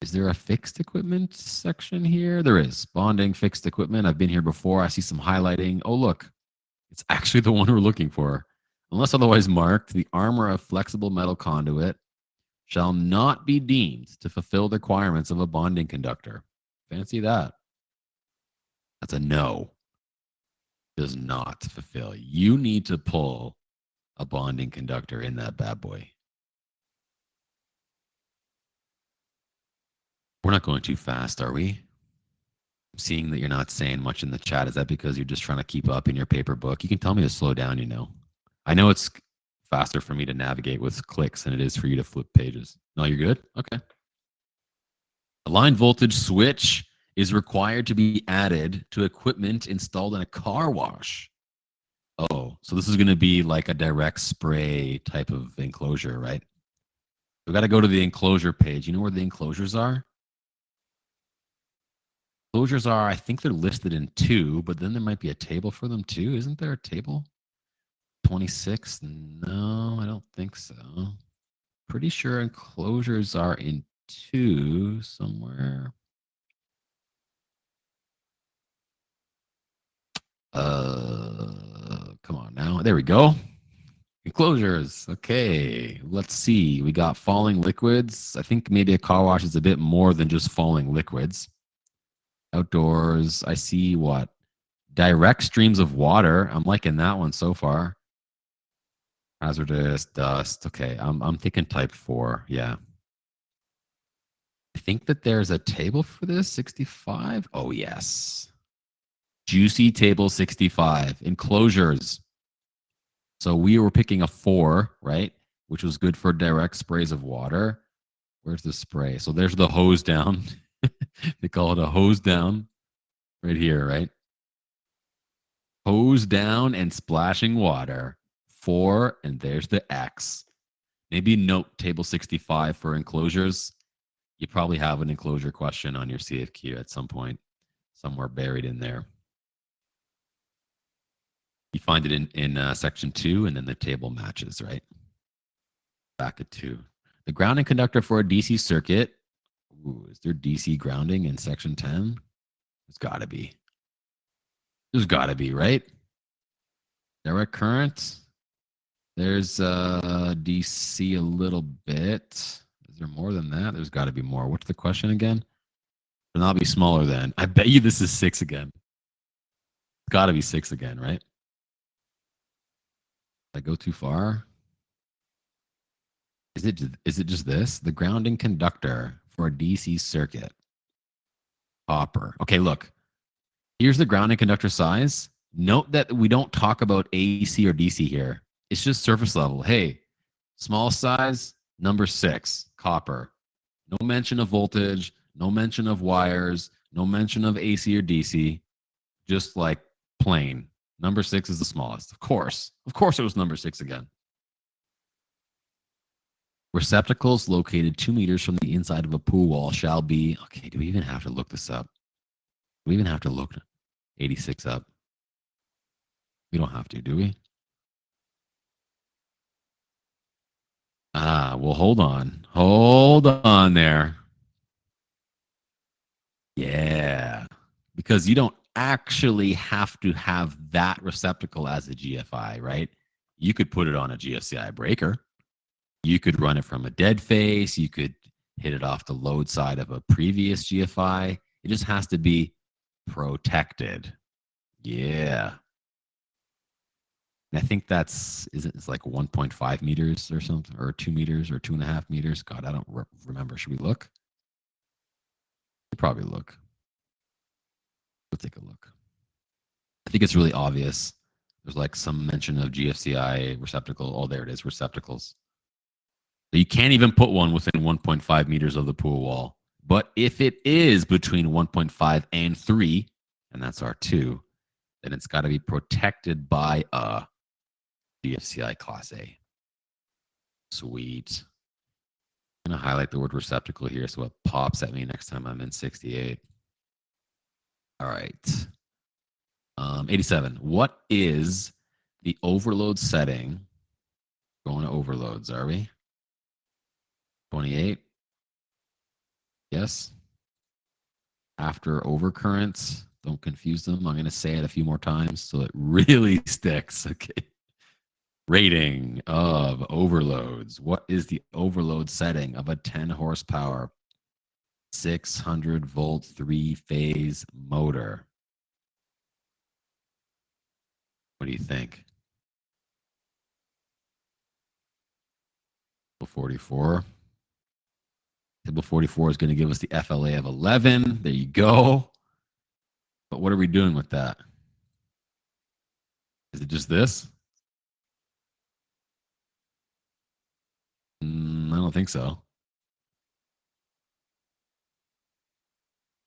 Is there a fixed equipment section here? There is. Bonding, fixed equipment. I've been here before. I see some highlighting. Oh, look. It's actually the one we're looking for. Unless otherwise marked, the armor of flexible metal conduit shall not be deemed to fulfill the requirements of a bonding conductor. Fancy that. That's a no. Does not fulfill. You need to pull a bonding conductor in that bad boy. We're not going too fast, are we? I'm seeing that you're not saying much in the chat. Is that because you're just trying to keep up in your paper book? You can tell me to slow down, you know. I know it's faster for me to navigate with clicks than it is for you to flip pages. No, you're good? Okay. A line voltage switch is required to be added to equipment installed in a car wash. Oh, so this is going to be like a direct spray type of enclosure, right? We've got to go to the enclosure page. You know where the enclosures are? Enclosures are, I think they're listed in 2, but then there might be a table for them too. Isn't there a table? 26? No, I don't think so. Pretty sure enclosures are in 2 somewhere. Come on now. There we go. Enclosures. Okay, let's see. We got falling liquids. I think maybe a car wash is a bit more than just falling liquids. Outdoors, I see what? Direct streams of water. I'm liking that one so far. Hazardous dust. Okay, I'm thinking type 4. Yeah. I think that there's a table for this. 65. Oh, yes. Juicy table 65. Enclosures. So we were picking a 4, right? Which was good for direct sprays of water. Where's the spray? So there's the hose down. They call it a hose down right here, right? Hose down and splashing water. 4, and there's the X. Maybe note table 65 for enclosures. You probably have an enclosure question on your CFQ at some point, somewhere buried in there. You find it in section 2, and then the table matches, right? Back at 2. The grounding conductor for a DC circuit. Ooh, is there DC grounding in section 10? There's got to be. There's got to be, right? Direct current. There's DC a little bit. Is there more than that? There's got to be more. What's the question again? It'll not be smaller than. I bet you this is 6 again. It's got to be 6 again, right? Did I go too far? Is it just this? The grounding conductor for a DC circuit. Copper. Okay, look. Here's the grounding conductor size. Note that we don't talk about AC or DC here. It's just surface level. Hey, small size, number 6, copper. No mention of voltage, no mention of wires, no mention of AC or DC. Just like plain. Number 6 is the smallest. Of course. Of course it was number 6 again. Receptacles located 2 meters from the inside of a pool wall shall be. Okay, do we even have to look this up? Do we even have to look 86 up? We don't have to, do we? Well, hold on. Hold on there. Yeah. Because you don't actually have to have that receptacle as a GFI, right? You could put it on a GFCI breaker. You could run it from a dead face. You could hit it off the load side of a previous GFI. It just has to be protected. Yeah. And I think it's like 1.5 meters or something, or 2 meters or 2.5 meters. God, I don't remember. Should we look? We'll probably look. We'll take a look. I think it's really obvious. There's like some mention of GFCI receptacle. Oh, there it is, receptacles. So you can't even put one within 1.5 meters of the pool wall. But if it is between 1.5 and 3, and that's R2, then it's got to be protected by a GFCI Class A. Sweet. I'm going to highlight the word receptacle here so it pops at me next time I'm in 68. All right. 87. What is the overload setting? Going to overloads, are we? 28. Yes. After overcurrents, don't confuse them. I'm going to say it a few more times so it really sticks. Okay. Rating of overloads. What is the overload setting of a 10 horsepower, 600 volt, 3-phase motor? What do you think? 44. Table 44 is going to give us the FLA of 11. There you go. But what are we doing with that? Is it just this? I don't think so.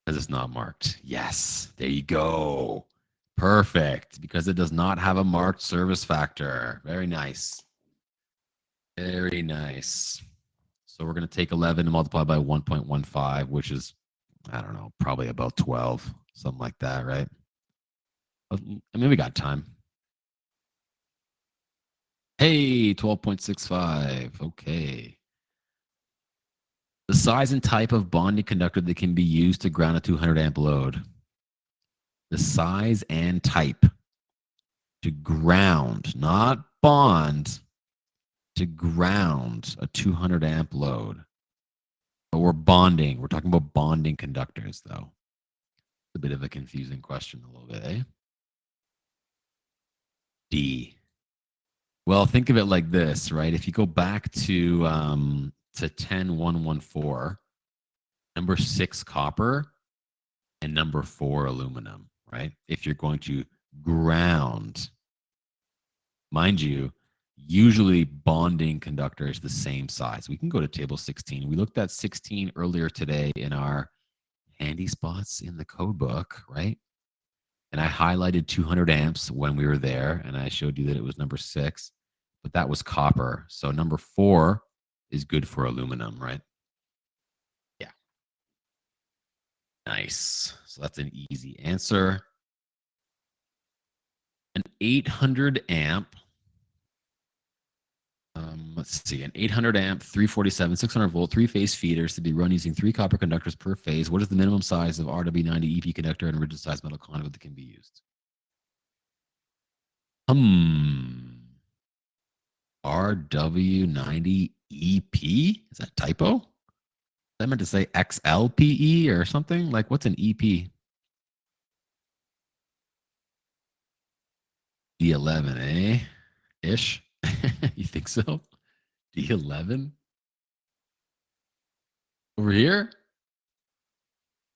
Because it's not marked. Yes, there you go. Perfect. Because it does not have a marked service factor. Very nice. Very nice. So we're going to take 11 and multiply by 1.15, which is, I don't know, probably about 12, something like that, right? I mean, we got time. Hey, 12.65. Okay. The size and type of bonding conductor that can be used to ground a 200 amp load. The size and type to ground, not bond, to ground a 200 amp load. But we're bonding. We're talking about bonding conductors, though. It's a bit of a confusing question, a little bit, eh? D. Well, think of it like this, right? If you go back to 10114, number 6 copper and number 4 aluminum, right? If you're going to ground, mind you, usually bonding conductor is the same size. We can go to table 16. We looked at 16 earlier today in our handy spots in the code book, right? And I highlighted 200 amps when we were there, and I showed you that it was number 6, but that was copper. So number 4 is good for aluminum, right? Yeah. Nice. So that's an easy answer. An 800 amp, let's see, an 800 amp, 347, 600 volt, 3-phase feeders to be run using 3 copper conductors per phase. What is the minimum size of RW90 EP conductor and rigid size metal conduit that can be used? RW90 EP? Is that typo? I meant to say XLPE or something? Like, what's an EP? D11, eh? Ish? You think so? D11? Over here?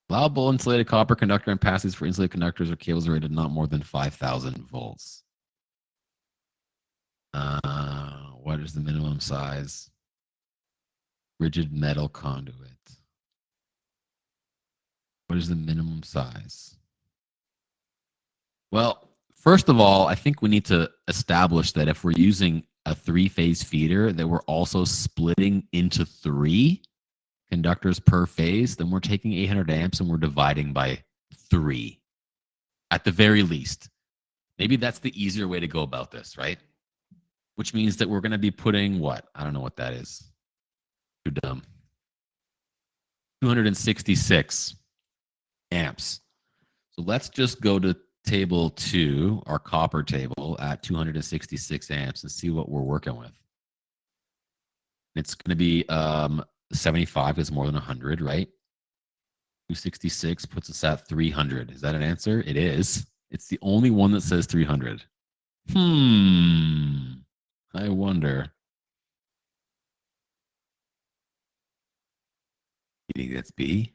Allowable insulated copper conductor and passes for insulated conductors or cables rated not more than 5,000 volts. What is the minimum size? Rigid metal conduit. What is the minimum size? Well, first of all, I think we need to establish that if we're using a 3-phase feeder, that we're also splitting into 3 conductors per phase, then we're taking 800 amps and we're dividing by 3 at the very least. Maybe that's the easier way to go about this, right? which means that we're going to be putting what? I don't know what that is. Too dumb. 266 amps. So let's just go to table 2, our copper table at 266 amps and see what we're working with. It's going to be 75 is more than 100, right? 266 puts us at 300. Is that an answer? It is. It's the only one that says 300. I wonder. You think that's B?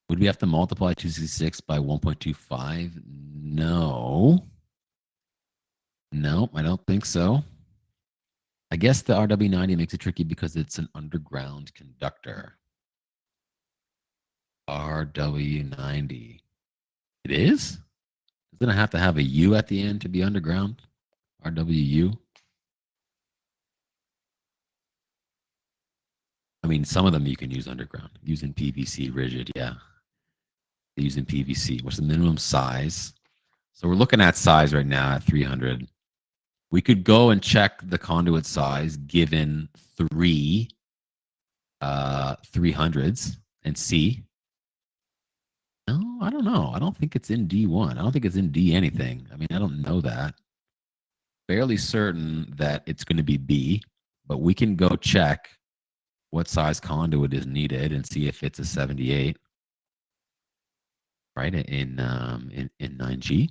Would we have to multiply 266 by 1.25? No. No, I don't think so. I guess the RW90 makes it tricky because it's an underground conductor. RW90. It is? Doesn't it have to have a U at the end to be underground? RWU? I mean, some of them you can use underground. Using PVC rigid, yeah. Using PVC. What's the minimum size? So we're looking at size right now at 300. We could go and check the conduit size given 300s and see. No, I don't know. I don't think it's in D1. I don't think it's in D anything. I mean, I don't know that. Fairly certain that it's going to be B, but we can go check what size conduit is needed and see if it's a 78, right? In 9G.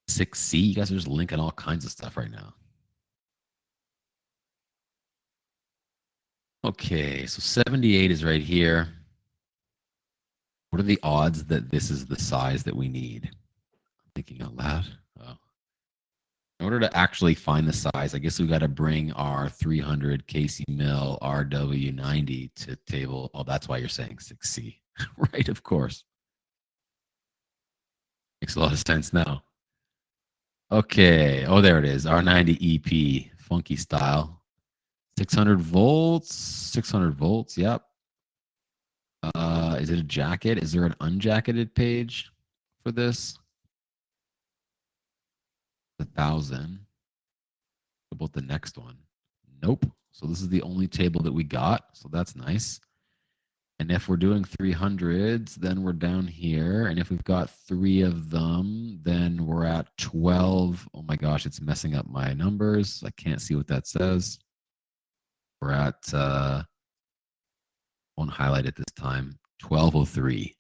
6C. You guys are just linking all kinds of stuff right now. Okay, so 78 is right here. What are the odds that this is the size that we need? I'm thinking out loud. Oh. In order to actually find the size, I guess we got to bring our 300 Casey Mill RW90 to table. Oh, that's why you're saying 6C. Right, of course. Makes a lot of sense now. Okay. Oh, there it is. R90 EP. Funky style. 600 volts. 600 volts. Yep. Is it a jacket? Is there an unjacketed page for this? 1,000. What about the next one? Nope. So this is the only table that we got. So that's nice. And if we're doing 300s, then we're down here. And if we've got 3 of them, then we're at 12. Oh my gosh, it's messing up my numbers. I can't see what that says. We're at, won't highlight it this time, 1203.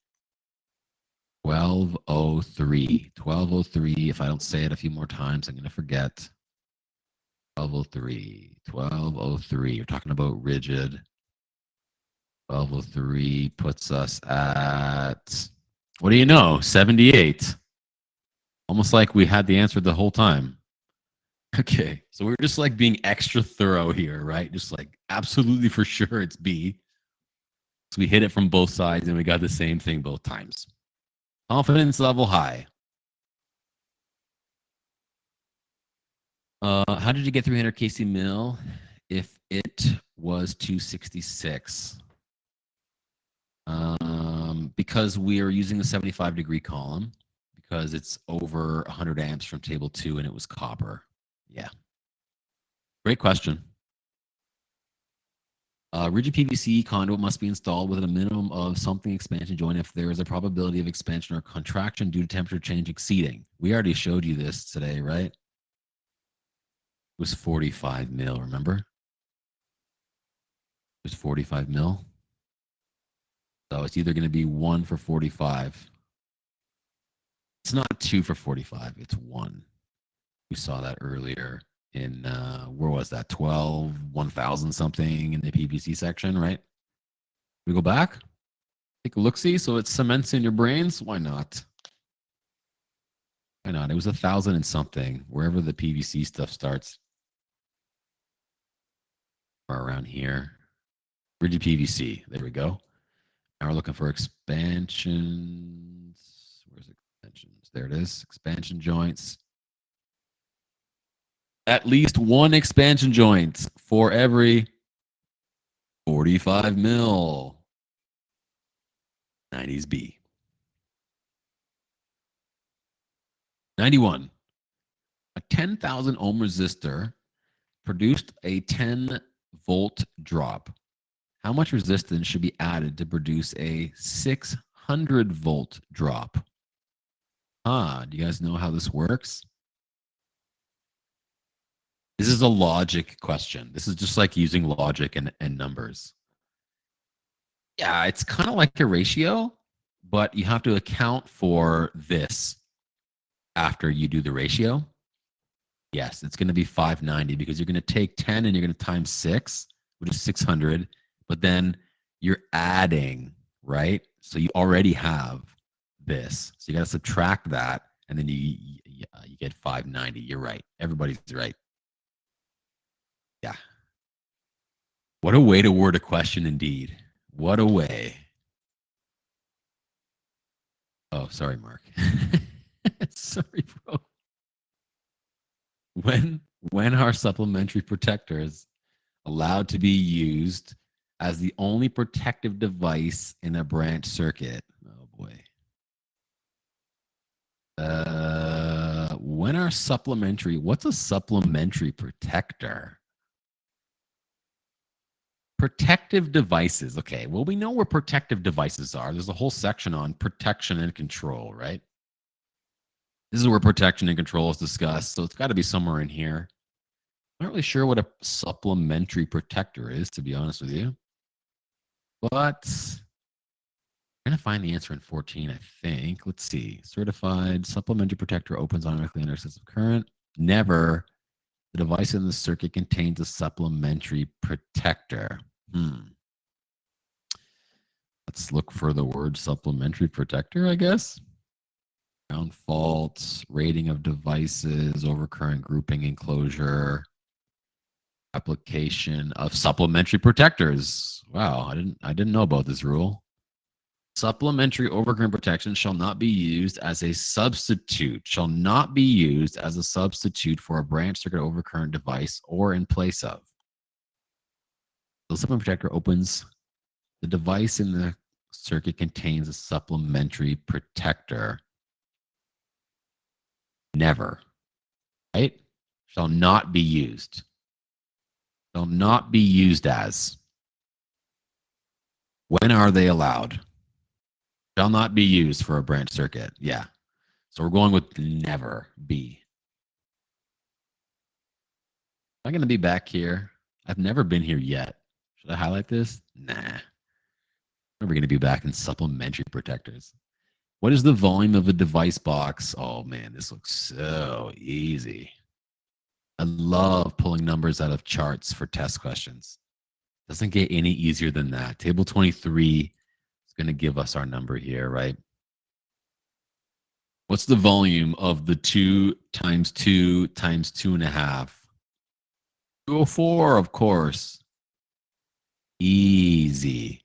1203. 1203. If I don't say it a few more times, I'm going to forget. 1203. 1203. You're talking about rigid. 1203 puts us at, what do you know, 78. Almost like we had the answer the whole time. Okay, so we're just like being extra thorough here, right? Just like absolutely for sure it's B. So we hit it from both sides and we got the same thing both times. Confidence level high. How did you get 300 Casey Mill if it was 266? Because we are using the 75-degree column, because it's over 100 amps from table 2 and it was copper. Yeah. Great question. Rigid PVC conduit must be installed with a minimum of something expansion joint if there is a probability of expansion or contraction due to temperature change exceeding. We already showed you this today, right? It was 45 mil, remember? It was 45 mil. So it's either going to be 1 for 45. It's not 2 for 45. It's 1. We saw that earlier in, where was that? 1000 something in the PVC section, right? We go back, take a look-see, so it cements in your brains. Why not? Why not? It was 1000 and something, wherever the PVC stuff starts. Or around here. Rigid PVC. There we go. Now we're looking for expansions. Where's expansions? There it is. Expansion joints. At least one expansion joint for every 45 mil. 90s B. 91. 10,000 ohm resistor produced a 10-volt drop. How much resistance should be added to produce a 600-volt drop? Do you guys know how this works? This is a logic question. This is just like using logic and numbers. Yeah, it's kind of like a ratio, but you have to account for this after you do the ratio. Yes, it's going to be 590 because you're going to take 10 and you're going to times 6, which is 600, but then you're adding, right? So you already have this. So you got to subtract that, and then you get 590. You're right. Everybody's right. Yeah. What a way to word a question indeed. What a way. Oh, sorry, Mark. Sorry, bro. When are supplementary protectors allowed to be used as the only protective device in a branch circuit? Oh boy. When are supplementary? What's a supplementary protector? Protective devices. Okay, well, we know where protective devices are. There's a whole section on protection and control, right? This is where protection and control is discussed, so it's got to be somewhere in here. I'm not really sure what a supplementary protector is, to be honest with you. But I'm going to find the answer in 14, I think. Let's see. Certified supplementary protector opens automatically under excessive current. Never. The device in the circuit contains a supplementary protector. Let's look for the word supplementary protector, I guess. Ground faults, rating of devices, overcurrent grouping enclosure, application of supplementary protectors. Wow, I didn't know about this rule. Supplementary overcurrent protection shall not be used as a substitute, for a branch circuit overcurrent device or in place of. The supplementary protector opens. The device in the circuit contains a supplementary protector. Never, right? Shall not be used. Shall not be used as. When are they allowed? Shall not be used for a branch circuit. Yeah. So we're going with never be. Am I going to be back here? I've never been here yet. Should I highlight this? Nah. We're going to be back in supplementary protectors. What is the volume of a device box? Oh man, this looks so easy. I love pulling numbers out of charts for test questions. Doesn't get any easier than that. Table 23 is going to give us our number here, right? What's the volume of the 2 times 2 times 2.5? 204, of course. Easy.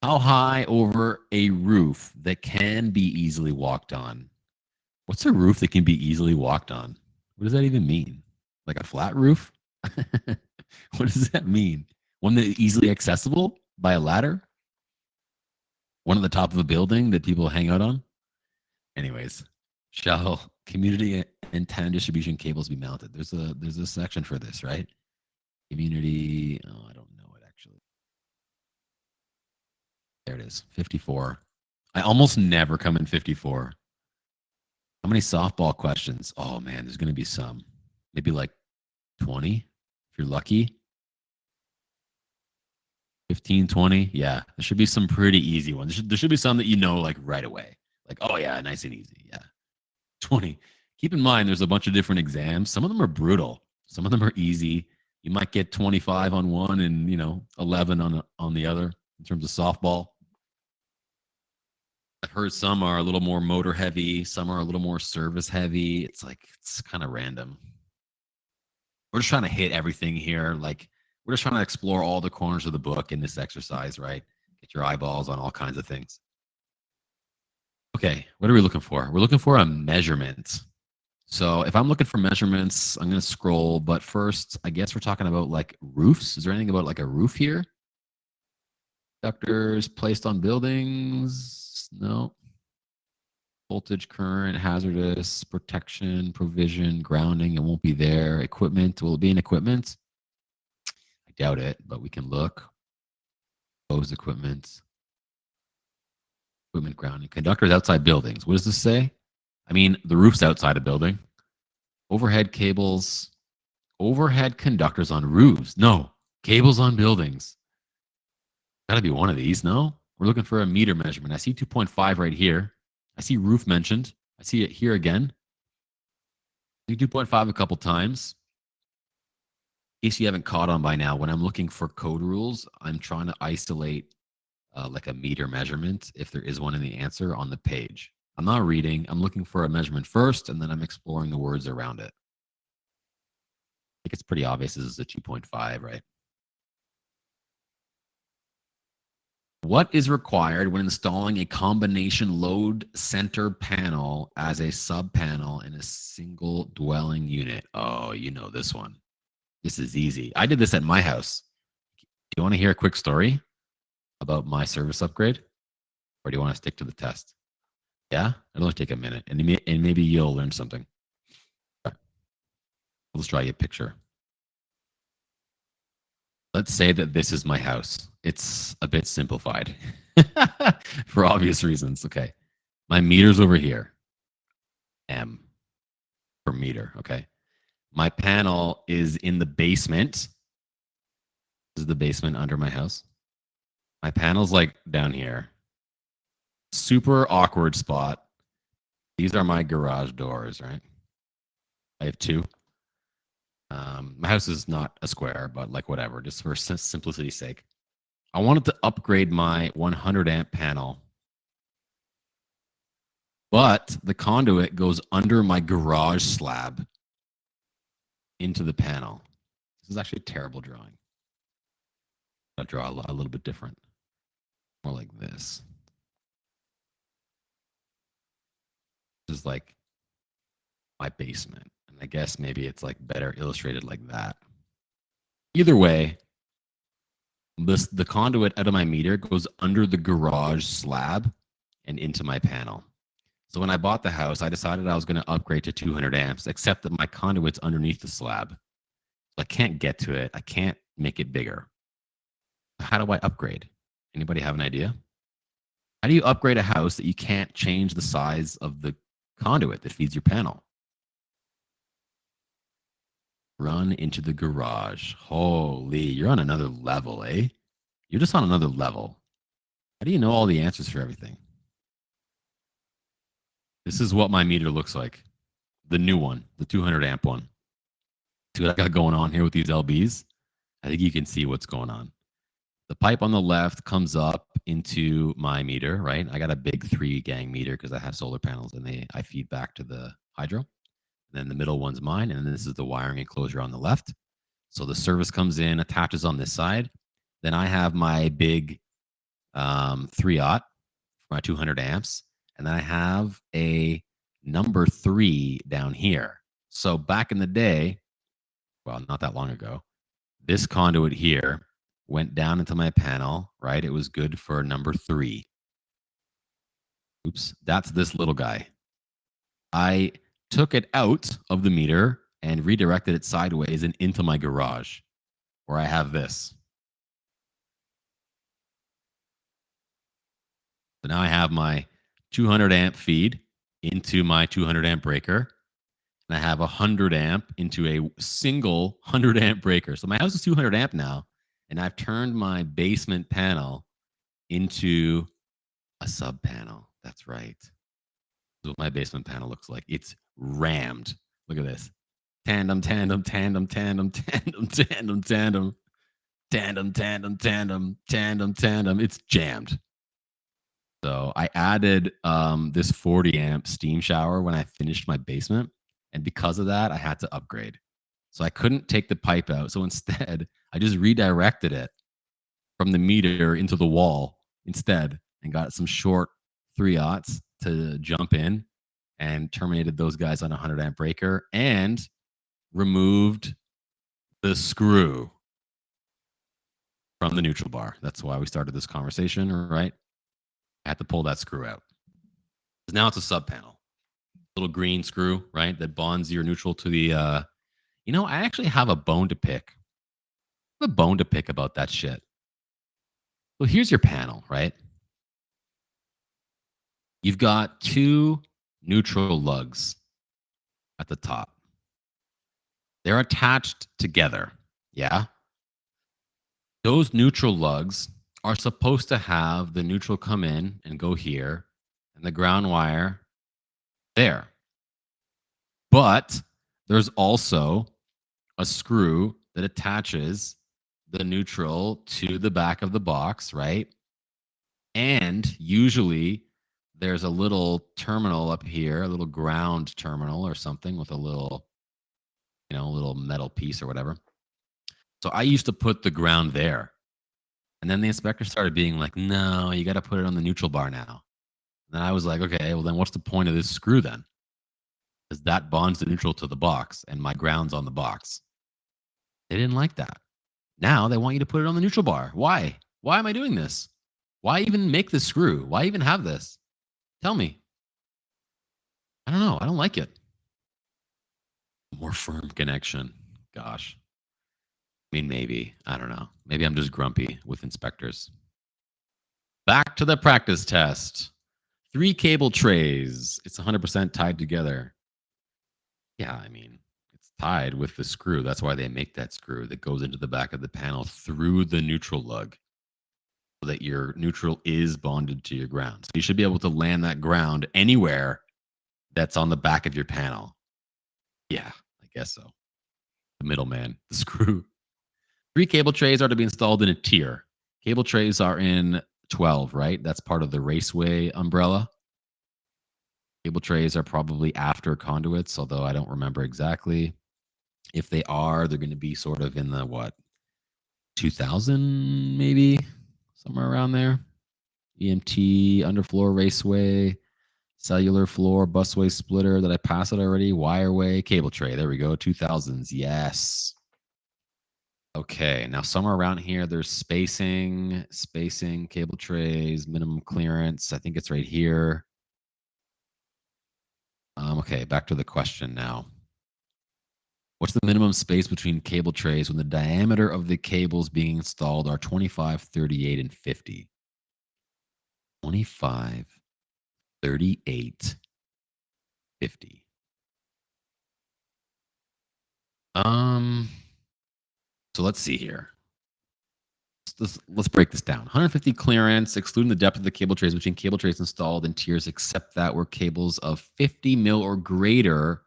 How high over a roof that can be easily walked on? What's a roof that can be easily walked on? What does that even mean? Like a flat roof? What does that mean? One that is easily accessible by a ladder? One at the top of a building that people hang out on? Anyways, shall community antenna distribution cables be mounted? There's a section for this, right? Community, oh, I don't know it actually. There it is, 54. I almost never come in 54. How many softball questions? Oh man, there's going to be some. Maybe like 20 if you're lucky. 15, 20. Yeah, there should be some pretty easy ones. There should be some that you know like right away. Like, oh yeah, nice and easy. Yeah. 20. Keep in mind, there's a bunch of different exams. Some of them are brutal. Some of them are easy. You might get 25 on one and 11 on the other in terms of softball. I've heard some are a little more motor heavy, some are a little more service heavy. It's kind of random. We're just trying to hit everything here. Like we're just trying to explore all the corners of the book in this exercise, right? Get your eyeballs on all kinds of things. Okay, what are we looking for? We're looking for a measurement. So if I'm looking for measurements, I'm going to scroll. But first, I guess we're talking about like roofs. Is there anything about like a roof here? Conductors placed on buildings? No. Voltage, current, hazardous, protection, provision, grounding. It won't be there. Equipment. Will it be in equipment? I doubt it, but we can look. Hose equipment. Equipment grounding. Conductors outside buildings. What does this say? I mean, the roof's outside a building. Overhead cables. Overhead conductors on roofs. No. Cables on buildings. Gotta be one of these, no? We're looking for a meter measurement. I see 2.5 right here. I see roof mentioned. I see it here again. I see 2.5 a couple times. In case you haven't caught on by now, when I'm looking for code rules, I'm trying to isolate like a meter measurement, if there is one in the answer, on the page. I'm not reading. I'm looking for a measurement first, and then I'm exploring the words around it. I think it's pretty obvious this is a 2.5, right? What is required when installing a combination load center panel as a sub panel in a single dwelling unit? Oh, you know this one. This is easy. I did this at my house. Do you want to hear a quick story about my service upgrade? Or do you want to stick to the test? Yeah? It'll only take a minute, and maybe you'll learn something. Let's draw you a picture. Let's say that this is my house. It's a bit simplified for obvious reasons. Okay. My meter's over here. M per meter. Okay. My panel is in the basement. This is the basement under my house. My panel's like down here. Super awkward spot. These are my garage doors, right? I have two. My house is not a square, but like whatever, just for simplicity's sake. I wanted to upgrade my 100 amp panel, but the conduit goes under my garage slab into the panel. This is actually a terrible drawing. I'll draw a little bit different. More like this. This is like my basement. And I guess maybe it's like better illustrated like that. Either way, the conduit out of my meter goes under the garage slab and into my panel. So when I bought the house, I decided I was going to upgrade to 200 amps, except that my conduit's underneath the slab. So I can't get to it. I can't make it bigger. How do I upgrade? Anybody have an idea? How do you upgrade a house that you can't change the size of the conduit that feeds your panel? Run into the garage. Holy, you're on another level, eh? You're just on another level. How do you know all the answers for everything? This is what my meter looks like. The new one, the 200 amp one. See what I got going on here with these LBs? I think you can see what's going on. The pipe on the left comes up into my meter, right? I got a big 3-gang meter because I have solar panels and I feed back to the hydro. And then the middle one's mine, and then this is the wiring enclosure on the left. So the service comes in, attaches on this side. Then I have my big 3-aught for my 200 amps, and then I have a number 3 down here. So back in the day, well, not that long ago, this conduit here went down into my panel, right? It was good for number 3. Oops, that's this little guy. I took it out of the meter and redirected it sideways and into my garage, where I have this. So now I have my 200 amp feed into my 200 amp breaker, and I have 100 amp into a single 100 amp breaker. So my house is 200 amp now, and I've turned my basement panel into a sub panel. That's right. This is what my basement panel looks like. It's rammed. Look at this. Tandem, tandem, tandem, tandem, tandem, tandem, tandem, tandem, tandem, tandem, tandem, tandem. It's jammed. So I added this 40 amp steam shower when I finished my basement. And because of that, I had to upgrade. So I couldn't take the pipe out. So instead, I just redirected it from the meter into the wall instead and got some short 3-aughts to jump in and terminated those guys on a 100 amp breaker and removed the screw from the neutral bar. That's why we started this conversation, right? I had to pull that screw out. Now it's a sub panel. Little green screw, right? That bonds your neutral to the I actually have a bone to pick. I have a bone to pick about that shit. Well, here's your panel, right? You've got two neutral lugs at the top. They're attached together. Yeah. Those neutral lugs are supposed to have the neutral come in and go here and the ground wire there. But there's also a screw that attaches the neutral to the back of the box, right? And usually there's a little terminal up here, a little ground terminal or something with a little, little metal piece or whatever. So I used to put the ground there. And then the inspector started being like, no, you got to put it on the neutral bar now. And then I was like, okay, well, then what's the point of this screw then? Because that bonds the neutral to the box and my ground's on the box. They didn't like that. Now they want you to put it on the neutral bar. Why? Why am I doing this? Why even make this screw? Why even have this? Tell me. I don't know. I don't like it. More firm connection. Gosh. I mean, maybe. I don't know. Maybe I'm just grumpy with inspectors. Back to the practice test. 3 cable trays. It's 100% tied together. Yeah, I mean, it's tied with the screw. That's why they make that screw that goes into the back of the panel through the neutral lug so that your neutral is bonded to your ground. So you should be able to land that ground anywhere that's on the back of your panel. Yeah, I guess so. The middleman, the screw. 3 cable trays are to be installed in a tier. Cable trays are in 12, right? That's part of the Raceway umbrella. Cable trays are probably after conduits, although I don't remember exactly. If they are, they're going to be sort of in the 2000 maybe, somewhere around there. EMT, underfloor raceway, cellular floor, busway splitter. Did I pass it already? Wireway, cable tray. There we go. 2000s. Yes. Okay. Now somewhere around here, there's spacing, cable trays, minimum clearance. I think it's right here. Okay. Back to the question now. What's the minimum space between cable trays when the diameter of the cables being installed are 25, 38, and 50? 25, 38, 50. So let's see here. Let's break this down. 150 clearance, excluding the depth of the cable trays between cable trays installed in tiers, except that where cables of 50 mil or greater,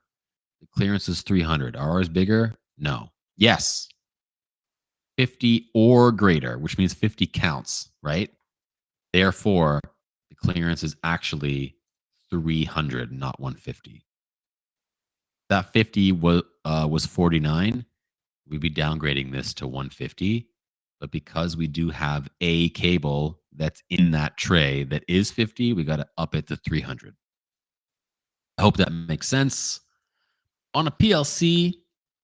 the clearance is 300. Are ours bigger? No. Yes. 50 or greater, which means 50 counts, right? Therefore, the clearance is actually 300, not 150. That 50 was 49. We'd be downgrading this to 150. But because we do have a cable that's in that tray that is 50, we got to up it to 300. I hope that makes sense. On a PLC,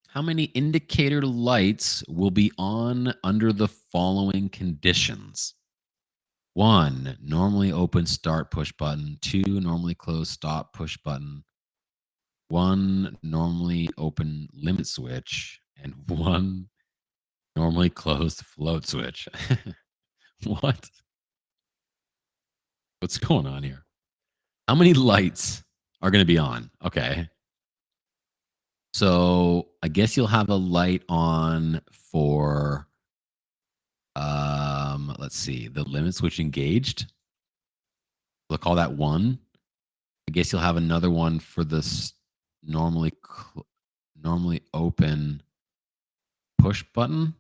how many indicator lights will be on under the following conditions? 1, normally open start push button. 2, normally close stop push button. 1, normally open limit switch. And 1, normally closed float switch. What? What's going on here? How many lights are going to be on? Okay. So I guess you'll have a light on for, let's see, the limit switch engaged. We'll call that 1. I guess you'll have another one for this normally open push button.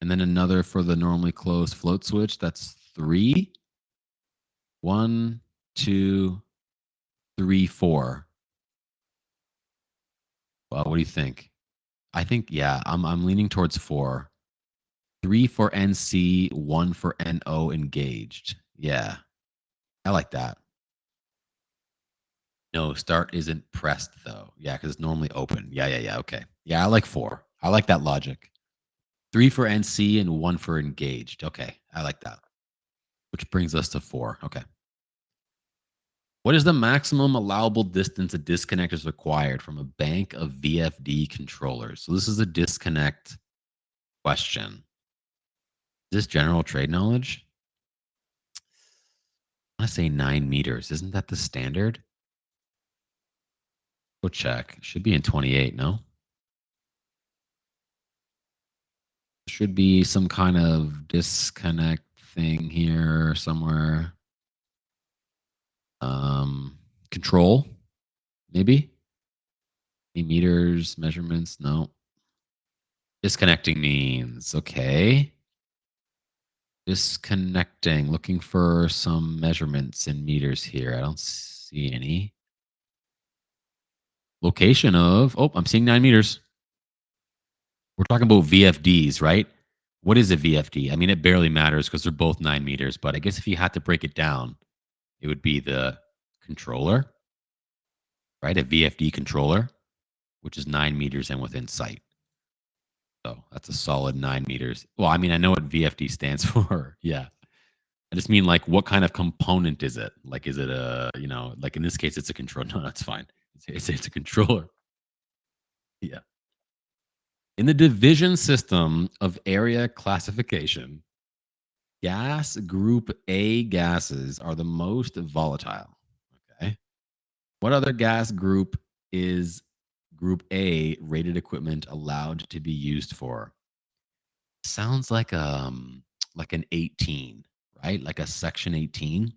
And then another for the normally closed float switch. That's 3. 1, 2, 3, 4. Well, what do you think? I think, yeah, I'm leaning towards 4. 3 for NC, 1 for NO engaged. Yeah, I like that. No, start isn't pressed though. Yeah, because it's normally open. Yeah. Okay. Yeah, I like 4. I like that logic. 3 for NC and 1 for engaged. Okay, I like that. Which brings us to 4. Okay. What is the maximum allowable distance a disconnect is required from a bank of VFD controllers? So this is a disconnect question. Is this general trade knowledge? I want to say 9 meters. Isn't that the standard? Go check. Should be in 28, no? Should be some kind of disconnect thing here somewhere. Control, maybe? 8 meters, measurements, no. Disconnecting means, okay. Disconnecting, looking for some measurements in meters here. I don't see any. Location of, oh, I'm seeing 9 meters. We're talking about VFDs, right? What is a VFD? I mean, it barely matters because they're both 9 meters, but I guess if you had to break it down, it would be the controller, right? A VFD controller, which is 9 meters and within sight. So that's a solid 9 meters. Well, I mean, I know what VFD stands for. Yeah. I just mean like what kind of component is it? Like, is it a, like in this case, it's a control. No, that's fine. It's a controller. Yeah. In the division system of area classification, gas group A gases are the most volatile. Okay. What other gas group is group A rated equipment allowed to be used for? Sounds like an 18, right? Like a section 18. This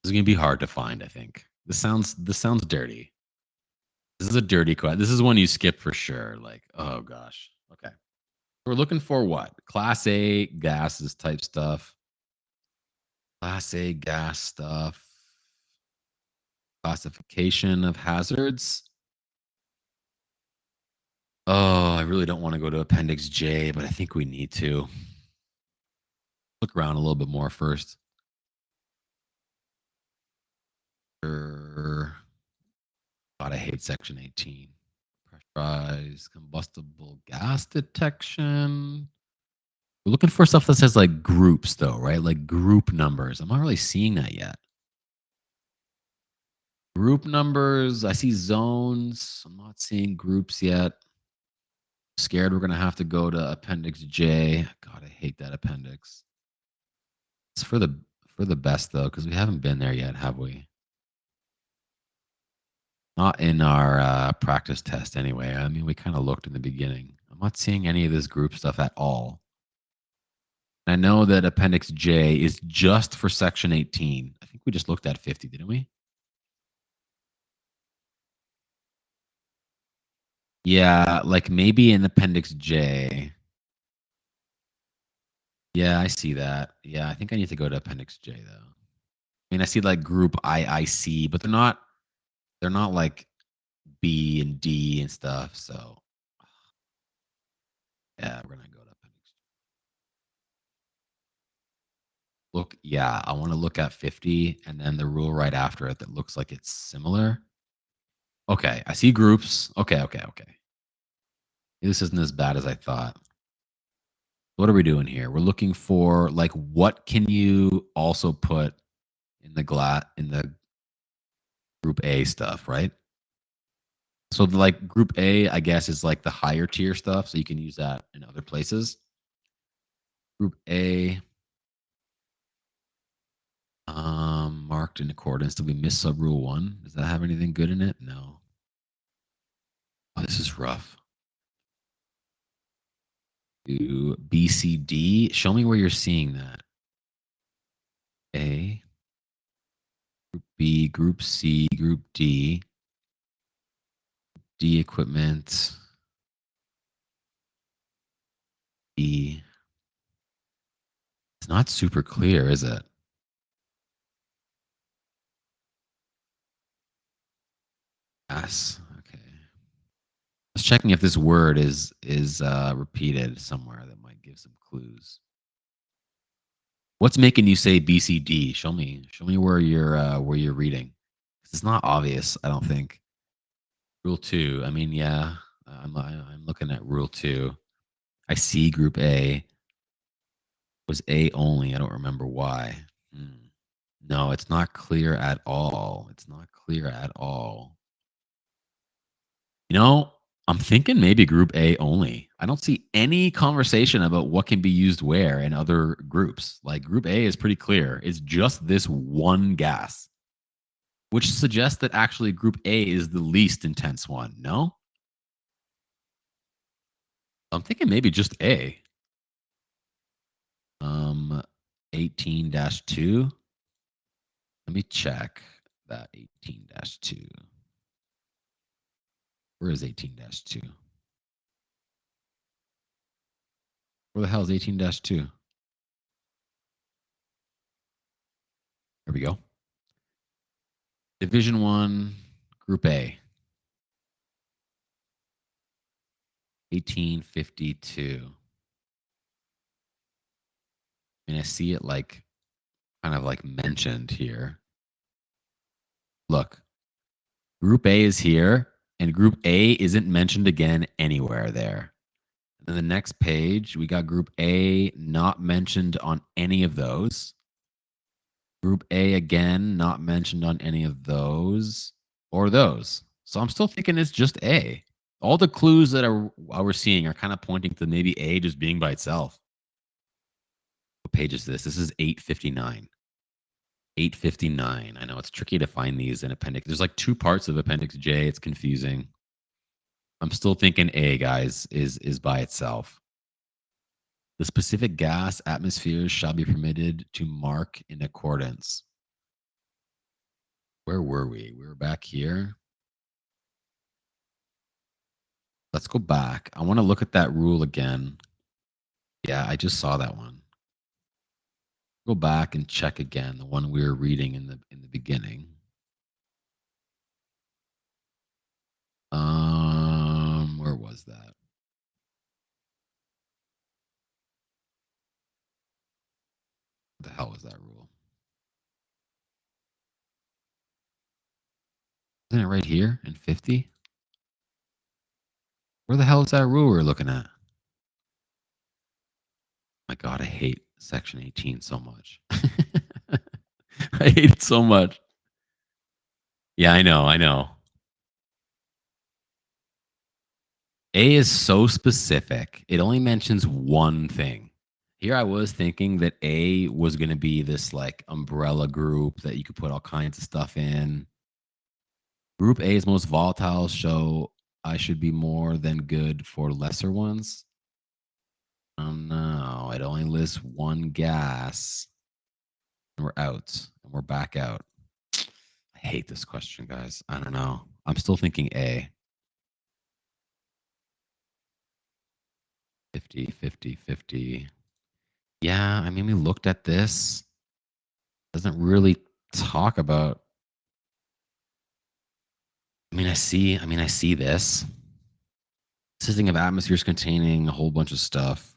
is gonna be hard to find, I think. This sounds dirty. This is a dirty question. This is one you skip for sure. Like, oh gosh. Okay. We're looking for what? Class A gases type stuff. Class A gas stuff. Classification of hazards. Oh, I really don't want to go to Appendix J, but I think we need to. Look around a little bit more first. God, I hate Section 18. Pressurized combustible gas detection. We're looking for stuff that says like groups, though, right? Like group numbers. I'm not really seeing that yet. Group numbers. I see zones. I'm not seeing groups yet. Scared we're gonna have to go to Appendix J. God, I hate that appendix. It's for the best though, because we haven't been there yet, have we? Not in our practice test anyway. I mean, we kind of looked in the beginning. I'm not seeing any of this group stuff at all. I know that Appendix J is just for Section 18. I think we just looked at 50, didn't we? Yeah, like maybe in Appendix J. Yeah, I see that. Yeah, I think I need to go to Appendix J though. I mean, I see like Group IIC, but they're not like B and D and stuff. So yeah, we're gonna go to Appendix. Look, yeah, I want to look at 50 and then the rule right after it that looks like it's similar. Okay, I see groups. Okay. This isn't as bad as I thought. What are we doing here? We're looking for like what can you also put in the group A stuff, right? So like group A, I guess, is like the higher tier stuff. So you can use that in other places. Group A, marked in accordance. Did we miss sub rule 1? Does that have anything good in it? No. Oh, this is rough. BCD. Show me where you're seeing that. A, Group B, Group C, Group D. D equipment. E. It's not super clear, is it? Yes. Okay. I was checking if this word is repeated somewhere that might give some clues. What's making you say BCD? Show me where you're reading. It's not obvious, I don't think. Rule 2. I mean, yeah, I'm looking at rule 2. I see group A was A only. I don't remember why. No, it's not clear at all. It's not clear at all. You know, I'm thinking maybe group A only. I don't see any conversation about what can be used where in other groups. Like group A is pretty clear. It's just this one gas, which suggests that actually group A is the least intense one. No? I'm thinking maybe just A. 18-2. Let me check that 18-2. Where is 18-2? Where the hell is 18-2? There we go. Division 1, Group A. 1852. I mean, I see it like kind of like mentioned here. Look, Group A is here, and Group A isn't mentioned again anywhere there. And then the next page, we got Group A not mentioned on any of those. Group A again, not mentioned on any of those or those. So I'm still thinking it's just A. All the clues that we're seeing are kind of pointing to maybe A just being by itself. What page is this? This is 859. 859. I know it's tricky to find these in appendix. There's like two parts of appendix J. It's confusing. I'm still thinking A, guys, is by itself. The specific gas atmospheres shall be permitted to mark in accordance. Where were we? We were back here. Let's go back. I want to look at that rule again. Yeah, I just saw that one. Go back and check again, the one we were reading in the beginning. Where was that? What the hell was that rule? Isn't it right here in 50? Where the hell is that rule we're looking at? My God, I hate section 18 so much. I hate it so much. Yeah, I know. A is so specific. It only mentions one thing. Here I was thinking that A was going to be this like umbrella group that you could put all kinds of stuff in. Group A is most volatile, so I should be more than good for lesser ones. Oh no, it only lists one gas. And we're out. And we're back out. I hate this question, guys. I don't know. I'm still thinking A. 50, 50, 50. Yeah, I mean, we looked at this. Doesn't really talk about. I see this. Consisting of atmospheres containing a whole bunch of stuff.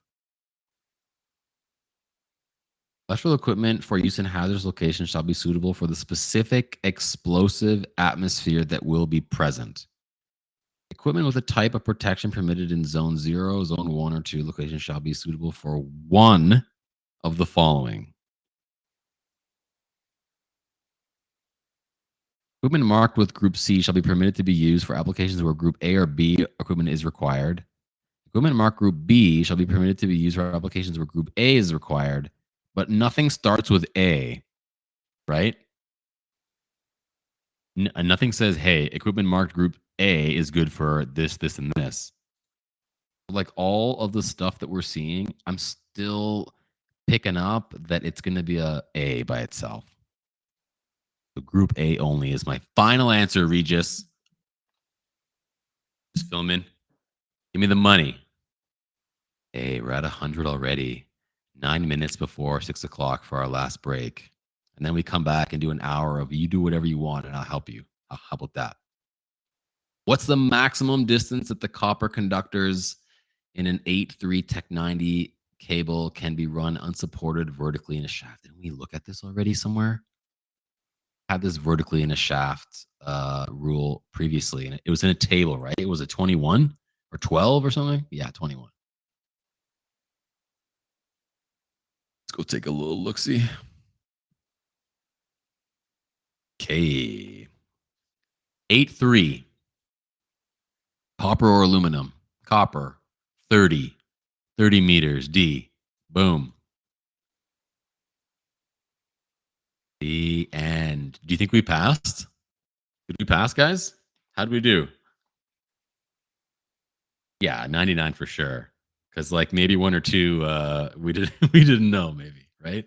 Electrical equipment for use in hazardous locations shall be suitable for the specific explosive atmosphere that will be present. Equipment with a type of protection permitted in zone 0, zone 1, or 2 locations shall be suitable for one of the following. Equipment marked with Group C shall be permitted to be used for applications where Group A or B equipment is required. Equipment marked Group B shall be permitted to be used for applications where Group A is required, but nothing starts with A, right? Nothing says, hey, equipment marked Group A is good for this, this, and this. Like all of the stuff that we're seeing, I'm still picking up that it's going to be a A by itself. So Group A only is my final answer, Regis. Just filming. Give me the money. Hey, we're at 100 already. 9 minutes before 6 o'clock for our last break. And then we come back and do an hour of you do whatever you want and I'll help you. How about that? What's the maximum distance that the copper conductors in an 8-3 Tech 90 cable can be run unsupported vertically in a shaft? Didn't we look at this already somewhere? Had this vertically in a shaft rule previously, and it was in a table, right? It was a 21 or 12 or something. Yeah, 21. Let's go take a little look-see. Okay. 8-3. Copper or aluminum? Copper. 30. 30 meters. D. Boom. The end. Do you think we passed? Did we pass, guys? How did we do? Yeah, 99 for sure. Because like maybe one or two we did we didn't know, maybe, right?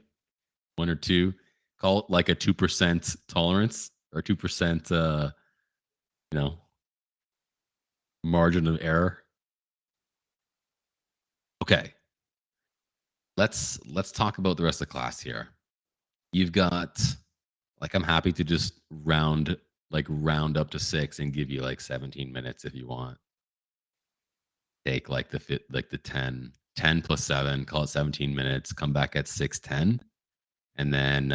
One or two. Call it like a 2% tolerance or 2% you know, margin of error. Okay. Let's talk about the rest of the class here. You've got like I'm happy to just round up to 6 and give you like 17 minutes if you want. Take like the 10 plus 7, call it 17 minutes, come back at 6:10, and then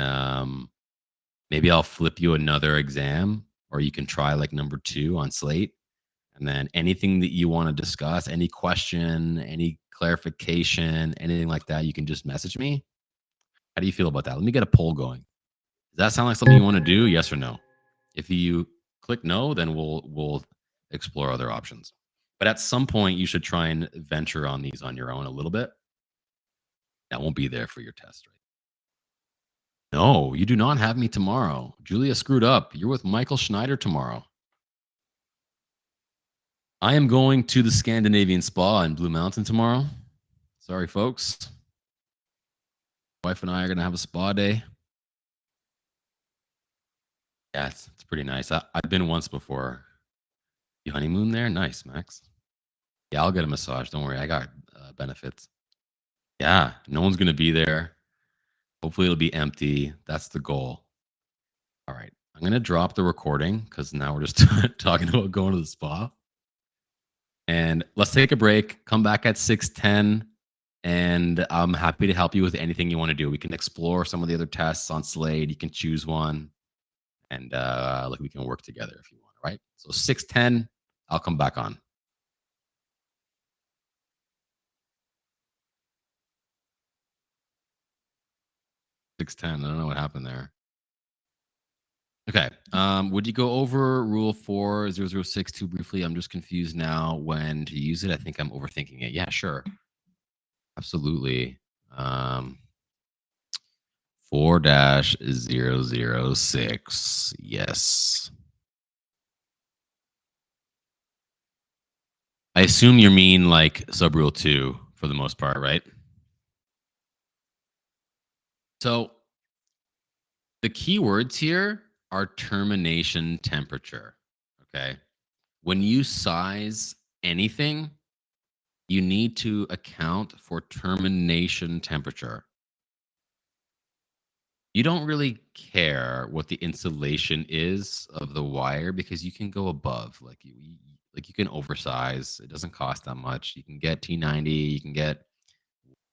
maybe I'll flip you another exam, or you can try like number 2 on Slate. And then anything that you want to discuss, any question, any clarification, anything like that, you can just message me. How do you feel about that? Let me get a poll going. Does that sound like something you want to do? Yes or no? If you click no, then we'll explore other options. But at some point, you should try and venture on these on your own a little bit. That won't be there for your test, right? No, you do not have me tomorrow. Julia screwed up. You're with Michael Schneider tomorrow. I am going to the Scandinavian Spa in Blue Mountain tomorrow. Sorry, folks. Wife and I are going to have a spa day. Yeah, it's pretty nice. I've been once before. You honeymoon there? Nice, Max. Yeah, I'll get a massage. Don't worry. I got benefits. Yeah, no one's going to be there. Hopefully it'll be empty. That's the goal. All right. I'm going to drop the recording because now we're just talking about going to the spa. And let's take a break. Come back at 6:10. And I'm happy to help you with anything you want to do. We can explore some of the other tests on Slate. You can choose one. And like we can work together if you want. Right. So 6:10, I'll come back on. 6:10. I don't know what happened there. Okay. Would you go over Rule 4006 too briefly? I'm just confused now when to use it. I think I'm overthinking it. Yeah, sure. Absolutely. 4-006. Yes. I assume you mean like sub rule 2 for the most part, right? So the keywords here are termination temperature. Okay. When you size anything, you need to account for termination temperature. You don't really care what the insulation is of the wire because you can go above. Like you can oversize. It doesn't cost that much. You can get T90. You can get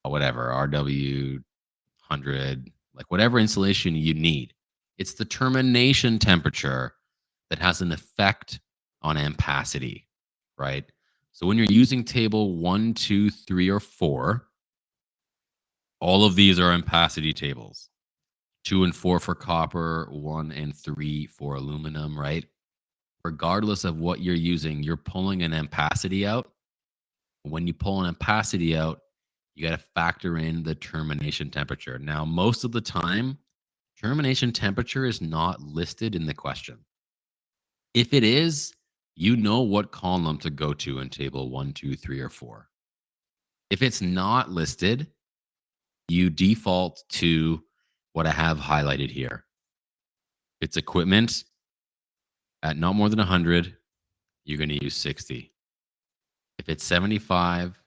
whatever RW 100, like whatever insulation you need. It's the termination temperature that has an effect on ampacity, right? So when you're using table 1, 2, 3, or 4, all of these are ampacity tables. 2 and 4 for copper, 1 and 3 for aluminum, right? Regardless of what you're using, you're pulling an ampacity out. When you pull an ampacity out, you got to factor in the termination temperature. Now, most of the time, termination temperature is not listed in the question. If it is, you know what column to go to in table 1, 2, 3, or 4. If it's not listed, you default to what I have highlighted here. It's equipment at not more than 100, you're going to use 60. If it's 75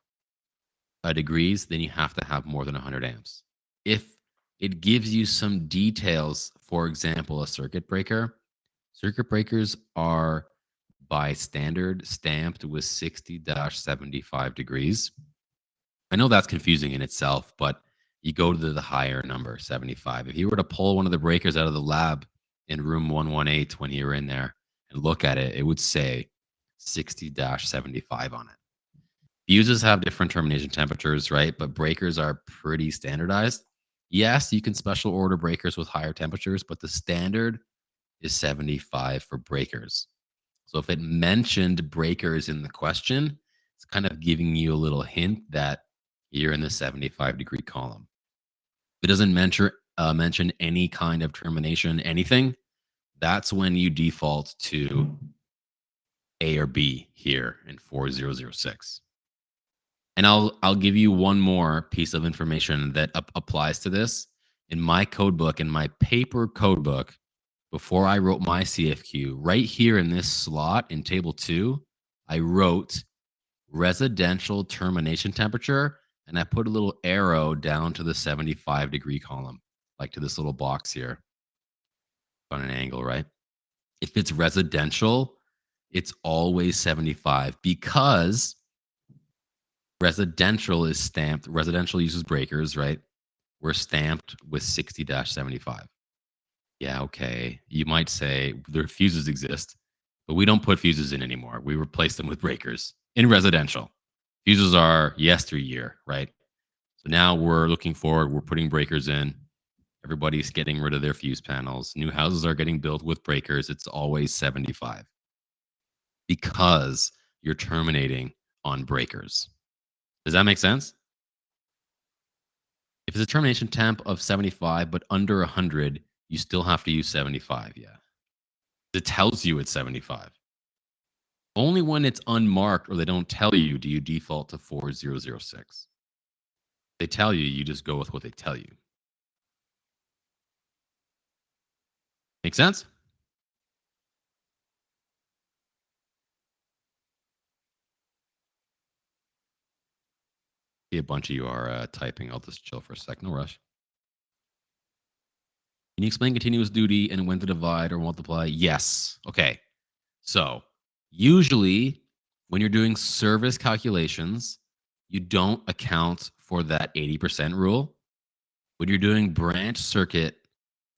degrees, then you have to have more than 100 amps. If it gives you some details, for example, a circuit breakers are by standard stamped with 60-75 degrees. I know that's confusing in itself, but you go to the higher number, 75. If you were to pull one of the breakers out of the lab in room 118 when you were in there and look at it, it would say 60-75 on it. Fuses have different termination temperatures, right? But breakers are pretty standardized. Yes, you can special order breakers with higher temperatures, but the standard is 75 for breakers. So if it mentioned breakers in the question, it's kind of giving you a little hint that you're in the 75-degree column. If it doesn't mention any kind of termination, anything, that's when you default to A or B here in 4006. And I'll give you one more piece of information that applies to this. In my code book, in my paper code book, before I wrote my CFQ, right here in this slot in table 2, I wrote residential termination temperature, and I put a little arrow down to the 75-degree column, like to this little box here on an angle, right? If it's residential, it's always 75 because residential is stamped. Residential uses breakers, right? We're stamped with 60-75. Yeah, okay. You might say their fuses exist, but we don't put fuses in anymore. We replace them with breakers in residential. Fuses are yesteryear, right? So now we're looking forward. We're putting breakers in. Everybody's getting rid of their fuse panels. New houses are getting built with breakers. It's always 75 because you're terminating on breakers. Does that make sense? If it's a termination temp of 75, but under 100, you still have to use 75. Yeah. It tells you it's 75. Only when it's unmarked or they don't tell you do you default to 4006. They tell you, you just go with what they tell you. Make sense? See, a bunch of you are typing. I'll just chill for a sec. No rush. Can you explain continuous duty and when to divide or multiply? Yes. Okay. So usually when you're doing service calculations, you don't account for that 80% rule. When you're doing branch circuit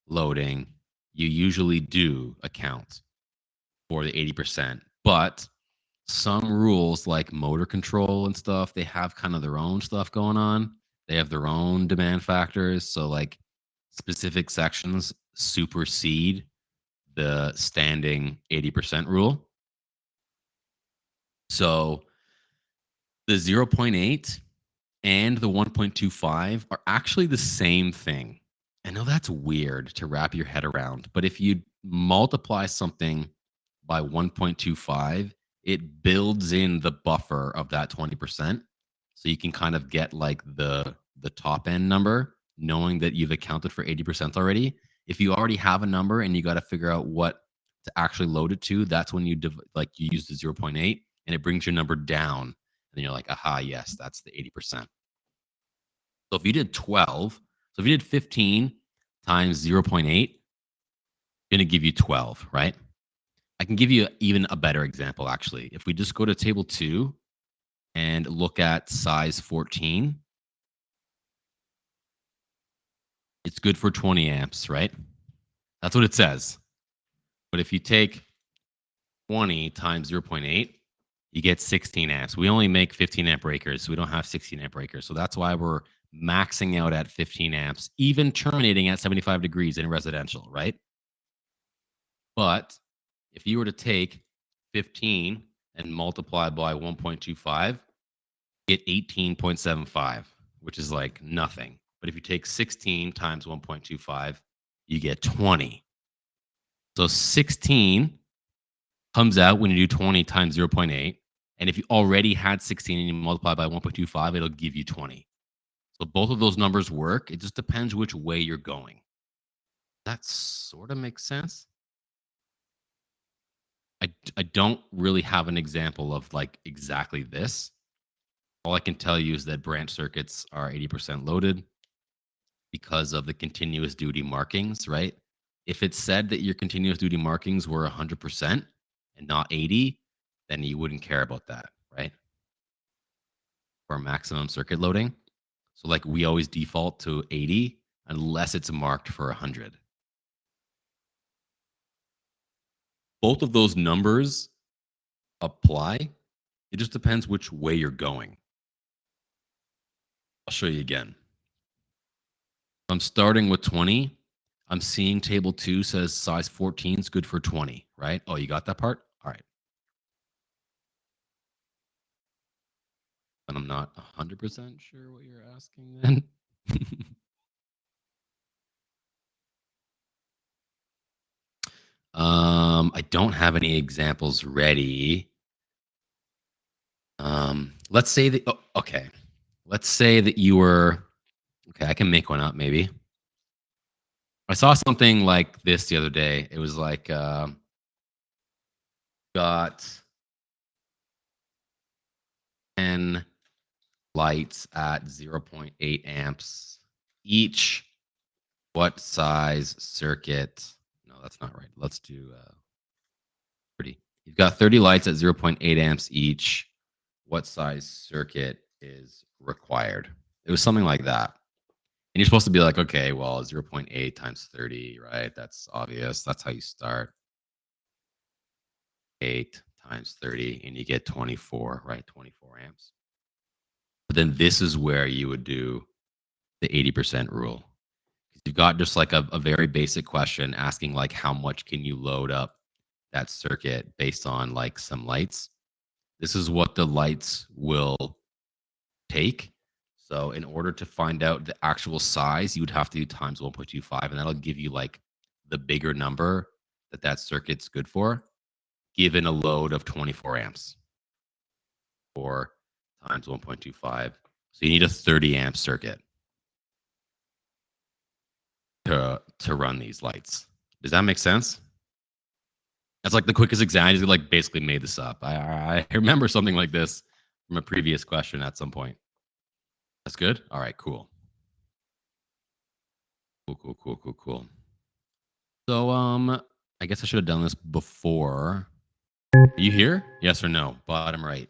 loading, you usually do account for the 80%. But some rules like motor control and stuff, they have kind of their own stuff going on. They have their own demand factors. So like specific sections supersede the standing 80% rule. So the 0.8 and the 1.25 are actually the same thing. I know that's weird to wrap your head around, but if you multiply something by 1.25, it builds in the buffer of that 20%. So you can kind of get like the top end number, knowing that you've accounted for 80% already. If you already have a number and you got to figure out what to actually load it to, that's when you you use the 0.8 and it brings your number down. And then you're like, aha, yes, that's the 80%. So if you did 12, so if you did 15 times 0.8, going to give you 12, right? I can give you even a better example, actually. If we just go to table 2 and look at size 14, it's good for 20 amps, right? That's what it says. But if you take 20 times 0.8, you get 16 amps. We only make 15 amp breakers, so we don't have 16 amp breakers. So that's why we're maxing out at 15 amps, even terminating at 75 degrees in residential, right? But if you were to take 15 and multiply by 1.25, get 18.75, which is like nothing. But if you take 16 times 1.25, you get 20. So 16 comes out when you do 20 times 0.8. And if you already had 16 and you multiply by 1.25, it'll give you 20. So both of those numbers work. It just depends which way you're going. That sort of makes sense. I don't really have an example of like exactly this. All I can tell you is that branch circuits are 80% loaded because of the continuous duty markings, right? If it said that your continuous duty markings were 100% and not 80, then you wouldn't care about that, right? For maximum circuit loading. So like we always default to 80 unless it's marked for 100. Both of those numbers apply. It just depends which way you're going. I'll show you again. I'm starting with 20. I'm seeing table 2 says size 14 is good for 20, right? Oh, you got that part? All right. And I'm not 100% sure what you're asking then. I don't have any examples ready. Let's say that, oh, okay. Let's say that you were, okay, I can make one up maybe. I saw something like this the other day. It was like, got 10 lights at 0.8 amps each. What size circuit? No, that's not right. Let's do 30. You've got 30 lights at 0.8 amps each. What size circuit is required? It was something like that. And you're supposed to be like, okay, well, 0.8 times 30, right? That's obvious. That's how you start. 8 times 30, and you get 24, right? 24 amps. But then this is where you would do the 80% rule. You've got just like a very basic question asking like how much can you load up that circuit based on like some lights. This is what the lights will take. So in order to find out the actual size, you would have to do times 1.25, and that'll give you like the bigger number that that circuit's good for, given a load of 24 amps or times 1.25. So you need a 30 amp circuit to run these lights. Does that make sense? That's like the quickest example. I just like basically made this up. I remember something like this from a previous question at some point. That's good. All right, cool. Cool. So I guess I should have done this before. Are you here? Yes or no? Bottom right.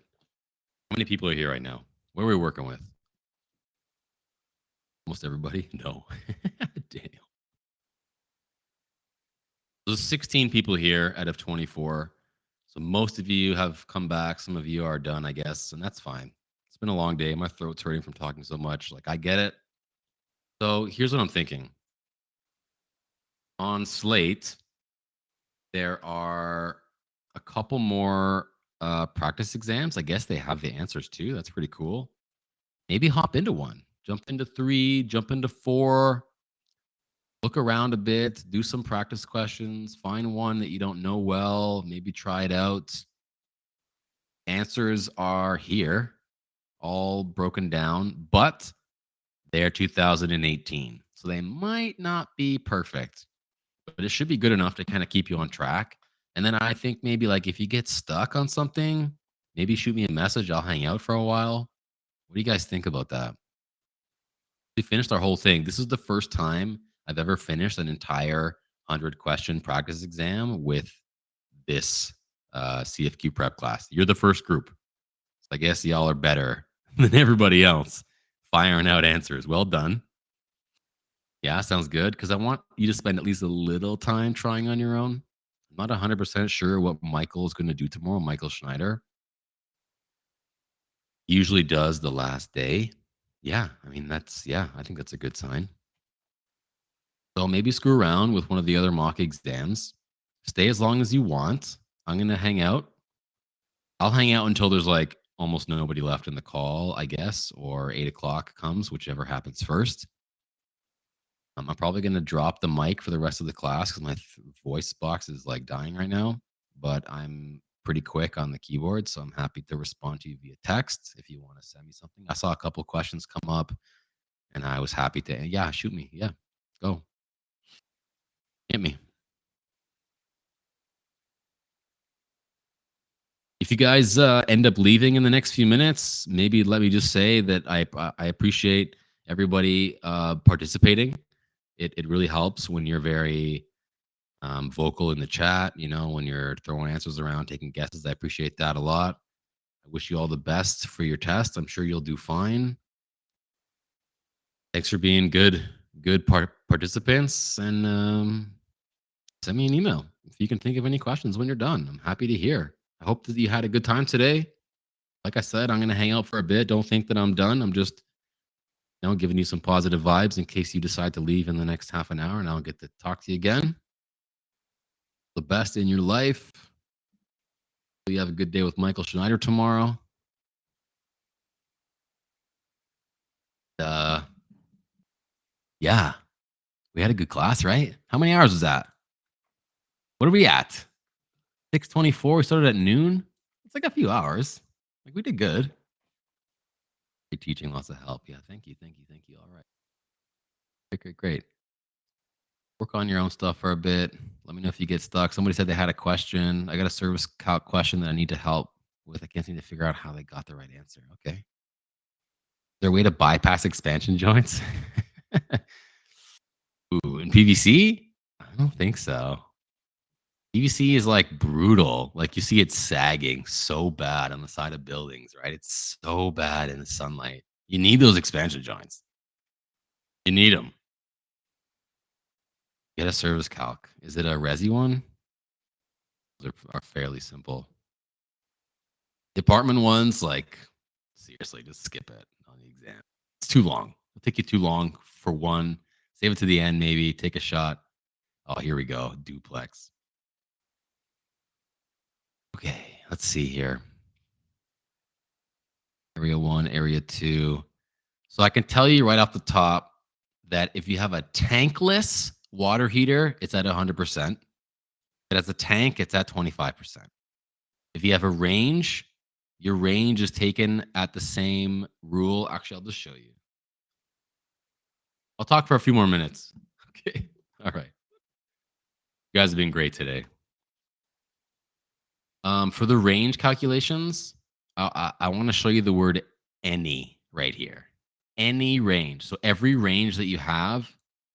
How many people are here right now? Where are we working with? Almost everybody? No. Damn. There's 16 people here out of 24. So most of you have come back. Some of you are done, I guess, and that's fine. It's been a long day. My throat's hurting from talking so much. Like, I get it. So here's what I'm thinking. On Slate, there are a couple more practice exams. I guess they have the answers too. That's pretty cool. Maybe hop into one. Jump into 3, jump into 4. Look around a bit, do some practice questions, find one that you don't know well, maybe try it out. Answers are here, all broken down, but they're 2018. So they might not be perfect, but it should be good enough to kind of keep you on track. And then I think maybe like if you get stuck on something, maybe shoot me a message. I'll hang out for a while. What do you guys think about that? We finished our whole thing. This is the first time I've ever finished an entire 100-question practice exam with this CFQ prep class. You're the first group. So I guess y'all are better than everybody else firing out answers. Well done. Yeah, sounds good. Because I want you to spend at least a little time trying on your own. I'm not 100% sure what Michael is going to do tomorrow. Michael Schneider usually does the last day. Yeah, I mean, I think that's a good sign. So maybe screw around with one of the other mock exams. Stay as long as you want. I'm going to hang out. I'll hang out until there's like almost nobody left in the call, I guess, or 8 o'clock comes, whichever happens first. I'm probably going to drop the mic for the rest of the class because my voice box is like dying right now, but I'm pretty quick on the keyboard. So I'm happy to respond to you via text if you want to send me something. I saw a couple questions come up and I was happy to, yeah, shoot me. Yeah, go. Hit me. If you guys end up leaving in the next few minutes, maybe let me just say that I appreciate everybody participating. It really helps when you're very vocal in the chat, you know, when you're throwing answers around, taking guesses. I appreciate that a lot. I wish you all the best for your test. I'm sure you'll do fine. Thanks for being good participants, and send me an email if you can think of any questions when you're done. I'm happy to hear. I hope that you had a good time today. Like I said, I'm going to hang out for a bit. Don't think that I'm done. I'm just Giving you some positive vibes in case you decide to leave in the next half an hour and I'll get to talk to you again. The best in your life. You have a good day with Michael Schneider tomorrow. Yeah, we had a good class, right? How many hours was that? What are we at? 6:24. We started at noon. It's like a few hours. Like we did good. Great teaching, lots of help. Yeah, thank you, thank you, thank you. All right, great, great, great. Work on your own stuff for a bit. Let me know if you get stuck. Somebody said they had a question. I got a service calc question that I need to help with. I can't seem to figure out how they got the right answer. Okay. Is there a way to bypass expansion joints? Ooh, in PVC? I don't think so. PVC is like brutal. Like you see it sagging so bad on the side of buildings, right? It's so bad in the sunlight. You need those expansion joints. You need them. Get a service calc. Is it a resi one? Those are fairly simple. Department ones, like seriously, just skip it on the exam. It's too long. It'll take you too long for one. Save it to the end, maybe. Take a shot. Oh, here we go. Duplex. Okay, let's see here. Area 1, Area 2. So I can tell you right off the top that if you have a tankless water heater, it's at 100%. If it has a tank, it's at 25%. If you have a range, your range is taken at the same rule. Actually, I'll just show you. I'll talk for a few more minutes. Okay. All right. You guys have been great today. For the range calculations, I want to show you the word any right here. Any range. So every range that you have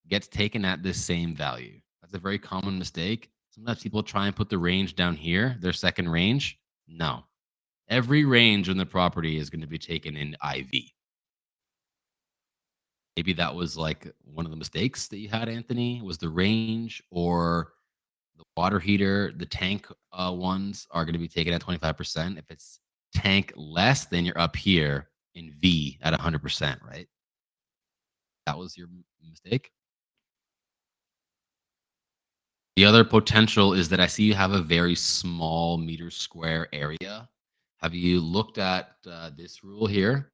gets taken at this same value. That's a very common mistake. Sometimes people try and put the range down here, their second range. No. Every range in the property is going to be taken in IV. Maybe that was like one of the mistakes that you had, Anthony, was the range or the water heater. The tank ones are going to be taken at 25%. If it's tank less, then you're up here in V at 100%, right? That was your mistake. The other potential is that I see you have a very small meter square area. Have you looked at this rule here?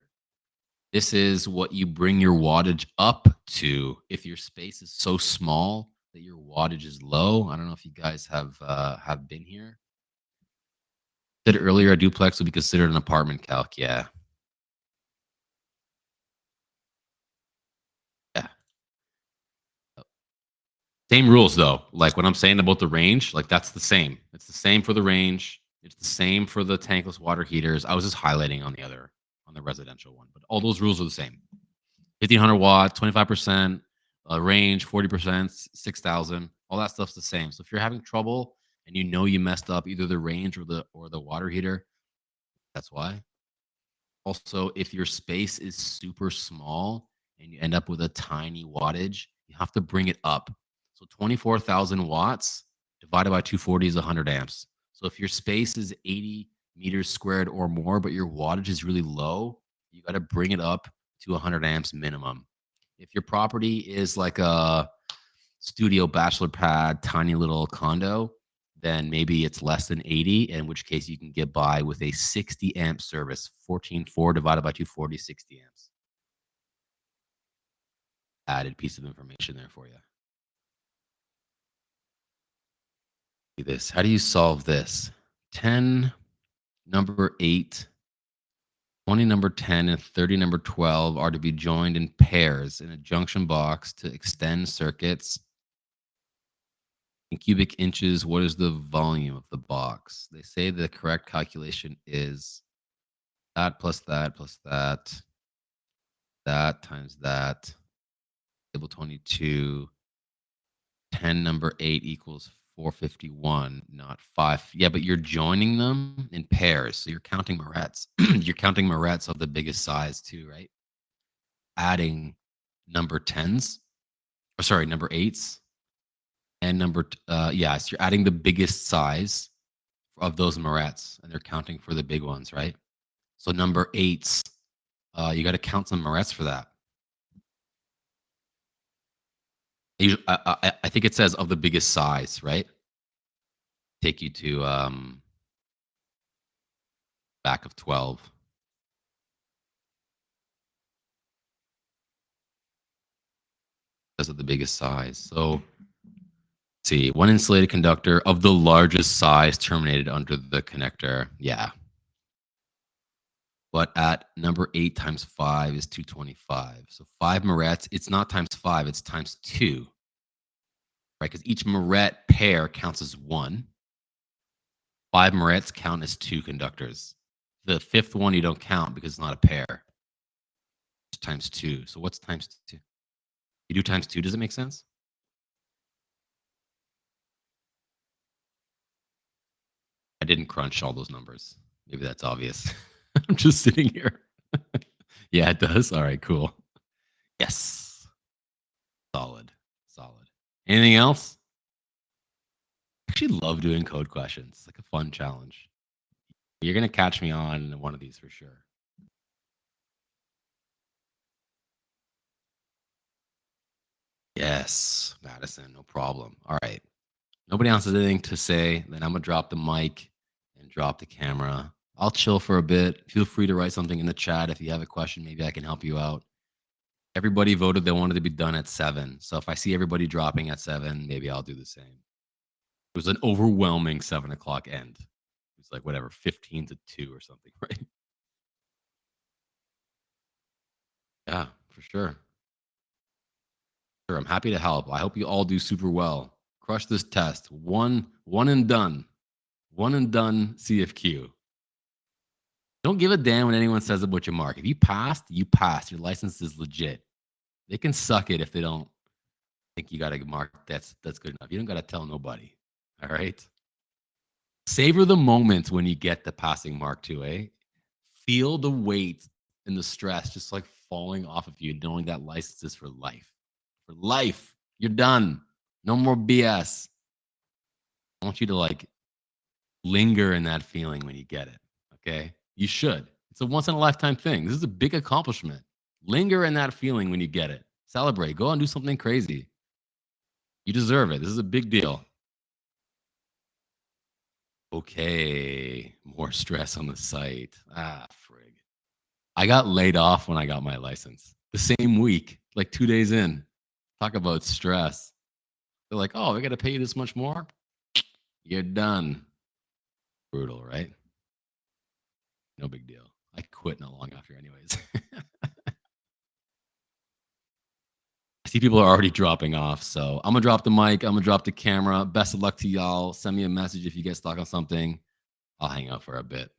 This is what you bring your wattage up to if your space is so small that your wattage is low. I don't know if you guys have been here. Said earlier, a duplex would be considered an apartment calc. Yeah. Yeah. Same rules though. Like what I'm saying about the range, like that's the same. It's the same for the range. It's the same for the tankless water heaters. I was just highlighting on the residential one, but all those rules are the same. 1,500 watt, 25%, range, 40%, 6,000. All that stuff's the same. So if you're having trouble and you know you messed up either the range or the water heater, that's why. Also, if your space is super small and you end up with a tiny wattage, you have to bring it up. So 24,000 watts divided by 240 is 100 amps. So if your space is 80 meters squared or more, but your wattage is really low, you got to bring it up to 100 amps minimum. If your property is like a studio bachelor pad, tiny little condo, then maybe it's less than 80, in which case you can get by with a 60 amp service. 14.4 divided by 240, 60 amps. Added piece of information there for you. This. How do you solve this? 10, number 8, 20, number 10, and 30, number 12 are to be joined in pairs in a junction box to extend circuits. In cubic inches, what is the volume of the box? They say the correct calculation is that plus that plus that, that times that, table 22, 10 number 8 equals 451, not 5. Yeah, but you're joining them in pairs. So you're counting Moretz. You're counting Moretz of the biggest size too, right? Adding number 10s, or sorry, number 8s. And yes, you're adding the biggest size of those Moretz, and they're counting for the big ones, right? So number 8s, you got to count some Moretz for that. I think it says of the biggest size, right? Take you to back of 12. Because of the biggest size. So see, one insulated conductor of the largest size terminated under the connector. Yeah. But at number 8 times 5 is 225. So 5 Moretts, it's not times 5, it's times 2. Right? Because each Moret pair counts as 1. 5 Moretts count as 2 conductors. The fifth one you don't count because it's not a pair. It's times 2. So what's times 2? You do times 2, does it make sense? I didn't crunch all those numbers. Maybe that's obvious. I'm just sitting here. Yeah, it does. All right, cool. Yes. Solid. Solid. Anything else? I actually love doing code questions. It's like a fun challenge. You're going to catch me on one of these for sure. Yes, Madison, no problem. All right. Nobody else has anything to say. Then I'm going to drop the mic and drop the camera. I'll chill for a bit. Feel free to write something in the chat if you have a question. Maybe I can help you out. Everybody voted they wanted to be done at 7. So if I see everybody dropping at 7, maybe I'll do the same. It was an overwhelming 7 o'clock end. It was like whatever, 15 to 2 or something, right? Yeah, for sure. Sure, I'm happy to help. I hope you all do super well. Crush this test. One and done. One and done CFQ. Don't give a damn when anyone says about your mark. If you passed, you passed. Your license is legit. They can suck it if they don't think you got a mark that's good enough. You don't got to tell nobody. All right. Savor the moment when you get the passing mark too, eh? Feel the weight and the stress just like falling off of you, knowing that license is for life. For life. You're done. No more BS. I want you to like linger in that feeling when you get it. Okay. You should. It's a once in a lifetime thing. This is a big accomplishment. Linger in that feeling when you get it. Celebrate. Go and do something crazy. You deserve it. This is a big deal. Okay. More stress on the site. Ah, frig. I got laid off when I got my license. The same week, like 2 days in. Talk about stress. They're like, oh, we got to pay you this much more? You're done. Brutal, right? No big deal. I quit not long after, anyways. I see people are already dropping off, so I'm gonna drop the mic. I'm gonna drop the camera. Best of luck to y'all. Send me a message if you get stuck on something. I'll hang out for a bit.